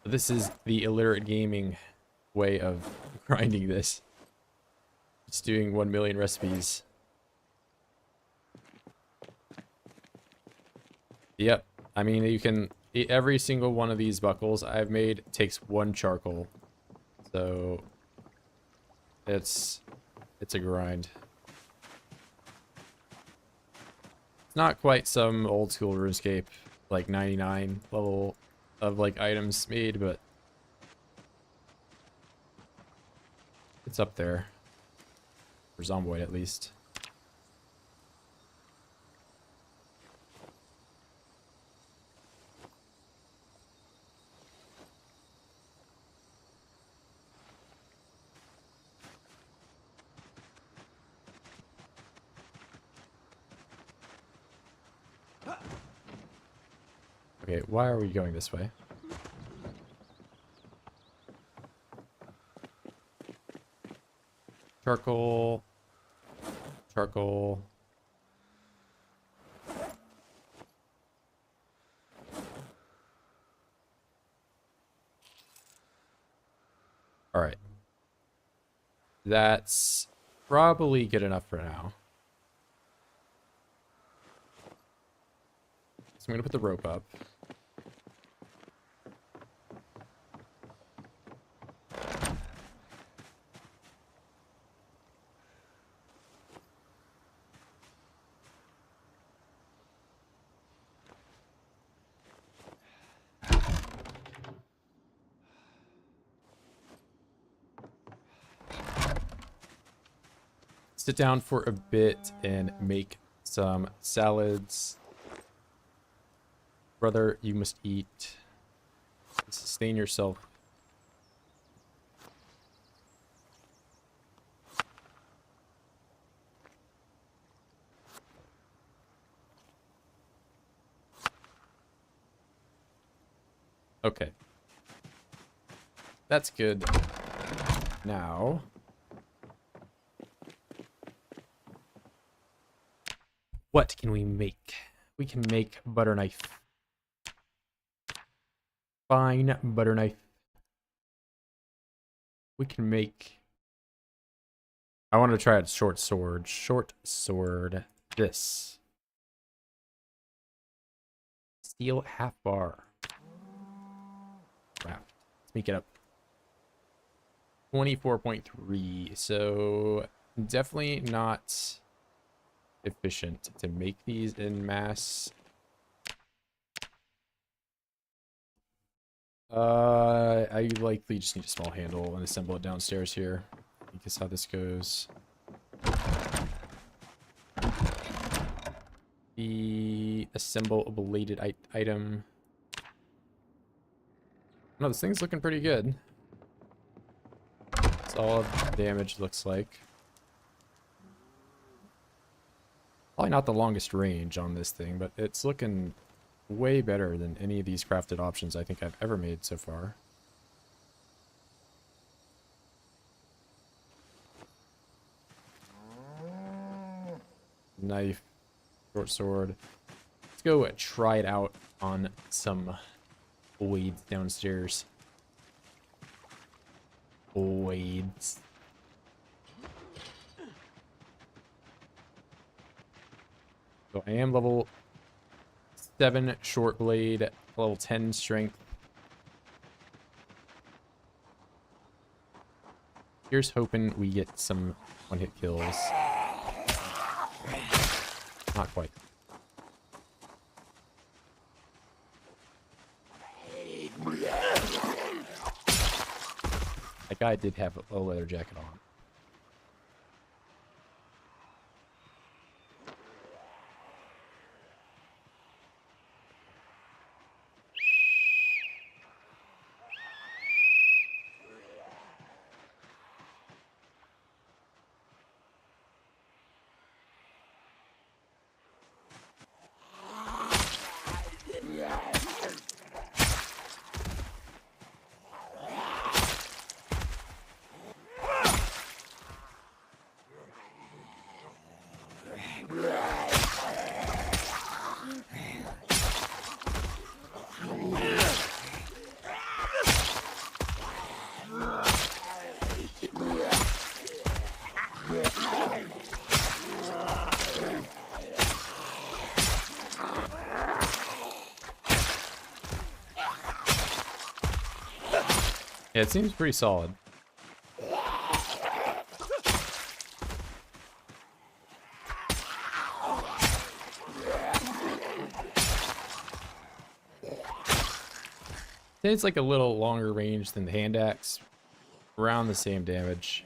This is the illiterate gaming way of grinding this. Just doing 1 million recipes. Yep. I mean, you can... Every single one of these buckles I've made takes 1 charcoal. So... It's a grind. Not quite some old school RuneScape, like 99 level of like items made, but it's up there. For Zomboid at least. Okay, why are we going this way? Charcoal. Charcoal. Alright. That's probably good enough for now. So I'm going to put the rope up. Sit down for a bit and make some salads. Brother, you must eat. Sustain yourself. Okay. That's good. Now... what can we make? We can make butter knife. Fine butter knife. We can make... I want to try a short sword. Short sword. This. Steel half bar. Wow. Let's make it up. 24.3. So definitely not efficient to make these in mass. I likely just need a small handle and assemble it downstairs here. I think that's how this goes. The assemble a bladed item. No, this thing's looking pretty good. Solid damage looks like. Probably not the longest range on this thing, but it's looking way better than any of these crafted options I think I've ever made so far. Knife, short sword. Let's go try it out on some blades downstairs. Blades. So I am level 7 short blade, level 10 strength. Here's hoping we get some one-hit kills. Not quite. That guy did have a leather jacket on. Yeah, it seems pretty solid. It's like a little longer range than the hand axe. Around the same damage.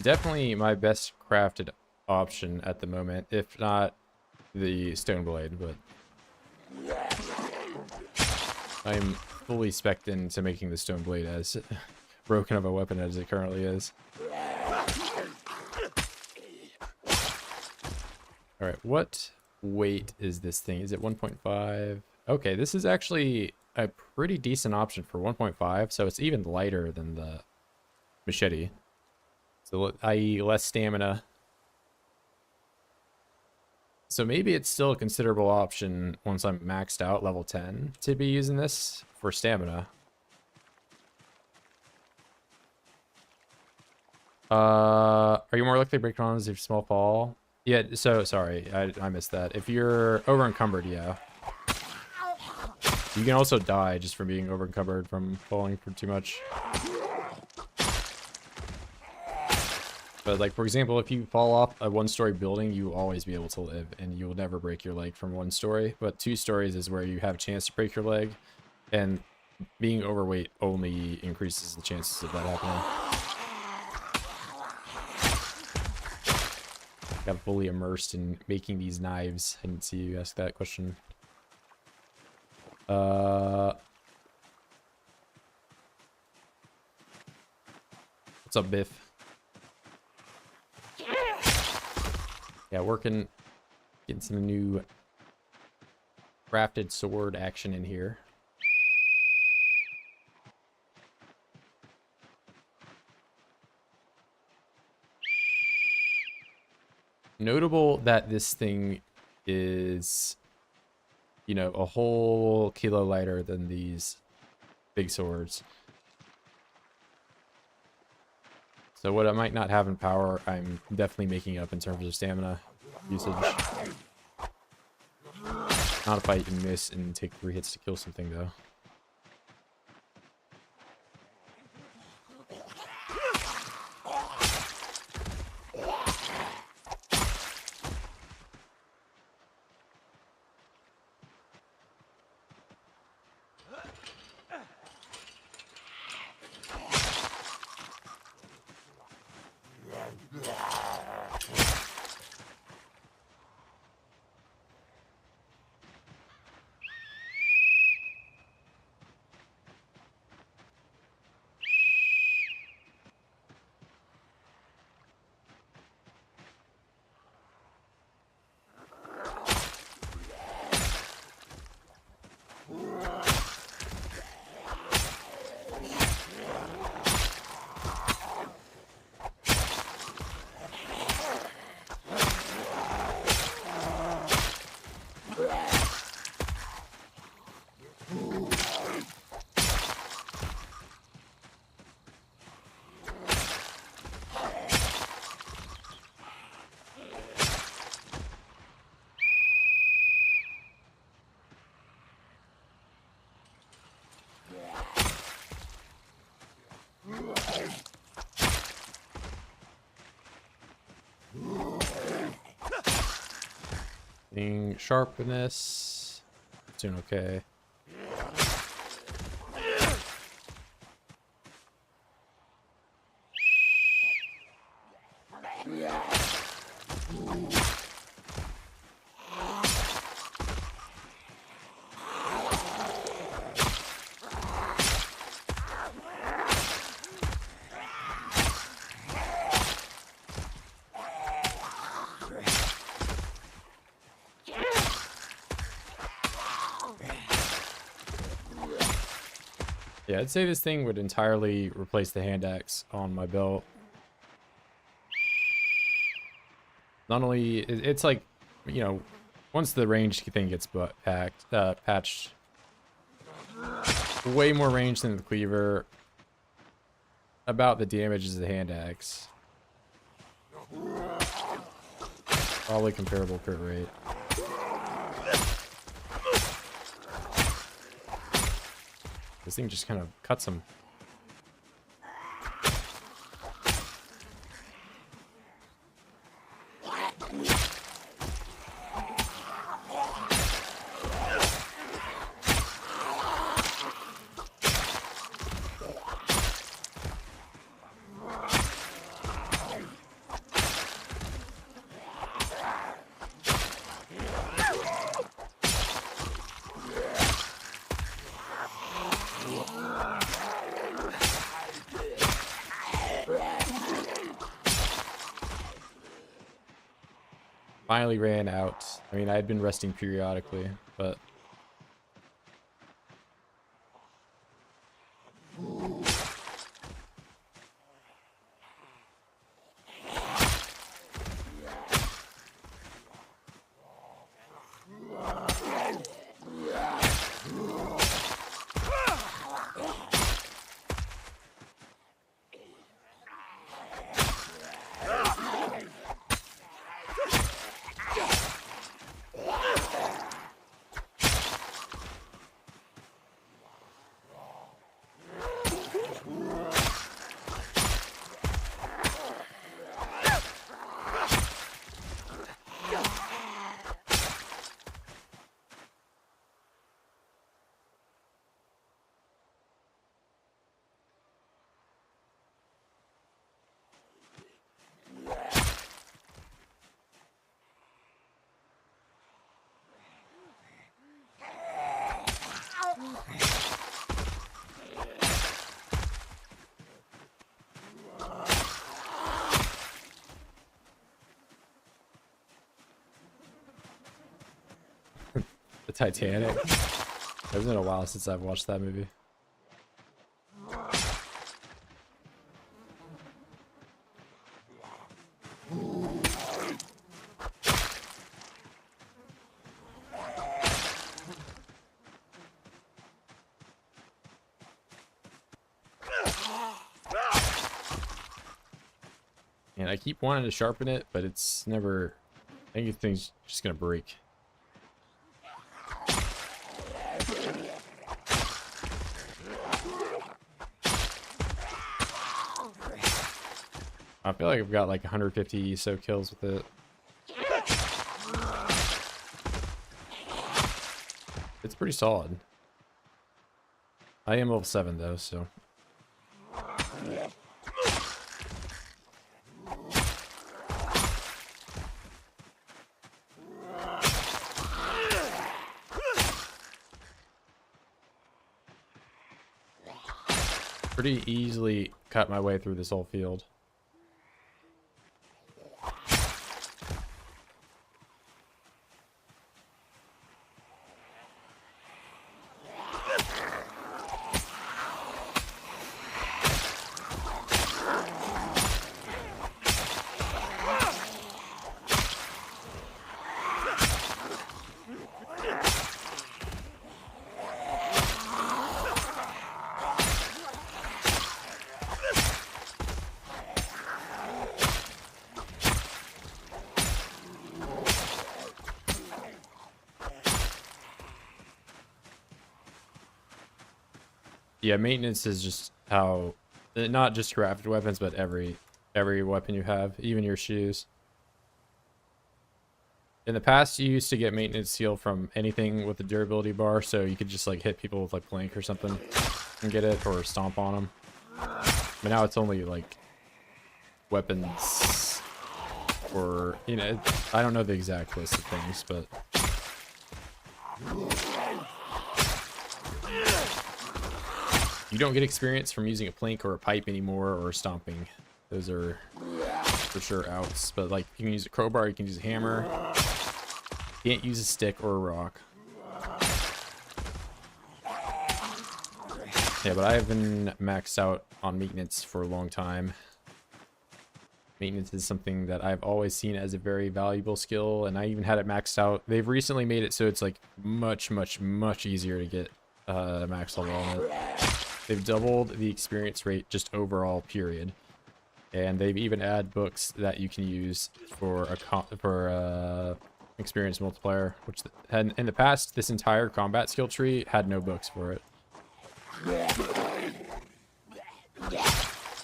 Definitely my best crafted option at the moment, if not the stone blade, but I'm fully spec'd into making the stone blade as broken of a weapon as it currently is. Alright, what weight is this thing? Is it 1.5? Okay, this is actually a pretty decent option for 1.5, so it's even lighter than the machete. So, i.e. less stamina. So maybe it's still a considerable option once I'm maxed out level 10 to be using this for stamina. Are you more likely to break bones if you're small fall? Yeah, so sorry, I missed that. If you're over encumbered, yeah. You can also die just from being over encumbered from falling for too much. But like, for example, if you fall off a one-story building, you will always be able to live, and you will never break your leg from one story. But 2 stories is where you have a chance to break your leg, and being overweight only increases the chances of that happening. got fully immersed in making these knives. I didn't see you ask that question. What's up, Biff? Yeah, working, getting some new crafted sword action in here. Notable that this thing is, you know, a whole kilo lighter than these big swords. So what I might not have in power, I'm definitely making up in terms of stamina usage. Not if I can miss and take 3 hits to kill something, though. Being sharpness, doing okay. Yeah, I'd say this thing would entirely replace the hand axe on my belt. Not only, it's like, you know, once the range thing gets patched, way more range than the cleaver, about the damage as the hand axe. Probably comparable crit rate. This thing just kind of cuts him. Finally ran out. I mean, I had been resting periodically, but Titanic. It's been a while since I've watched that movie. And I keep wanting to sharpen it, but it's never... I think the thing's just gonna break. I feel like I've got like 150 so kills with it. It's pretty solid. I am level 7 though, so... pretty easily cut my way through this whole field. Yeah, maintenance is just how, not just crafted weapons, but every weapon you have, even your shoes. In the past, you used to get maintenance seal from anything with a durability bar, so you could just like hit people with like plank or something and get it, or stomp on them. But now it's only like weapons, or, you know, I don't know the exact list of things, but... you don't get experience from using a plank or a pipe anymore, or stomping. Those are for sure outs. But like, you can use a crowbar, you can use a hammer. You can't use a stick or a rock. Yeah, but I have been maxed out on maintenance for a long time. Maintenance is something that I've always seen as a very valuable skill, and I even had it maxed out. They've recently made it so it's like much easier to get max level on it. They've doubled the experience rate just overall, period. And they've even added books that you can use for experience multiplier, which had, in the past, this entire combat skill tree had no books for it.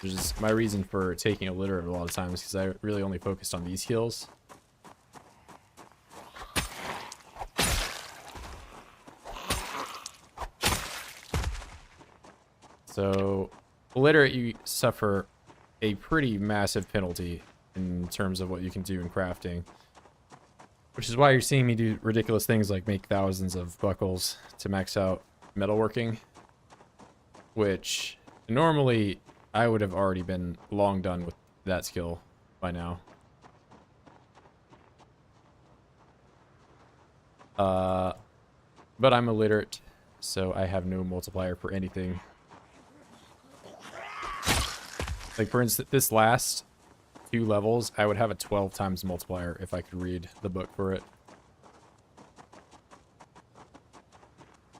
Which is my reason for taking illiterate a lot of times, because I really only focused on these skills. So, illiterate, you suffer a pretty massive penalty in terms of what you can do in crafting. Which is why you're seeing me do ridiculous things like make thousands of buckles to max out metalworking. Which, normally, I would have already been long done with that skill by now. But I'm illiterate, so I have no multiplier for anything. Like, for instance, this last 2 levels, I would have a 12 times multiplier if I could read the book for it.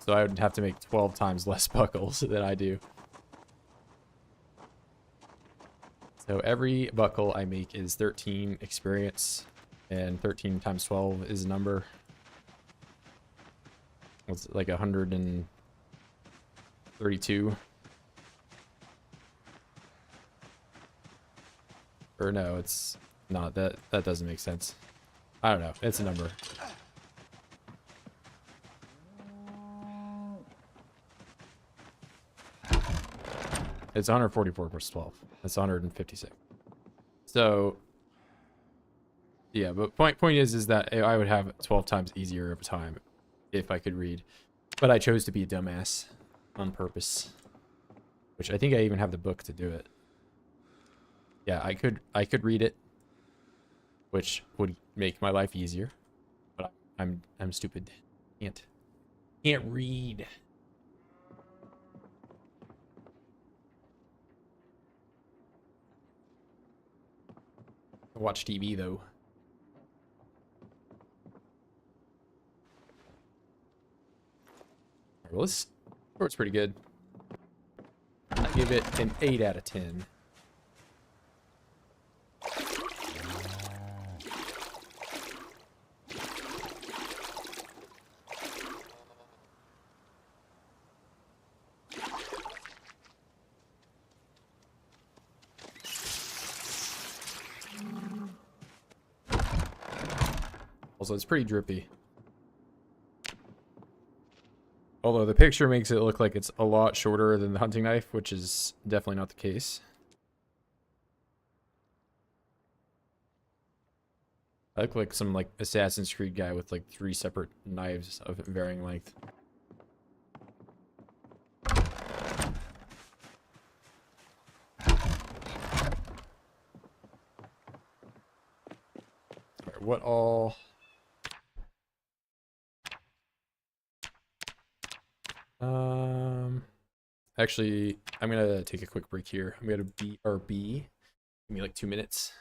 So I would have to make 12 times less buckles than I do. So every buckle I make is 13 experience, and 13 times 12 is a number. It's like 132. Or no, it's not. That doesn't make sense. I don't know. It's a number. It's 144 plus 12. That's 156. So, yeah, but point is that I would have 12 times easier of a time if I could read. But I chose to be a dumbass on purpose. Which I think I even have the book to do it. Yeah, I could read it, which would make my life easier. But I'm stupid. Can't. Can't read. Watch TV though. Well, this sport's pretty good. I give it an 8 out of 10. Also, it's pretty drippy. Although the picture makes it look like it's a lot shorter than the hunting knife, which is definitely not the case. I look like some like Assassin's Creed guy with like 3 separate knives of varying length. Alright, what all? Actually, I'm gonna take a quick break here. I'm gonna BRB. Give me like 2 minutes.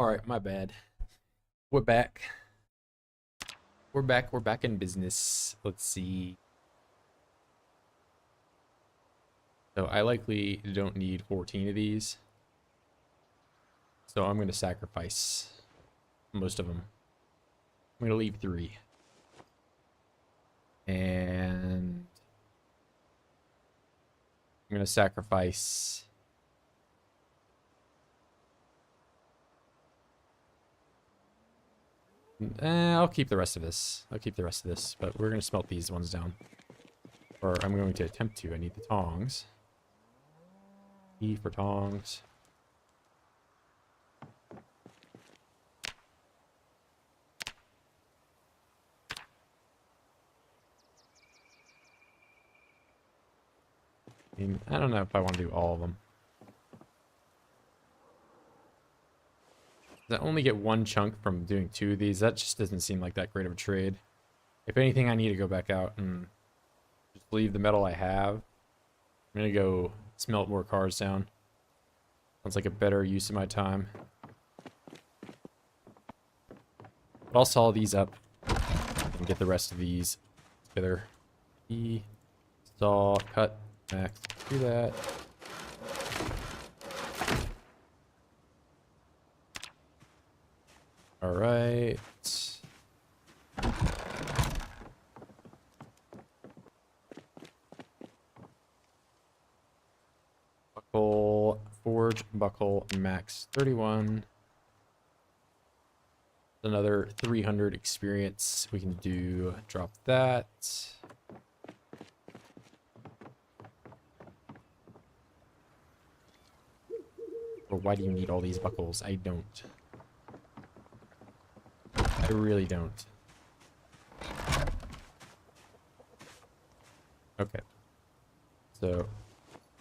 All right, my bad. We're back. We're back. We're back in business. Let's see. So I likely don't need 14 of these. So I'm going to sacrifice most of them. I'm going to leave 3. And I'm going to sacrifice... I'll keep the rest of this. But we're going to smelt these ones down. Or I'm going to attempt to. I need the tongs. E for tongs. I don't know if I want to do all of them. I only get 1 chunk from doing 2 of these. That just doesn't seem like that great of a trade. If anything, I need to go back out and just leave the metal I have. I'm going to go smelt more cars down. Sounds like a better use of my time. But I'll saw these up and get the rest of these together. E, saw, cut, max, do that. All right. Buckle, forge, buckle, max 31. Another 300 experience. We can do, drop that. Or why do you need all these buckles? I don't. I really don't. Okay. So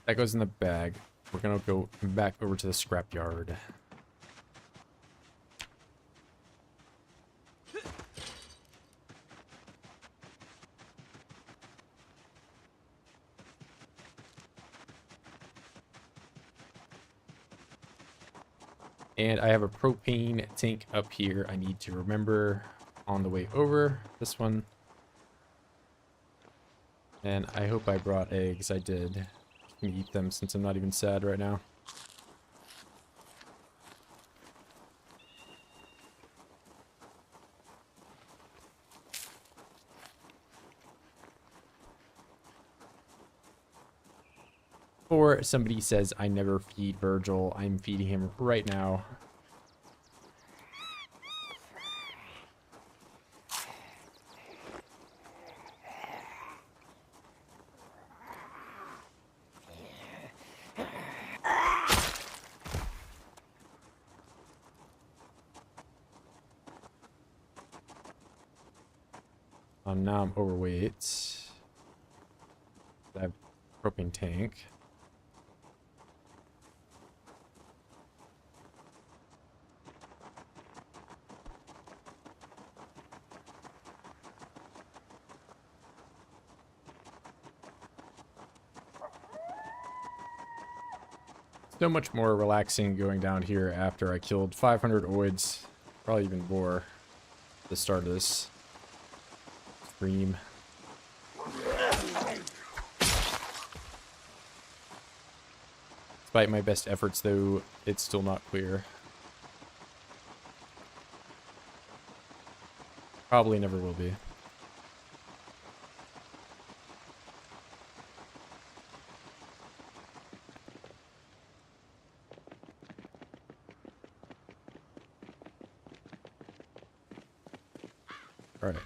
that goes in the bag. We're gonna go back over to the scrapyard. And I have a propane tank up here I need to remember on the way over. This one. And I hope I brought eggs. I did. I can eat them since I'm not even sad right now. Or somebody says I never feed Virgil. I'm feeding him right now. Now I'm overweight. I have a propane tank. So much more relaxing going down here after I killed 500 oids, probably even more at the start of this stream. Despite my best efforts though, it's still not clear. Probably never will be. All right.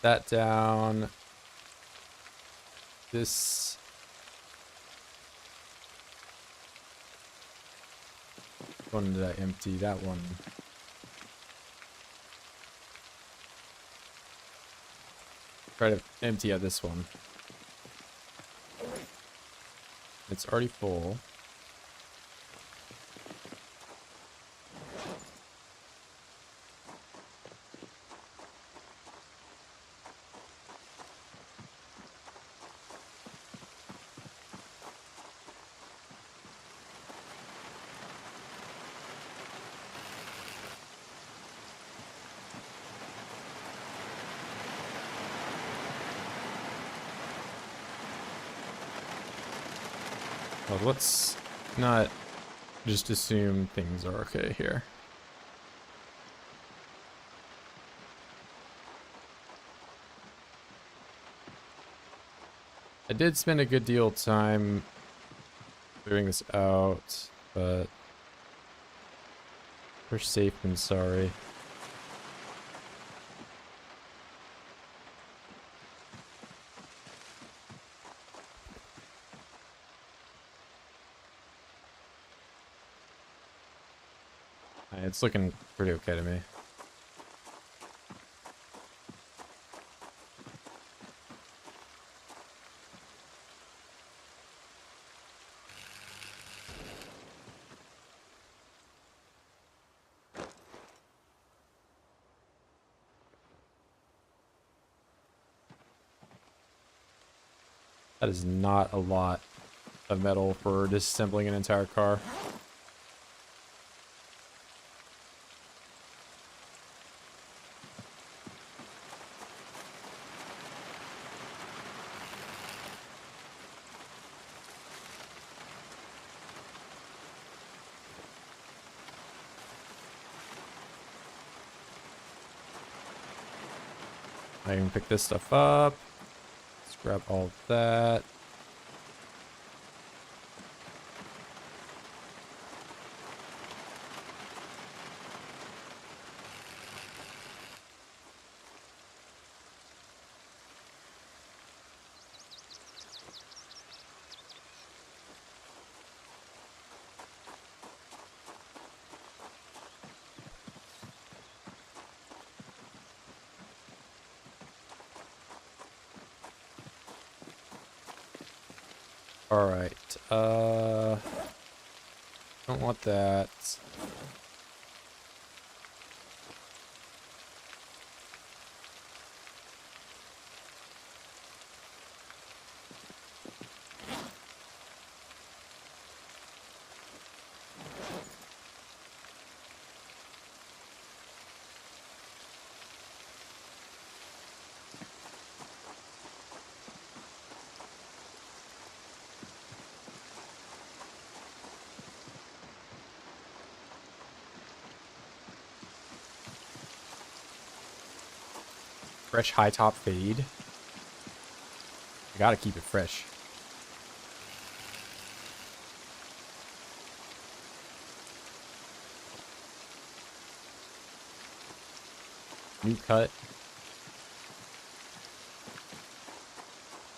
That down. This. One did I empty? That one. Try to empty out this one. It's already full. Well, let's not just assume things are okay here. I did spend a good deal of time doing this out, but we're safe and sorry. It's looking pretty okay to me. That is not a lot of metal for disassembling an entire car. I can pick this stuff up. Let's grab all of that. All right. Don't want that. Fresh high top fade. I gotta keep it fresh. New cut.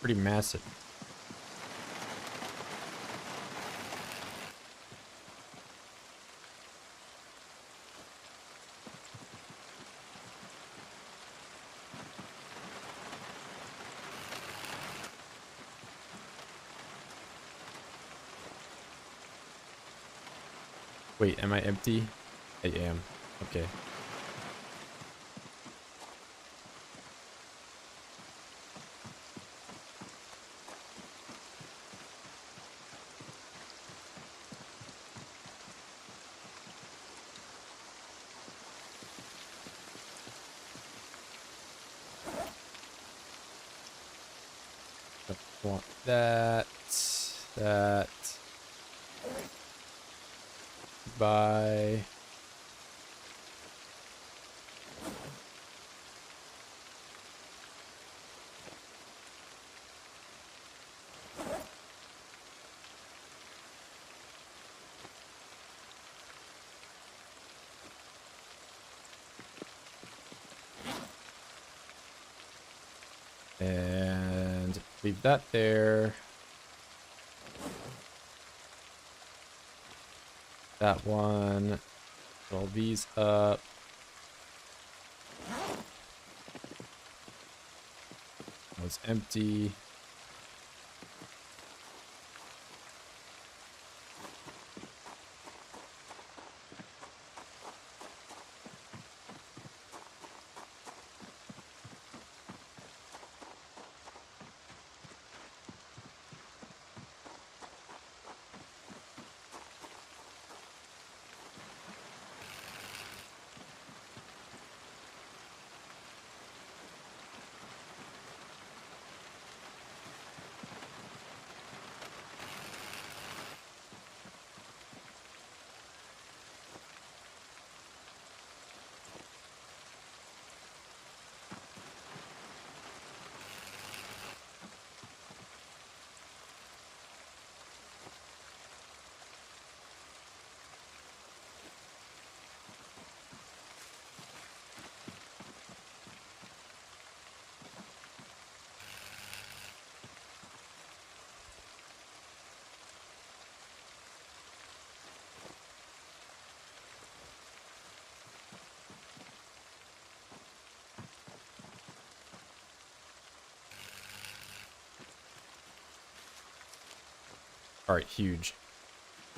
Pretty massive. Wait, am I empty? I am. Okay. Don't want that. That. Bye. And leave that there. That one. Fill these up. It's empty. All right, huge.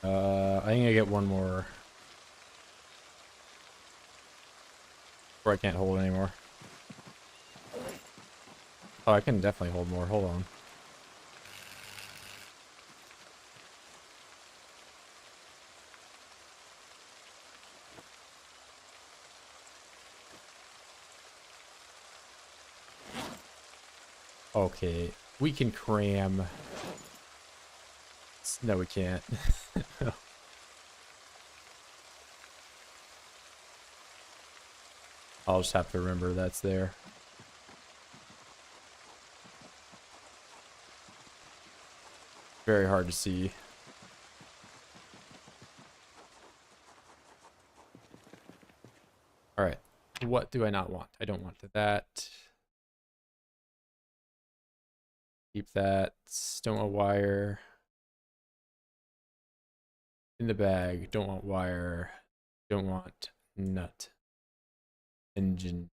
I think I get one more. Or I can't hold anymore. Oh, I can definitely hold more. Hold on. Okay, we can cram. No, we can't. I'll just have to remember that's there. Very hard to see. All right, what do I not want? I don't want that. Keep that. Don't want wire. In the bag. Don't want wire. Don't want nut. Engine.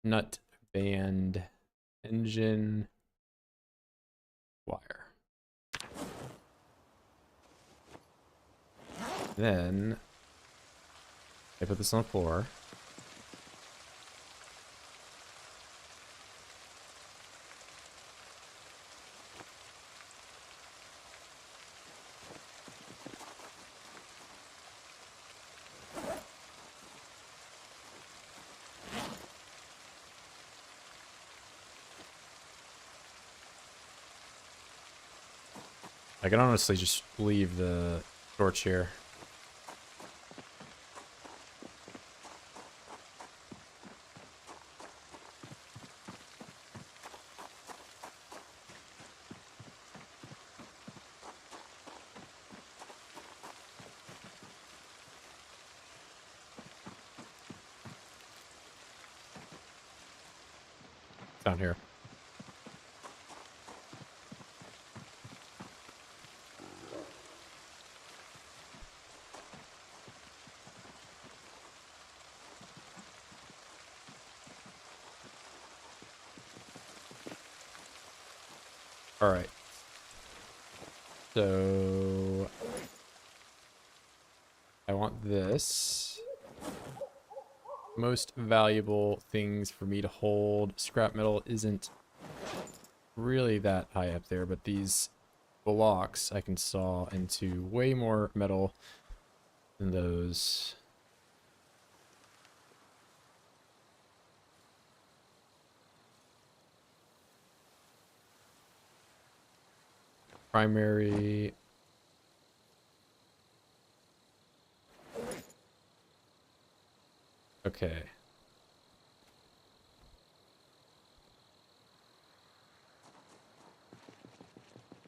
Nut. Band. Engine. Wire. Then I put this on the floor. I can honestly just leave the torch here. Down here. All right. So I want this. Most valuable things for me to hold. Scrap metal isn't really that high up there, but these blocks I can saw into way more metal than those. Primary. Okay.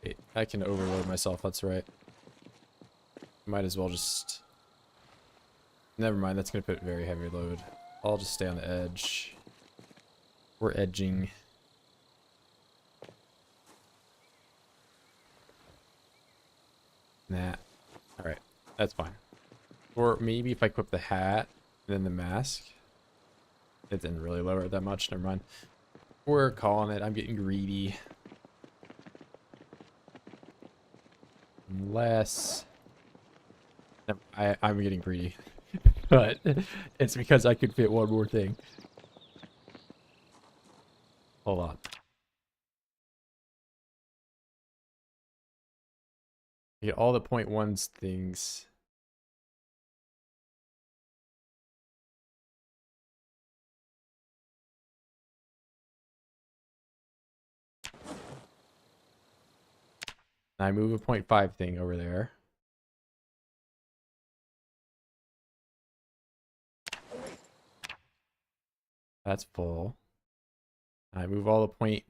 Wait, I can overload myself, that's right. Might as well just... Never mind, that's going to put very heavy load. I'll just stay on the edge. We're edging. Nah. Alright, that's fine. Or maybe if I equip the hat, then the mask. It didn't really lower it that much, never mind. We're calling it, I'm getting greedy. Unless... I'm getting greedy. But it's because I could fit one more thing. Hold on. Get all the .1s things. I move a .5 thing over there. That's full. I move all the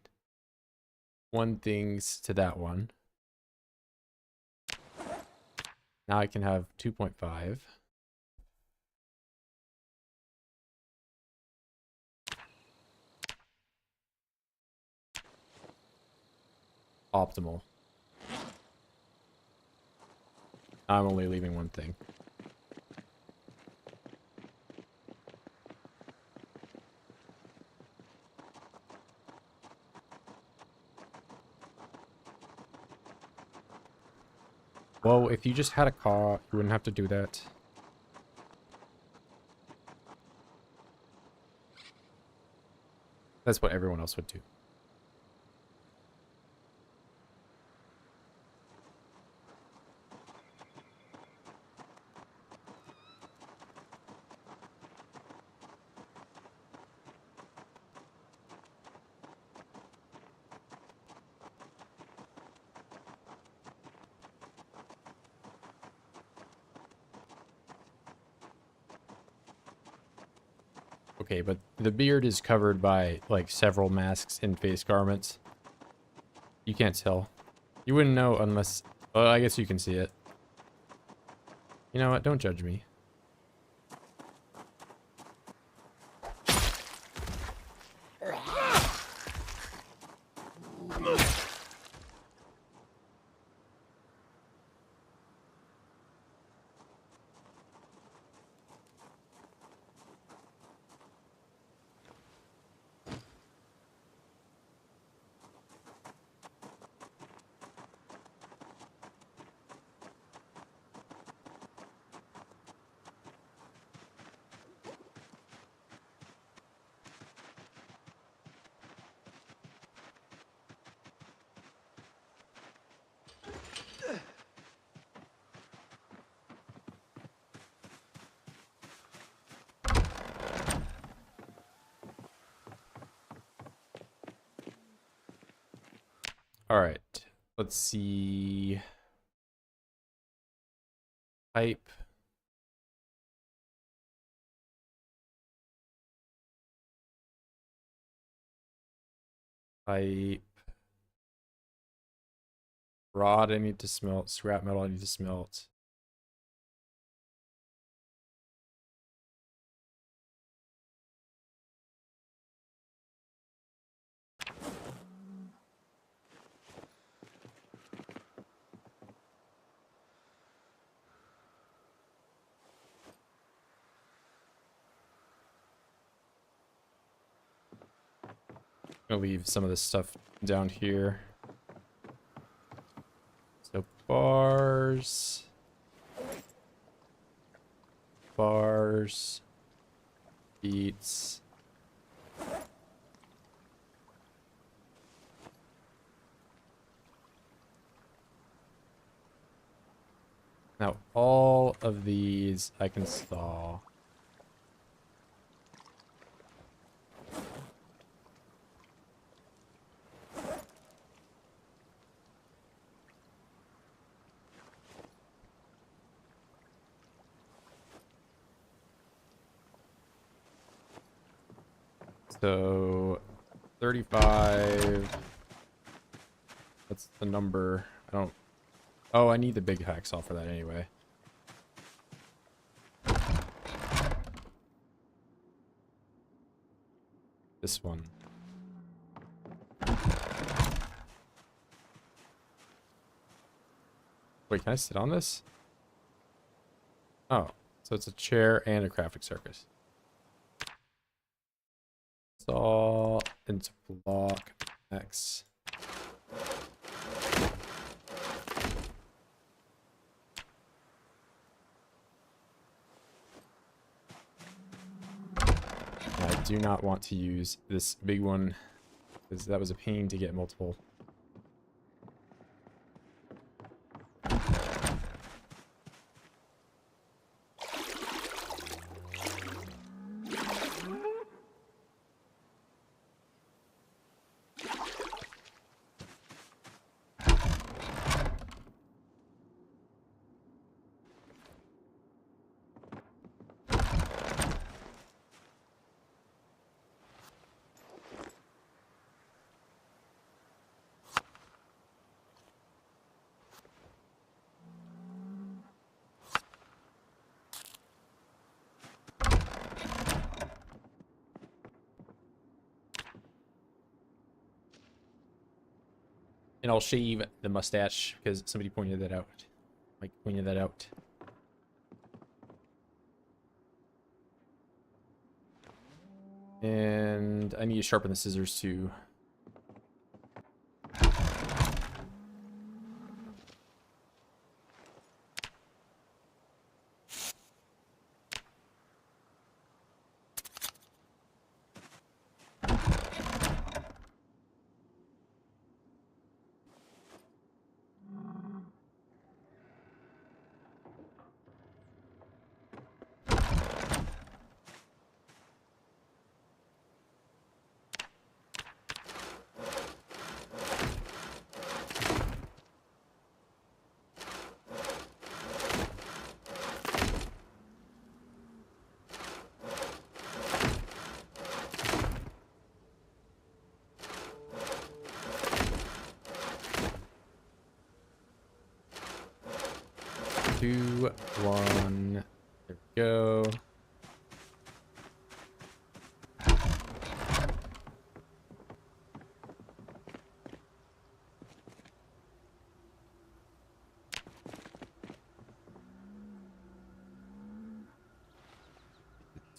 .1 things to that one. Now I can have 2.5. Optimal. I'm only leaving one thing. Well, if you just had a car, you wouldn't have to do that. That's what everyone else would do. Okay, but the beard is covered by, like, several masks and face garments. You can't tell. You wouldn't know unless... Well, I guess you can see it. You know what? Don't judge me. All right. Let's see. Pipe. Pipe. Rod I need to smelt. Scrap metal I need to smelt. I'm gonna leave some of this stuff down here. So bars. Bars. Beats. Now all of these I can saw. So 35. That's the number. I don't. Oh, I need the big hacksaw for that anyway. This one. Wait, can I sit on this? Oh, so it's a chair and a graphic surface. Saw into block X. I do not want to use this big one because that was a pain to get multiple. And I'll shave the mustache because somebody pointed that out. Mike pointed that out. And I need to sharpen the scissors too. 2, 1. There we go.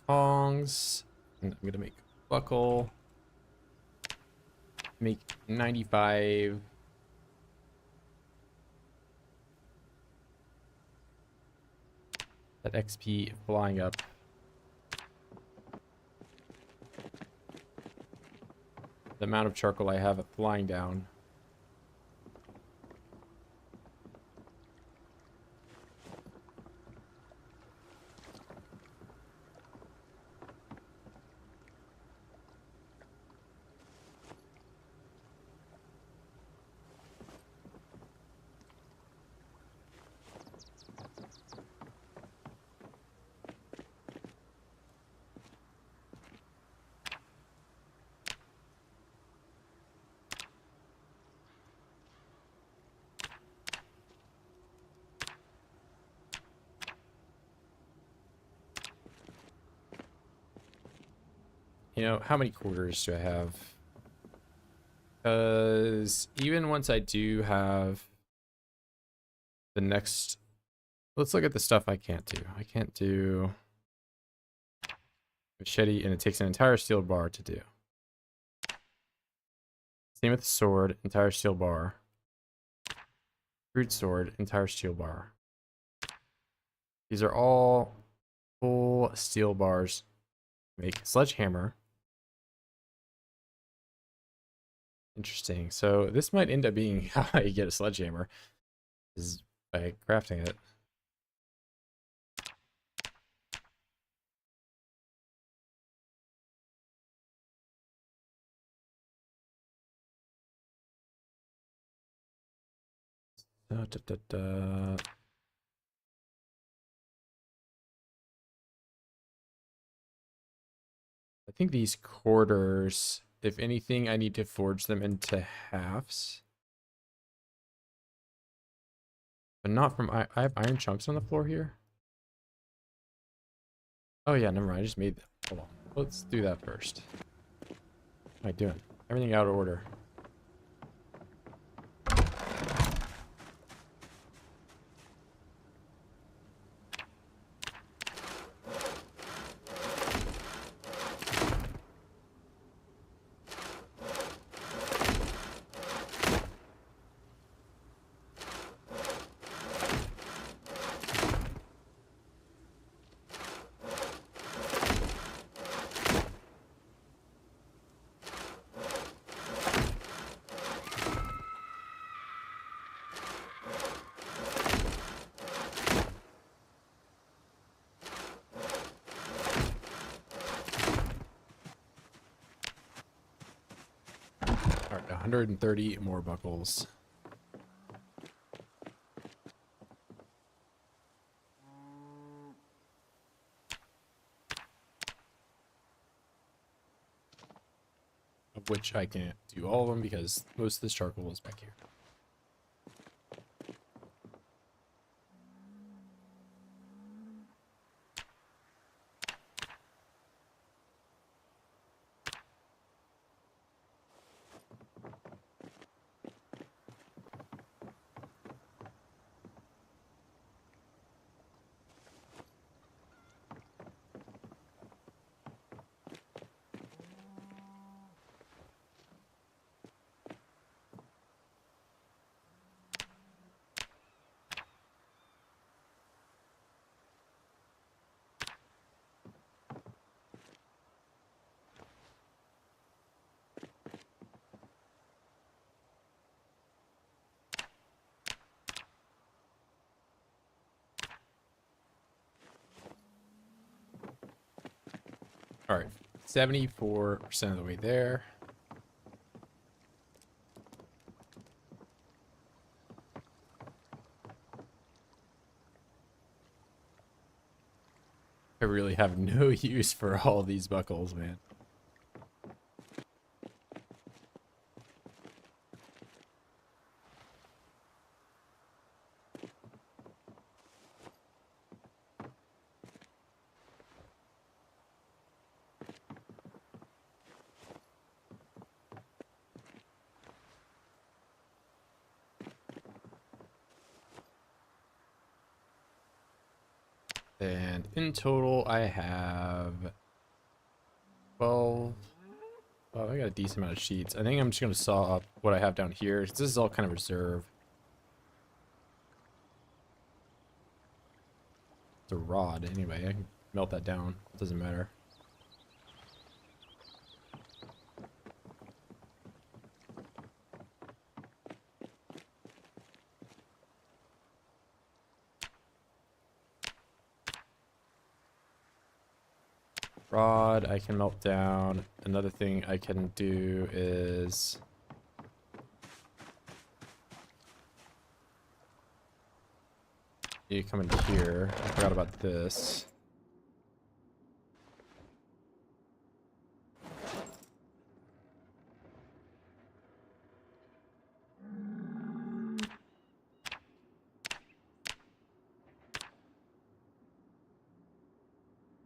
Tongs. And I'm gonna make a buckle. Make 95. That XP flying up. The amount of charcoal I have flying down. You know, how many quarters do I have? Because even once I do have the next... Let's look at the stuff I can't do. I can't do machete, and it takes an entire steel bar to do. Same with the sword, entire steel bar. Crude sword, entire steel bar. These are all full steel bars. Make sledgehammer. Interesting. So this might end up being how I get a sledgehammer, is by crafting it. Da, da, da, da. I think these quarters, if anything, I need to forge them into halves. But not from... I have iron chunks on the floor here. Oh yeah, never mind. I just made them. Hold on. Let's do that first. What am I doing? Everything out of order. Alright, 130 more buckles. Of which I can't do all of them because most of this charcoal is back here. All right, 74% of the way there. I really have no use for all these buckles, man. And in total, I have 12. Oh, I got a decent amount of sheets. I think I'm just going to saw up what I have down here. This is all kind of reserve. It's a rod anyway. I can melt that down. It doesn't matter. Rod I can melt down. Another thing I can do is you come in here. I forgot about this.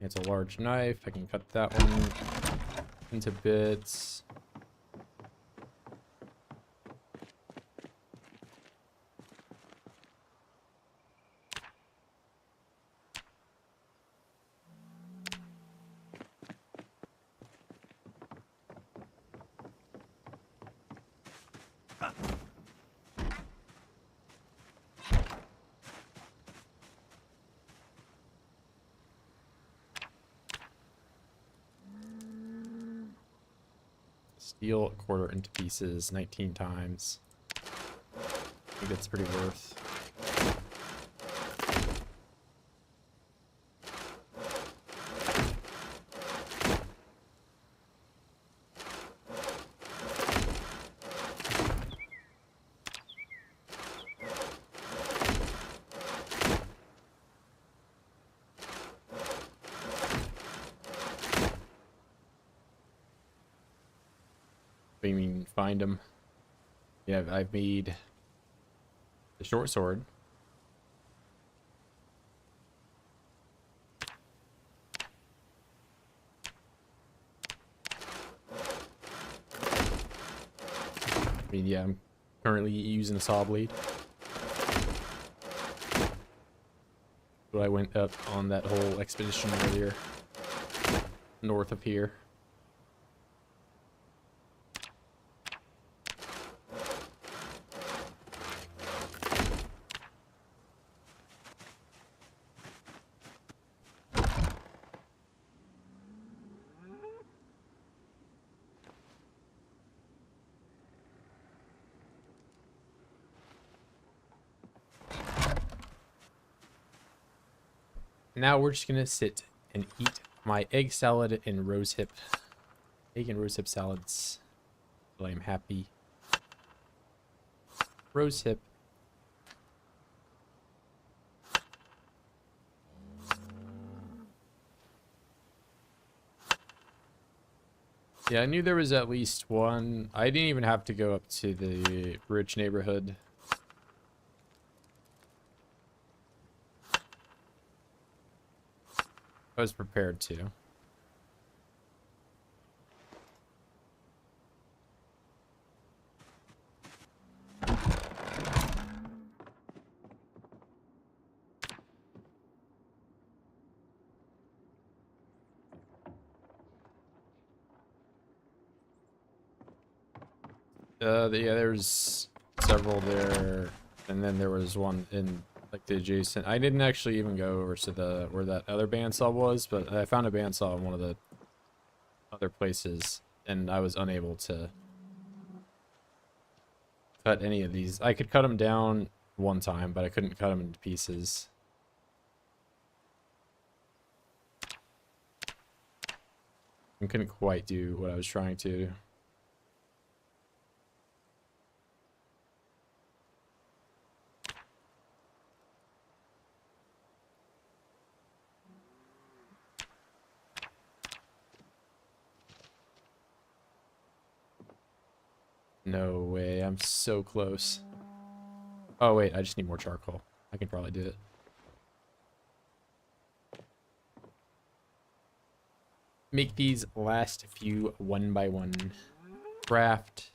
It's a large knife. I can cut that one into bits. Steel a quarter into pieces 19 times. I think that's pretty worth. What do you mean, find them? Yeah, I've made the short sword. I mean, yeah, I'm currently using a saw blade. But I went up on that whole expedition earlier, north of here. Now we're just gonna sit and eat my egg salad and rosehip. Egg and rosehip salads. Well, I'm happy. Rosehip. Yeah, I knew there was at least one. I didn't even have to go up to the rich neighborhood. I was prepared to. Yeah, there's several there, and then there was one in like the adjacent. I didn't actually even go over to the where that other bandsaw was, but I found a bandsaw in one of the other places, and I was unable to cut any of these. I could cut them down one time, but I couldn't cut them into pieces. I couldn't quite do what I was trying to. No way, I'm so close. Oh wait, I just need more charcoal. I can probably do it. Make these last few one by one. Craft.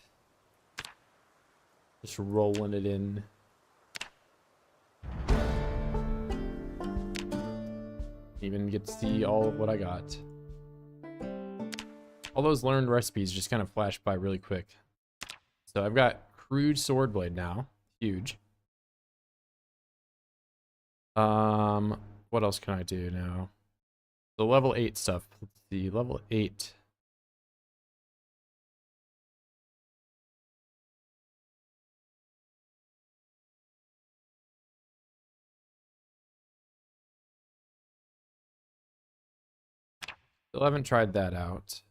Just rolling it in. even get to see all of what I got. All those learned recipes just kind of flashed by really quick. So I've got crude sword blade now. Huge. What else can I do now? The level 8 stuff. Let's see, level 8. Still haven't tried that out.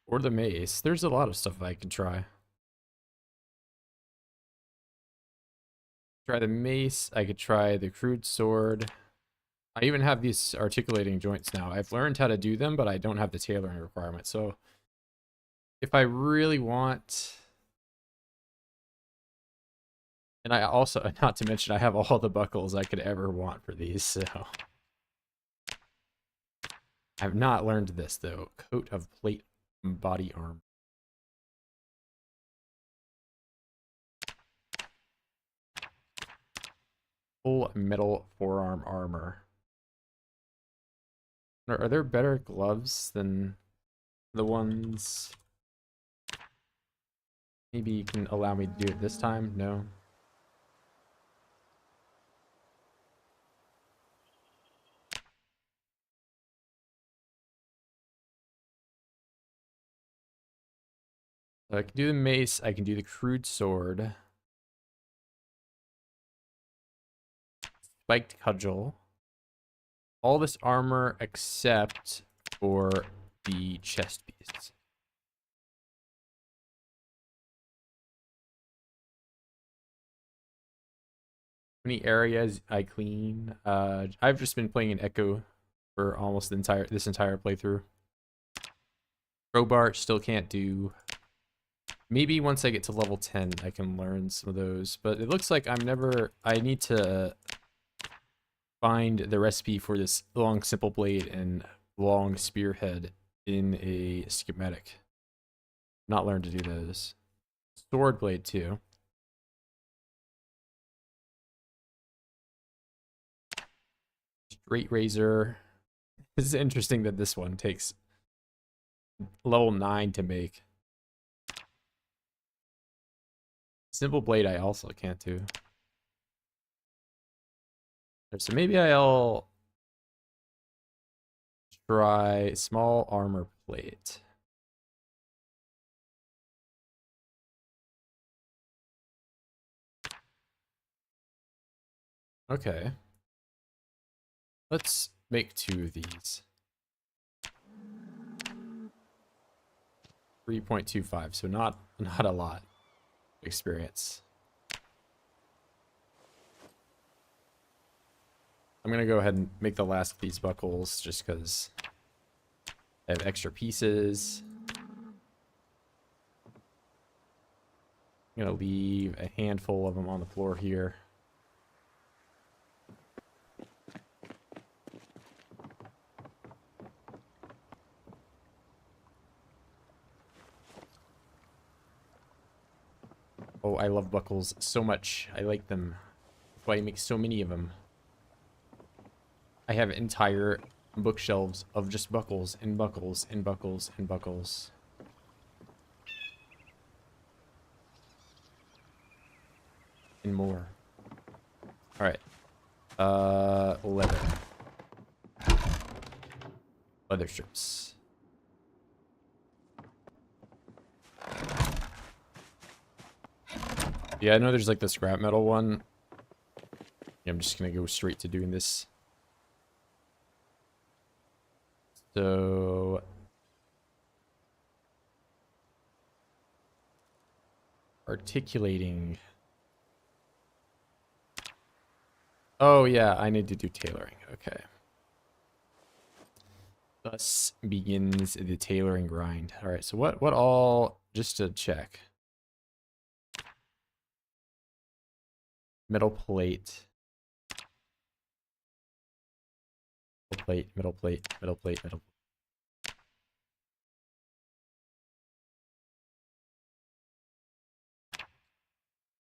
Or the mace. There's a lot of stuff I can try. Try the mace. I could try the crude sword. I even have these articulating joints now. I've learned how to do them, but I don't have the tailoring requirement. So if I really want... And I also, not to mention, I have all the buckles I could ever want for these, so... I've not learned this, though. Coat of plate body armor. Full metal forearm armor. Are there better gloves than the ones... Maybe you can allow me to do it this time? No. So I can do the mace, I can do the crude sword. Spiked cudgel. All this armor except for the chest piece. Many areas I clean. I've just been playing an Echo for almost this entire playthrough. Crowbar still can't do. Maybe once I get to level 10 I can learn some of those, but it looks like I need to find the recipe for this long simple blade and long spearhead in a schematic. Not learned to do those. Sword blade too. Straight razor. This is interesting that this one takes level 9 to make. Simple blade I also can't do. So maybe I'll try small armor plate. Okay. Let's make 2 of these. 3.25, so not a lot of experience. I'm gonna go ahead and make the last of these buckles just because I have extra pieces. I'm gonna leave a handful of them on the floor here. Oh, I love buckles so much. I like them. That's why I make so many of them. I have entire bookshelves of just buckles and buckles and buckles and buckles. And more. Alright. Leather. Leather strips. Yeah, I know there's like the scrap metal one. Yeah, I'm just gonna go straight to doing this. So... Articulating. Oh yeah, I need to do tailoring. Okay. Thus begins the tailoring grind. Alright, so what all, just to check. Metal plate. Metal plate, metal plate, metal plate, metal plate.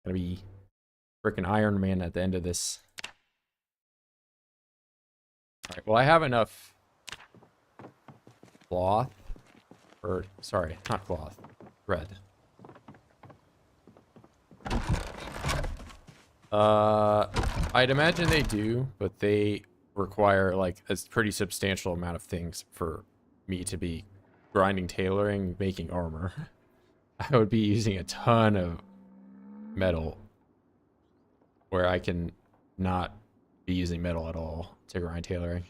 Gonna be freaking Iron Man at the end of this. All right, well, I have enough cloth, or sorry, not cloth, thread. I'd imagine they do, but they require like a pretty substantial amount of things for me to be grinding, tailoring, making armor. I would be using a ton of metal where I can not be using metal at all to grind tailoring.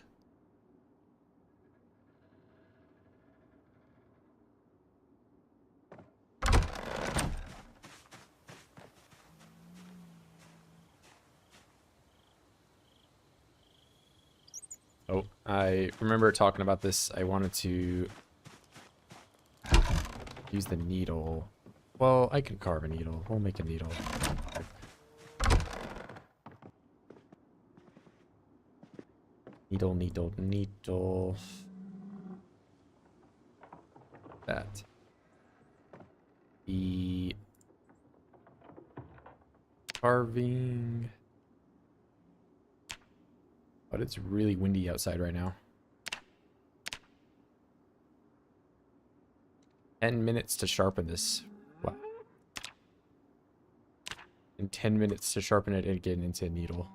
Oh, I remember talking about this. I wanted to use the needle. Well, I can carve a needle. We'll make a needle. Needle, needle, needle. That. The carving. But it's really windy outside right now. 10 minutes to sharpen this. What? And 10 minutes to sharpen it again into a needle.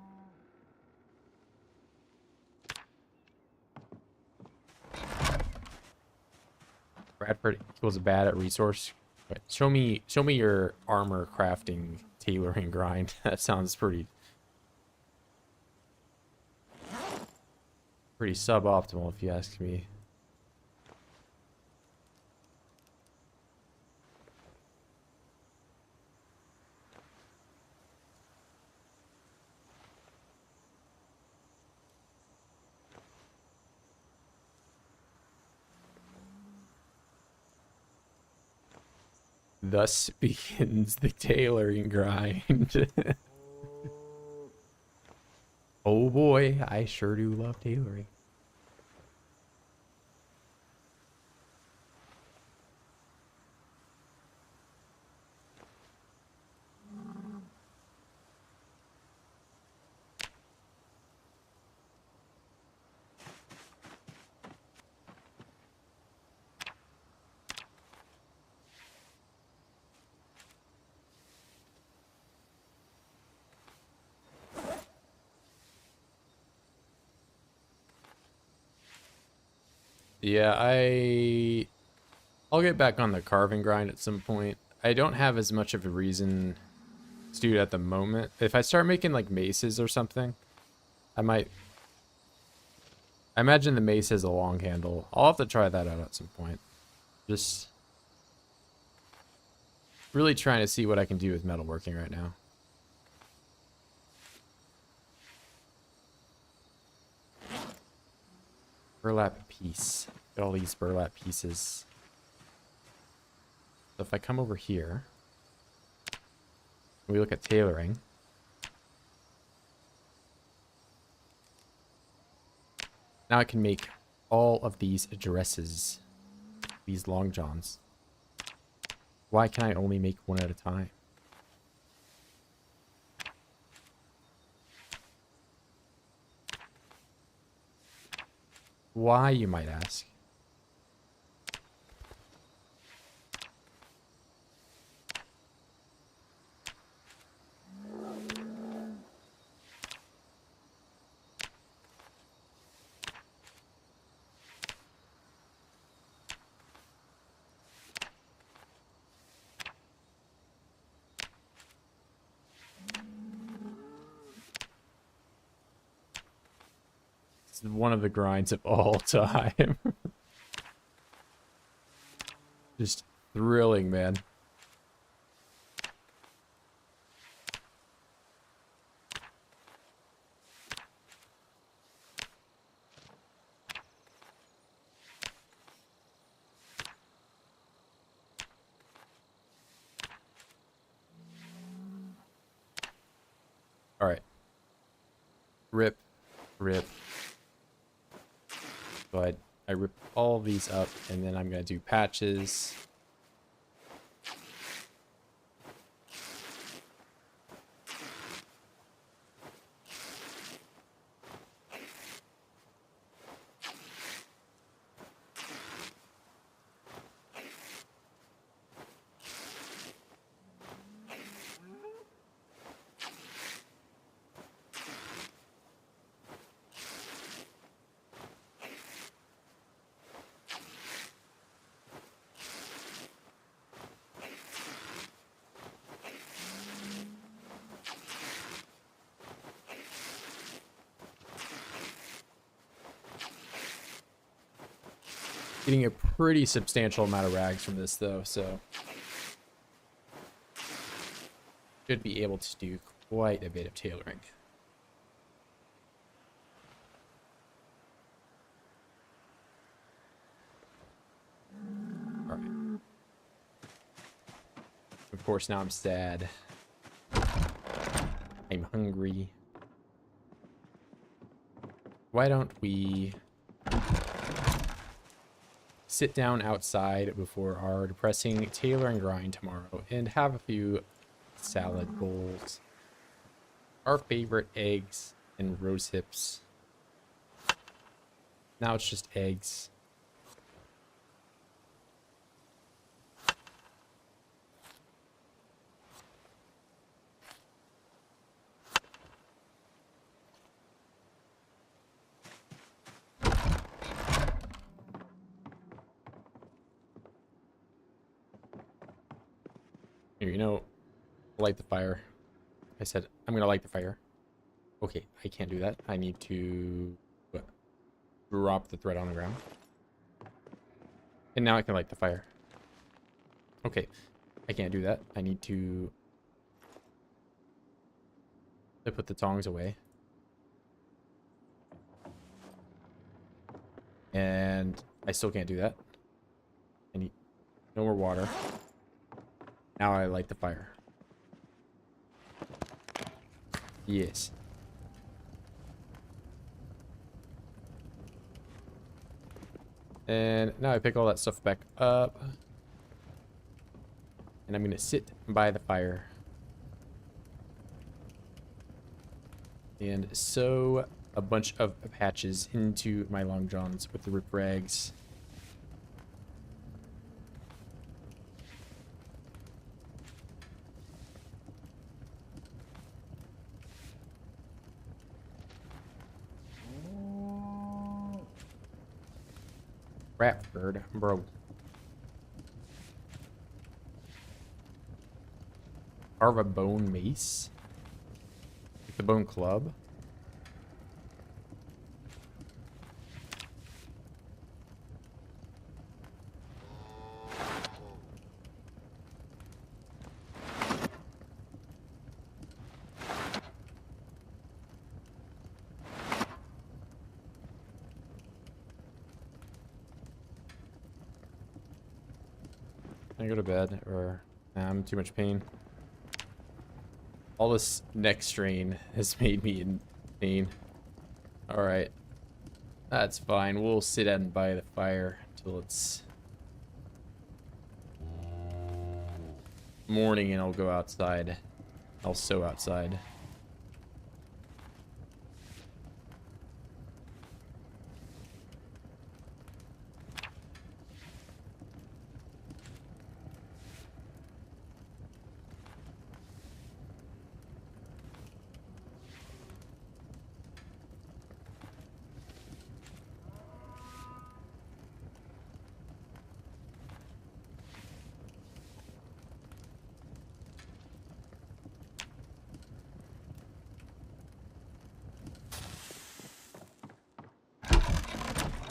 Bradford equals bad at resource. Wait, show me your armor crafting, tailoring grind. That sounds pretty suboptimal if you ask me. Thus begins the tailoring grind. Oh boy, I sure do love tailoring. Yeah, I'll get back on the carving grind at some point. I don't have as much of a reason to do it at the moment. If I start making like maces or something, I might. I imagine the mace has a long handle. I'll have to try that out at some point. Just really trying to see what I can do with metalworking right now. Burlap piece. Get all these burlap pieces. So if I come over here, we look at tailoring. Now I can make all of these dresses, these long johns. Why can I only make one at a time? Why, you might ask? It's one of the grinds of all time. Just thrilling, man. All right. Rip, rip. So I rip all of these up, and then I'm going to do patches. Getting a pretty substantial amount of rags from this though, so should be able to do quite a bit of tailoring. All right. Of course, now I'm sad. I'm hungry. Why don't we sit down outside before our depressing tailor and grind tomorrow and have a few salad bowls, our favorite eggs and rose hips. Now it's just eggs. Here, you know, light the fire. I said, I'm gonna light the fire. Okay, I can't do that. I need to drop the thread on the ground. And now I can light the fire. Okay, I can't do that. I need to put the tongs away. And I still can't do that. I need no more water. Now I light the fire. Yes. And now I pick all that stuff back up. And I'm going to sit by the fire. And sew a bunch of patches into my long johns with the rip rags. Ratbird, bro. Carve a bone mace. Like the bone club. Can I go to bed, or I'm in too much pain? All this neck strain has made me in pain. Alright. That's fine. We'll sit down by the fire until it's morning and I'll go outside. I'll sew outside.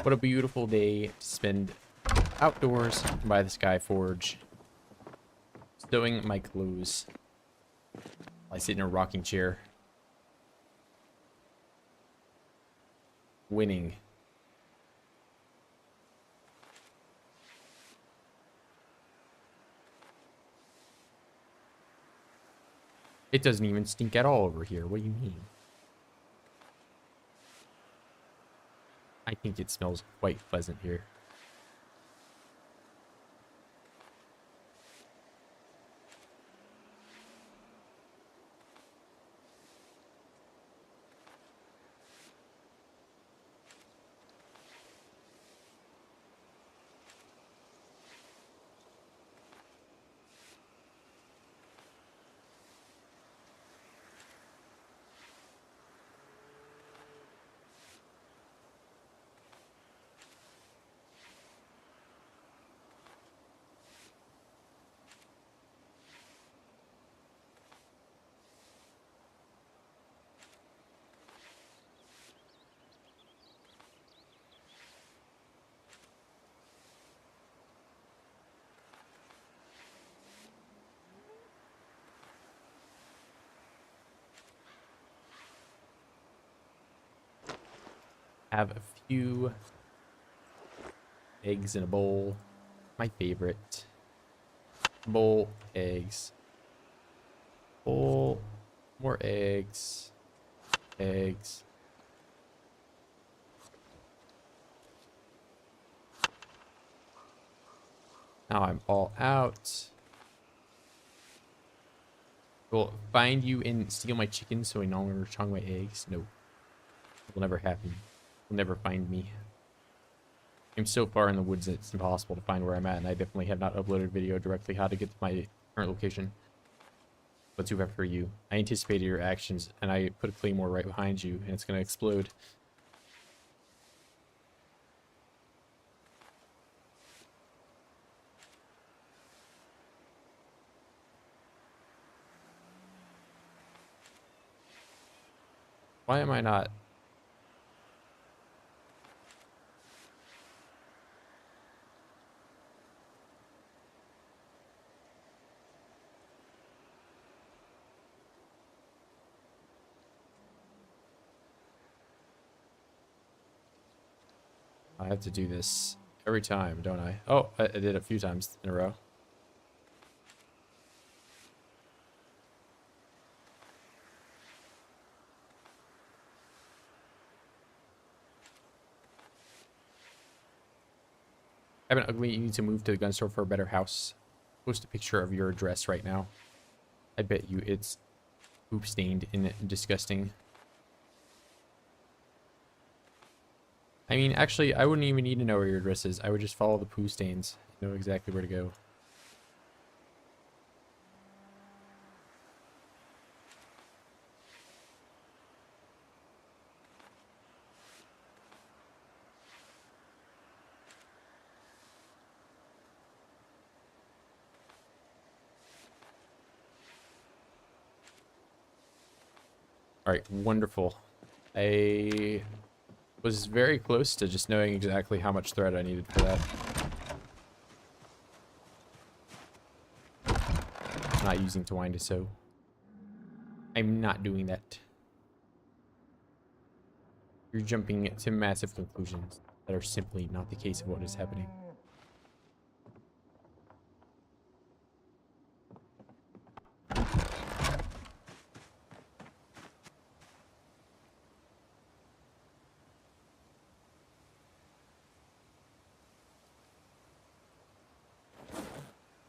What a beautiful day to spend outdoors by the SKYFORGE, stowing my clothes. I sit in a rocking chair, winning. It doesn't even stink at all over here. What do you mean? I think it smells quite pleasant here. have a few eggs in a bowl. My favorite. Bowl, eggs. Bowl, more eggs. Eggs. Now I'm all out. Will find you and steal my chicken so I no longer chong my eggs? No. It will never happen. You'll never find me. I'm so far in the woods that it's impossible to find where I'm at, and I definitely have not uploaded video directly how to get to my current location. But too bad for you. I anticipated your actions, and I put a claymore right behind you, and it's going to explode. Why am I not? I have to do this every time, don't I? Oh, I did it a few times in a row. Evan Ugly, you need to move to the gun store for a better house. Post a picture of your address right now. I bet you it's poop stained and disgusting. I mean, actually, I wouldn't even need to know where your address is. I would just follow the poo stains. Know exactly where to go. Alright, wonderful. I was very close to just knowing exactly how much thread I needed for that. I'm not using twine to sew. I'm not doing that. You're jumping to massive conclusions that are simply not the case of what is happening.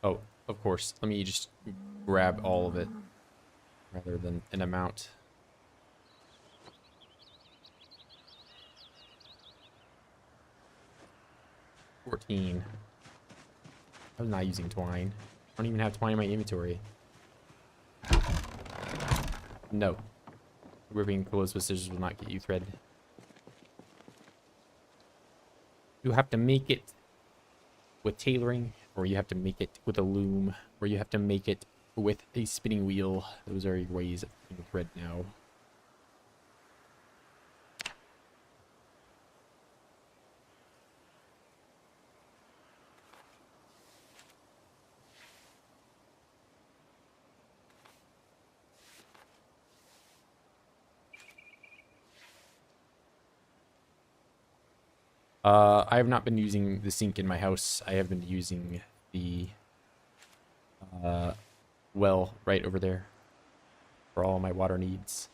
Oh, of course. Let me just grab all of it rather than an amount. $14. I was not using twine. I don't even have twine in my inventory. No. Ripping clothes with scissors will not get you thread. You have to make it with tailoring, or you have to make it with a loom, or you have to make it with a spinning wheel. Those are your ways of making thread now. I have not been using the sink in my house. I have been using the well right over there for all my water needs.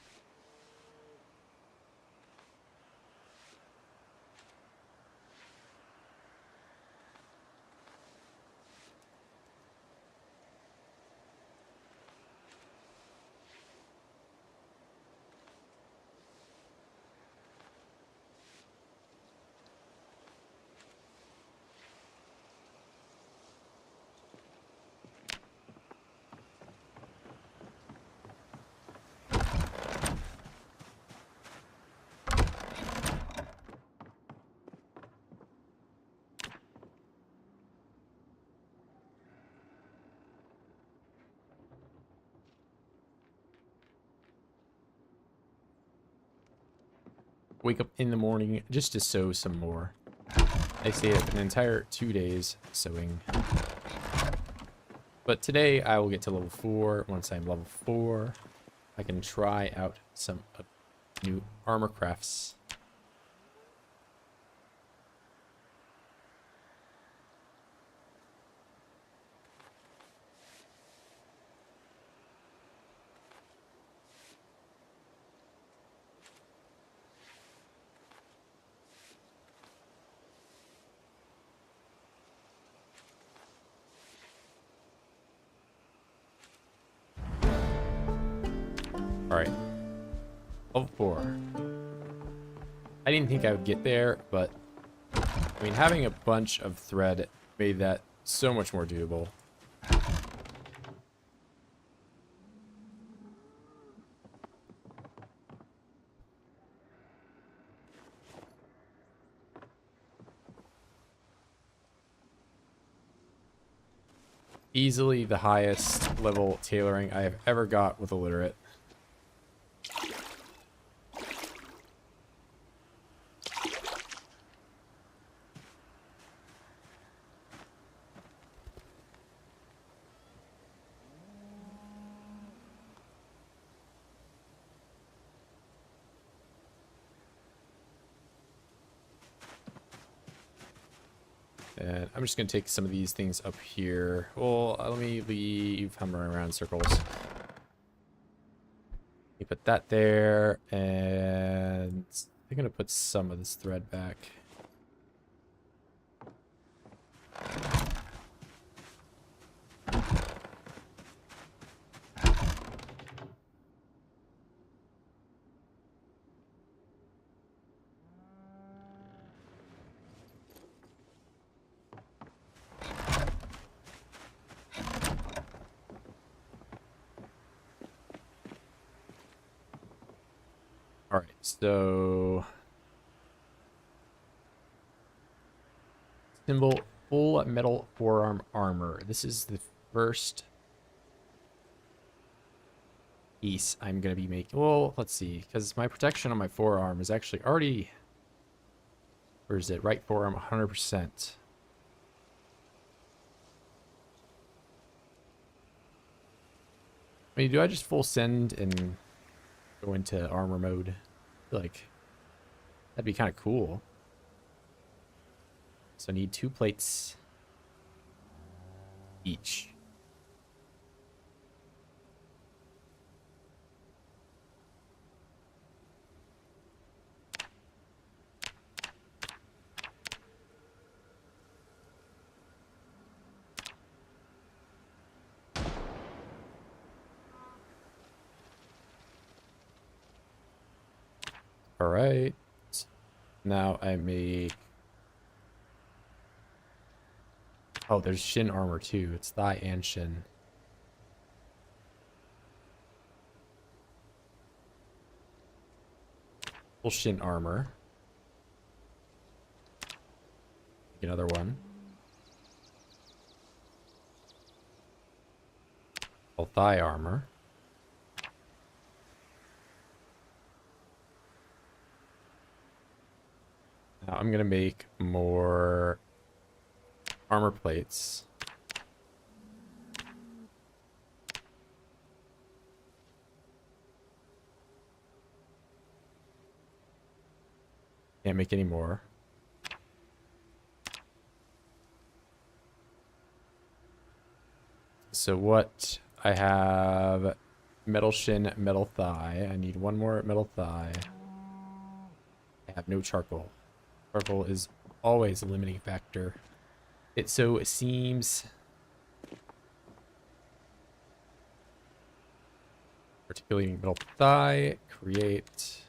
Wake up in the morning just to sew some more. I stayed up an entire 2 days sewing. But today I will get to level 4. Once I'm level 4, I can try out some new armor crafts. All right. Level 4. I didn't think I would get there, but I mean, having a bunch of thread made that so much more doable. Easily the highest level tailoring I have ever got with illiterate. And I'm just going to take some of these things up here. Well, let me leave. I'm running around in circles. You put that there, and I'm going to put some of this thread back. All right, so symbol full metal forearm armor. This is the first piece I'm going to be making. Well, let's see, because my protection on my forearm is actually already, where is it? Right forearm, 100%. I mean, do I just full send and go into armor mode? I feel like that'd be kind of cool. So I need 2 plates each. All right. Now I make... Oh, there's shin armor too. It's thigh and shin. Full shin armor. Make another one. Full thigh armor. Now I'm gonna make more armor plates. Can't make any more. So what I have, metal shin, metal thigh. I need one more metal thigh. I have no charcoal. Charcoal is always a limiting factor. It seems. Articulating metal thigh. Create.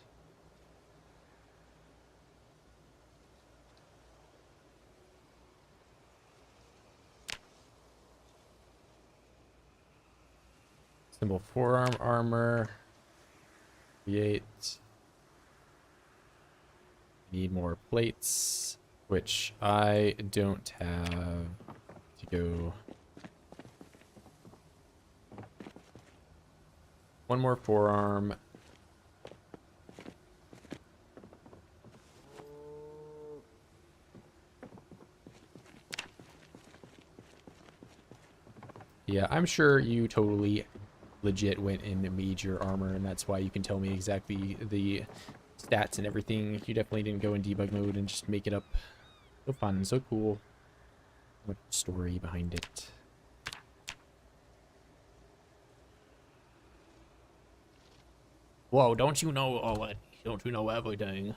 Symbol forearm armor. Create. Need more plates, which I don't have to go. One more forearm. Yeah, I'm sure you totally legit went and made your armor, and that's why you can tell me exactly the stats and everything. You definitely didn't go in debug mode and just make it up. So fun, so cool. What story behind it? Whoa, don't you know all that? Don't you know everything?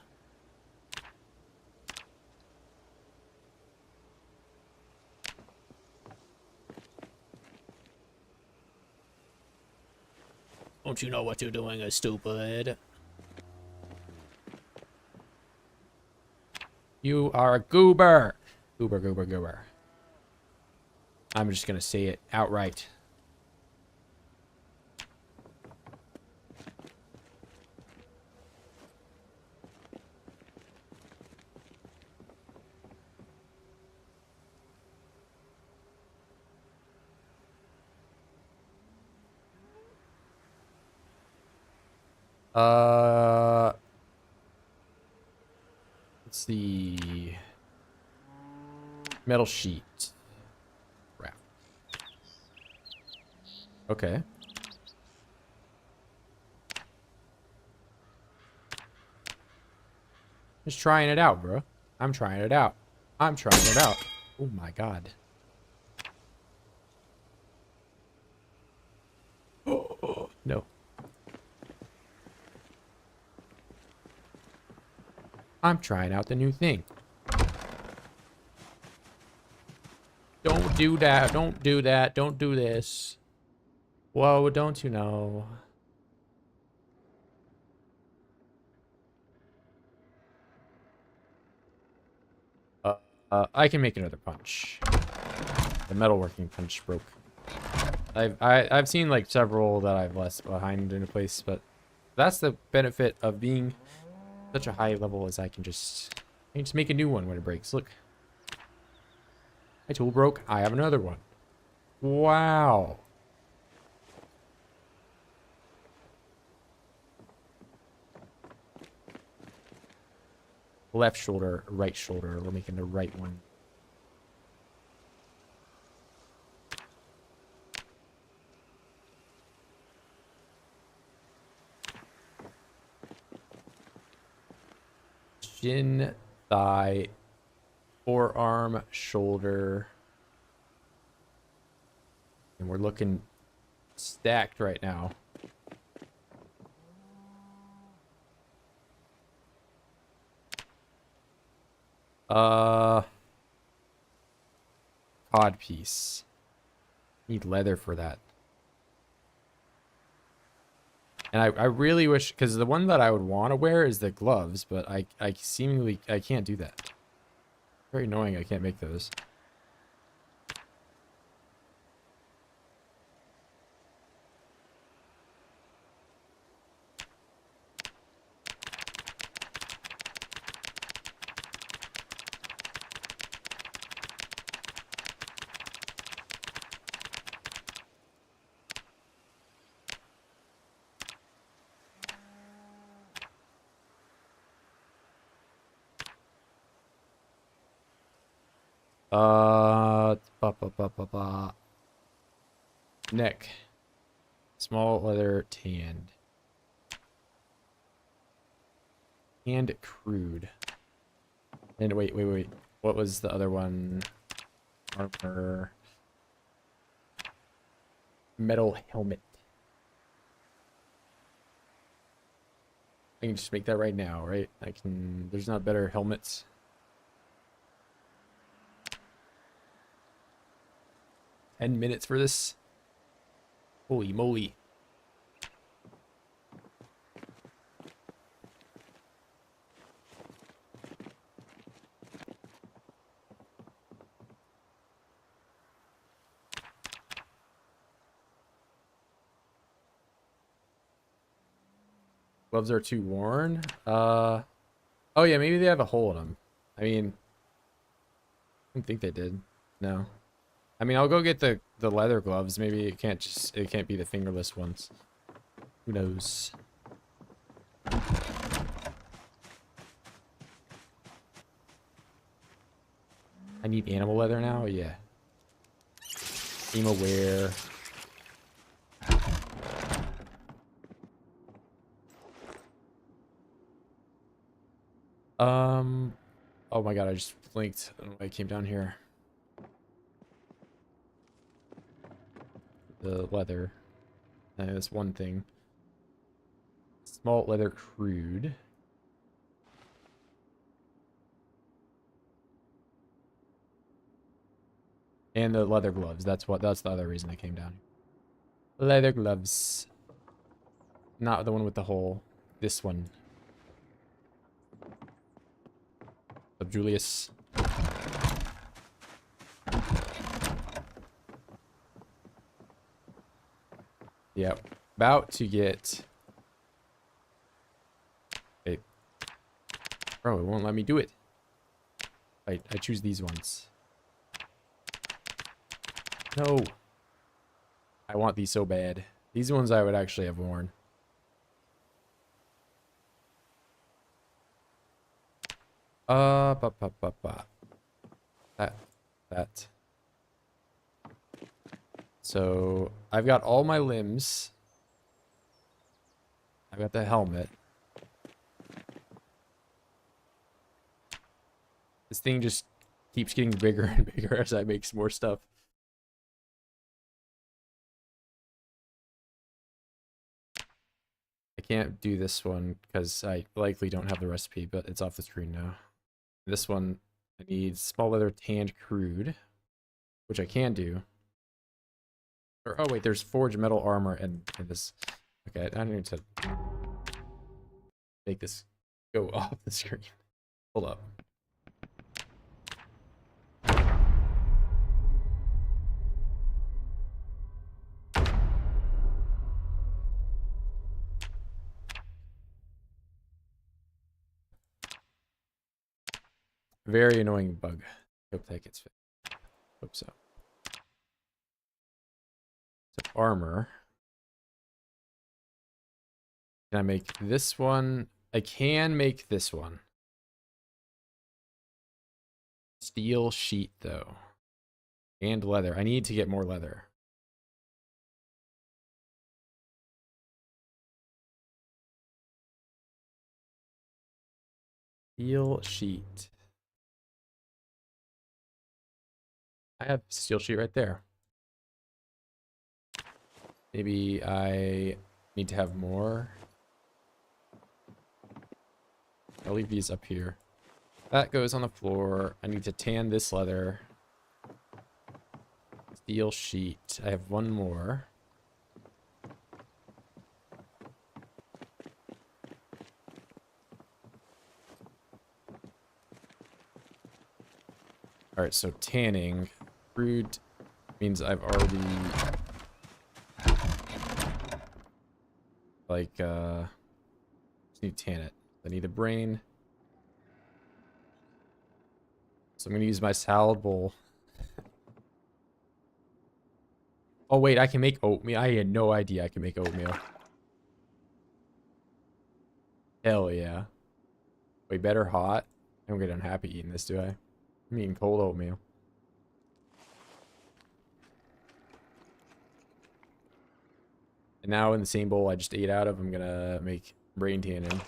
Don't Don't you know what you're doing is stupid? You are a goober. Goober, goober, goober. I'm just gonna say it outright. Let's see. Metal sheet. Wrap. Okay. Just trying it out, bro. I'm trying it out. I'm trying it out. Oh my god. Oh, no. I'm trying out the new thing. Don't do that. Don't do that. Don't do this. Whoa, don't you know? I can make another punch. The metalworking punch broke. I've seen like several that I've left behind in a place, but that's the benefit of being such a high level as I can just make a new one when it breaks. Look. My tool broke. I have another one. Wow. Left shoulder, right shoulder. We're making the right one. Shin, thigh, forearm, shoulder. And we're looking stacked right now. Cod piece. Need leather for that. And I really wish, because the one that I would want to wear is the gloves, but I seemingly I can't do that. Very annoying I can't make those. Neck. Small leather tanned. And crude. And wait. What was the other one? Armor. Metal helmet. I can just make that right now, right? There's not better helmets. 10 minutes for this. Holy moly. Gloves are too worn. Oh yeah, maybe they have a hole in them. I mean, I don't think they did. No. I mean, I'll go get the leather gloves. Maybe it can't be the fingerless ones. Who knows? I need animal leather now? Yeah. Emo wear. Oh my god, I just blinked when I came down here. The leather. That's one thing. Small leather crude. And the leather gloves. That's the other reason I came down. Leather gloves. Not the one with the hole. This one. Of Julius. Yep. About to get... Okay. Bro, it won't let me do it. I choose these ones. No. I want these so bad. These ones I would actually have worn. That. So, I've got all my limbs. I've got the helmet. This thing just keeps getting bigger and bigger as I make some more stuff. I can't do this one because I likely don't have the recipe, but it's off the screen now. This one, I need small leather tanned crude, which I can do. Or, oh wait, there's forged metal armor and this. Okay, I need to make this go off the screen. Hold up. Very annoying bug. Hope that gets fixed. Hope so. So armor. Can I make this one? I can make this one. Steel sheet though. And leather. I need to get more leather. Steel sheet. I have steel sheet right there. Maybe I need to have more. I'll leave these up here. That goes on the floor. I need to tan this leather. Steel sheet. I have one more. Alright, so tanning. Crude means I've already... Like, just need to tan it. I need a brain. So I'm going to use my salad bowl. Oh, wait, I can make oatmeal. I had no idea I can make oatmeal. Hell yeah. Wait, better hot? I don't get unhappy eating this, do I? I'm eating cold oatmeal. And now in the same bowl I just ate out of, I'm going to make brain tanning.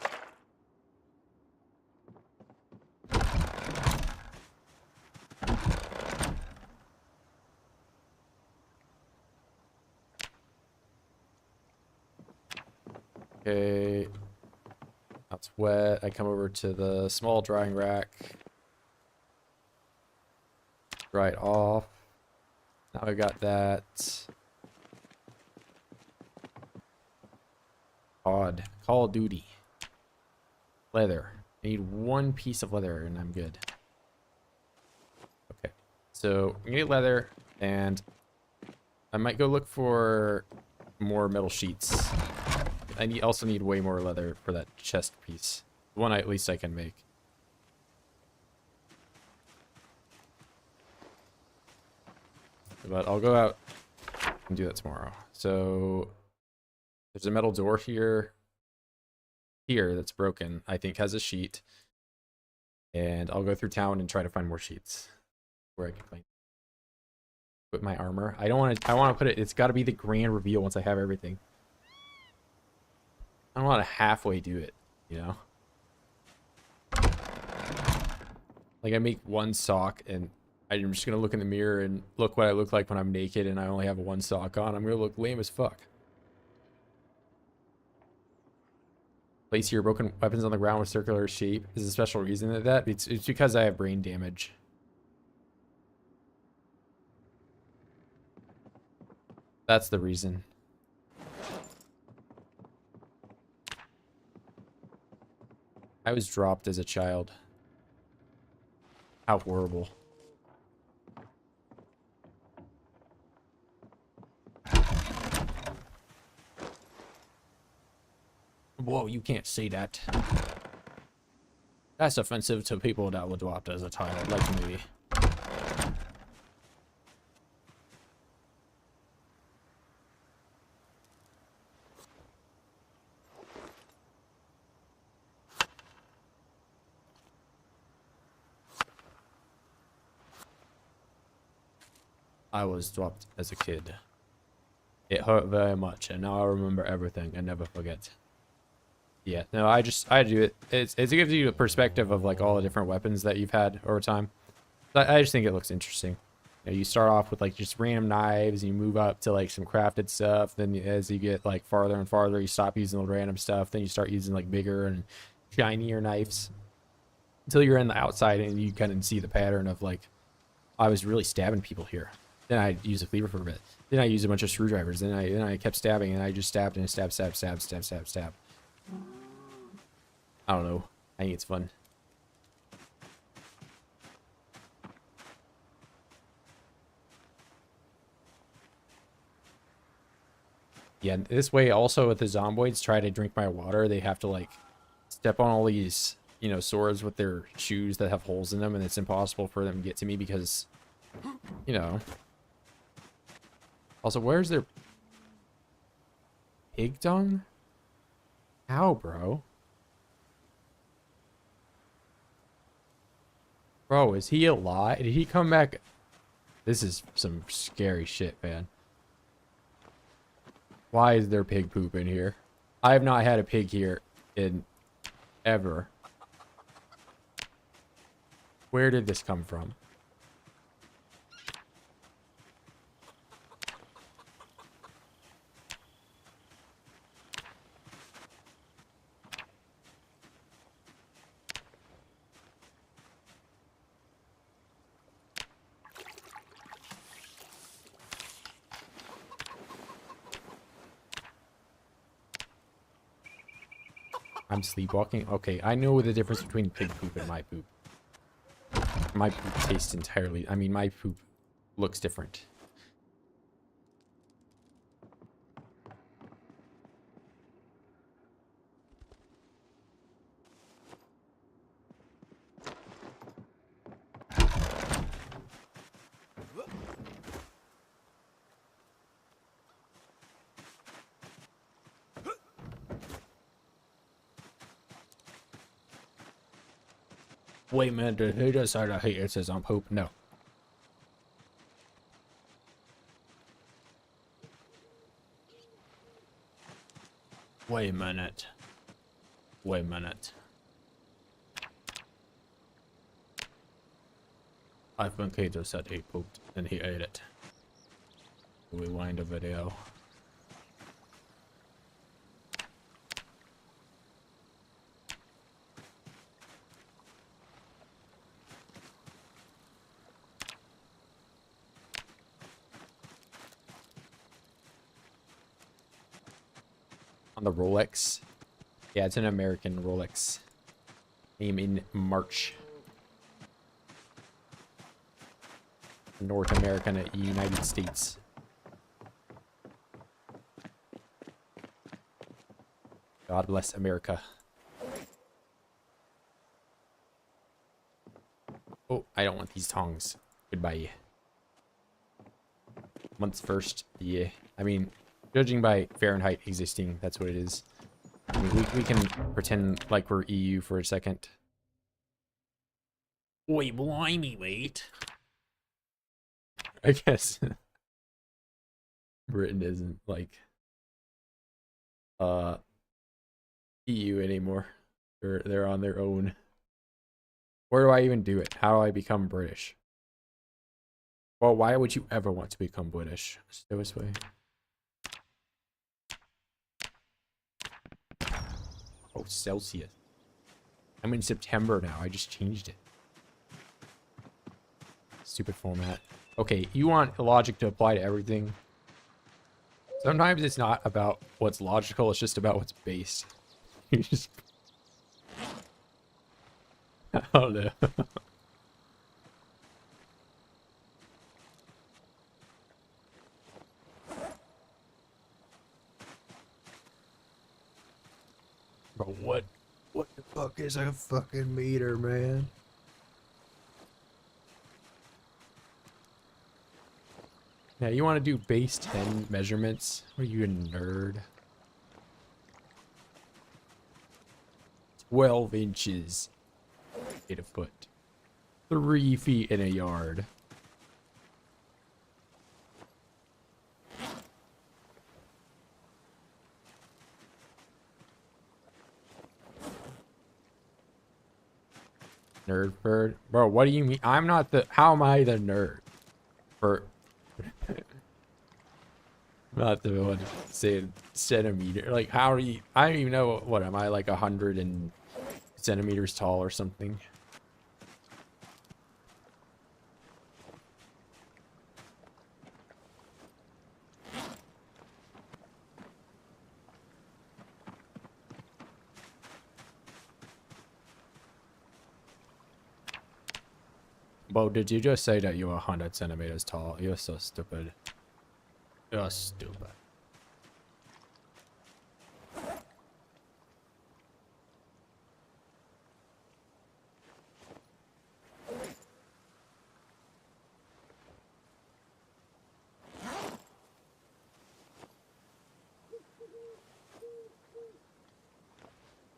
Okay, that's wet. I come over to the small drying rack. Dry it off. Now I've got that. Call of Duty. Leather. I need one piece of leather and I'm good. Okay, so I'm gonna get leather and I might go look for more metal sheets. I also need way more leather for that chest piece. One at least I can make. But I'll go out and do that tomorrow. So there's a metal door here that's broken. I think has a sheet. And I'll go through town and try to find more sheets where I can find. Put my armor. I want to put it. It's got to be the grand reveal once I have everything. I don't want to halfway do it, you know? Like, I make one sock, and I'm just going to look in the mirror and look what I look like when I'm naked, and I only have one sock on. I'm going to look lame as fuck. Place your broken weapons on the ground with circular shape. Is a special reason for that? It's because I have brain damage. That's the reason. I was dropped as a child. How horrible. Whoa, you can't say that. That's offensive to people that were dropped as a child, like me. I was dropped as a kid. It hurt very much, and now I remember everything and never forget. Yeah, no, I do it. It gives you a perspective of like all the different weapons that you've had over time. I just think it looks interesting. You know, you start off with like just random knives, and you move up to like some crafted stuff. Then as you get like farther and farther, you stop using the random stuff. Then you start using like bigger and shinier knives until you're in the outside and you kind of see the pattern of like, I was really stabbing people here. Then I used a cleaver for a bit. Then I used a bunch of screwdrivers. Then I kept stabbing, and I just stabbed and stab. I don't know. I think it's fun. Yeah, this way also with the zomboids try to drink my water, they have to like step on all these, you know, swords with their shoes that have holes in them, and it's impossible for them to get to me because, you know. Also, where's their pig dung? How, bro? Bro, is he alive? Did he come back? This is some scary shit, man. Why is there pig poop in here? I have not had a pig here in ever. Where did this come from? I'm sleepwalking? Okay, I know the difference between pig poop and my poop. My poop tastes entirely... I mean, my poop looks different. Wait a minute, did he decide to hate it says I'm poop? No. Wait a minute. Wait a minute. I think he just said he pooped and he ate it. Rewind the video. On the Rolex. Yeah, it's an American Rolex. Name in March. North America and the United States. God bless America. Oh, I don't want these tongs. Goodbye. Months first. Yeah. I mean, judging by Fahrenheit existing, that's what it is. I mean, we can pretend like we're EU for a second. Wait, blimey, wait. I guess Britain isn't like EU anymore. They're on their own. Where do I even do it? How do I become British? Well, why would you ever want to become British? Stay this way. Oh, Celsius. I'm in September now. I just changed it. Stupid format. Okay, you want logic to apply to everything. Sometimes it's not about what's logical, it's just about what's based. You just... Oh no. Bro, what the fuck is a fucking meter, man? Now you want to do base 10 measurements? Are you a nerd? 12 inches. 8 a foot. 3 feet in a yard. Nerd bird. Bro, what do you mean? I'm not the... How am I the nerd? For... Not the one saying centimeter. Like, how are you... I don't even know... What, am I like 100 centimeters tall or something? Bo, did you just say that you were 100 centimeters tall? You're so stupid. You're stupid.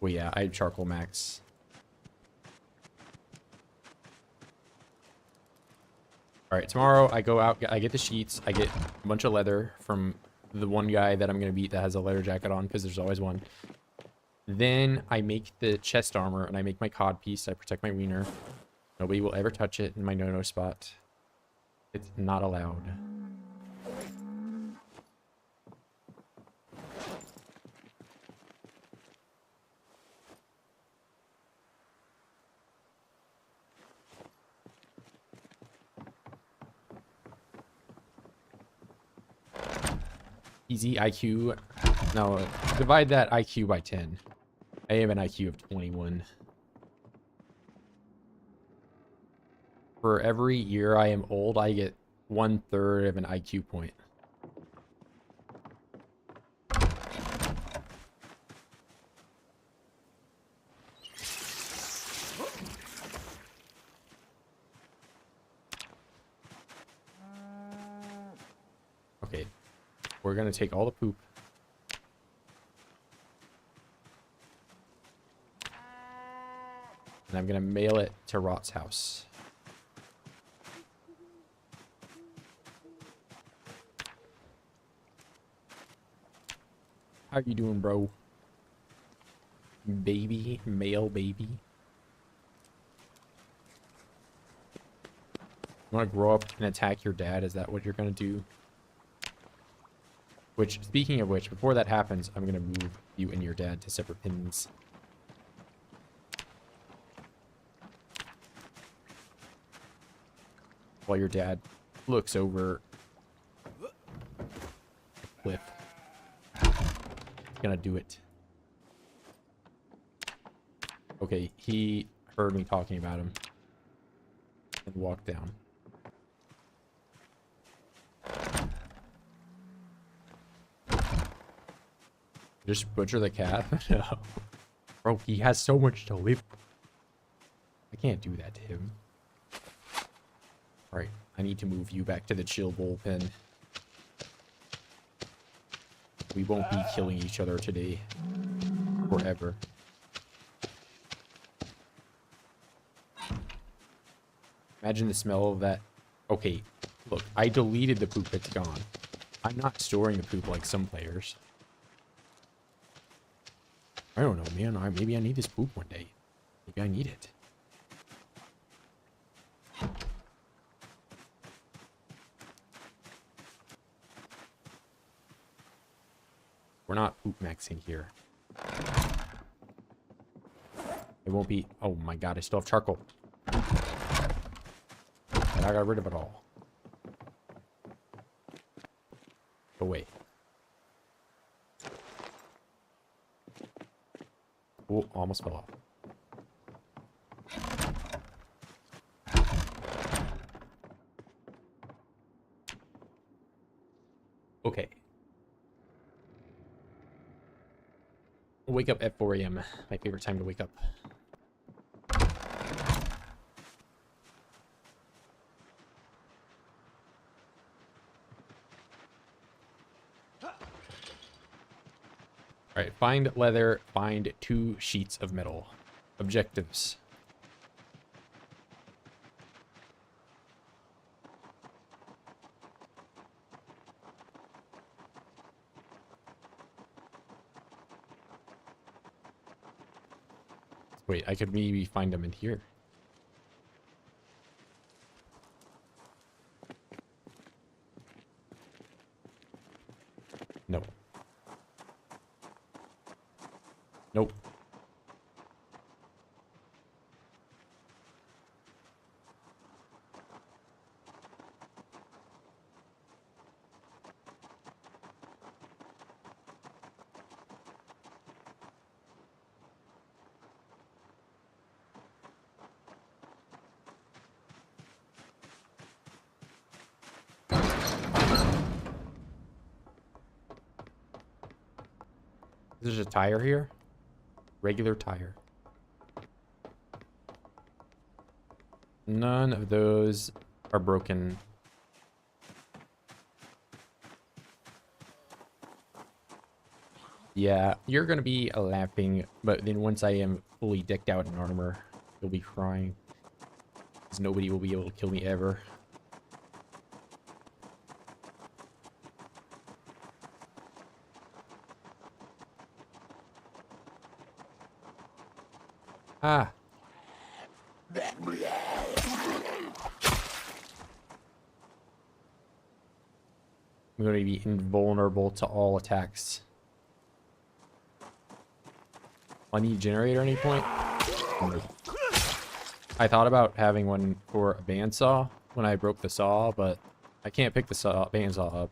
Well, yeah, I have charcoal max. All right, tomorrow I go out, I get the sheets, I get a bunch of leather from the one guy that I'm going to beat that has a leather jacket on, because there's always one. Then I make the chest armor, and I make my cod piece. I protect my wiener. Nobody will ever touch it in my no-no spot. It's not allowed. Easy IQ. No, divide that IQ by 10. I have an IQ of 21. For every year I am old, I get 1/3 of an IQ point. Okay. We're gonna take all the poop. And I'm gonna mail it to Rot's house. How you doing, bro? Baby, male baby. You wanna grow up and attack your dad? Is that what you're gonna do? Which, speaking of which, before that happens, I'm gonna move you and your dad to separate pins. While your dad looks over the cliff. He's gonna do it. Okay, he heard me talking about him. And walked down. Just butcher the cat? No. Bro, he has so much to live. I can't do that to him. Alright, I need to move you back to the chill bullpen. We won't be killing each other today. Forever. Imagine the smell of that. Okay, look, I deleted the poop, it's gone. I'm not storing the poop like some players. I don't know, man. Maybe I need this poop one day. Maybe I need it. We're not poop maxing here. It won't be... Oh my god, I still have charcoal. And I got rid of it all. Go away. Oh, almost fell off. Wake up at 4 a.m. My favorite time to wake up. All right, find leather, find 2 sheets of metal. Objectives. Wait, I could maybe find them in here. No. Nope. There's a tire here. Regular tire. None of those are broken. Yeah, you're gonna be laughing, but then once I am fully decked out in armor, you'll be crying. Because nobody will be able to kill me ever. Ah. I'm going to be invulnerable to all attacks. I need a generator at any point? I thought about having one for a bandsaw when I broke the saw, but I can't pick the bandsaw up.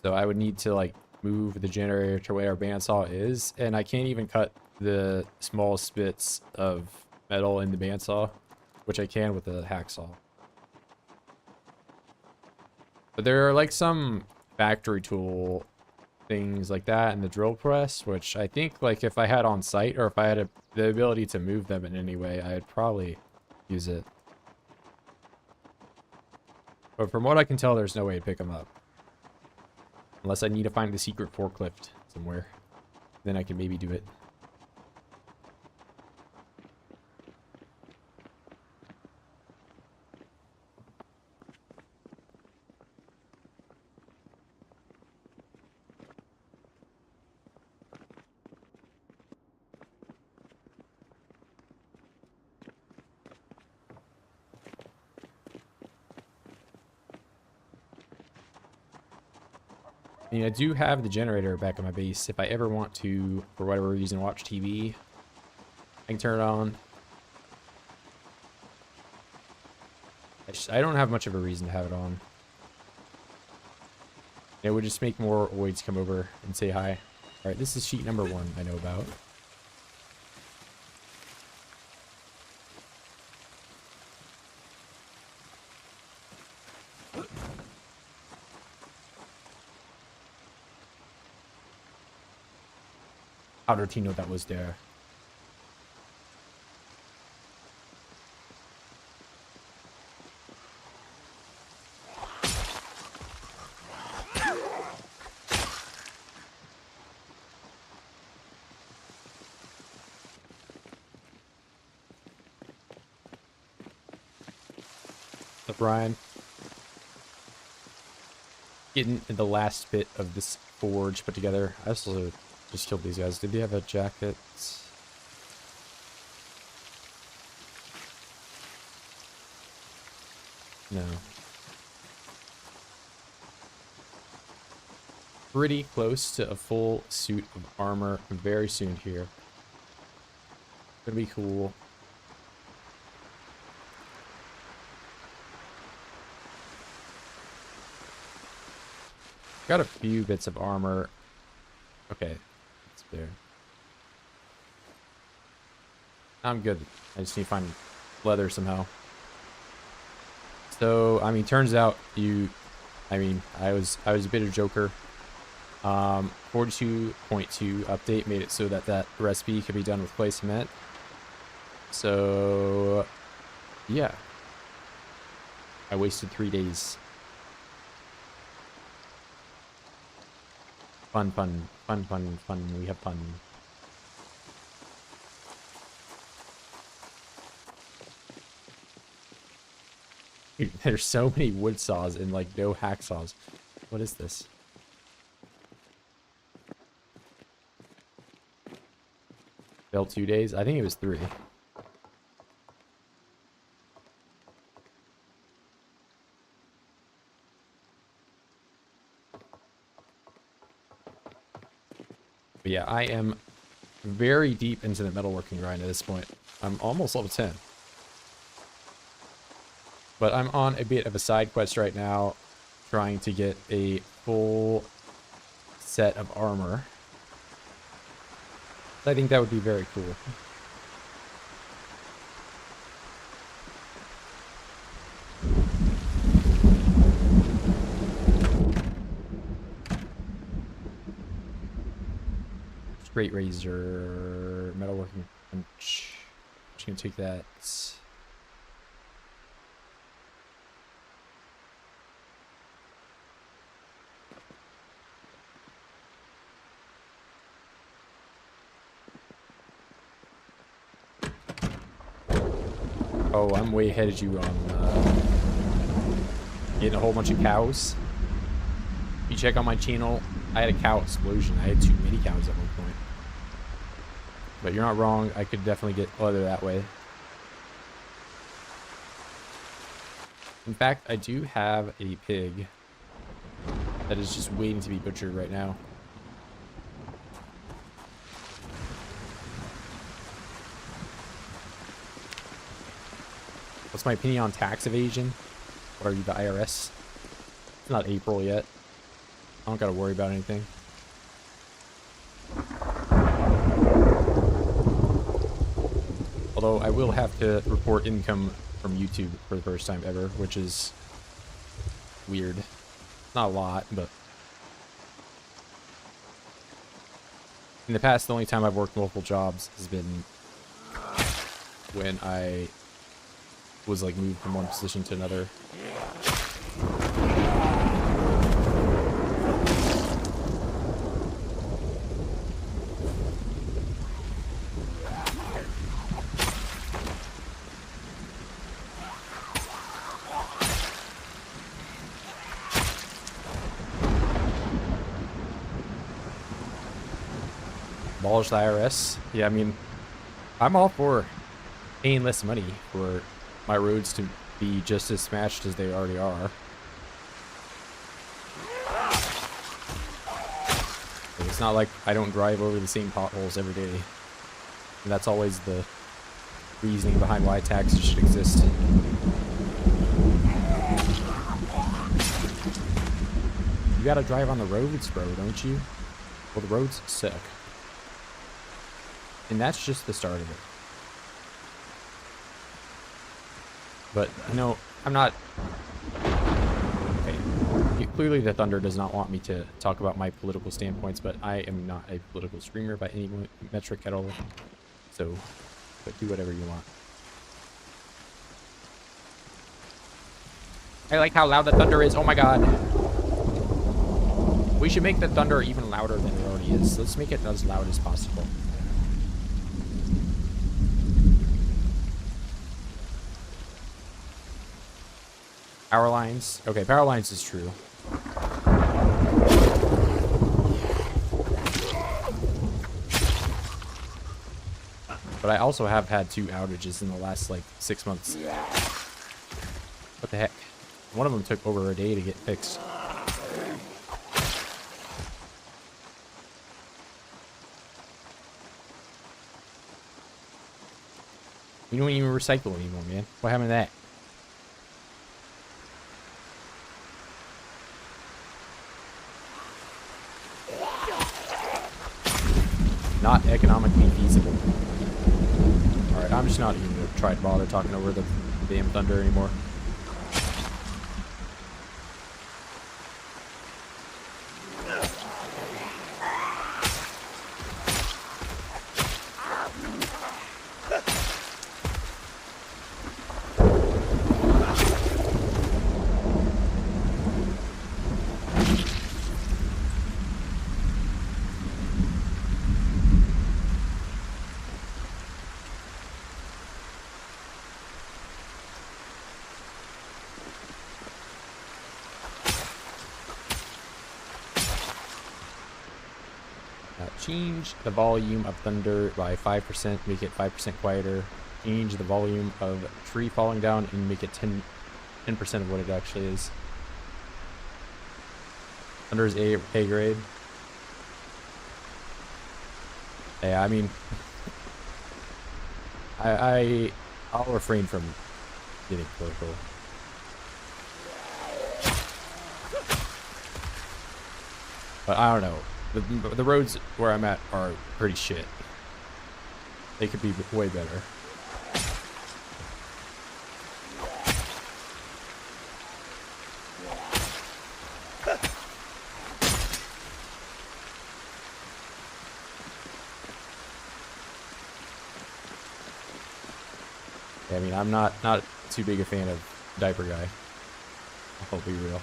So I would need to like move the generator to where our bandsaw is, and I can't even cut the small bits of metal in the bandsaw, which I can with the hacksaw. But there are like some factory tool things like that in the drill press, which I think like if I had on site, or if I had the ability to move them in any way, I'd probably use it. But from what I can tell, there's no way to pick them up. Unless I need to find the secret forklift somewhere. Then I can maybe do it. I mean, I do have the generator back at my base. If I ever want to, for whatever reason, watch TV, I can turn it on. I don't have much of a reason to have it on. It would just make more oids come over and say hi. Alright, this is sheet number 1 I know about. How did he know that was there? So Brian, getting the last bit of this forge put together. I also just killed these guys. Did they have a jacket? No. Pretty close to a full suit of armor very soon here. Gonna be cool. Got a few bits of armor. Okay, it's there. I'm good. I just need to find leather somehow. So, I mean, turns out I was a bit of a joker. 42.2 update made it so that that recipe could be done with clay cement. So, yeah. I wasted 3 days. Fun. We have fun. Dude, there's so many wood saws and like no hacksaws. What is this? Failed 2 days? I think it was 3. But yeah, I am very deep into the metalworking grind at this point. I'm almost level 10. But I'm on a bit of a side quest right now, trying to get a full set of armor. I think that would be very cool. Straight razor, metalworking punch. Just gonna take that. Oh, I'm way ahead of you on getting a whole bunch of cows. If you check on my channel, I had a cow explosion. I had too many cows at one point. But you're not wrong. I could definitely get leather that way. In fact, I do have a pig that is just waiting to be butchered right now. What's my opinion on tax evasion? Or are you the IRS? It's not April yet. I don't gotta worry about anything. Although I will have to report income from YouTube for the first time ever, which is weird. Not a lot, but in the past, the only time I've worked multiple jobs has been when I was like moved from one position to another. Abolish the IRS. Yeah, I mean, I'm all for paying less money for my roads to be just as smashed as they already are. It's not like I don't drive over the same potholes every day. And that's always the reasoning behind why taxes should exist. You gotta drive on the roads, bro, don't you? Well, the roads suck. And that's just the start of it. But, no, I'm not... Okay. Clearly the Thunder does not want me to talk about my political standpoints, but I am not a political streamer by any metric at all. So, but do whatever you want. I like how loud the Thunder is. Oh my god. We should make the Thunder even louder than it already is. Let's make it as loud as possible. Power lines. Okay, power lines is true. But I also have had 2 outages in the last, like, 6 months. What the heck? One of them took over a day to get fixed. You don't even recycle anymore, man. What happened to that? Not economically feasible. Alright, I'm just not even going to try to bother talking over the damn Thunder anymore. Change the volume of thunder by 5%, make it 5% quieter. Change the volume of tree falling down and make it 10% of what it actually is. Thunder is A grade. Yeah, I mean, I'll refrain from getting political. But I don't know. The roads where I'm at are pretty shit. They could be way better. Yeah, I mean, I'm not too big a fan of Diaper Guy. I'll be real.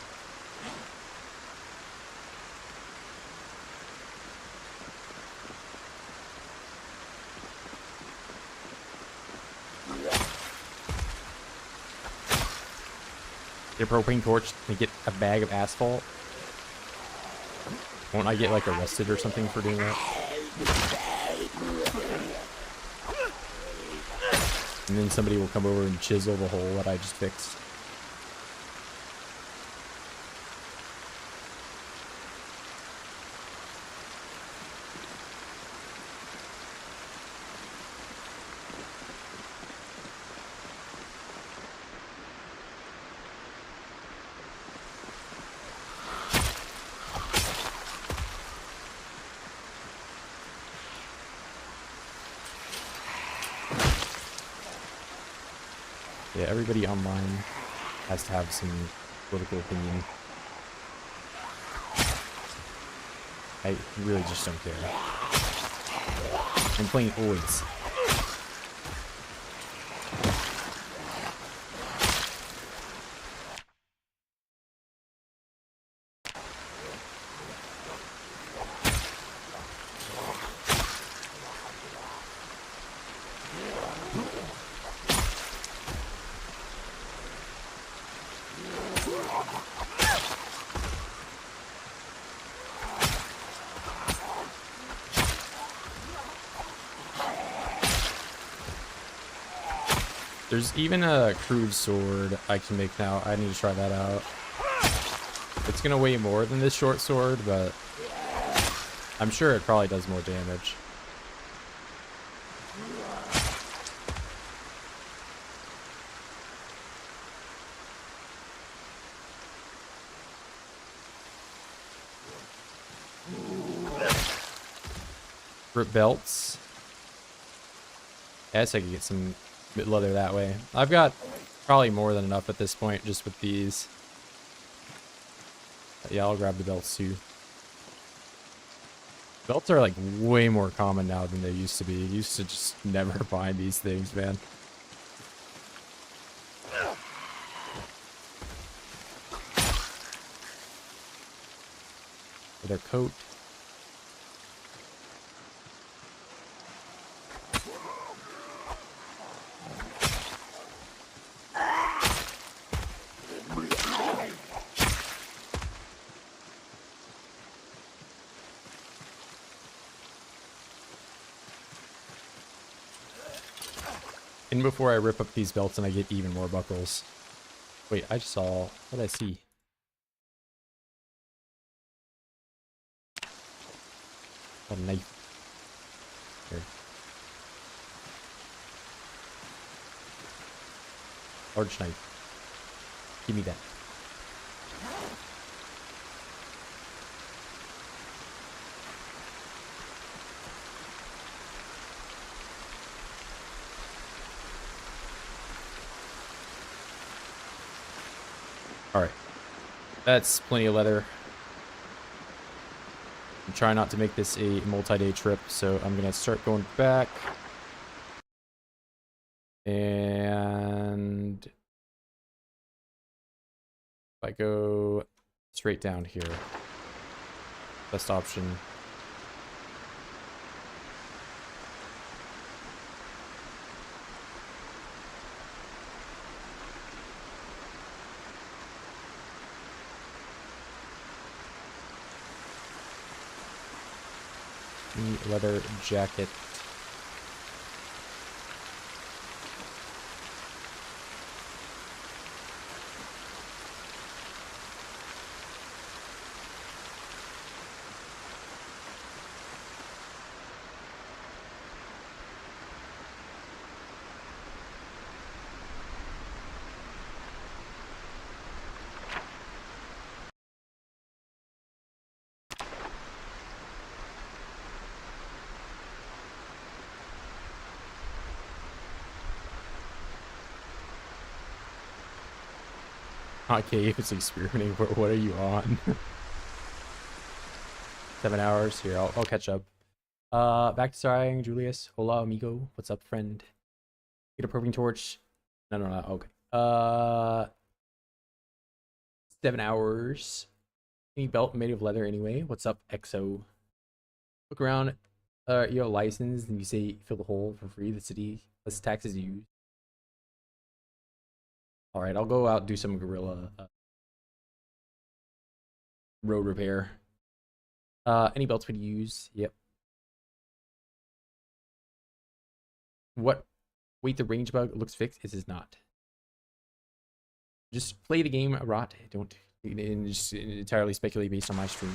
Get a propane torch and get a bag of asphalt. Won't I get like arrested or something for doing that? And then somebody will come over and chisel the hole that I just fixed. Yeah, everybody online has to have some political opinion. I really just don't care. I'm playing Oids. There's even a crude sword I can make now. I need to try that out. It's gonna weigh more than this short sword, but I'm sure it probably does more damage. Rip belts. Yes, I could get some leather that way. I've got probably more than enough at this point just with these. But yeah, I'll grab the belts too. Belts are like way more common now than they used to be. You used to just never find these things, man. Their coat. And before I rip up these belts and I get even more buckles. Wait, I just saw... What did I see? A knife. Here. Large knife. Give me that. Alright. That's plenty of leather. I'm trying not to make this a multi-day trip, so I'm going to start going back. And if I go straight down here, best option. leather jacket. Okay, if it's experimenting, what are you on? 7 hours here. I'll catch up. Back to starring Julius. Hola, amigo. What's up, friend? Get a probing torch. No. Okay. 7 hours. Any belt made of leather anyway? What's up, EXO? Look around. You have a license, and you say fill the hole for free. The city less taxes you. All right, I'll go out and do some guerrilla road repair. Any belts would you use? Yep. What? Wait, the range bug looks fixed. It is not. Just play the game rot. Don't just entirely speculate based on my stream.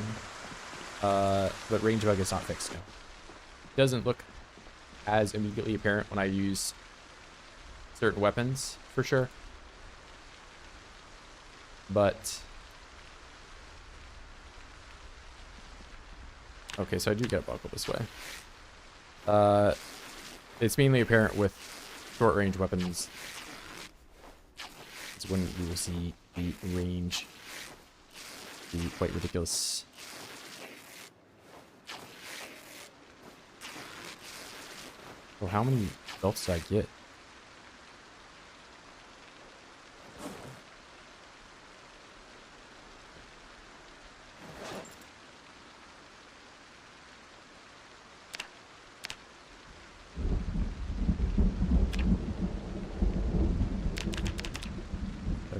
But range bug is not fixed. No. Doesn't look as immediately apparent when I use certain weapons, for sure. But okay, so I do get a buckle this way. It's mainly apparent with short range weapons. It's when you will see the range be quite ridiculous. Oh, how many belts did I get?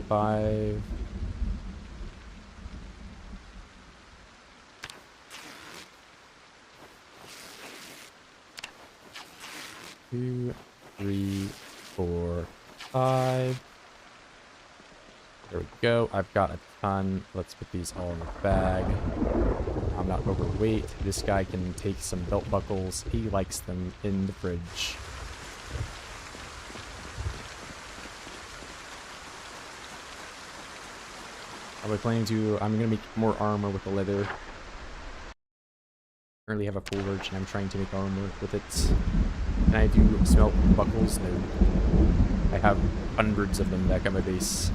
Five. Two, three, four, five. There we go. I've got a ton. Let's put these all in the bag. I'm not overweight. This guy can take some belt buckles. He likes them in the fridge. I'm gonna make more armor with the leather. Currently have a forge and I'm trying to make armor with it. And I do smelt buckles. No. I have hundreds of them back at my base.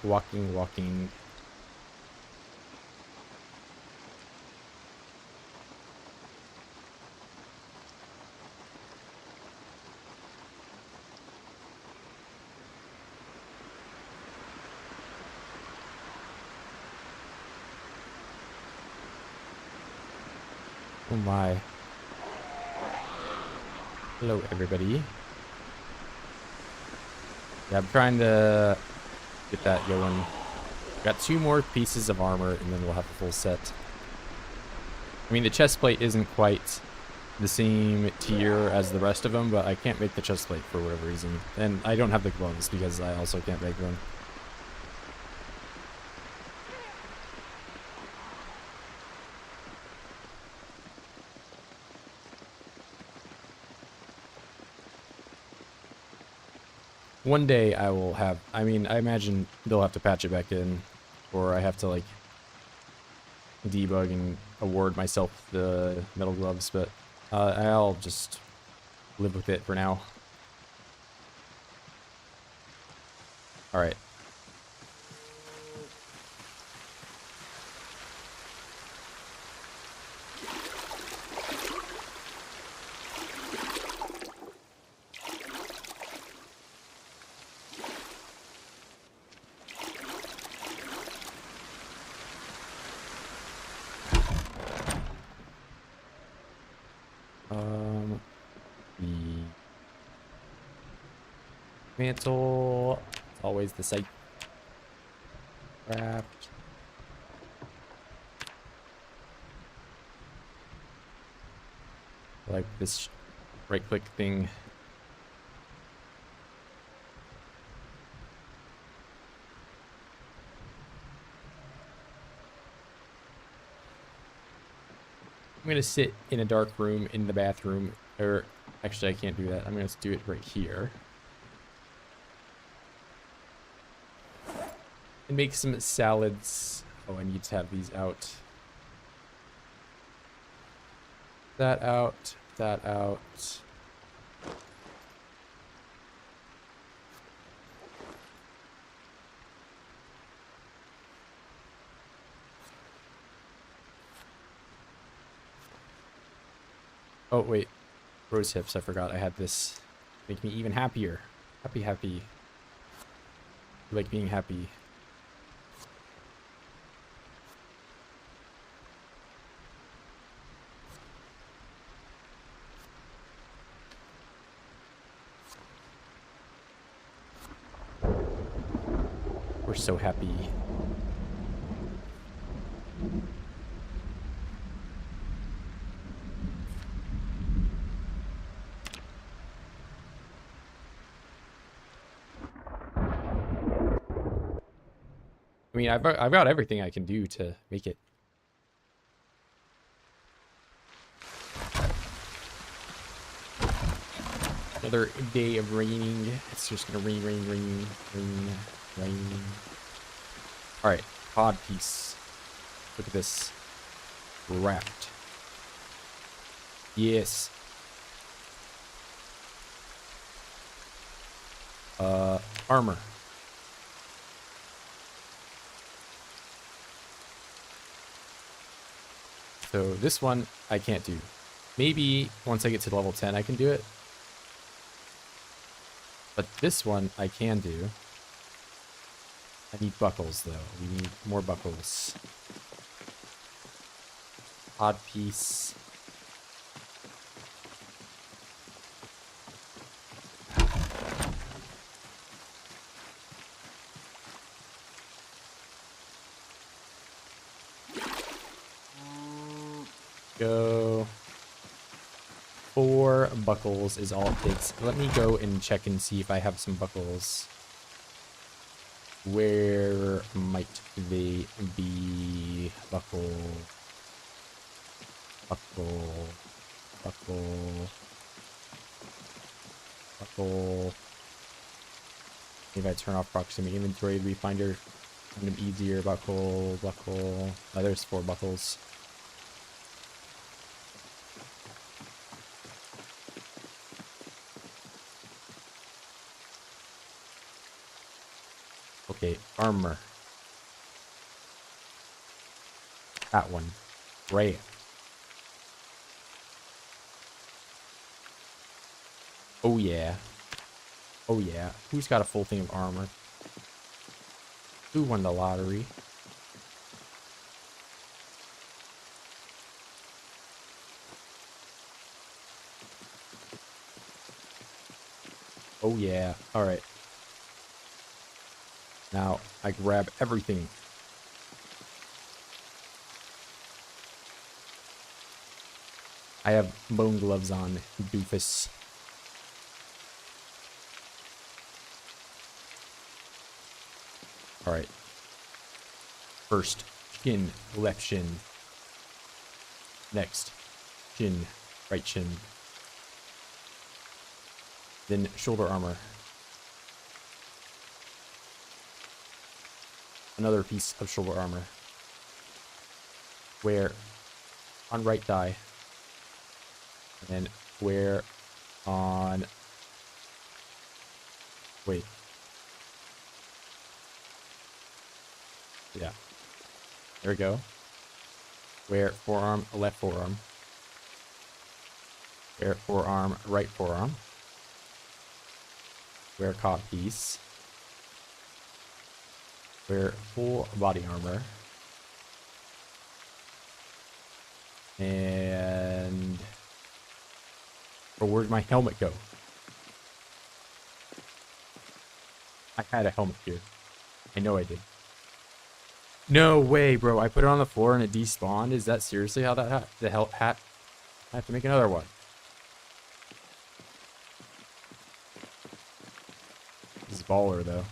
Walking. Oh my. Hello, everybody. Yeah, I'm trying to get that going. Got 2 more pieces of armor and then we'll have a full set. I mean, the chest plate isn't quite the same tier as the rest of them, but I can't make the chest plate for whatever reason. And I don't have the gloves because I also can't make them. One day I will have, I mean, I imagine they'll have to patch it back in, or I have to, like, debug and award myself the metal gloves, but I'll just live with it for now. Alright. The mantle. It's always the site. Craft. Like this right click thing. I'm gonna sit in a dark room in the bathroom, or actually I can't do that. I'm gonna do it right here. And make some salads. Oh, I need to have these out. That out, that out. Oh, wait. Rose hips, I forgot I had this. Make me even happier. Happy, happy. You like being happy. We're so happy. I mean, I've got everything I can do to make it. Another day of raining. It's just gonna rain, rain, rain, rain, rain. All right, cod piece. Look at this. Wrapped. Yes. Armor. So this one I can't do. Maybe once I get to level 10 I can do it. But this one I can do. I need buckles though. We need more buckles. Odd piece. Go. 4 buckles is all it takes. Let me go and check and see if I have some buckles. Where might they be? Buckle. Buckle. Buckle. Buckle. Maybe I turn off proximity inventory. We find them easier. Buckle. Buckle. Oh, there's 4 buckles. Okay, armor. That one. Right. Oh yeah. Oh yeah. Who's got a full thing of armor? Who won the lottery? Oh yeah. Alright. Now, I grab everything. I have bone gloves on, doofus. Alright. First, shin, left shin. Next, shin, right shin. Then shoulder armor. Another piece of shoulder armor. Wear on right thigh. And then wear on... Wait. Yeah. There we go. Wear forearm, left forearm. Wear forearm, right forearm. Wear cod piece. Wear full body armor. And where'd my helmet go? I had a helmet here. I know I did. No way, bro. I put it on the floor and it despawned. Is that seriously how that the hat? I have to make another one. This is baller, though.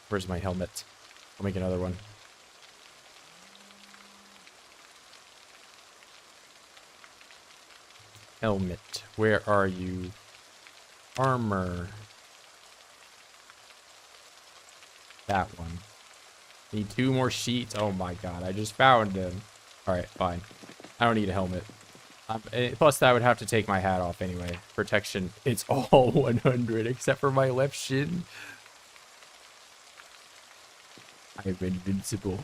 Where's my helmet? I'll make another one. Helmet. Where are you? Armor. That one. Need 2 more sheets. Oh my god, I just found them. Alright, fine. I don't need a helmet. Plus, that would have to take my hat off anyway. Protection. It's all 100 except for my left shin. I'm invincible.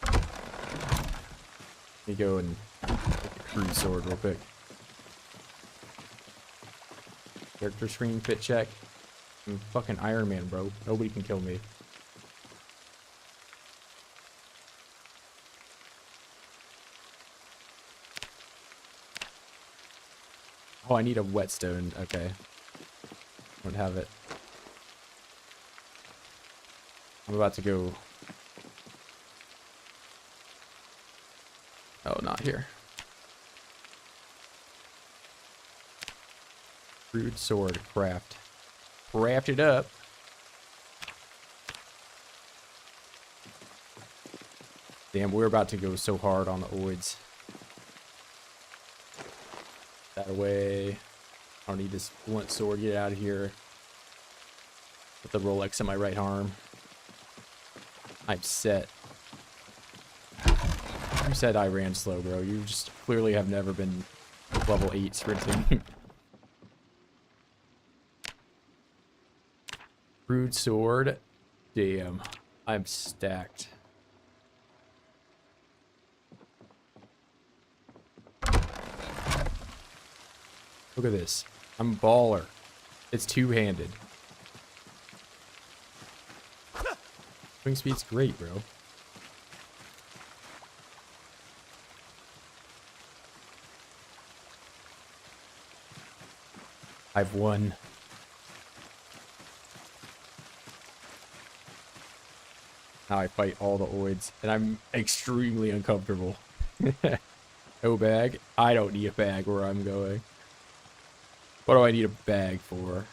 Let me go and get the crude sword real quick. Character screen fit check. I'm fucking Iron Man, bro. Nobody can kill me. Oh, I need a whetstone. Okay. Don't have it. I'm about to go. Oh, not here. Crude sword craft. Craft it up. Damn, we're about to go so hard on the oids. That away. I don't need this blunt sword. Get out of here. Put the Rolex in my right arm. I'm set. You said I ran slow, bro. You just clearly have never been level 8 sprinting. Crude sword. Damn. I'm stacked. Look at this. I'm a baller. It's two-handed. Swing speed's great, bro. I've won. Now I fight all the oids, and I'm extremely uncomfortable. No bag? I don't need a bag where I'm going. What do I need a bag for?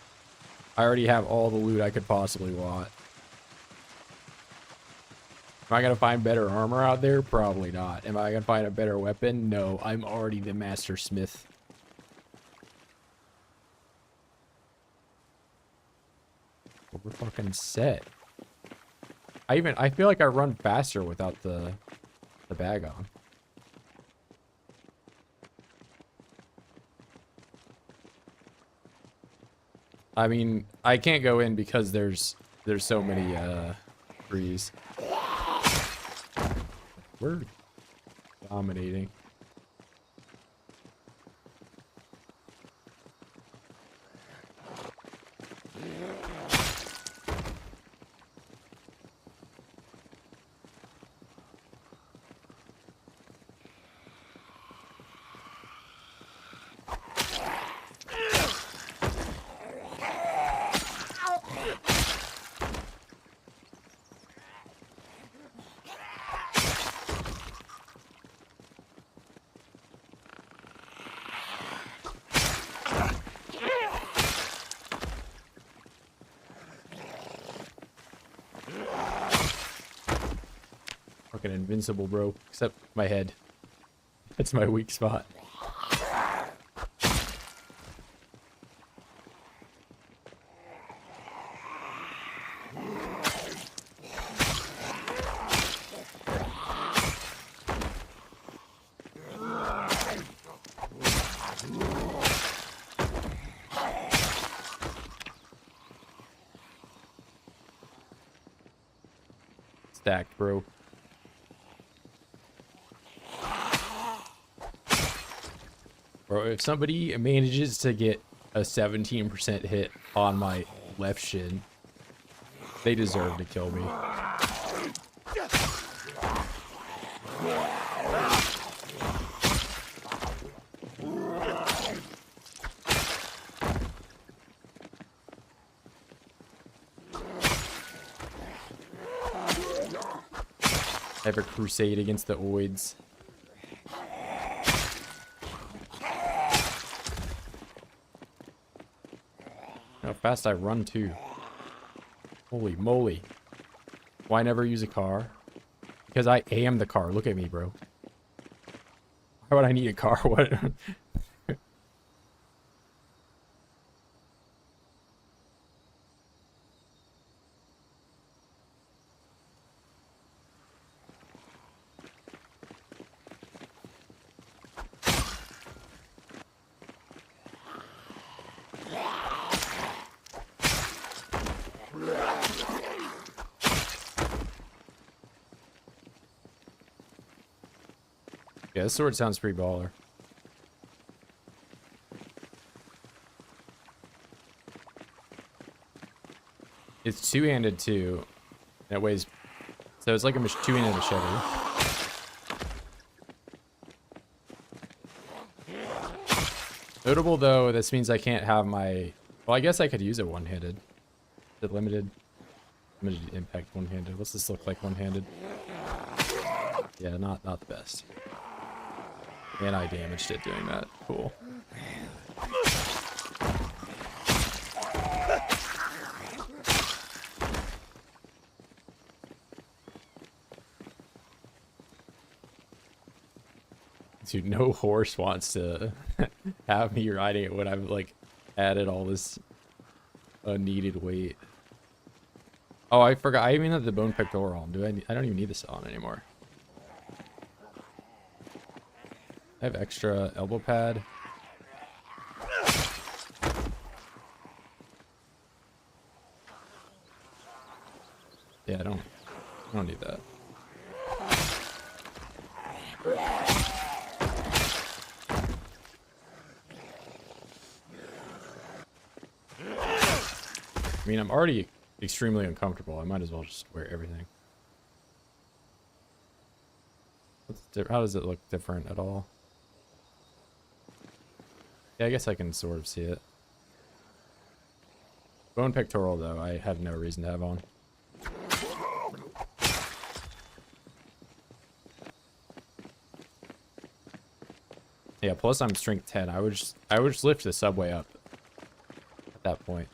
I already have all the loot I could possibly want. Am I gonna find better armor out there? Probably not. Am I gonna find a better weapon? No, I'm already the master smith. Well, we're fucking set. I feel like I run faster without the bag on. I mean, I can't go in because there's so many trees. We're dominating. Fucking invincible, bro. Except my head. That's my weak spot. stacked, bro. Bro, if somebody manages to get a 17% hit on my left shin, they deserve to kill me. I have a crusade against the oids. How fast I run too. Holy moly. Why never use a car? Because I am the car. Look at me, bro. Why would I need a car? What? Yeah, this sword sounds pretty baller. It's two-handed too. And it weighs, so it's like a two-handed machete. Notable though, this means I can't have my. Well, I guess I could use it one-handed. Is it limited impact one-handed? What's this look like one-handed? Yeah, not the best. And I damaged it doing that. Cool. Dude, no horse wants to have me riding it when I've like added all this unneeded weight. Oh, I forgot. I even have the bone pectoral on. I don't even need this on anymore. I have extra elbow pad. Yeah, I don't need that. I mean, I'm already extremely uncomfortable. I might as well just wear everything. How does it look different at all? Yeah, I guess I can sort of see it. Bone pectoral, though, I have no reason to have on. Yeah, plus I'm strength 10. I would just lift the subway up at that point.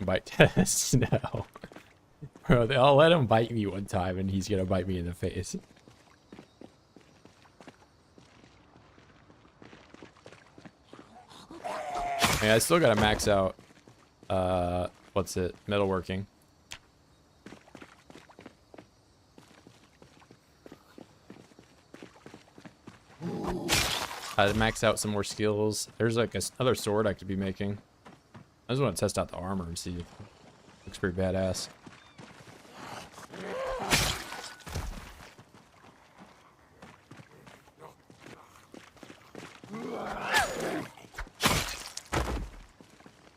Bite test? No. Bro, I'll let him bite me one time and he's gonna bite me in the face. Yeah, I still gotta max out, what's it? Metalworking. I max out some more skills. There's like another sword I could be making. I just want to test out the armor and see if it looks pretty badass.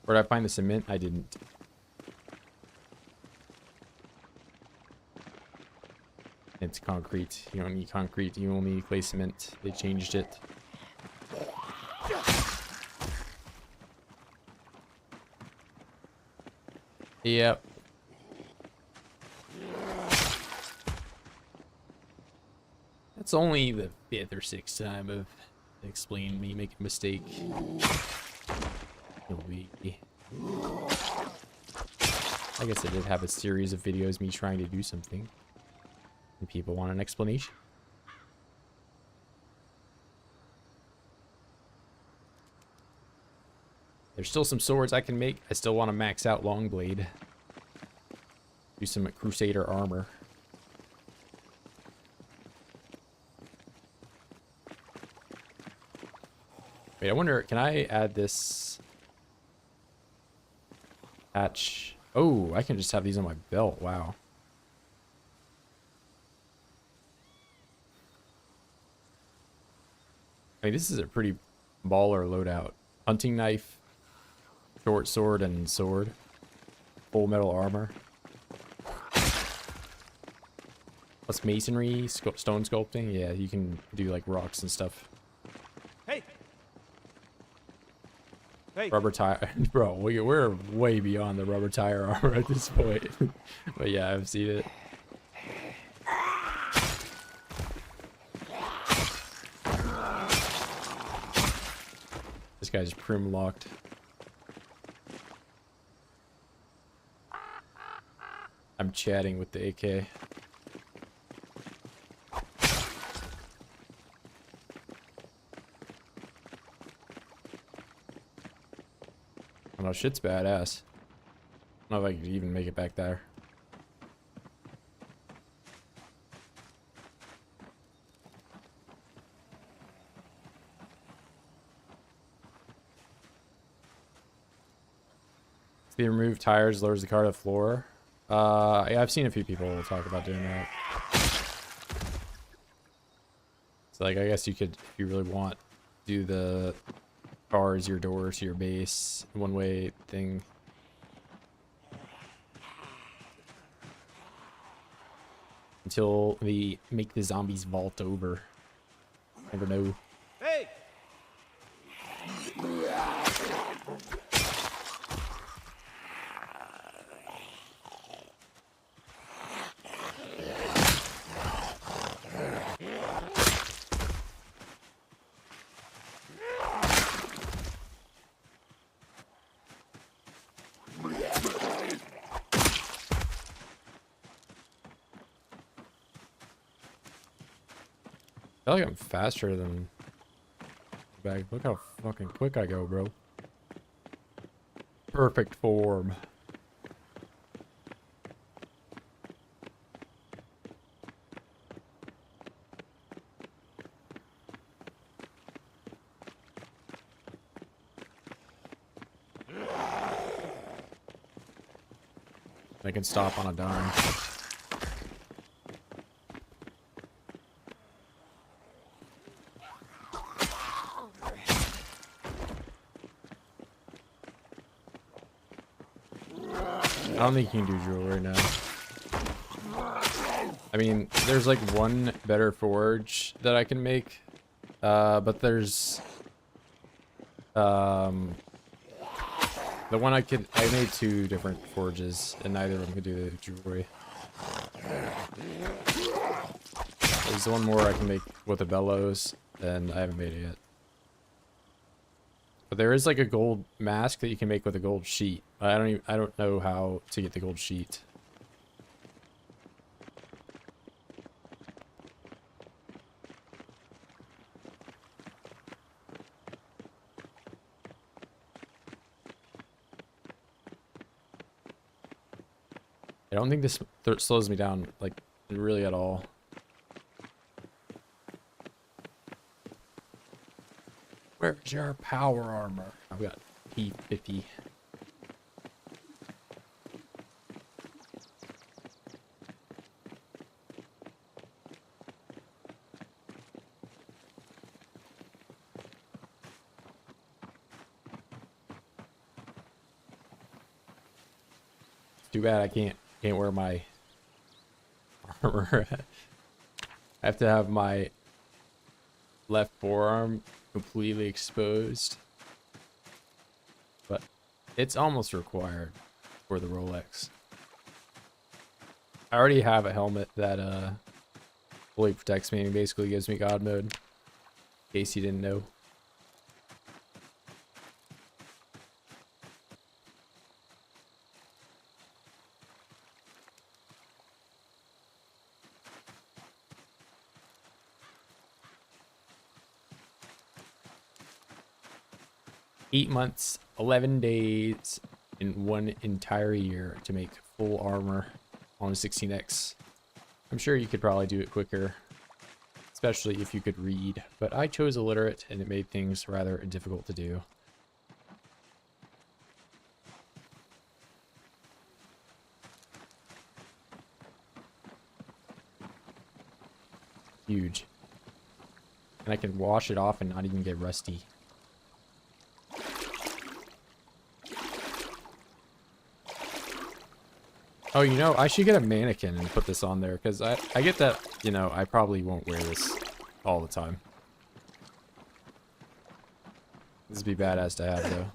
Where did I find the cement? I didn't. It's concrete. You don't need concrete. You only need clay cement. They changed it. Yep. That's only the 5th or 6th time I've explained me making a mistake. I guess I did have a series of videos me trying to do something. And people want an explanation. There's still some swords I can make. I still want to max out Longblade. Do some Crusader armor. Wait, I wonder, can I add this hatch? Oh, I can just have these on my belt. Wow. I mean, this is a pretty baller loadout. Hunting knife, short sword, and sword. Full metal armor. Plus masonry, stone sculpting. Yeah, you can do like rocks and stuff. Hey. Hey. Rubber tire. Bro, we're way beyond the rubber tire armor at this point. But yeah, I've seen it. This guy's prim locked. I'm chatting with the AK. Oh, shit's badass. I don't know if I could even make it back there. The removed tires lowers the car to the floor. Yeah, I've seen a few people talk about doing that. So like, I guess you could, if you really want, do the car as your door to your base, one-way thing. Until they make the zombies vault over. Never know. Hey. I feel like I'm faster than bag. Look how fucking quick I go, bro. Perfect form. I can stop on a dime. I don't think you can do jewelry now. I mean, there's like one better forge that I can make, but there's the one I made two different forges, and neither of them could do the jewelry. There's one more I can make with the bellows, and I haven't made it yet. But there is like a gold mask that you can make with a gold sheet. I don't know how to get the gold sheet. I don't think this slows me down like really at all. Where's your power armor? I've got P50. Too bad I can't wear my armor. I have to have my left forearm completely exposed, but it's almost required for the Rolex. I already have a helmet that fully protects me and basically gives me God mode, in case you didn't know. 8 months, 11 days, in 1 entire year to make full armor on a 16x. I'm sure you could probably do it quicker, especially if you could read, but I chose illiterate and it made things rather difficult to do. Huge. And I can wash it off and not even get rusty. Oh, you know, I should get a mannequin and put this on there, because I get that, you know, I probably won't wear this all the time. This would be badass to have, though.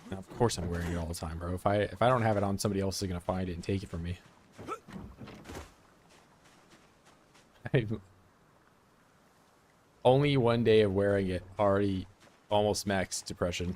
Now, of course I'm wearing it all the time, bro. If I don't have it on, somebody else is gonna find it and take it from me. Only 1 day of wearing it, already almost max depression.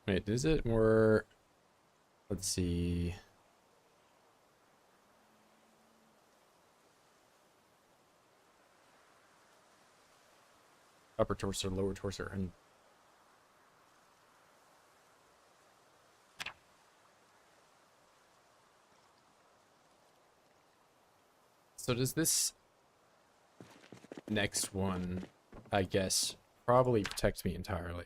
Wait, is it more... Let's see... Upper torso, lower torso, and... So does this next one, I guess, probably protect me entirely?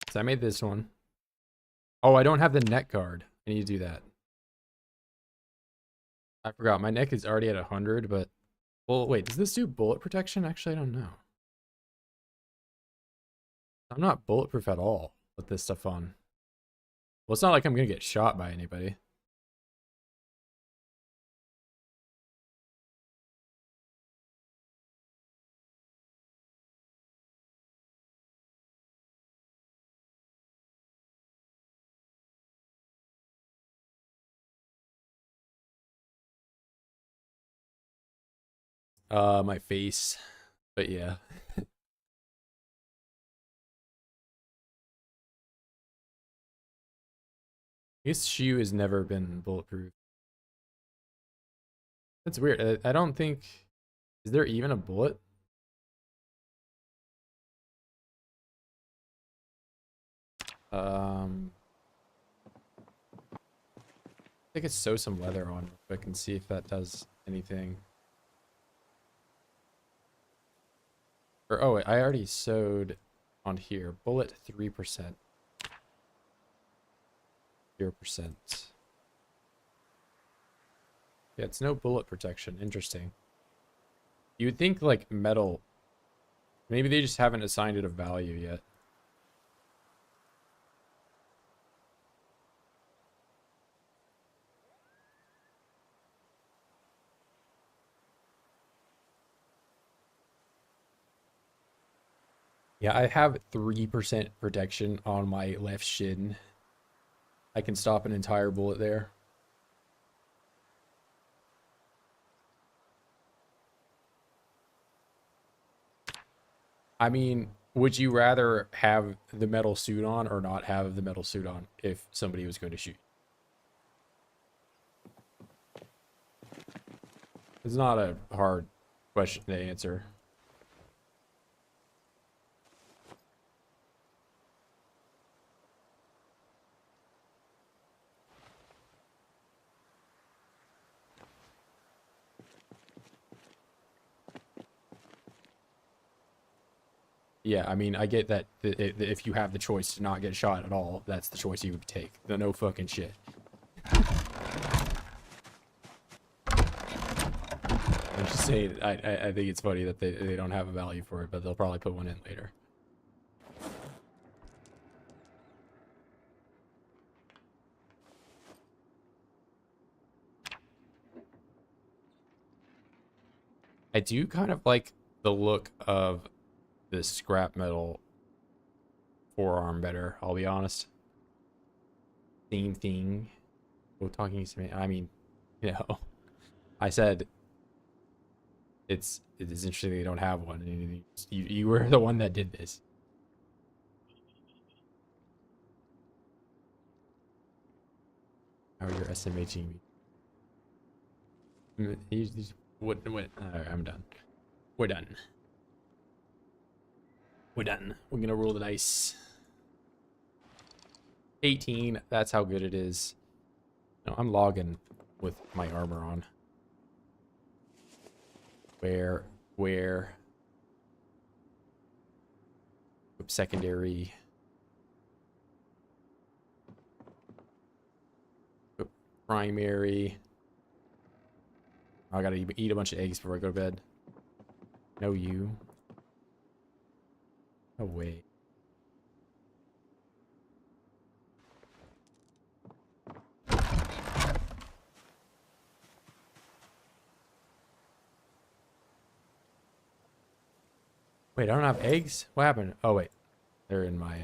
So I made this one. Oh, I don't have the neck guard. I need to do that. I forgot. My neck is already at 100, but... Well, wait. Does this do bullet protection? Actually, I don't know. I'm not bulletproof at all with this stuff on. Well, it's not like I'm going to get shot by anybody. My face, but yeah. This shoe has never been bulletproof. That's weird. I don't think... Is there even a bullet? I think it's sew some leather on real quick and see if that does anything. Or, oh, wait, I already sewed on here. Bullet 3%. 0%. Yeah, it's no bullet protection. Interesting. You would think, like, metal... Maybe they just haven't assigned it a value yet. Yeah, I have 3% protection on my left shin. I can stop an entire bullet there. I mean, would you rather have the metal suit on or not have the metal suit on if somebody was going to shoot? It's not a hard question to answer. Yeah, I mean, I get that if you have the choice to not get shot at all, that's the choice you would take. No fucking shit. I'm just saying, I think it's funny that they don't have a value for it, but they'll probably put one in later. I do kind of like the look of this scrap metal forearm better, I'll be honest. Same thing. We're talking to me. I mean, you know, I said it is interesting they don't have one. And you were the one that did this. How are you SMHing me? What? Alright, I'm done. We're done. We're done. We're gonna roll the dice. 18. That's how good it is. No, I'm logging with my armor on. Where? Secondary. Primary. I gotta eat a bunch of eggs before I go to bed. No, you. No way. Wait, I don't have eggs? What happened? Oh, wait. They're in my,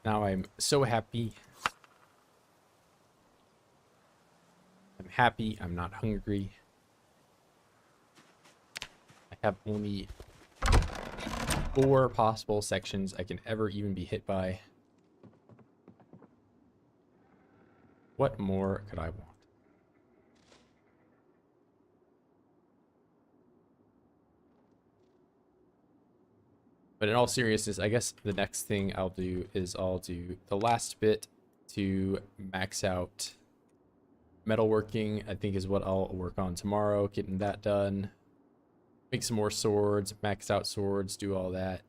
Now I'm so happy. I'm happy. I'm not hungry. I have only 4 possible sections I can ever even be hit by. What more could I want? But in all seriousness, I guess the next thing I'll do is I'll do the last bit to max out metalworking. I think is what I'll work on tomorrow, getting that done. Make some more swords, max out swords, do all that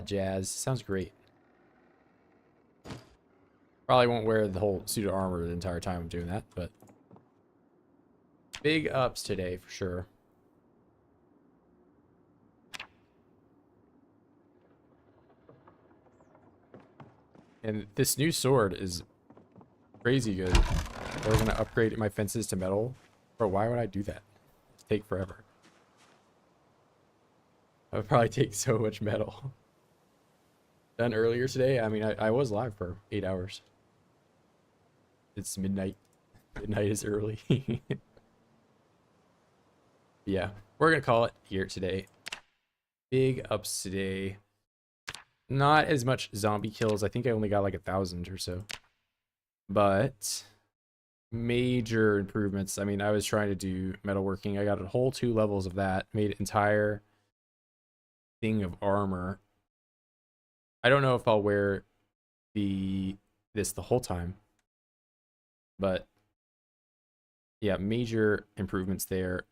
jazz. Sounds great. Probably won't wear the whole suit of armor the entire time I'm doing that, but big ups today for sure. And this new sword is crazy good. We're gonna upgrade my fences to metal. Bro, why would I do that? It'd take forever. I would probably take so much metal. Done earlier today. I mean, I was live for 8 hours. It's midnight. Midnight is early. Yeah, we're gonna call it here today. Big ups today. Not as much zombie kills. I think I only got like 1,000 or so. But major improvements. I mean, I was trying to do metalworking. I got a whole 2 levels of that. Made an entire thing of armor. I don't know if I'll wear this the whole time. But yeah, major improvements there.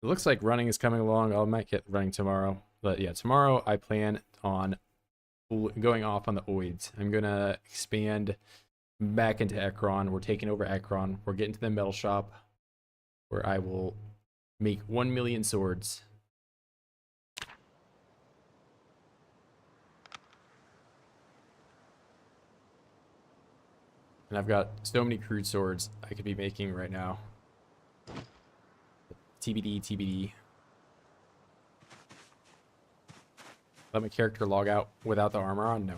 It looks like running is coming along. I might get running tomorrow. But yeah, tomorrow I plan on going off on the oids. I'm gonna expand back into Ekron. We're taking over Ekron. We're getting to the metal shop where I will make 1 million swords. And I've got so many crude swords I could be making right now. TBD, TBD. Let my character log out without the armor on? No.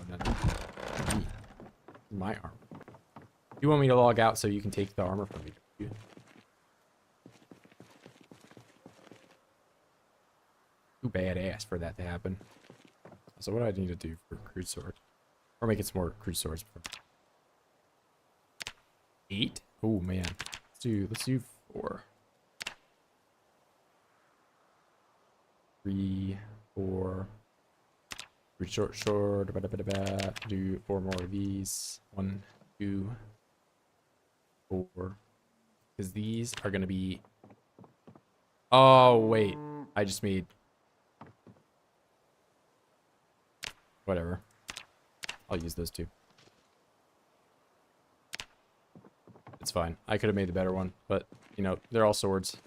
My armor. You want me to log out so you can take the armor from me? Too badass for that to happen. So what do I need to do for a crude sword? Or make it some more crude swords. 8? Oh man. Let's do 4. 3, 4. Short. Do 4 more of these. 1, 2, 4. Because these are gonna be. Oh wait, I just made. Whatever. I'll use those 2. It's fine. I could have made the better one, but you know they're all swords.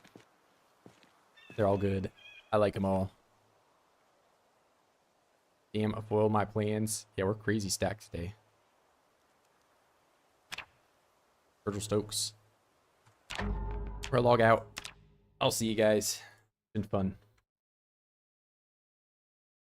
They're all good. I like them all. Damn, foil my plans. Yeah, we're crazy stacked today. Virgil Stokes. We're log out. I'll see you guys. Been fun.